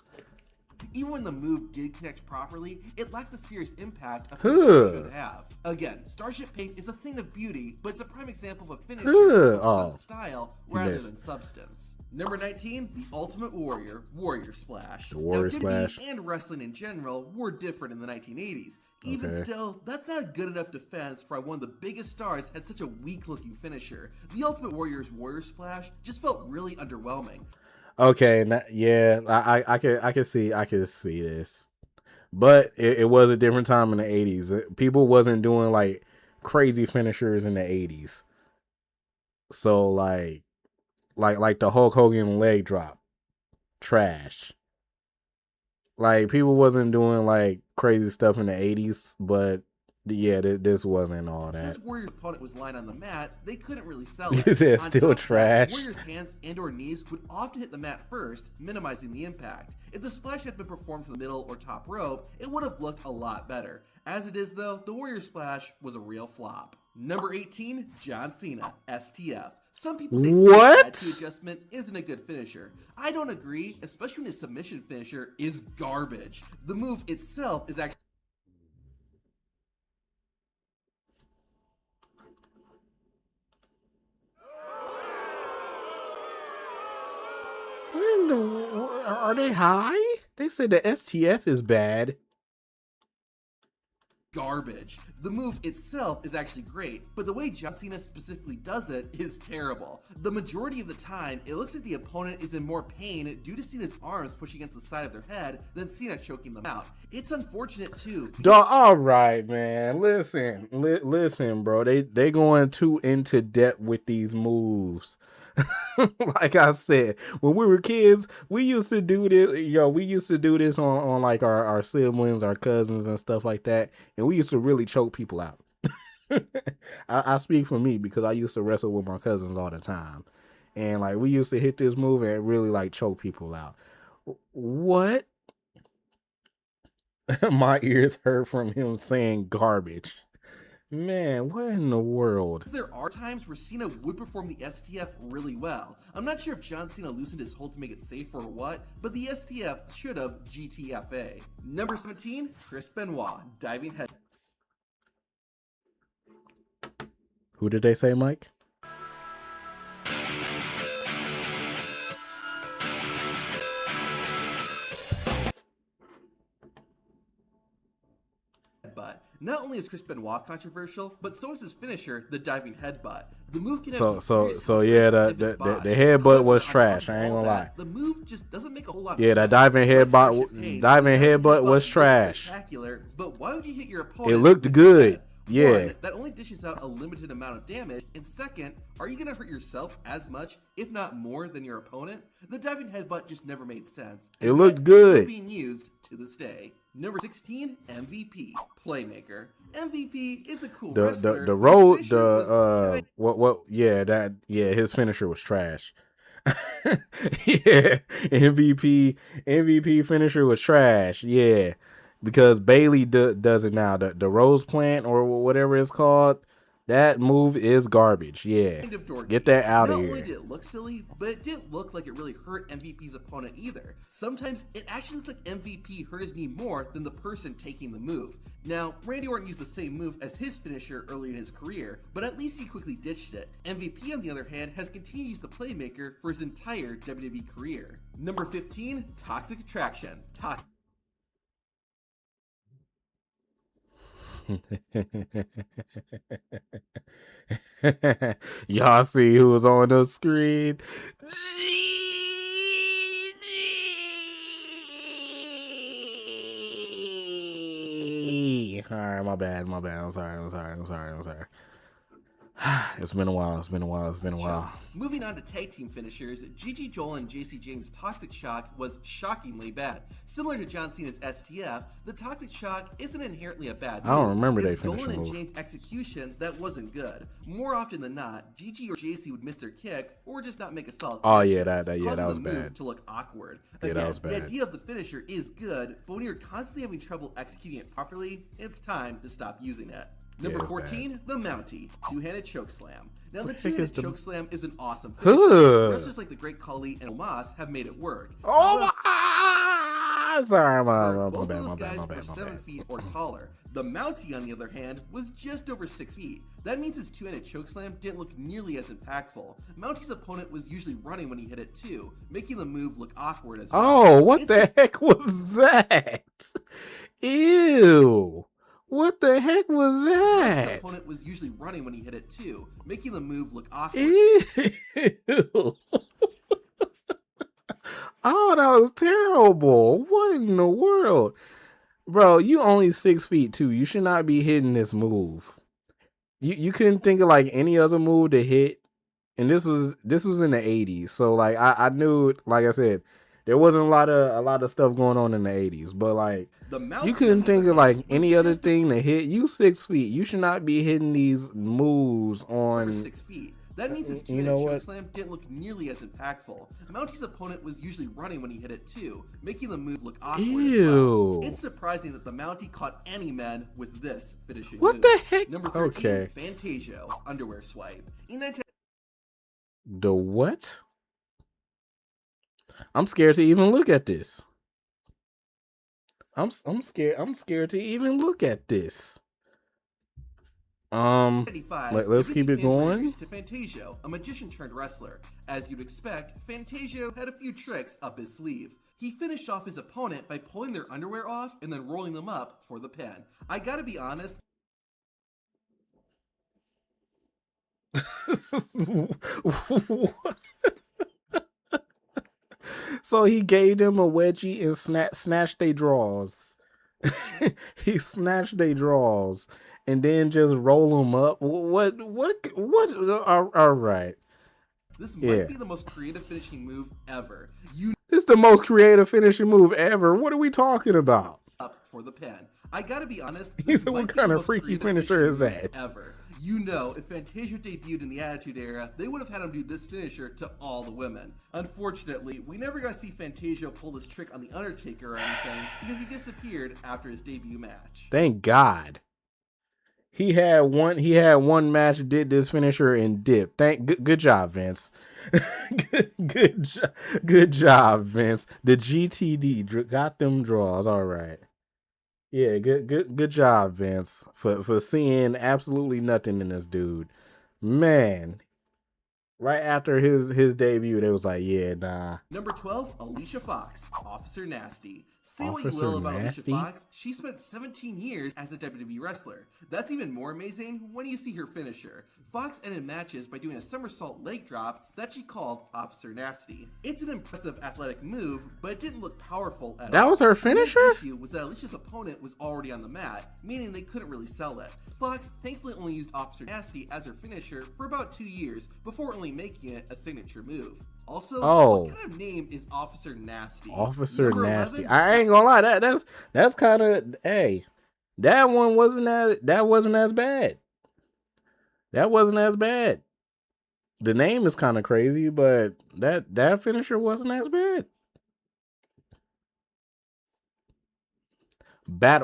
Even when the move did connect properly, it lacked the serious impact a Huh. finisher should have. Again, Starship Pain is a thing of beauty, but it's a prime example of a finisher Huh. on Oh, style you rather missed. than substance. Number 19, The Ultimate Warrior, Warrior Splash. The Warrior now, WWE Splash. and wrestling in general were different in the 1980s. Even Okay. still, that's not a good enough defense for why one of the biggest stars had such a weak-looking finisher. The Ultimate Warrior's Warrior Splash just felt really underwhelming. Okay, yeah, I can see this, but it was a different time in the 80s. People wasn't doing like crazy finishers in the 80s, so like the Hulk Hogan leg drop, trash. Like people wasn't doing like crazy stuff in the 80s, but yeah, this wasn't all that. Since Warrior's opponent was lying on the mat, they couldn't really sell it. Is it On still top of that, trash? Warrior's hands and or knees would often hit the mat first, minimizing the impact. If the splash had been performed from the middle or top rope, it would have looked a lot better. As it is though, the Warrior Splash was a real flop. Number 18, John Cena, STF. Some people say What? attitude adjustment isn't a good finisher. I don't agree, especially when his submission finisher is garbage. The move itself is actually Are they high? They said the STF is bad. garbage. The move itself is actually great, but the way John Cena specifically does it is terrible. The majority of the time, it looks like the opponent is in more pain due to Cena's arms pushing against the side of their head than Cena choking them out. It's unfortunate too. Dog, all right, man. Listen, listen, bro. They going too into depth with these moves. Like I said, when we were kids, we used to do this. We used to do this on like our siblings, our cousins, and stuff like that. And we used to really choke people out. I speak for me because I used to wrestle with my cousins all the time, and like we used to hit this move and really like choke people out. What? My ears hurt from him saying garbage. Man, what in the world? There are times where Cena would perform the STF really well. I'm not sure if John Cena loosened his hold to make it safer or what, but the STF should have GTFA. Number 17, Chris Benoit, diving head. Who did they say, Mike? headbutt. Not only is Chris Benoit controversial, but so is his finisher, the diving headbutt. The move can have So yeah, the headbutt was trash. I ain't gonna lie. The move just doesn't make a whole lot. Yeah, that diving headbutt was trash. But why would you hit your opponent? It looked good. Yeah. One, that only dishes out a limited amount of damage, and second, are you gonna hurt yourself as much, if not more, than your opponent? The diving headbutt just never made sense. It looked good. Being used to this day. Number 16, MVP, Playmaker. MVP is a cool wrestler. His finisher was trash. Yeah, MVP finisher was trash. Yeah. Because Bailey does it now. The Rose Plant or whatever it's called, that move is garbage. Yeah, get that out of here. Not only did it look silly, but it didn't look like it really hurt MVP's opponent either. Sometimes it actually looked like MVP hurt his knee more than the person taking the move. Now, Randy Orton used the same move as his finisher early in his career, but at least he quickly ditched it. MVP, on the other hand, has continued to use the Playmaker for his entire WWE career. Number 15, Toxic Attraction. Y'all see who was on the screen? All right, my bad. I'm sorry. It's been a while. Moving on to tag team finishers, Gigi Joel and Jacy Jayne's Toxic Shock was shockingly bad. Similar to John Cena's STF, the Toxic Shock isn't inherently a bad move. I don't remember they finished finishing Dolan and move. Jayne's execution that wasn't good. More often than not, Gigi or Jacy would miss their kick or just not make a solid Oh finish, yeah, that was causing the move bad. to look awkward. Yeah, Again, that was bad. The idea of the finisher is good, but when you're constantly having trouble executing it properly, it's time to stop using it. Number 14, the Mountie, two-handed choke slam. Now, the two-handed choke slam is an awesome finisher. Wrestlers like the Great Khali and Omos have made it work. Sorry, Both of those guys were 7 feet or taller. The Mountie, on the other hand, was just over 6 feet. That means his two-handed chokeslam didn't look nearly as impactful. Mountie's opponent was usually running when he hit it too, making the move look awkward as well. Oh, what the heck was that? Ew. What the heck was that? His opponent was usually running when he hit it too, making the move look awkward. Ew. Oh, that was terrible. What in the world? Bro, you only 6 feet too. You should not be hitting this move. You couldn't think of like any other move to hit. And this was in the 80s. So like I knew, like I said, there wasn't a lot of stuff going on in the 80s, but like you couldn't think of like any other thing to hit. You 6 feet. You should not be hitting these moves on 6 feet. That means his two-handed chokeslam didn't look nearly as impactful. Mountie's opponent was usually running when he hit it too, making the move look awkward. Ew. As well. It's surprising that the Mountie caught any man with this finishing What move. the heck? Number 13, Okay. Fantasio, underwear swipe. The what? I'm scared to even look at this. I'm scared to even look at this. Let's keep it going. To Fantasio, a magician turned wrestler. As you'd expect, Fantasio had a few tricks up his sleeve. He finished off his opponent by pulling their underwear off and then rolling them up for the pin. I gotta be honest. So he gave them a wedgie and snatched their drawers. He snatched their drawers and then just roll them up. What? All right. This might be the most creative finishing move ever. This is the most creative finishing move ever. What are we talking about? Up for the pin. I gotta be honest. He said, what kind of freaky finisher is that? Ever. You know, if Fantasio debuted in the Attitude Era, they would have had him do this finisher to all the women. Unfortunately, we never got to see Fantasio pull this trick on The Undertaker or anything because he disappeared after his debut match. Thank God. He had one match, did this finisher and dipped. Good job, Vince. good job, Vince. The GTD got them draws. All right. Yeah, good job, Vince, for seeing absolutely nothing in this dude. Man, right after his debut, they was like, yeah, nah. Number 12, Alicia Fox, Officer Nasty. Say what you will about Alicia Fox, she spent 17 years as a WWE wrestler. That's even more amazing when you see her finisher. Fox ended matches by doing a somersault leg drop that she called Officer Nasty. It's an impressive athletic move, but it didn't look powerful at all. That was her finisher? The issue was that Alicia's opponent was already on the mat, meaning they couldn't really sell it. Fox thankfully only used Officer Nasty as her finisher for about 2 years before only making it a signature move. Also, what kind of name is Officer Nasty? Officer Number Nasty. 11? I ain't gonna lie, that's kind of, hey, that one wasn't as bad. That wasn't as bad. The name is kind of crazy, but that finisher wasn't as bad.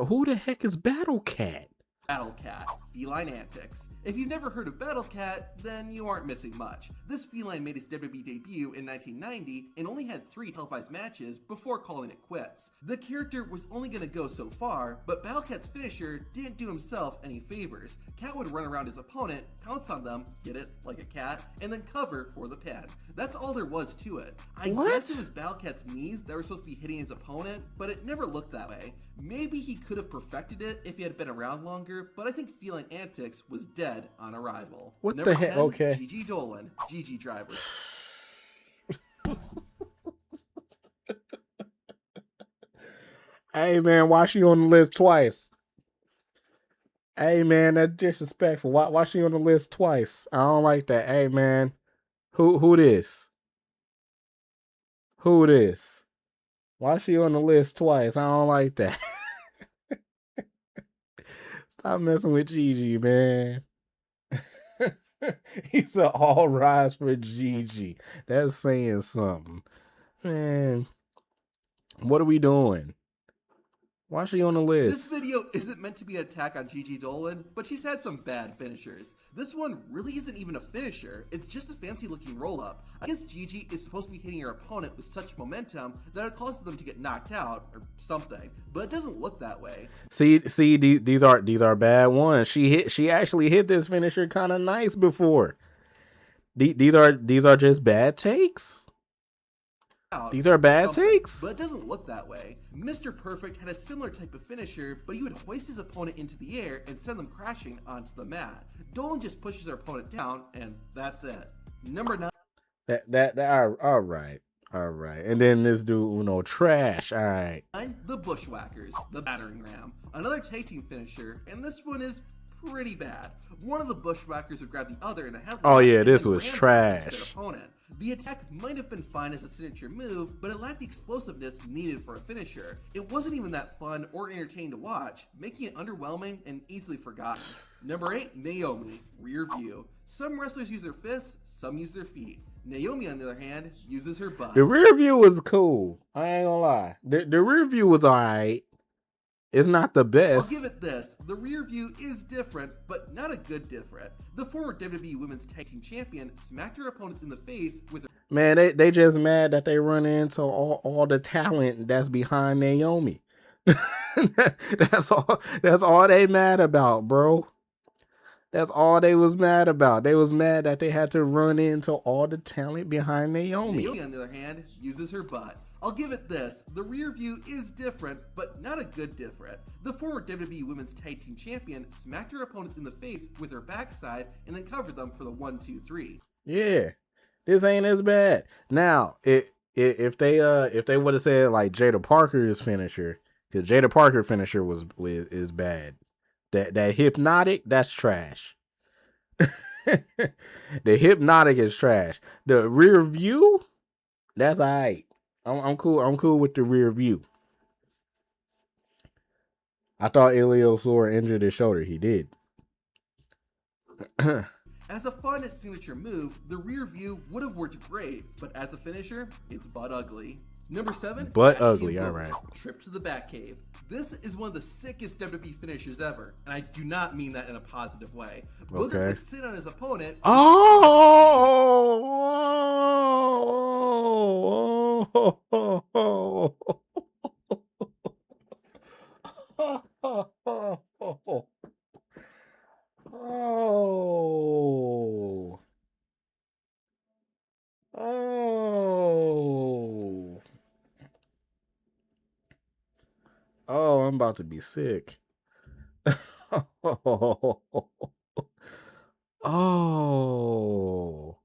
Who the heck is Battle Cat? Battle Cat, feline antics. If you've never heard of Battle Cat, then you aren't missing much. This feline made its WWE debut in 1990 and only had 3 televised matches before calling it quits. The character was only going to go so far, but Battle Cat's finisher didn't do himself any favors. Cat would run around his opponent, pounce on them, get it, like a cat, and then cover for the pin. That's all there was to it. I guess it was Battle Cat's knees that were supposed to be hitting his opponent, but it never looked that way. Maybe he could have perfected it if he had been around longer, but I think feline antics was dead on arrival. What Number the heck? 10, Okay. Gigi Dolan, Gigi Driver. Hey man, why she on the list twice? Hey man, that's disrespectful. Why she on the list twice? I don't like that. Hey man, who this? Who this? Why she on the list twice? I don't like that. Stop messing with Gigi, man. He said all rise for Gigi. That's saying something. Man, what are we doing? Why is she on the list? This video isn't meant to be an attack on Gigi Dolan, but she's had some bad finishers. This one really isn't even a finisher, it's just a fancy looking roll up. I guess Gigi is supposed to be hitting her opponent with such momentum that it causes them to get knocked out or something, but it doesn't look that way. See, these are bad ones. She actually hit this finisher kind of nice before. These are just bad takes. These are bad takes. But it doesn't look that way. Mr. Perfect had a similar type of finisher, but he would hoist his opponent into the air and send them crashing onto the mat. Dolan just pushes her opponent down, and that's it. Number 9. All right. And then this dude, Uno, trash. All right. The Bushwhackers, the battering ram. Another tag team finisher, and this one is pretty bad. One of the Bushwhackers would grab the other in a headlock. Oh yeah, this was trash. Their opponent. The attack might have been fine as a signature move, but it lacked the explosiveness needed for a finisher. It wasn't even that fun or entertaining to watch, making it underwhelming and easily forgotten. Number 8, Naomi, rear view. Some wrestlers use their fists, some use their feet. Naomi, on the other hand, uses her butt. The rear view was cool. I ain't gonna lie. The rear view was alright. It's not the best. I'll give it this. The rear view is different, but not a good different. The former WWE Women's Tag Team Champion smacked her opponents in the face with her... Man, they just mad that they run into all the talent that's behind Naomi. That's all they mad about, bro. That's all they was mad about. They was mad that they had to run into all the talent behind Naomi. Naomi, on the other hand, uses her butt. I'll give it this. The rear view is different, but not a good different. The former WWE Women's Tag Team Champion smacked her opponents in the face with her backside and then covered them for the 1-2-3. Yeah, this ain't as bad. Now, if they would have said like Jada Parker's finisher, because Jada Parker finisher is bad. That hypnotic, that's trash. The hypnotic is trash. The rear view, that's alright. I'm cool. I'm cool with the rear view. I thought Iliosor injured his shoulder. He did. As a fun signature move, the rear view would have worked great, but as a finisher, it's butt ugly. Number 7, butt ugly. All right. Trip to the Batcave. This is one of the sickest WWE finishers ever, and I do not mean that in a positive way. Booker could sit on his opponent. Oh, I'm about to be sick. Oh.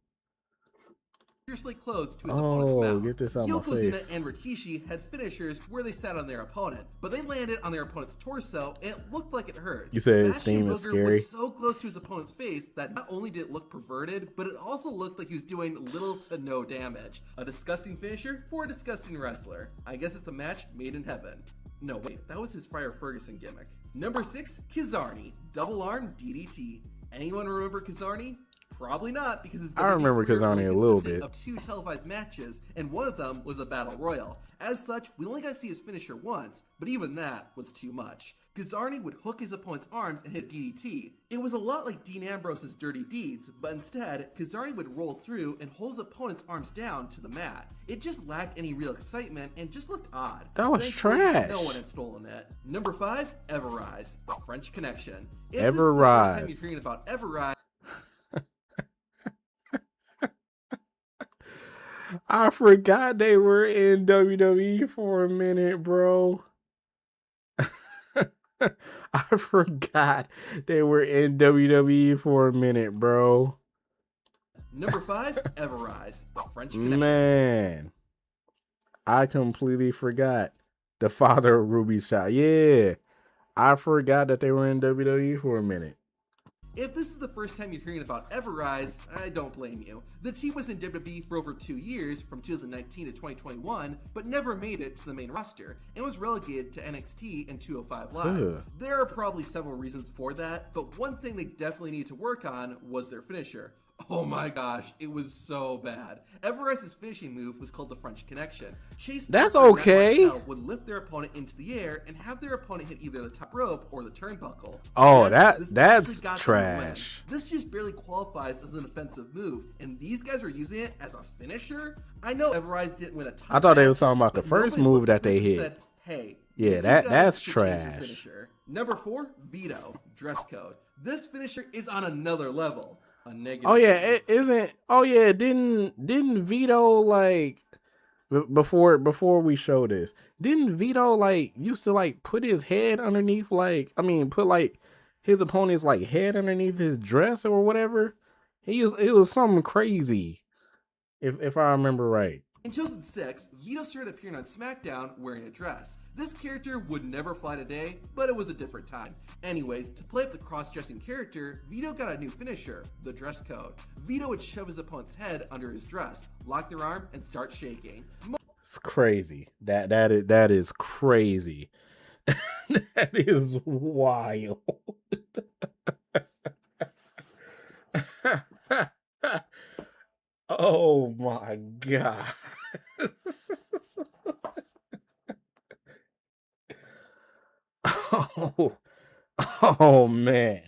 Seriously close to his opponent's mouth. Get this out of my Yokozuna face. and Rikishi had finishers where they sat on their opponent, but they landed on their opponent's torso and it looked like it hurt. You said his Bastion theme is Booger scary. was so close to his opponent's face that not only did it look perverted, but it also looked like he was doing little to no damage. A disgusting finisher for a disgusting wrestler. I guess it's a match made in heaven. No, wait, that was his Friar Ferguson gimmick. Number 6, Kizarny, double arm DDT. Anyone remember Kizarny? Probably not, because his I remember Kizarny a little bit. Of 2 televised matches, and one of them was a battle royal. As such, we only got to see his finisher once, but even that was too much. Kizarny would hook his opponent's arms and hit DDT. It was a lot like Dean Ambrose's Dirty Deeds, but instead, Kizarny would roll through and hold his opponent's arms down to the mat. It just lacked any real excitement and just looked odd. That was Thankfully, trash. No one had stolen it. Number 5, Everrise, the French Connection. If Everrise. This is the first time you're hearing about Everrise, I forgot they were in WWE for a minute, bro. I forgot they were in WWE for a minute, bro. Number 5, Everrise, the French Connection. Man, I completely forgot the father of Ruby's child. Yeah, I forgot that they were in WWE for a minute. If this is the first time you're hearing about Everrise, I don't blame you. The team was in WWE for over 2 years, from 2019 to 2021, but never made it to the main roster, and was relegated to NXT and 205 Live. Ugh. There are probably several reasons for that, but one thing they definitely need to work on was their finisher. Oh my gosh, it was so bad. Everrise's finishing move was called the French Connection. Chase That's Parker and okay. Martel would lift their opponent into the air and have their opponent hit either the top rope or the turnbuckle. Oh, This that's actually got them the trash. win. This just barely qualifies as an offensive move, and these guys are using it as a finisher? I know Everrise didn't win a title. I thought they were talking about the but first nobody move looked that at they this and hit. said, hey, Yeah, you that's guys should change your trash. finisher. Number 4, Veto, dress code. This finisher is on another level. A negative. Oh yeah, it isn't. Oh yeah, didn't Vito like before we show this? Didn't Vito like used to like put his head underneath put like his opponent's like head underneath his dress or whatever? It was something crazy, if I remember right. In 2006, Vito started appearing on SmackDown wearing a dress. This character would never fly today, but it was a different time. Anyways, to play up the cross-dressing character, Vito got a new finisher, the dress code. Vito would shove his opponent's head under his dress, lock their arm, and start shaking. It's crazy. That is crazy. That is wild. Oh my god. Oh man.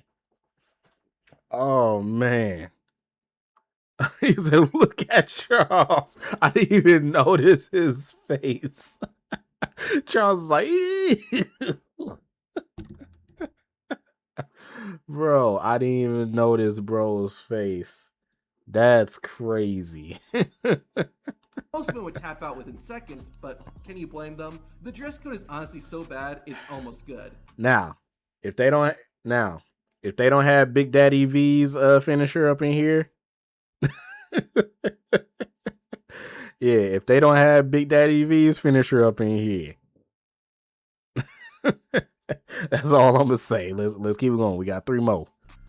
Oh man. He said, look at Charles. I didn't even notice his face. Charles was like, ew. Bro, I didn't even notice bro's face. That's crazy. Most men would tap out within seconds, but can you blame them? The dress code is honestly so bad, it's almost good. Now, if they don't have Big Daddy V's finisher up in here, yeah, if they don't have Big Daddy V's finisher up in here, that's all I'm gonna say. Let's keep it going. We got 3 more.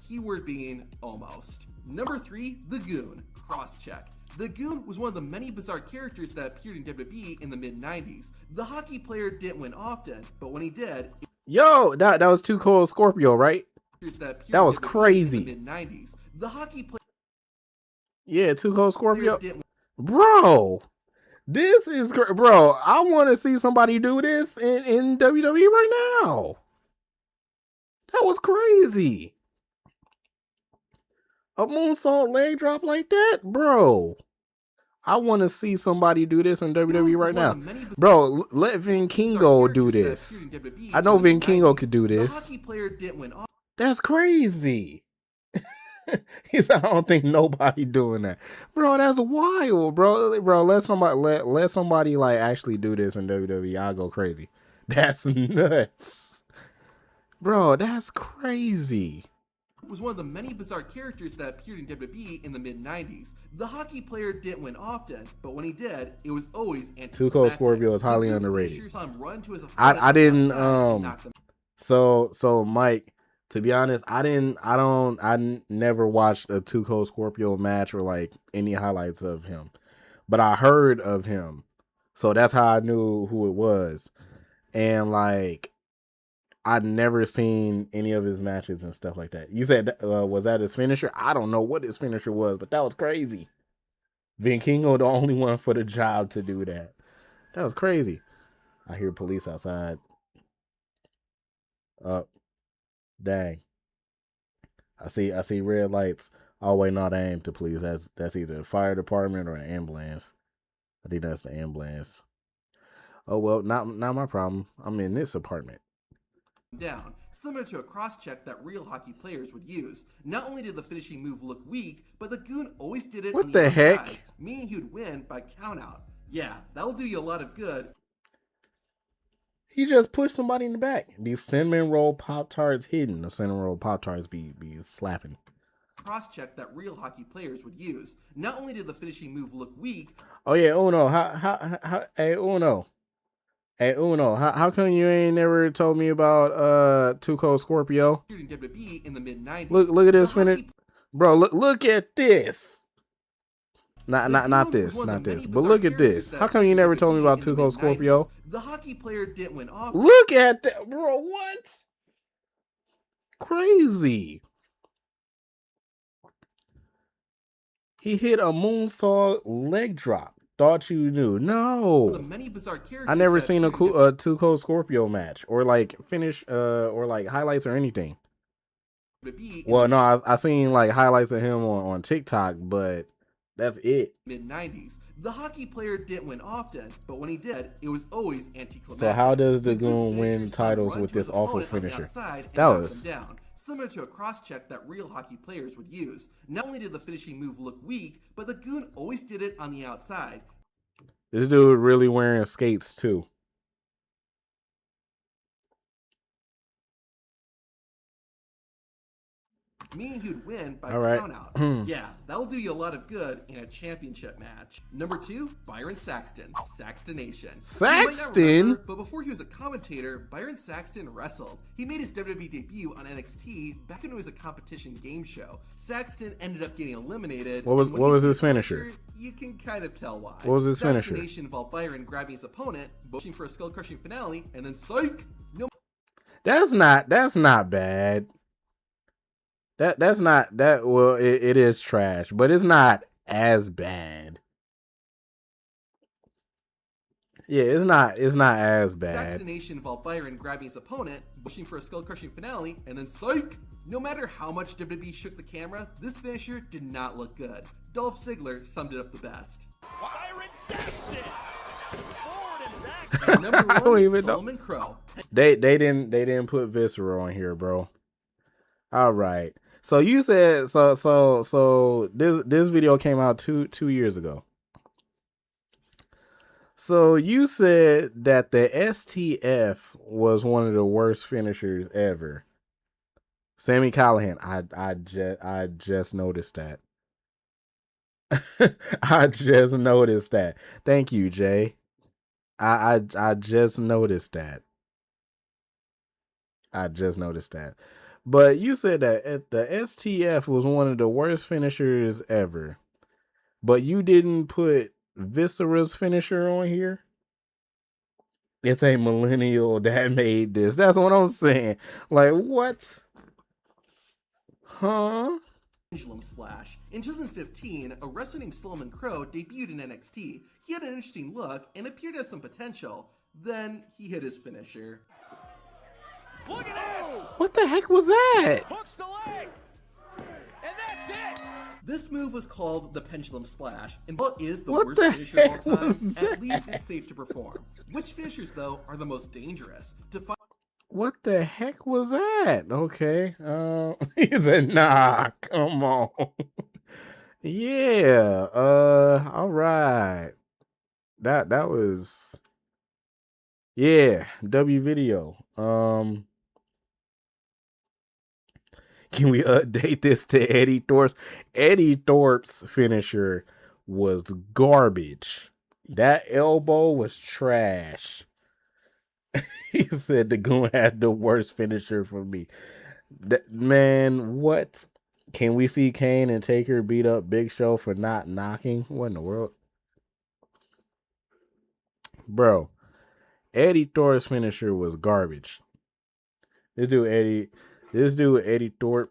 Keyword being almost. Number 3, the Goon, cross-check. The Goon was one of the many bizarre characters that appeared in WWE in the mid-90s. The hockey player didn't win often, but when he did... Yo, that was Too Cold Scorpio, right? That was crazy. In the mid-90s. The hockey player... Yeah, Too Cold Scorpio. Bro, this is great. Bro, I want to see somebody do this in WWE right now. That was crazy. A moonsault leg drop like that? Bro, I want to see somebody do this in WWE right now. Bro, let Vin Kingo do this. I know Vin Kingo could do this. That's crazy. He said, I don't think nobody doing that. Bro, that's wild, bro. Bro, let somebody like actually do this in WWE. I'll go crazy. That's nuts. Bro, that's crazy. Was one of the many bizarre characters that appeared in WWE in the mid-90s. The hockey player didn't win often, but when he did, it was always Tuco Scorpio is highly underrated. I didn't so Mike, to be honest, I never watched a Tuco Scorpio match or like any highlights of him. But I heard of him. So that's how I knew who it was. And like I'd never seen any of his matches and stuff like that. You said, was that his finisher? I don't know what his finisher was, but that was crazy. Vinkingo, the only one for the job to do that. That was crazy. I hear police outside. Dang. I see red lights. Oh wait, no, they ain't the police. That's either the fire department or an ambulance. I think that's the ambulance. Oh well, not my problem. I'm in this apartment. Down, similar to a cross-check that real hockey players would use. Not only did the finishing move look weak, but the goon always did it on the outside, heck? Meaning he would win by countout. Yeah, that'll do you a lot of good. He just pushed somebody in the back. These cinnamon roll Pop-Tarts hidden. The cinnamon roll Pop-Tarts be slapping. Cross-check that real hockey players would use. Not only did the finishing move look weak. Oh yeah, Uno. Hey Uno. Hey Uno, how come you ain't never told me about Tuco Scorpio? WWE in the mid-90s. Look at this finish. Bro, look at this. Not this. But look at this. How come you never told me about Tuco Scorpio? The hockey player didn't win off. Look at that, bro. What? Crazy. He hit a moonsault leg drop. Thought you knew. No. The many bizarre I never seen a Tuco Scorpio match or like finish or like highlights or anything. Well, no, I seen like highlights of him on TikTok, but that's it. Mid-90s. The hockey player didn't win often, but when he did, it was always anticlimactic. So how does the goon win titles with this awful finisher? That was down. Similar to a cross-check that real hockey players would use. Not only did the finishing move look weak, but the goon always did it on the outside. This dude really wearing skates too. Meaning he'd win by right. countout. Yeah, that'll do you a lot of good in a championship match. Number 2, Byron Saxton, Saxtonation. Saxton? Remember, but before he was a commentator, Byron Saxton wrestled. He made his WWE debut on NXT back when it was a competition game show. Saxton ended up getting eliminated. What was his finisher? You can kind of tell why. What was his finisher? Saxtonation involved Byron grabbing his opponent, pushing for a skull-crushing finale, and then psych! No. That's not bad. That's not that. Well, it is trash, but it's not as bad. Yeah, it's not as bad. Saxtonation involved Byron grabbing his opponent, pushing for a skull-crushing finale, and then psych! No matter how much WWE shook the camera, this finisher did not look good. Dolph Ziggler summed it up the best. Byron Saxton. Forward and back. And number 1, I don't even Solomon know. Crow. They didn't put Viscera on here, bro. All right. So you said so this video came out two years ago. So you said that the STF was one of the worst finishers ever. Sami Callihan, I just noticed that. I just noticed that. Thank you, Jay. I just noticed that. But you said that the STF was one of the worst finishers ever. But you didn't put Viscera's finisher on here? It's a millennial that made this. That's what I'm saying. Like, what? Huh? Pendulum Splash. In 2015, a wrestler named Solomon Crow debuted in NXT. He had an interesting look and appeared to have some potential. Then he hit his finisher. Look at this! What the heck was that? Hooks the leg! And that's it! This move was called the Pendulum Splash, and while it is the What worst the finisher of all heck time, was at least it's safe to perform. Which finishers, though, are the most dangerous? To find What the heck was that? Okay. He said, nah, come on. Yeah. All right. That was. Yeah, W video. Can we update this to Eddie Thorpe's? Eddie Thorpe's finisher was garbage. That elbow was trash. He said the Goon had the worst finisher for me. Man, what? Can we see Kane and Taker beat up Big Show for not knocking? What in the world? Bro, Eddie Thorpe's finisher was garbage. This dude Eddie Thorpe.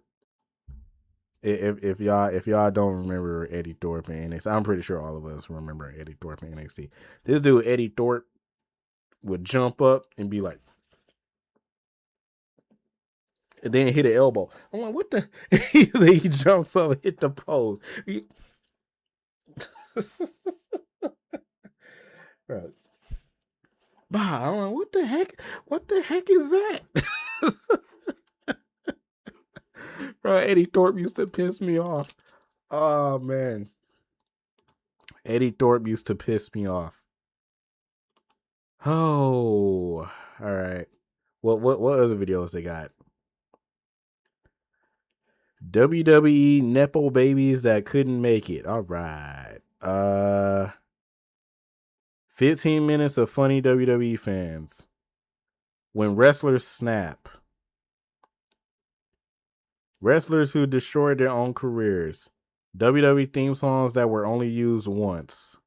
If y'all don't remember Eddie Thorpe in NXT, I'm pretty sure all of us remember Eddie Thorpe in NXT. This dude Eddie Thorpe would jump up and be like, and then hit an elbow. I'm like, what the? He jumps up, hit the pose. Bro. Bah, I'm like, what the heck? What the heck is that? Bro, Eddie Thorpe used to piss me off. Oh man. Eddie Thorpe used to piss me off. Oh, all right. What other videos they got? WWE Nepo babies that couldn't make it. All right. 15 minutes of funny WWE fans. When wrestlers snap. Wrestlers who destroyed their own careers. WWE theme songs that were only used once.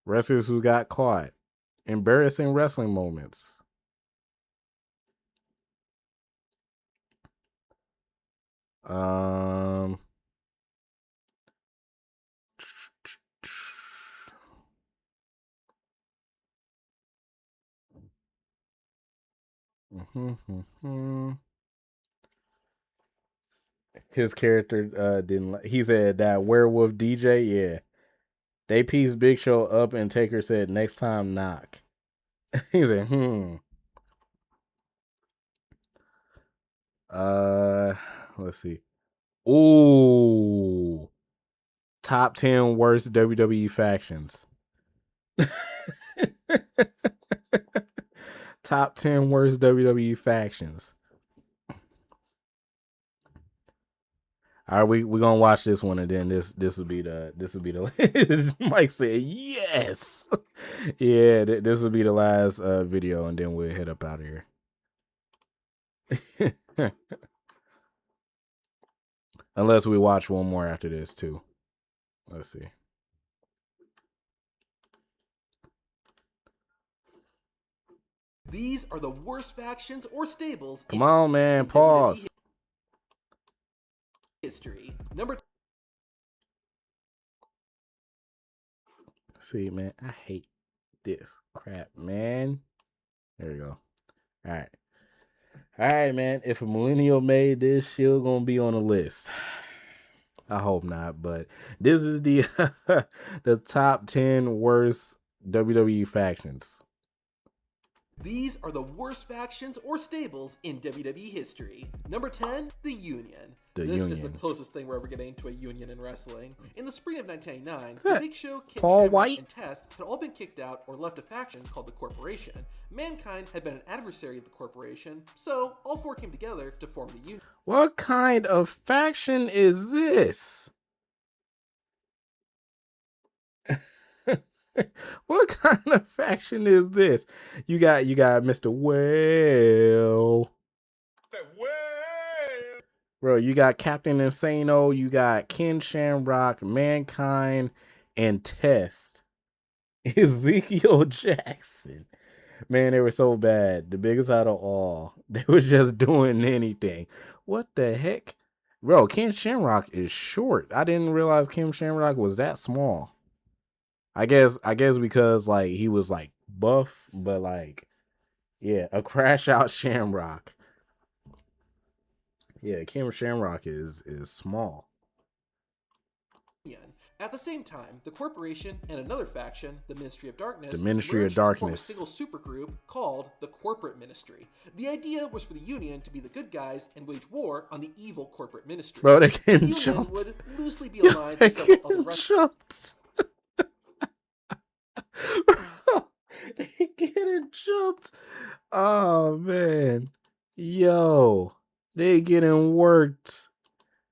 Wrestlers who got caught. Embarrassing wrestling moments. His character didn't. He said that werewolf DJ. Yeah, they pieced Big Show up, and Taker said next time knock. He said, let's see. Ooh, top 10 worst WWE factions. Top 10 worst WWE factions. All right, we gonna watch this one, and then this will be the Mike said yes. Yeah, this will be the last video, and then we'll head up out of here. Unless we watch one more after this too. Let's see. These are the worst factions or stables. Come on, man. Pause. History. Number. See, man, I hate this crap, man. There you go. All right, man. If a millennial made this, she'll gonna be on the list. I hope not, but this is the the top 10 worst WWE factions. These are the worst factions or stables in WWE history. Number 10, the Union. This is the closest thing we're ever getting to a union in wrestling. In the spring of 1999, Big Show, Ken Shamrock, and Test had all been kicked out or left a faction called the Corporation. Mankind had been an adversary of the Corporation, so all four came together to form the Union. What kind of faction is this? What kind of faction is this? You got Mr. Well. Bro, you got Captain Insano, you got Ken Shamrock, Mankind, and Test. Ezekiel Jackson. Man, they were so bad. The biggest out of all. They were just doing anything. What the heck? Bro, Ken Shamrock is short. I didn't realize Ken Shamrock was that small. I guess because like he was like buff, but like, yeah, a crash out Shamrock. Yeah, Ken Shamrock is small. At the same time, the Corporation and another faction, the Ministry of Darkness, the Ministry of Darkness, to form a single supergroup called the Corporate Ministry. The idea was for the Union to be the good guys and wage war on the evil Corporate Ministry. Bro, they can the jump. Union would loosely be aligned with several other wrestlers. They getting jumped. Oh man. Yo. They getting worked.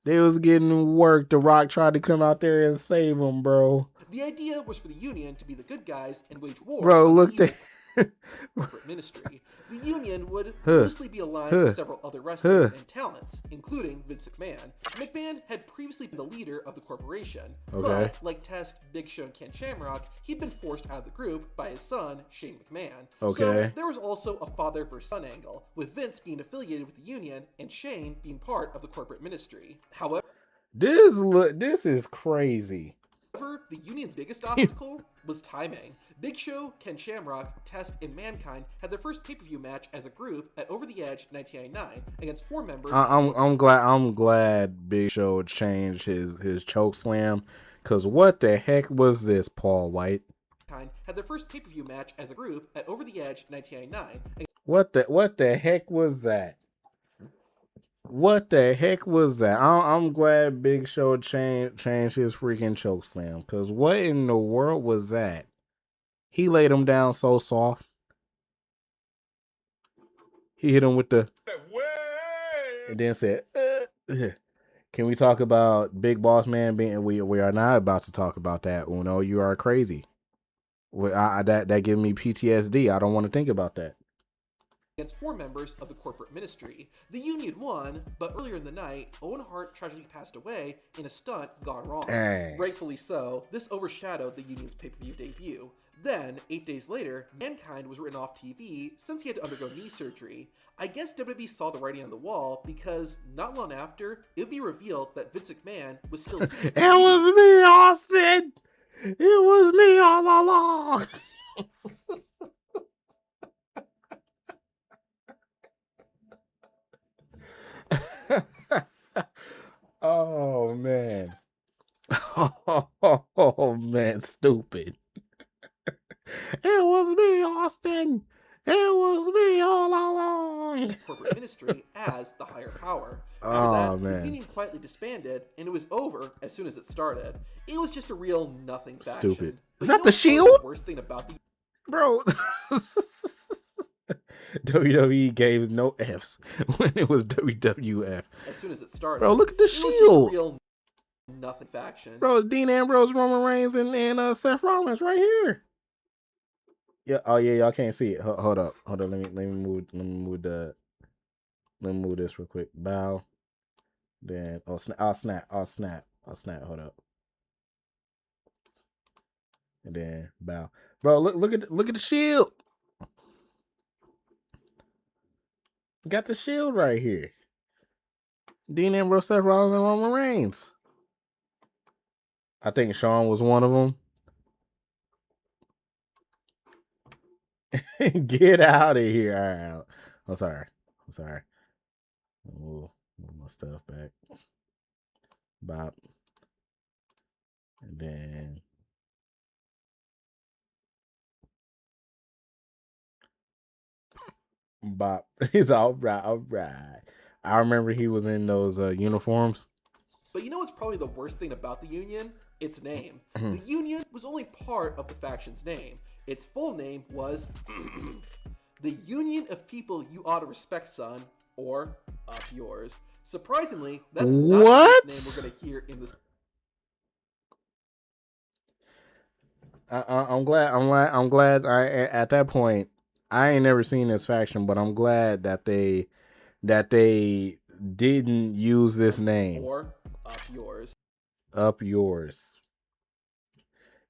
They was getting worked. The Rock tried to come out there and save them, bro. The idea was for the Union to be the good guys and wage war. Bro, on look the at corporate ministry. The Union would loosely be aligned with several other wrestlers and talents, including Vince McMahon. McMahon had previously been the leader of the corporation, but like Test, Big Show, and Ken Shamrock, he'd been forced out of the group by his son, Shane McMahon. So there was also a father versus son angle, with Vince being affiliated with the Union and Shane being part of the corporate ministry. However, this is crazy. However, the Union's biggest obstacle was timing. Big Show, Ken Shamrock, Test, and Mankind had their first pay-per-view match as a group at Over the Edge 1999 against 4 members. I'm glad Big Show changed his choke slam, cause what the heck was this, Paul White? Had their first pay-per-view match as a group at Over the Edge 1999. What the heck was that? What the heck was that? I'm glad Big Show changed his freaking choke slam. Cause what in the world was that? He laid him down so soft. He hit him with the and then said, Can we talk about Big Boss Man being? We are not about to talk about that. Uno, you are crazy. That gave me PTSD. I don't want to think about that. Against 4 members of the corporate ministry. The Union won, but earlier in the night, Owen Hart tragically passed away in a stunt gone wrong. Dang. Rightfully so, this overshadowed the Union's pay-per-view debut. Then, 8 days later, Mankind was written off TV since he had to undergo knee surgery. I guess WWE saw the writing on the wall because not long after, it would be revealed that Vince McMahon was still... It was me, Austin! It was me all along! Oh man. Oh man, stupid. It was me, Austin. It was me all along. Corporate ministry as the higher power. Oh that, man. The Union quietly disbanded, and it was over as soon as it started. It was just a real nothing faction. Stupid. But Is that the Shield? The worst thing about the bro. WWE gave no F's when it was WWF. As soon as it started. Bro, look at the Shield. Real nothing faction. Bro, Dean Ambrose, Roman Reigns, and Seth Rollins right here. Yeah. Oh yeah, y'all can't see it. Hold up. Let me move this real quick. Bow. Then I'll snap. Hold up. And then bow. Bro, look at the Shield. Got the Shield right here. Dean Ambrose, Seth Rollins, and Roman Reigns. I think Shawn was one of them. Get out of here. All right. I'm sorry. Move my stuff back. Bop. And then bop. He's all right. I remember he was in those uniforms. But you know what's probably the worst thing about the Union? Its name. The Union was only part of the faction's name. Its full name was the Union of People You Ought to Respect, Son, or Up Yours. Surprisingly, that's not the name we're going to hear in this. I'm glad. At that point, I ain't never seen this faction, but I'm glad that they didn't use this name. Or Up Yours. Up Yours.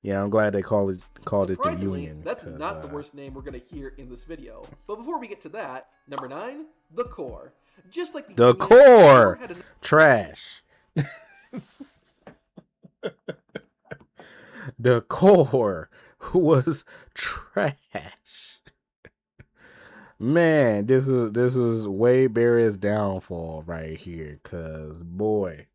Yeah, I'm glad they called it the Union. That's not the worst name we're going to hear in this video. But before we get to that, number 9, The Core. Just like the Core, trash. The Core was trash. Man, this is Wade Barrett's downfall right here, cause boy,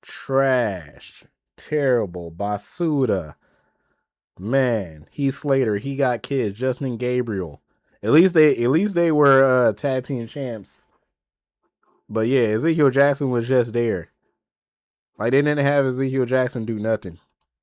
trash, terrible. Basuda, man, Heath Slater, he got kids. Justin Gabriel, at least they were tag team champs. But yeah, Ezekiel Jackson was just there. Like they didn't have Ezekiel Jackson do nothing.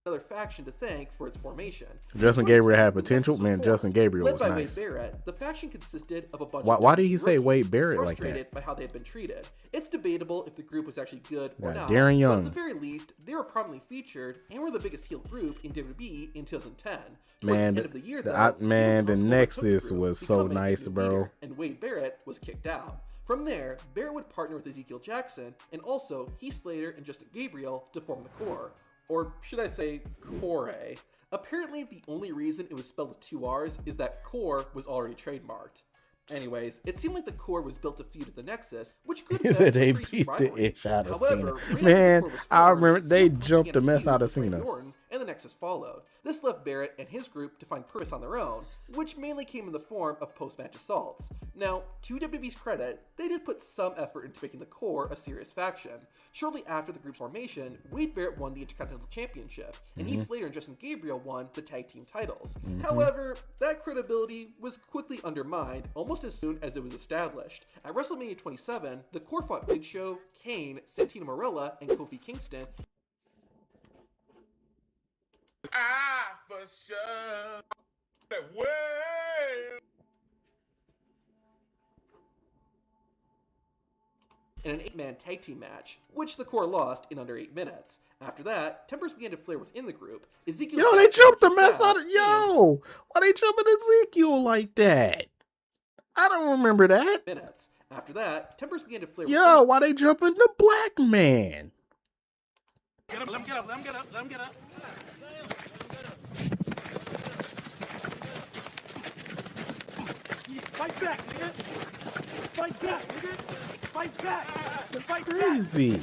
another faction to thank for its formation. Justin Gabriel had potential. Man, Justin Gabriel was Led by nice. Wade Barrett, the faction consisted of a bunch Why of did he say rookies Wade Barrett like frustrated that? by how they had been treated. It's debatable if the group was actually good or not. Darren Young. But at the very least, they were prominently featured and were the biggest heel group in WWE in 2010. Man, the end of the year, though, the CM Nexus Punk was so becoming the nice, new bro. leader, and Wade Barrett was kicked out. From there, Barrett would partner with Ezekiel Jackson and also Heath Slater and Justin Gabriel to form the Core. Or should I say, Core? Apparently, the only reason it was spelled with 2 R's is that Core was already trademarked. Anyways, it seemed like the Core was built to feud with the Nexus, which could He have said been they increased beat the rivalry. ish out of However, Cena. right after Man, the Core was I formed, remember they CM jumped the began mess feud out of with Randy Cena. Orton, and the Nexus followed. This left Barrett and his group to find purpose on their own, which mainly came in the form of post-match assaults. Now, to WWE's credit, they did put some effort into making the Core a serious faction. Shortly after the group's formation, Wade Barrett won the Intercontinental Championship, and Heath Slater and Justin Gabriel won the tag team titles. However, that credibility was quickly undermined almost as soon as it was established. At WrestleMania 27, the Core fought Big Show, Kane, Santino Marella, and Kofi Kingston. For sure. That way. In an 8-man tag team match, which the Core lost in under 8 minutes. After that, tempers began to flare within the group. Ezekiel Yo, they jumped the mess out of yo. Why they jumping Ezekiel like that? I don't remember that. Minutes. After that, tempers began to flare. Yo, why they jumping the black man? Get up, let him get up, let him get up, let him get up. Fight back, nigga. Fight back, nigga. Fight back. That's crazy.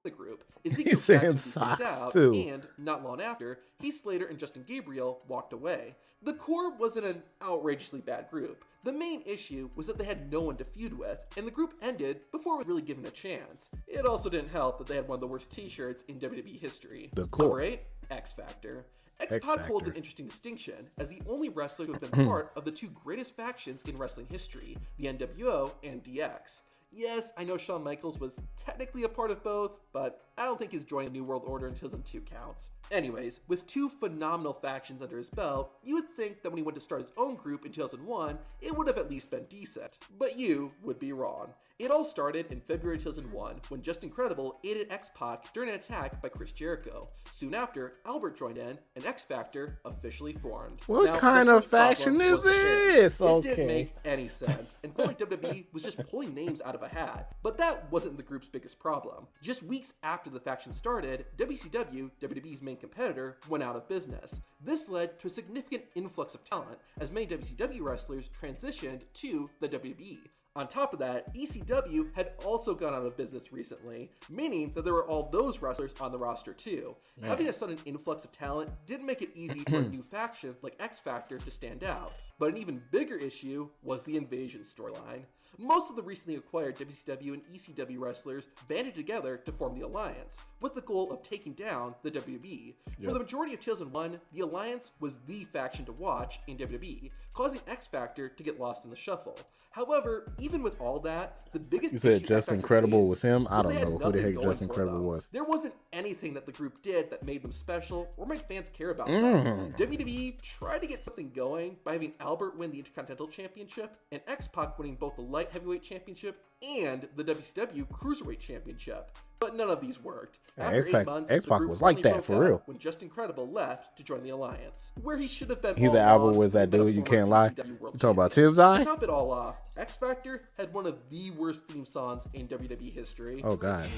The group. He's saying socks too. And not long after, Heath Slater and Justin Gabriel walked away. The Core wasn't an outrageously bad group. The main issue was that they had no one to feud with, and the group ended before it was really given a chance. It also didn't help that they had one of the worst t-shirts in WWE history. The Core. Number 8, X Factor. X-Pac holds an interesting distinction as the only wrestler who has been part of the 2 greatest factions in wrestling history, the NWO and DX. Yes, I know Shawn Michaels was technically a part of both, but I don't think his joining the New World Order in 2002 counts. Anyways, with 2 phenomenal factions under his belt, you would think that when he went to start his own group in 2001, it would have at least been decent. But you would be wrong. It all started in February 2001 when Just Incredible aided X-Pac during an attack by Chris Jericho. Soon after, Albert joined in and X Factor officially formed. What kind of faction is this? It didn't make any sense and felt like WWE was just pulling names out of a hat. But that wasn't the group's biggest problem. Just weeks after the faction started, WCW, WWE's main competitor, went out of business. This led to a significant influx of talent as many WCW wrestlers transitioned to the WWE. On top of that, ECW had also gone out of business recently, meaning that there were all those wrestlers on the roster too. Having a sudden influx of talent didn't make it easy for a new faction like X Factor to stand out. But an even bigger issue was the Invasion storyline. Most of the recently acquired WCW and ECW wrestlers banded together to form the Alliance, with the goal of taking down the WWE. For the majority of 2001, the Alliance was the faction to watch in WWE, causing X Factor to get lost in the shuffle. However, even with all that, the biggest You said issue Just X Factor Incredible faced was him? I was don't they had know who the nothing heck going Just for Incredible them. was. There wasn't anything that the group did that made them special or made fans care about Mm. them. WWE tried to get something going by having Albert win the Intercontinental Championship and X-Pac winning both the Light Heavyweight Championship and the WCW Cruiserweight Championship. But none of these worked. Yeah, After 8 X-Pac months, was the group like finally that, broke for up real. when Just Incredible left to join the Alliance, where he should have been. He's all an Albert along was that and been a dude, you former can't lie. ECW World You talking about Champion. Tizai? To top it all off, X Factor had one of the worst theme songs in WWE history. Oh God.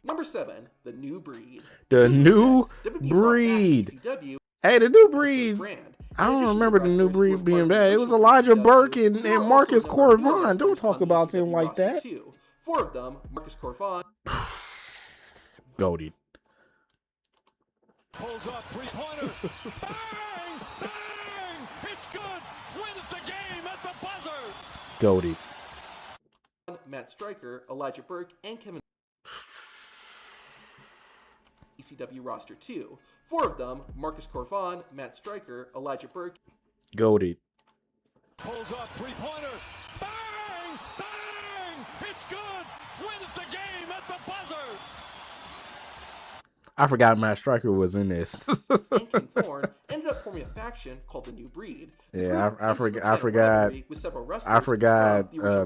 Number 7, The New Breed. The New WWE Breed. brought back ECW Hey, the New Breed. brand. I don't remember the New Breed being bad. It was Elijah Burke and Marcus Corvon. Don't talk about them like that. 4 of them, Marcus Corvon. Goated. Pulls up, three-pointer. Bang! Bang! It's good. Wins the game at the buzzer. Goated. Matt Stryker, Elijah Burke, and Kevin. ECW roster 2. 4 of them, Marcus Corvon, Matt Stryker, Elijah Burke. Goated. Pulls up, three-pointer. Bang! Bang! It's good. Wins the game at the buzzer. I forgot Matt Striker was in this. And Ken Thorne ended up forming a faction called the New Breed. Yeah, I forgot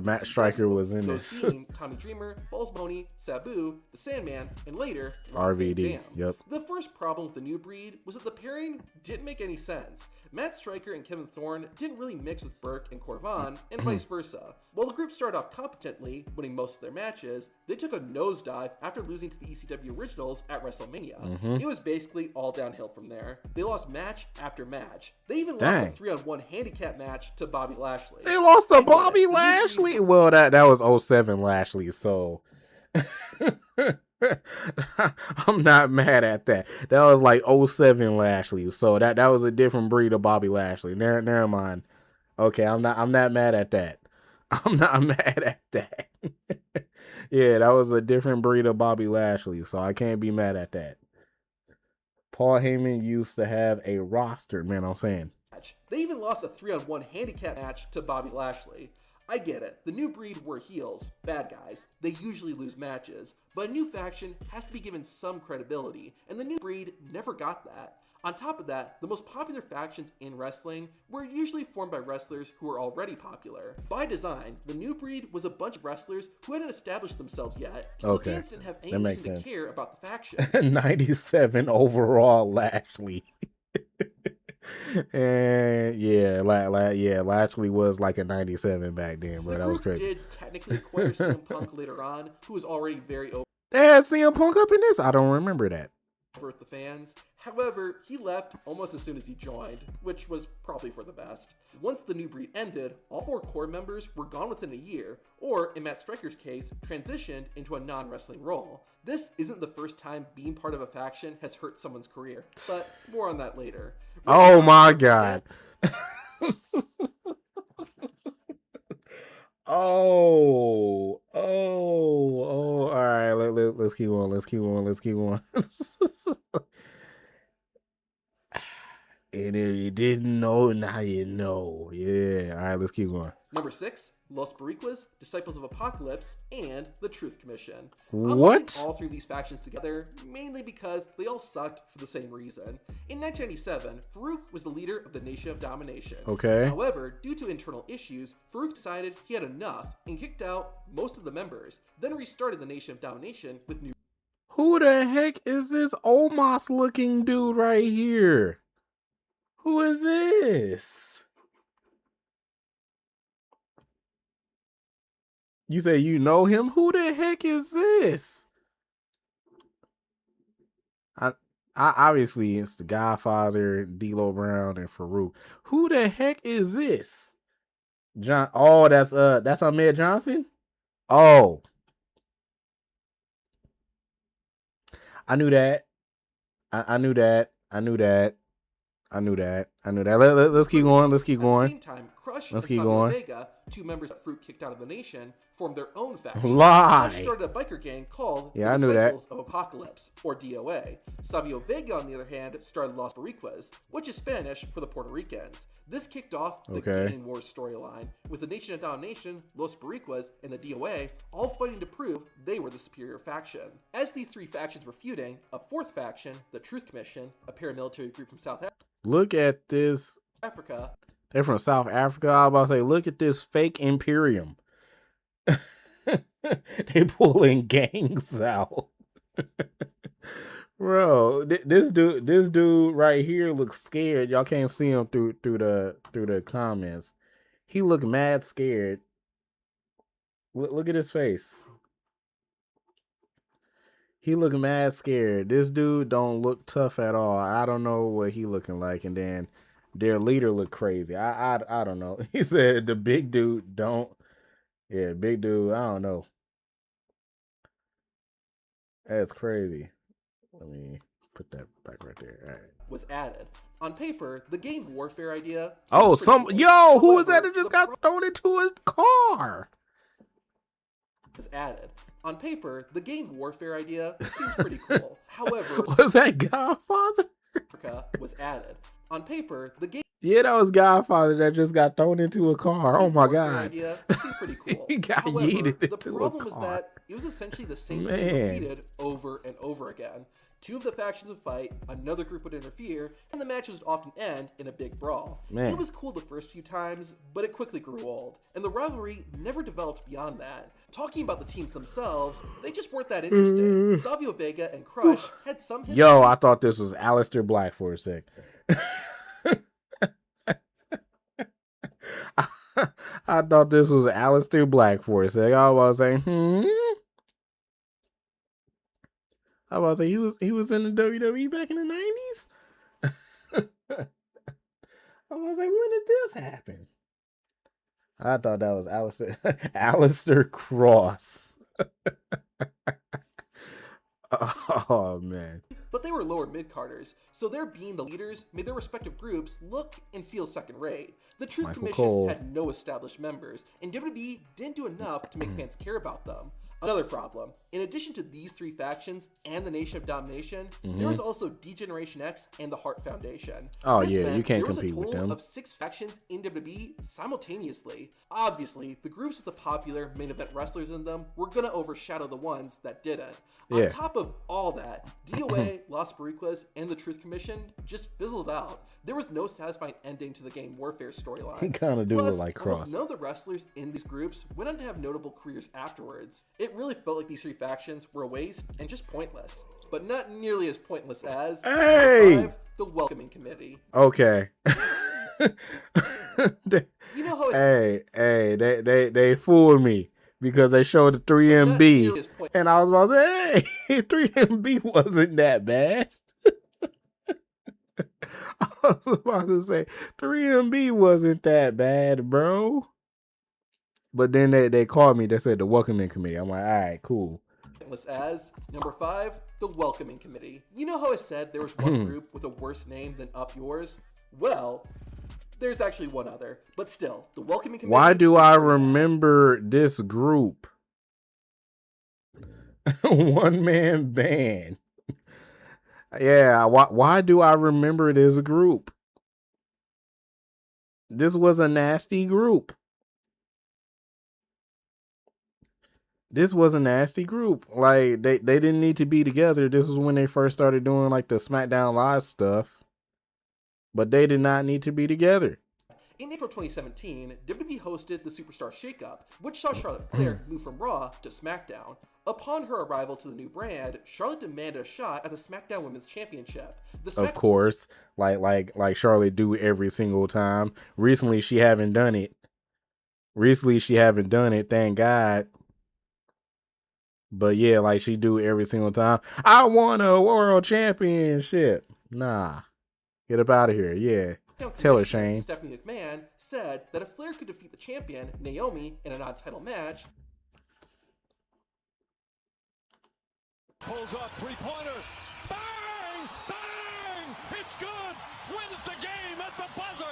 Matt Striker was in those this. being Tommy Dreamer, Balls Mahoney, Sabu, the Sandman, and later RVD. Bam. Yep. The first problem with the New Breed was that the pairing didn't make any sense. Matt Striker and Kevin Thorne didn't really mix with Burke and Corvan, and vice versa. While the group started off competently, winning most of their matches, they took a nosedive after losing to the ECW Originals at WrestleMania. It was basically all downhill from there. They lost match after match. They even lost a 3-on-1 handicap match to Bobby Lashley. They lost to Bobby Lashley? Well, that was 07 Lashley, so I'm not mad at that. That was like 07 Lashley, so that was a different breed of Bobby Lashley. Never mind. Okay, I'm not mad at that. I'm not mad at that. Yeah, that was a different breed of Bobby Lashley, so I can't be mad at that. Paul Heyman used to have a roster, man, I'm saying. They even lost a 3-on-1 handicap match to Bobby Lashley. I get it, the New Breed were heels, bad guys. They usually lose matches, but a new faction has to be given some credibility, and the New Breed never got that. On top of that, the most popular factions in wrestling were usually formed by wrestlers who were already popular. By design, the New Breed was a bunch of wrestlers who hadn't established themselves yet, so the fans didn't have any reason to care about the faction. 97 overall Lashley. And yeah, Lashley was like a 97 back then, bro. That was crazy. The group did technically acquire CM Punk later on, who was already very over. They had CM Punk up in this? I don't remember that. With the fans. However, he left almost as soon as he joined, which was probably for the best. Once the New Breed ended, all 4 core members were gone within a year, or in Matt Striker's case, transitioned into a non-wrestling role. This isn't the first time being part of a faction has hurt someone's career, but more on that later. Oh my god. Oh, all right, let's keep on. And if you didn't know, now you know. Yeah, all right, let's keep going. Number 6, Los Boricuas, Disciples of Apocalypse, and the Truth Commission. What? I'm all 3 of these factions together, mainly because they all sucked for the same reason. In 1997, Farouk was the leader of the Nation of Domination. Okay. However, due to internal issues, Farouk decided he had enough and kicked out most of the members, then restarted the Nation of Domination with new. Who the heck is this Omos looking dude right here? Who is this? You say you know him? Who the heck is this? I obviously it's the Godfather, D'Lo Brown, and Farouk. Who the heck is this? John. Oh, that's Ahmed Johnson. Oh, I knew that. I knew that. Let's keep going. At the same time, Crush and Savio Vega, 2 members that Farouk kicked out of the Nation, formed their own faction. Crush started a biker gang called the Disciples of Apocalypse, or DOA. Savio Vega, on the other hand, started Los Boricuas, which is Spanish for the Puerto Ricans. This kicked off the Gang Wars storyline, with the Nation of Domination, Los Boricuas, and the DOA all fighting to prove they were the superior faction. As these 3 factions were feuding, a 4th faction, the Truth Commission, a paramilitary group from South Look at this. Africa. They're from South Africa. I was about to say, look at this fake Imperium. They pulling gangs out. Bro, this dude right here looks scared. Y'all can't see him through the comments. He look mad scared. Look at his face. He look mad scared. This dude don't look tough at all. I don't know what he looking like. And then their leader look crazy. I don't know. He said the big dude don't. Yeah, big dude. I don't know. That's crazy. Let me put that back right there. All right. Was added. On paper, the gang warfare idea. Oh, who was that just got thrown into his car? Was added. On paper, the gang warfare idea seems pretty cool. However, was that Godfather? America was added. On paper, the game Yeah, that was Godfather that just got thrown into a car. Oh my God. idea seemed pretty cool. He got However, yeeted the into a problem was car. that it was essentially the same Man. thing repeated over and over again. Two of the factions would fight, another group would interfere, and the matches would often end in a big brawl. Man. It was cool the first few times, but it quickly grew old, and the rivalry never developed beyond that. Talking about the teams themselves, they just weren't that interesting. Savio Vega and Crush had some history. Yo, I thought this was Aleister Black for a sec. I thought this was Aleister Black for a sec. I was saying, I was like, he was in the WWE back in the 90s. I was like, when did this happen? I thought that was Aleister Cross. Oh man. But they were lower mid-carders, so their being the leaders made their respective groups look and feel second-rate. The Truth Michael Commission Cole. had no established members, and WWE didn't do enough to make fans care about them. Another problem, in addition to these three factions and the Nation of Domination, there was also D-Generation X and the Hart Foundation. Oh, This yeah, meant you can't there was compete a with total them. of 6 factions in WWE simultaneously. Obviously, the groups with the popular main event wrestlers in them were gonna overshadow the ones that didn't. Yeah. On top of all that, DOA, Las Boricuas, and the Truth Commission just fizzled out. There was no satisfying ending to the Game Warfare storyline. He kinda do Plus, look like almost Cross. none of the wrestlers in these groups went on to have notable careers afterwards. It really felt like these three factions were a waste and just pointless. But not nearly as pointless as Hey! Number 5, the Welcoming Committee. Okay. You know how it's they fooled me because they showed the 3MB, and I was about to say, hey, 3MB wasn't that bad. I was about to say 3MB wasn't that bad, bro. But then they called me. They said the Welcoming Committee. I'm like, all right, cool. pointless as Number 5, the Welcoming Committee. You know how I said there was one group with a worse name than Up Yours? Well, there's actually one other, but still, the Welcoming Committee. Why do I remember this group? One man band. Yeah, why do I remember this group? This was a nasty group. This was a nasty group. Like they didn't need to be together. This was when they first started doing like the SmackDown Live stuff. But they did not need to be together. In April 2017, WWE hosted the Superstar Shakeup, which saw Charlotte Flair move from Raw to SmackDown. Upon her arrival to the new brand, Charlotte demanded a shot at the SmackDown Women's Championship. Of course, like Charlotte do every single time. Recently, she haven't done it. Thank God. But yeah, like she do every single time. I want a world championship. Nah, get up out of here. Yeah, tell her, Shane. Stephanie McMahon said that if Flair could defeat the champion, Naomi, in a non-title match, Pulls up, three-pointer. Bang! Bang! It's good! Wins the game at the buzzer!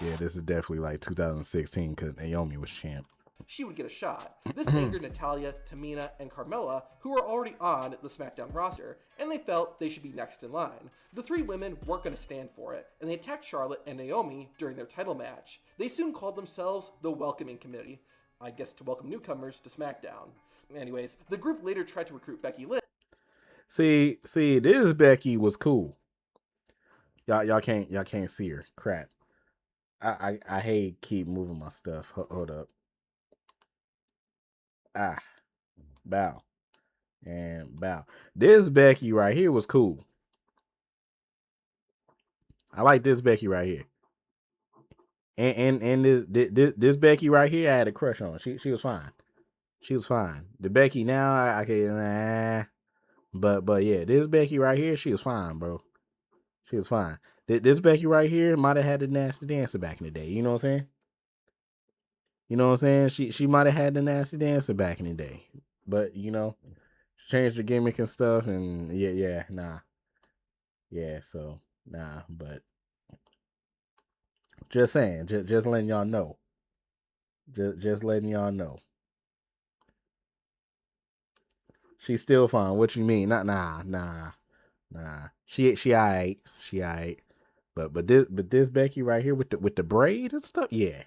Yeah, this is definitely like 2016 because Naomi was champ. she would get a shot. This angered Natalya, Tamina, and Carmella, who were already on the SmackDown roster, and they felt they should be next in line. The three women weren't going to stand for it, and they attacked Charlotte and Naomi during their title match. They soon called themselves the Welcoming Committee, I guess to welcome newcomers to SmackDown. Anyways, the group later tried to recruit Becky Lynch. See, this Becky was cool. Y'all can't see her. Crap. I hate keep moving my stuff. Hold up. Bow. And bow. This Becky right here was cool. I like this Becky right here. And this Becky right here I had a crush on. She was fine. She was fine. The Becky now I can but yeah, this Becky right here, she was fine, bro. She was fine. This Becky right here might have had the nasty dancer back in the day. You know what I'm saying? You know what I'm saying? She might have had the nasty dancer back in the day. But, you know, changed the gimmick and stuff. And nah. Yeah, so, nah. But just saying. Just letting y'all know. Just letting y'all know. She's still fine. What you mean? Nah. Nah, she alright. She alright. But this Becky right here with the braid and stuff, yeah.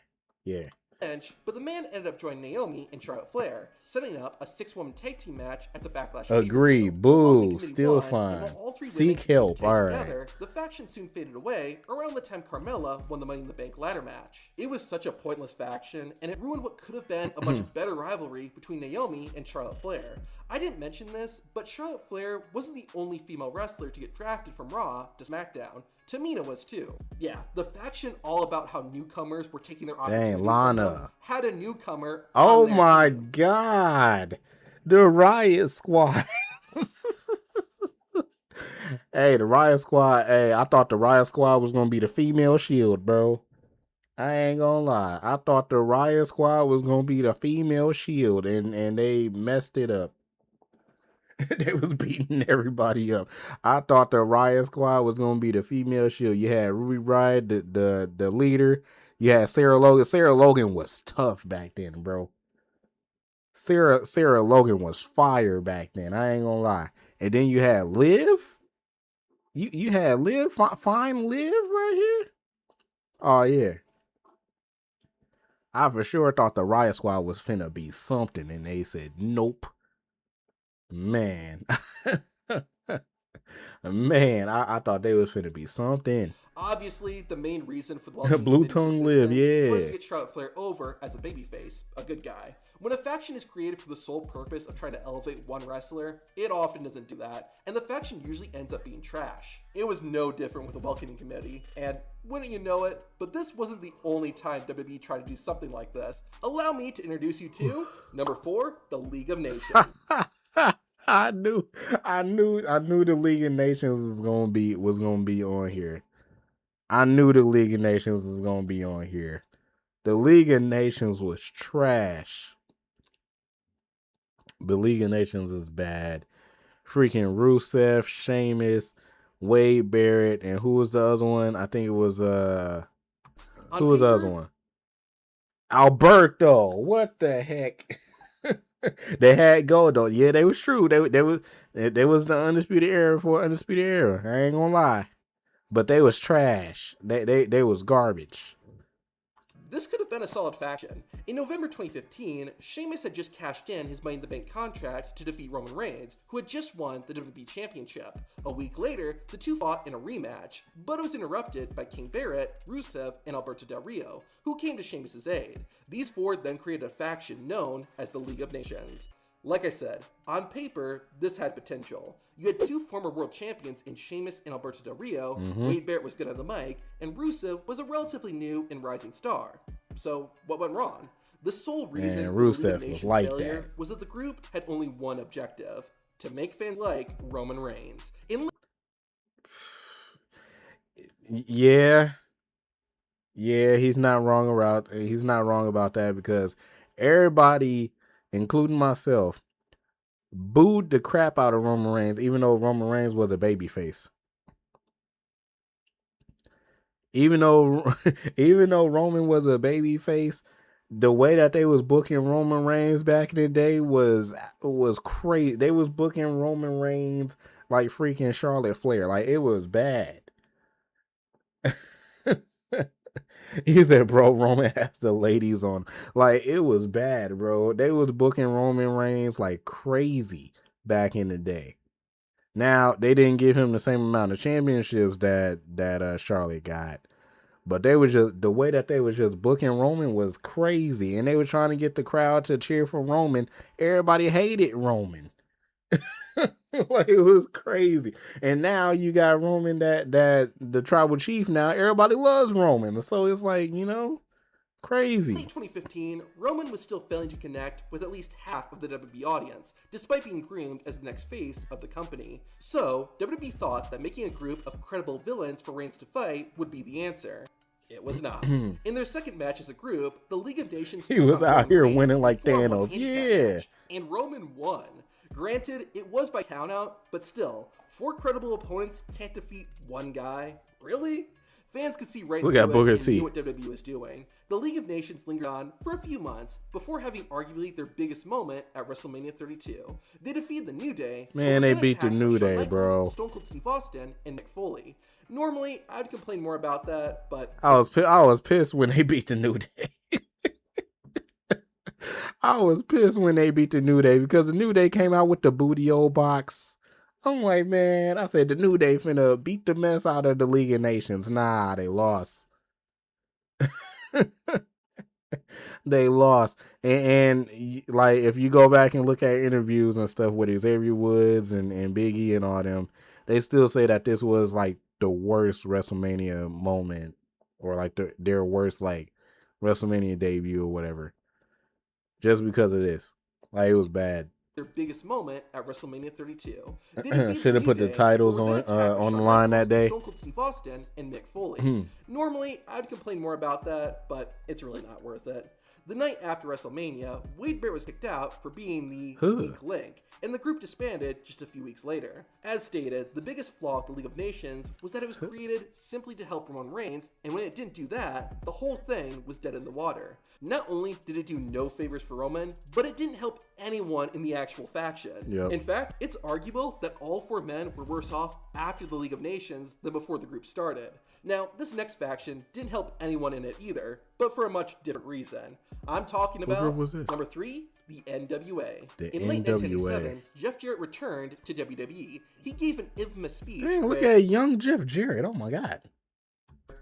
But the man ended up joining Naomi and Charlotte Flair, setting up a 6-woman tag team match at the Backlash. Agree. Boo. Still fine. Seek help. All right. Together, the faction soon faded away around the time Carmella won the Money in the Bank ladder match. It was such a pointless faction, and it ruined what could have been a much better rivalry between Naomi and Charlotte Flair. I didn't mention this, but Charlotte Flair wasn't the only female wrestler to get drafted from Raw to SmackDown. Tamina was too. Yeah, the faction all about how newcomers were taking their opportunities. Dang, Lana had a newcomer. Oh my God, the Riot Squad. Hey, the Riot Squad. Hey, I thought the Riot Squad was gonna be the female Shield, bro. I ain't gonna lie. I thought the Riot Squad was gonna be the female Shield, and they messed it up. They was beating everybody up. I thought the Riot Squad was gonna be the female Shield. You had Ruby Riott, the leader. You had Sarah Logan. Sarah Logan was tough back then, bro. Sarah Logan was fire back then. I ain't gonna lie. And then you had Liv. You had Liv, fine Liv right here. Oh yeah. I for sure thought the Riot Squad was finna be something, and they said nope. Man, I thought they was finna be something. Obviously, the main reason for the Blue Tongue Liv, was to get Charlotte Flair over as a babyface, a good guy. When a faction is created for the sole purpose of trying to elevate one wrestler, it often doesn't do that, and the faction usually ends up being trash. It was no different with the Welcoming Committee, and wouldn't you know it, but this wasn't the only time WWE tried to do something like this. Allow me to introduce you to number 4, the League of Nations. I knew the League of Nations was gonna be on here. I knew the League of Nations was gonna be on here. The League of Nations was trash. The League of Nations is bad. Freaking Rusev, Sheamus, Wade Barrett, and who was the other one? I think it was who was the other one? Alberto. What the heck? They had gold though. Yeah, they was true. They was the undisputed era for undisputed era. I ain't gonna lie, but they was trash. They was garbage. This could have been a solid faction. In November 2015, Sheamus had just cashed in his Money in the Bank contract to defeat Roman Reigns, who had just won the WWE Championship. A week later, the two fought in a rematch, but it was interrupted by King Barrett, Rusev, and Alberto Del Rio, who came to Sheamus' aid. These four then created a faction known as the League of Nations. Like I said, on paper, this had potential. You had two former world champions in Sheamus and Alberto Del Rio, Wade Barrett was good on the mic, and Rusev was a relatively new and rising star. So, what went wrong? The sole reason Rusev was like failure was that the group had only one objective: to make fans like Roman Reigns. Yeah, he's not wrong about that, because everybody, including myself, booed the crap out of Roman Reigns, even though Roman Reigns was a babyface. Even though Roman was a babyface, the way that they was booking Roman Reigns back in the day was crazy. They was booking Roman Reigns like freaking Charlotte Flair. Like, it was bad. He said, bro, Roman has the ladies on. Like, it was bad, bro. They was booking Roman Reigns like crazy back in the day. Now, they didn't give him the same amount of championships that Charlotte got. But they was just, the way that they was just booking Roman was crazy. And they were trying to get the crowd to cheer for Roman. Everybody hated Roman. Like, it was crazy. And now you got Roman, that the tribal chief now. Everybody loves Roman. So it's like, crazy. In late 2015, Roman was still failing to connect with at least half of the WWE audience, despite being groomed as the next face of the company. So, WWE thought that making a group of credible villains for Reigns to fight would be the answer. It was not. In their second match as a group, the League of Nations... He was out here winning like Thanos. Yeah. And Roman won. Granted, it was by countout, but still, 4 credible opponents can't defeat one guy? Really? Fans could see right Look through at it Booker and T. knew what WWE was doing. The League of Nations lingered on for a few months before having arguably their biggest moment at WrestleMania 32. They defeated the New Day. Man, they beat the New Day, bro. Stone Cold Steve Austin and Mick Foley. Normally, I'd complain more about that, but I was pissed when they beat the New Day. I was pissed when they beat the New Day because the New Day came out with the booty old box. I'm like, man, I said the New Day finna beat the mess out of the League of Nations. Nah, they lost. They lost. And like, if you go back and look at interviews and stuff with Xavier Woods and Big E and all them, they still say that this was like the worst WrestleMania moment, or like their worst like WrestleMania debut or whatever. Just because of this. Like, it was bad. Their biggest moment at WrestleMania 32. Should have put the titles on the line that day. Stone Cold Steve Austin and Mick Foley. Normally, I'd complain more about that, but it's really not worth it. The night after WrestleMania, Wade Barrett was kicked out for being the weak link, and the group disbanded just a few weeks later. As stated, the biggest flaw of the League of Nations was that it was created simply to help Roman Reigns, and when it didn't do that, the whole thing was dead in the water. Not only did it do no favors for Roman, but it didn't help anyone in the actual faction. Yep. In fact, it's arguable that all four men were worse off after the League of Nations than before the group started. Now, this next faction didn't help anyone in it either, but for a much different reason. I'm talking about number 3, the NWA. In late 1987, Jeff Jarrett returned to WWE. He gave an infamous speech. Dang, look at young Jeff Jarrett. Oh my God.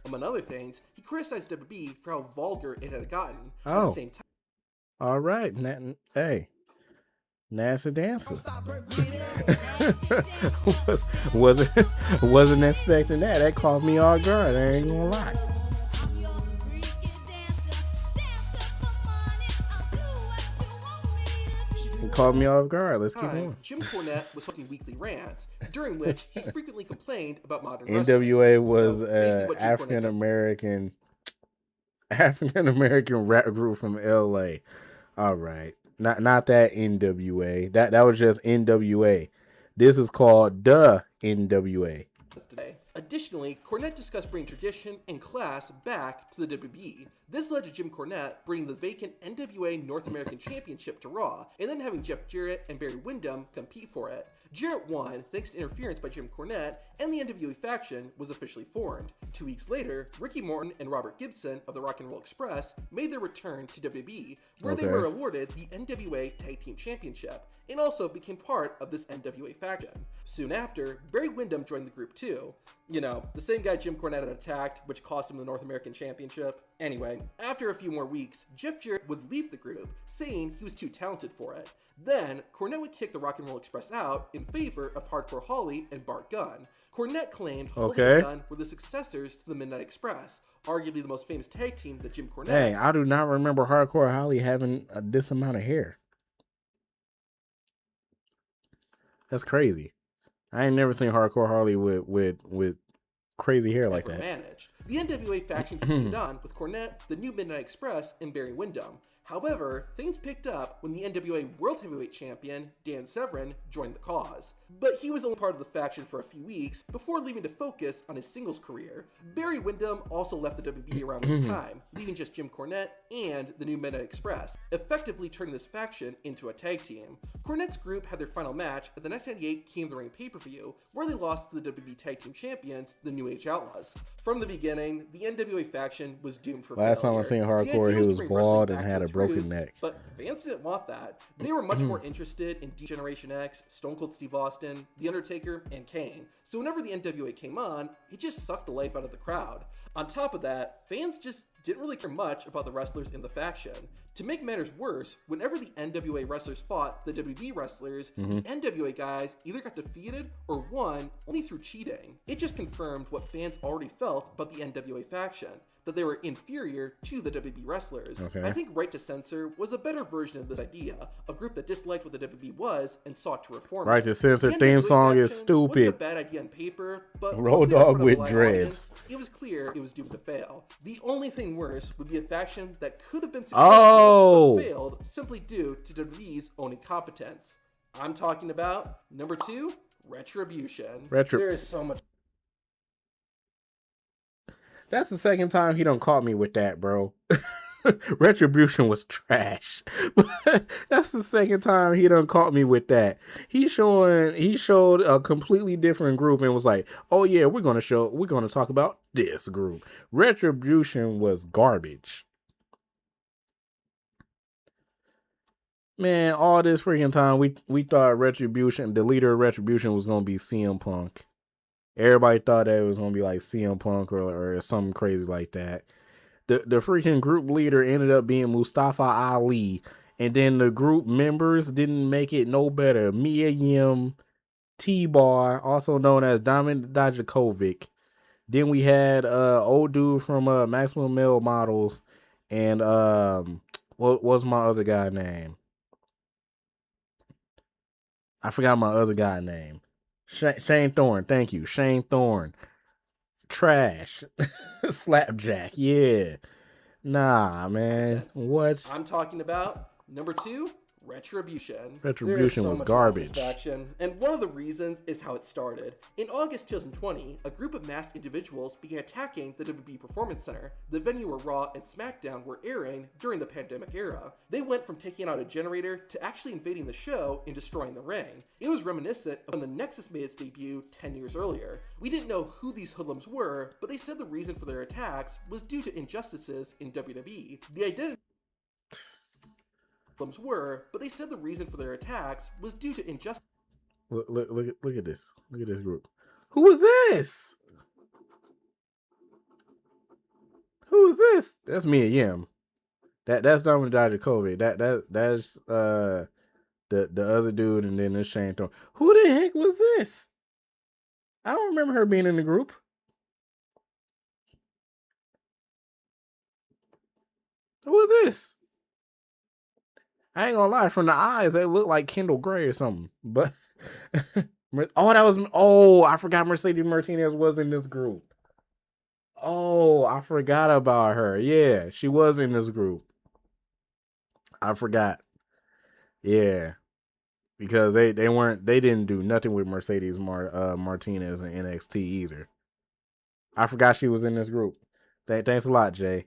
Among other things, he criticized WWE for how vulgar it had gotten. Oh. At the same time. All right. Hey. NASA dancer. Wasn't expecting that. That caught me off guard. I ain't gonna lie. It caught me off guard. Let's keep going. Jim Cornette was hosting weekly rants, during which he frequently complained about modern NWA wrestling. was African American rap group from LA. All right. Not that NWA. That was just NWA. This is called the NWA. Today. Additionally, Cornette discussed bringing tradition and class back to the WWE. This led to Jim Cornette bringing the vacant NWA North American Championship to Raw, and then having Jeff Jarrett and Barry Windham compete for it. Jarrett won thanks to interference by Jim Cornette, and the NWA faction was officially formed. 2 weeks later, Ricky Morton and Robert Gibson of the Rock and Roll Express made their return to WWE, where they were awarded the NWA Tag Team Championship, and also became part of this NWA faction. Soon after, Barry Windham joined the group too. You know, the same guy Jim Cornette had attacked, which cost him the North American Championship. Anyway, after a few more weeks, Jeff Jarrett would leave the group, saying he was too talented for it. Then, Cornette would kick the Rock and Roll Express out in favor of Hardcore Holly and Bart Gunn. Cornette claimed Holly and Gunn were the successors to the Midnight Express, arguably the most famous tag team that Jim Cornette... Dang, I do not remember Hardcore Holly having this amount of hair. That's crazy. I ain't never seen Hardcore Harley with crazy hair like that. Managed. The NWA faction continued on with Cornette, the new Midnight Express, and Barry Windham. However, things picked up when the NWA World Heavyweight Champion, Dan Severn, joined the cause. But he was only part of the faction for a few weeks before leaving to focus on his singles career. Barry Windham also left the WWE around this time, leaving just Jim Cornette and the new Midnight Express, effectively turning this faction into a tag team. Cornette's group had their final match at the 1998 King of the Ring pay-per-view, where they lost to the WWE Tag Team Champions, the New Age Outlaws. From the beginning, the NWA faction was doomed for failure. Last time I seen Hardcore, he was bald and had a broken neck. But fans didn't want that. They were much more interested in D-Generation X, Stone Cold Steve Austin, The Undertaker, and Kane. So whenever the NWA came on, it just sucked the life out of the crowd. On top of that, fans just didn't really care much about the wrestlers in the faction. To make matters worse, whenever the NWA wrestlers fought the WWE wrestlers, the NWA guys either got defeated or won only through cheating. It just confirmed what fans already felt about the NWA faction, that they were inferior to the WWE wrestlers. I think Right to Censor was a better version of this idea, a group that disliked what the WWE was and sought to reform Right to Censor theme song is stupid. Wasn't a bad idea on paper, but Road Dogg with dreads. It was clear it was doomed to fail. The only thing worse would be a faction that could have been successful but failed simply due to WWE's own incompetence. I'm talking about number 2, Retribution. There is so much. That's the second time he done caught me with that, bro. Retribution was trash. That's the second time he done caught me with that. He showed a completely different group and was like, "Oh yeah, we're gonna talk about this group." Retribution was garbage. Man, all this freaking time we thought Retribution, the leader of Retribution, was gonna be CM Punk. Everybody thought that it was gonna be like CM Punk or something crazy like that. The freaking group leader ended up being Mustafa Ali, and then the group members didn't make it no better. Mia Yim, T-Bar, also known as Dominik Dijakovic. Then we had old dude from Maximum Male Models, and what was my other guy name? I forgot my other guy name. Shane Thorne. Thank you, Shane Thorne. Trash. Slapjack. Yeah. Nah, man. What? I'm talking about number 2, Retribution. Retribution was garbage. And one of the reasons is how it started. In August 2020, a group of masked individuals began attacking the WWE Performance Center, the venue where Raw and SmackDown were airing during the pandemic era. They went from taking out a generator to actually invading the show and destroying the ring. It was reminiscent of when the Nexus made its debut 10 years earlier. We didn't know who these hoodlums were, but they said the reason for their attacks was due to injustices in WWE. The identity were, but they said the reason for their attacks was due to injustice. Look at this. Look at this group. Who is this? Who is this? That's Mia Yim. That's Dominik Dijakovic. That's the other dude, and then this Shane Thorne. Who the heck was this? I don't remember her being in the group. Who is this? I ain't gonna lie, from the eyes, they look like Kendal Gray or something. But I forgot Mercedes Martinez was in this group. Oh, I forgot about her. Yeah, she was in this group. I forgot. Yeah. Because they didn't do nothing with Mercedes Martinez in NXT either. I forgot she was in this group. Thanks a lot, Jay.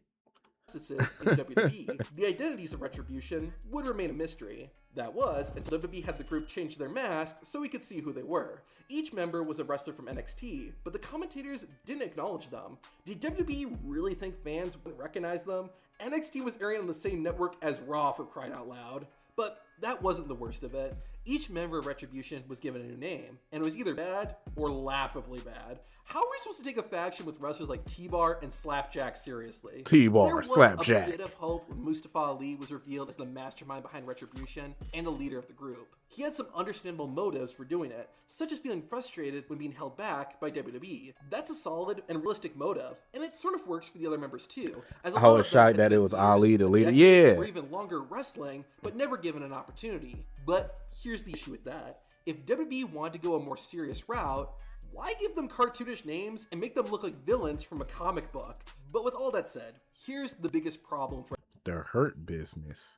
In WWE, the identities of Retribution would remain a mystery. That was until WWE had the group change their mask so we could see who they were. Each member was a wrestler from NXT, but the commentators didn't acknowledge them. Did WWE really think fans wouldn't recognize them? NXT was airing on the same network as Raw, for crying out loud. But that wasn't the worst of it. Each member of Retribution was given a new name, and it was either bad or laughably bad. How are we supposed to take a faction with wrestlers like T-Bar and Slapjack seriously? T-Bar, Slapjack. There was a bit of hope when Mustafa Ali was revealed as the mastermind behind Retribution and the leader of the group. He had some understandable motives for doing it, such as feeling frustrated when being held back by WWE. That's a solid and realistic motive, and it sort of works for the other members too. As I was shocked that it was Ali the leader. Yeah. Or even longer wrestling, but never given an opportunity. But here's the issue with that. If WWE wanted to go a more serious route, why give them cartoonish names and make them look like villains from a comic book? But with all that said, here's the biggest problem for the Hurt Business.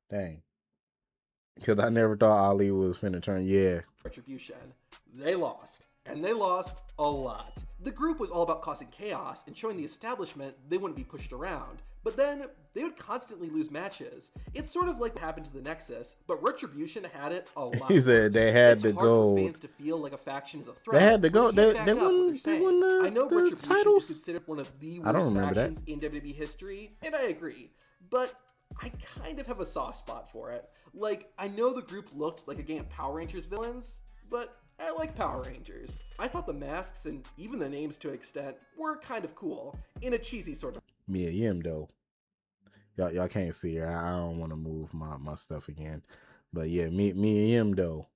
Dang. Because I never thought Ali was finna turn. Yeah. Retribution. They lost. And they lost a lot. The group was all about causing chaos and showing the establishment they wouldn't be pushed around. But then, they would constantly lose matches. It's sort of like what happened to the Nexus, but Retribution had it a lot. He said they had to go. For fans to feel like a faction is a threat. They had to go. They won I know the Retribution titles. is considered one of the worst factions in WWE history, and I agree. But I kind of have a soft spot for it. Like, I know the group looked like a gang of Power Rangers villains, but I like Power Rangers. I thought the masks and even the names to an extent were kind of cool, in a cheesy sort of Mia Yim though. Y'all can't see her. I don't want to move my stuff again. But yeah, Mia Yim though.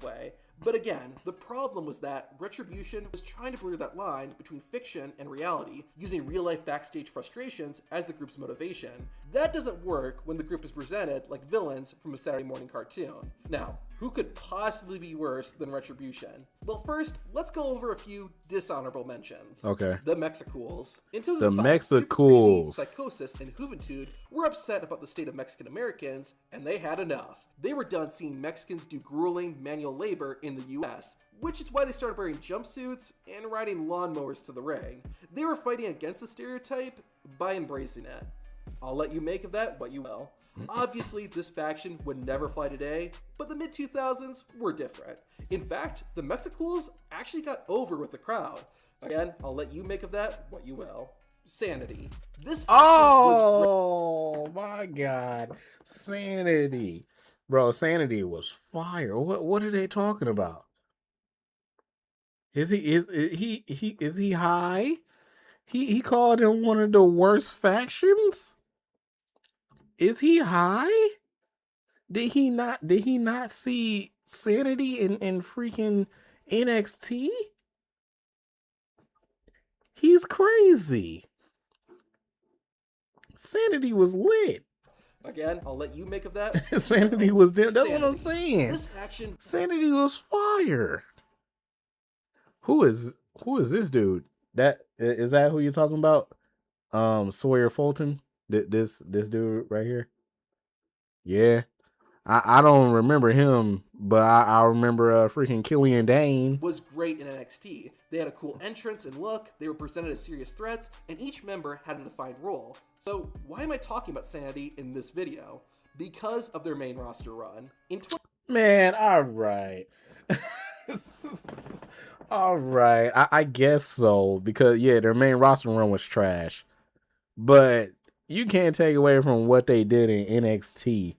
way. But again, the problem was that Retribution was trying to blur that line between fiction and reality, using real-life backstage frustrations as the group's motivation. That doesn't work when the group is presented like villains from a Saturday morning cartoon. Now, who could possibly be worse than Retribution? Well, first, let's go over a few dishonorable mentions. Okay. The Mexicools. In 2005, the Mexicools. Psychosis and Juventud were upset about the state of Mexican Americans, and they had enough. They were done seeing Mexicans do grueling manual labor in the US, which is why they started wearing jumpsuits and riding lawnmowers to the ring. They were fighting against the stereotype by embracing it. I'll let you make of that what you will. Obviously, this faction would never fly today, but the mid-2000s were different. In fact, the Mexicools actually got over with the crowd. Again, I'll let you make of that what you will. Sanity. This oh my god. Sanity. Bro, Sanity was fire. What are they talking about? Is he high? He called him one of the worst factions? Is he high? Did he not see Sanity in freaking NXT? He's crazy. Sanity was lit. Again, I'll let you make of that. Sanity was dim. That's what I'm Sanity. saying. This faction. Sanity was fire. Who is this dude? Is that who you're talking about? Sawyer Fulton? This dude right here? Yeah. I don't remember him, but I remember freaking Killian Dane. Was great in NXT. They had a cool entrance and look, they were presented as serious threats, and each member had a defined role. So why am I talking about Sanity in this video? Because of their main roster run. Man, alright. Alright, I guess so. Because yeah, their main roster run was trash. But you can't take away from what they did in NXT.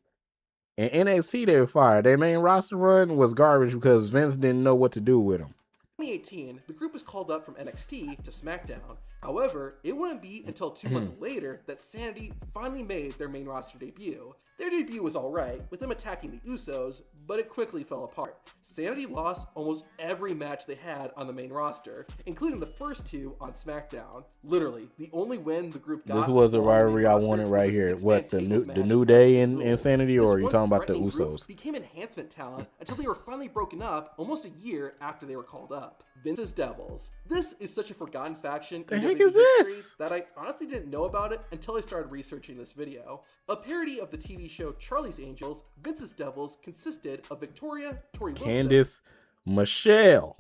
In NXT, they were fired. Their main roster run was garbage because Vince didn't know what to do with them. 2018, the group was called up from NXT to SmackDown. However, it wouldn't be until 2 months later that Sanity finally made their main roster debut. Their debut was alright, with them attacking the Usos, but it quickly fell apart. Sanity lost almost every match they had on the main roster, including the first 2 on SmackDown. Literally, the only win the group got. This was the rivalry I wanted right here. What, the New Day in Insanity, or are you talking about the Usos? Became enhancement talent until they were finally broken up almost a year after they were called up. Vince's Devils. This is such a forgotten faction in WWE history that I honestly didn't know about it until I started researching this video. A parody of the TV show Charlie's Angels, Vince's Devils consisted of Victoria, Tori Wilson, Candice Michelle,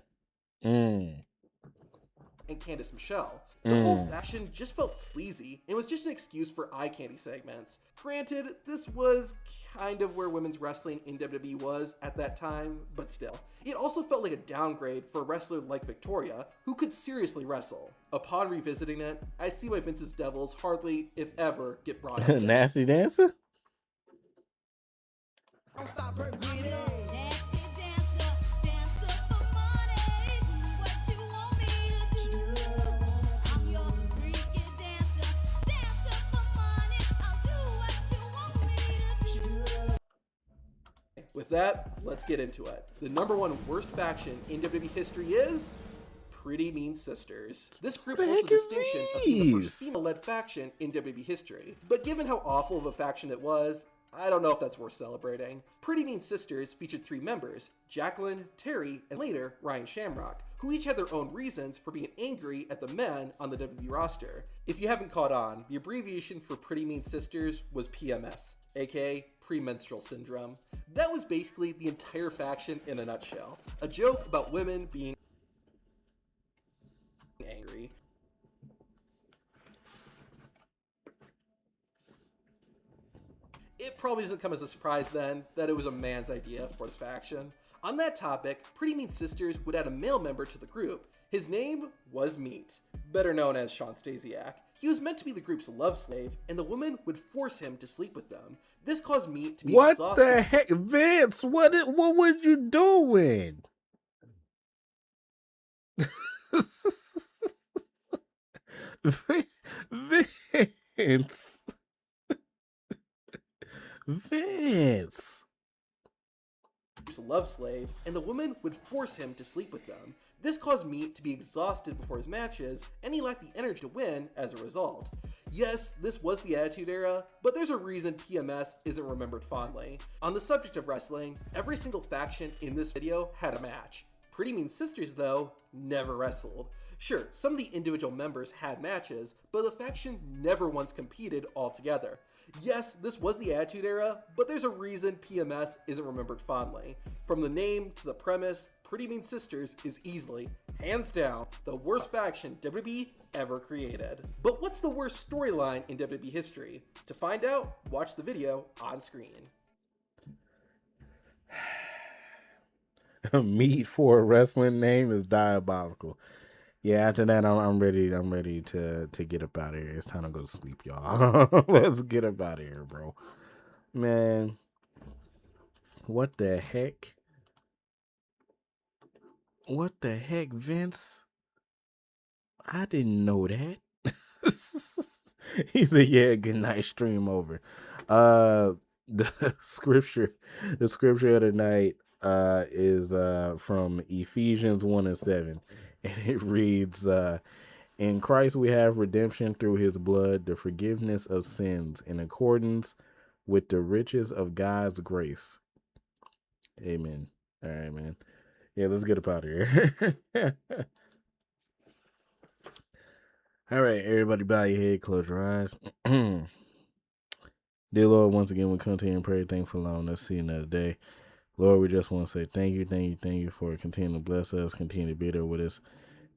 and Candice Michelle. The whole faction just felt sleazy and was just an excuse for eye candy segments. Granted, this was kind of where women's wrestling in WWE was at that time, but still. It also felt like a downgrade for a wrestler like Victoria, who could seriously wrestle. Upon revisiting it, I see why Vince's Devils hardly, if ever, get brought up. Nasty Dancer? Don't stop her With that, let's get into it. The #1 worst faction in WWE history is Pretty Mean Sisters. This group holds the distinction of being the first female-led faction in WWE history. But given how awful of a faction it was, I don't know if that's worth celebrating. Pretty Mean Sisters featured 3 members, Jacqueline, Terry, and later Ryan Shamrock, who each had their own reasons for being angry at the men on the WWE roster. If you haven't caught on, the abbreviation for Pretty Mean Sisters was PMS, aka premenstrual syndrome. That was basically the entire faction in a nutshell. A joke about women being angry. It probably doesn't come as a surprise then that it was a man's idea for this faction. On that topic, Pretty Mean Sisters would add a male member to the group. His name was Meat, better known as Sean Stasiak. He was meant to be the group's love slave, and the women would force him to sleep with them. This caused Meat to be exhausted. What the heck, Vince? What were you doing? Vince. Love slave, and the women would force him to sleep with them. This caused Meat to be exhausted before his matches, and he lacked the energy to win as a result. Yes, this was the Attitude Era, but there's a reason PMS isn't remembered fondly. On the subject of wrestling, every single faction in this video had a match. Pretty Mean Sisters, though, never wrestled. Sure, some of the individual members had matches, but the faction never once competed altogether. Yes, this was the Attitude Era, but there's a reason PMS isn't remembered fondly. From the name to the premise, Pretty Mean Sisters is easily, hands down, the worst faction WWE ever created. But what's the worst storyline in WWE history? To find out, watch the video on screen. Meat for a wrestling name is diabolical. Yeah, after that, I'm ready to get up out of here. It's time to go to sleep, y'all. Let's get up out of here, bro. Man, what the heck? What the heck, Vince? I didn't know that. He said, yeah, good night, stream over. The scripture of the night is from Ephesians 1:7, and it reads, in Christ we have redemption through his blood, the forgiveness of sins in accordance with the riches of God's grace. Amen. All right, man. Yeah, let's get up out of here. All right, everybody bow your head, close your eyes. Dear Lord, once again, we come to you in prayer, thankful for allowing us to see another day. Lord, we just want to say thank you for continuing to bless us, continue to be there with us,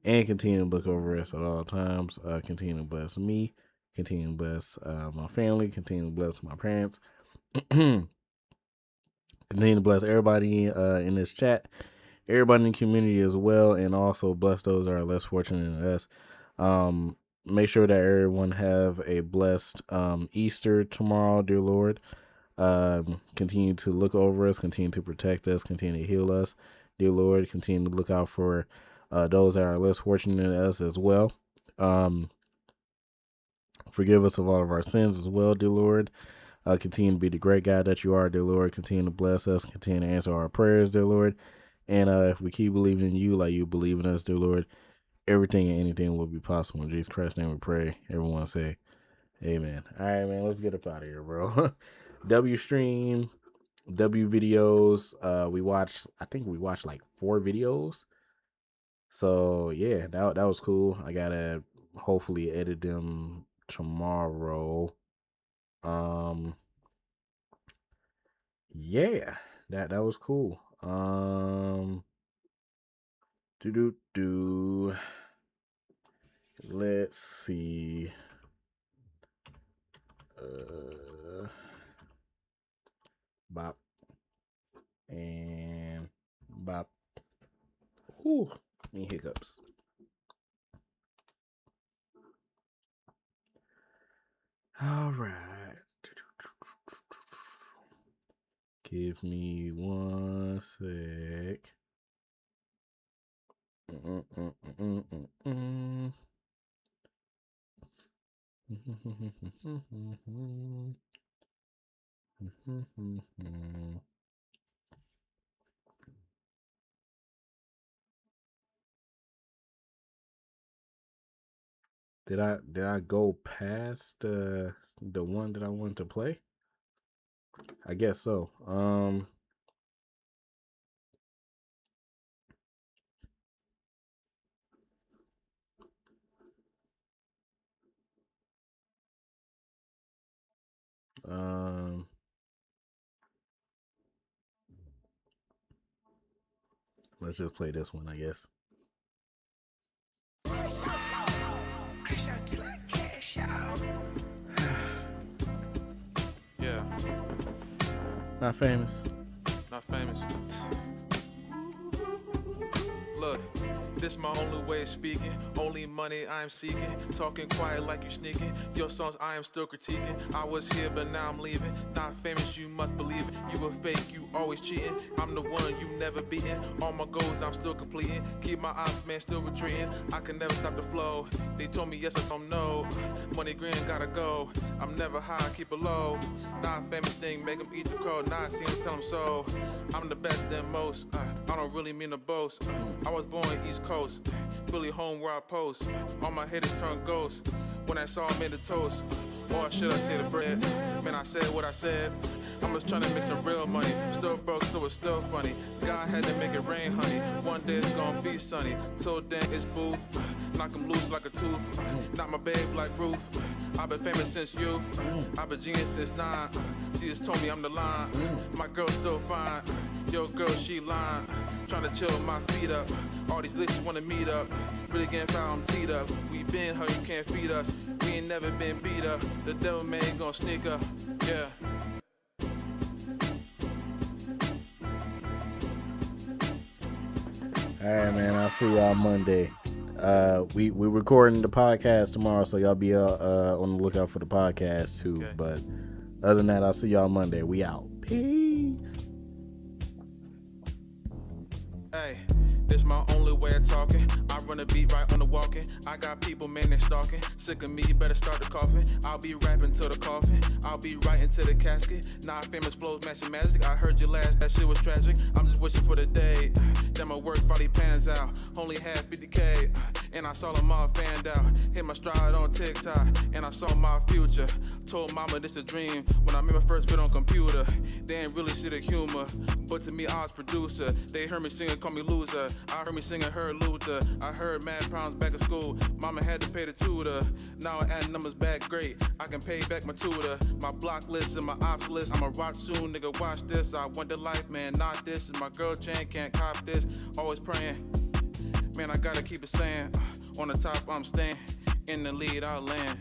and continue to look over us at all times. Continue to bless me, continue to bless my family, continue to bless my parents. Continue to bless everybody in this chat, everybody in the community as well, and also bless those that are less fortunate than us. Make sure that everyone have a blessed Easter tomorrow, dear Lord. Continue to look over us, continue to protect us, continue to heal us, dear Lord. Continue to look out for those that are less fortunate than us as well. Forgive us of all of our sins as well, dear Lord. Continue to be the great God that you are, dear Lord. Continue to bless us, continue to answer our prayers, dear Lord. And if we keep believing in you like you believe in us, dear Lord, everything and anything will be possible. In Jesus Christ's name we pray. Everyone say amen. All right, man, let's get up out of here, bro. W stream, W videos. I think we watched like 4 videos. So yeah, that was cool. I gotta hopefully edit them tomorrow. Yeah, that was cool. Let's see. Bop and bop. Ooh, me hiccups. All right. Give me 1 sec. Did I go past the one that I wanted to play? I guess so. Let's just play this one, I guess. Yeah. Not famous. Not famous. Look, this my only way of speaking. Only money I am seeking. Talking quiet like you sneaking. Your songs I am still critiquing. I was here but now I'm leaving. Not famous, you must believe it. You a fake, you always cheating. I'm the one you never beaten. All my goals I'm still completing. Keep my eyes, man, still retreating. I can never stop the flow. They told me yes, I told them no. Money green, gotta go. I'm never high, keep it low. Not famous thing, make them eat the crow. Not seen, tell them so. I'm the best than most. I don't really mean to boast. I was born East Coast. Philly home where I post. All my haters turn ghosts. When I saw I made a toast. Or should I say the bread? Man, I said what I said. I'm just trying to make some real money. Still broke, so it's still funny. God had to make it rain, honey. One day it's gonna be sunny. Till then it's booth. knock him loose like a tooth. Not my babe like Ruth. I've been famous since youth. I've been genius since 9. She just told me I'm the line. My girl still fine. Yo, girl, she lying. Trying to chill my feet up. All these bitches wanna meet up. Really getting found, I'm teed up. We been how you can't feed us. We ain't never been beat up. The devil man ain't gonna sneak up. Yeah. All right, man. I'll see y'all Monday. We recording the podcast tomorrow, so y'all be on the lookout for the podcast too. Okay. But other than that, I'll see y'all Monday. We out. Peace. Hey, this my only way of talking. I run a beat right on the walking. I got people, man, they stalking. Sick of me, you better start the coughing. I'll be rapping to the coffin. I'll be writing to the casket. Not famous flows, matching magic. I heard you last, that shit was tragic. I'm just wishing for the day that my work finally pans out. Only had 50K, and I saw them all fanned out. Hit my stride on TikTok, and I saw my future. Told mama this a dream. When I made my first video on computer, they ain't really see the humor. But to me, I was producer. They heard me singing, call me loser. I heard me singing, heard Luther. I heard mad pounds back at school. Mama had to pay the tutor. Now I add numbers back great. I can pay back my tutor. My block list and my ops list. I'ma rock soon, nigga, watch this. I want the life, man, not this. And my girl chain can't cop this. Always praying. Man, I gotta keep it saying. On the top, I'm staying. In the lead, I'll land.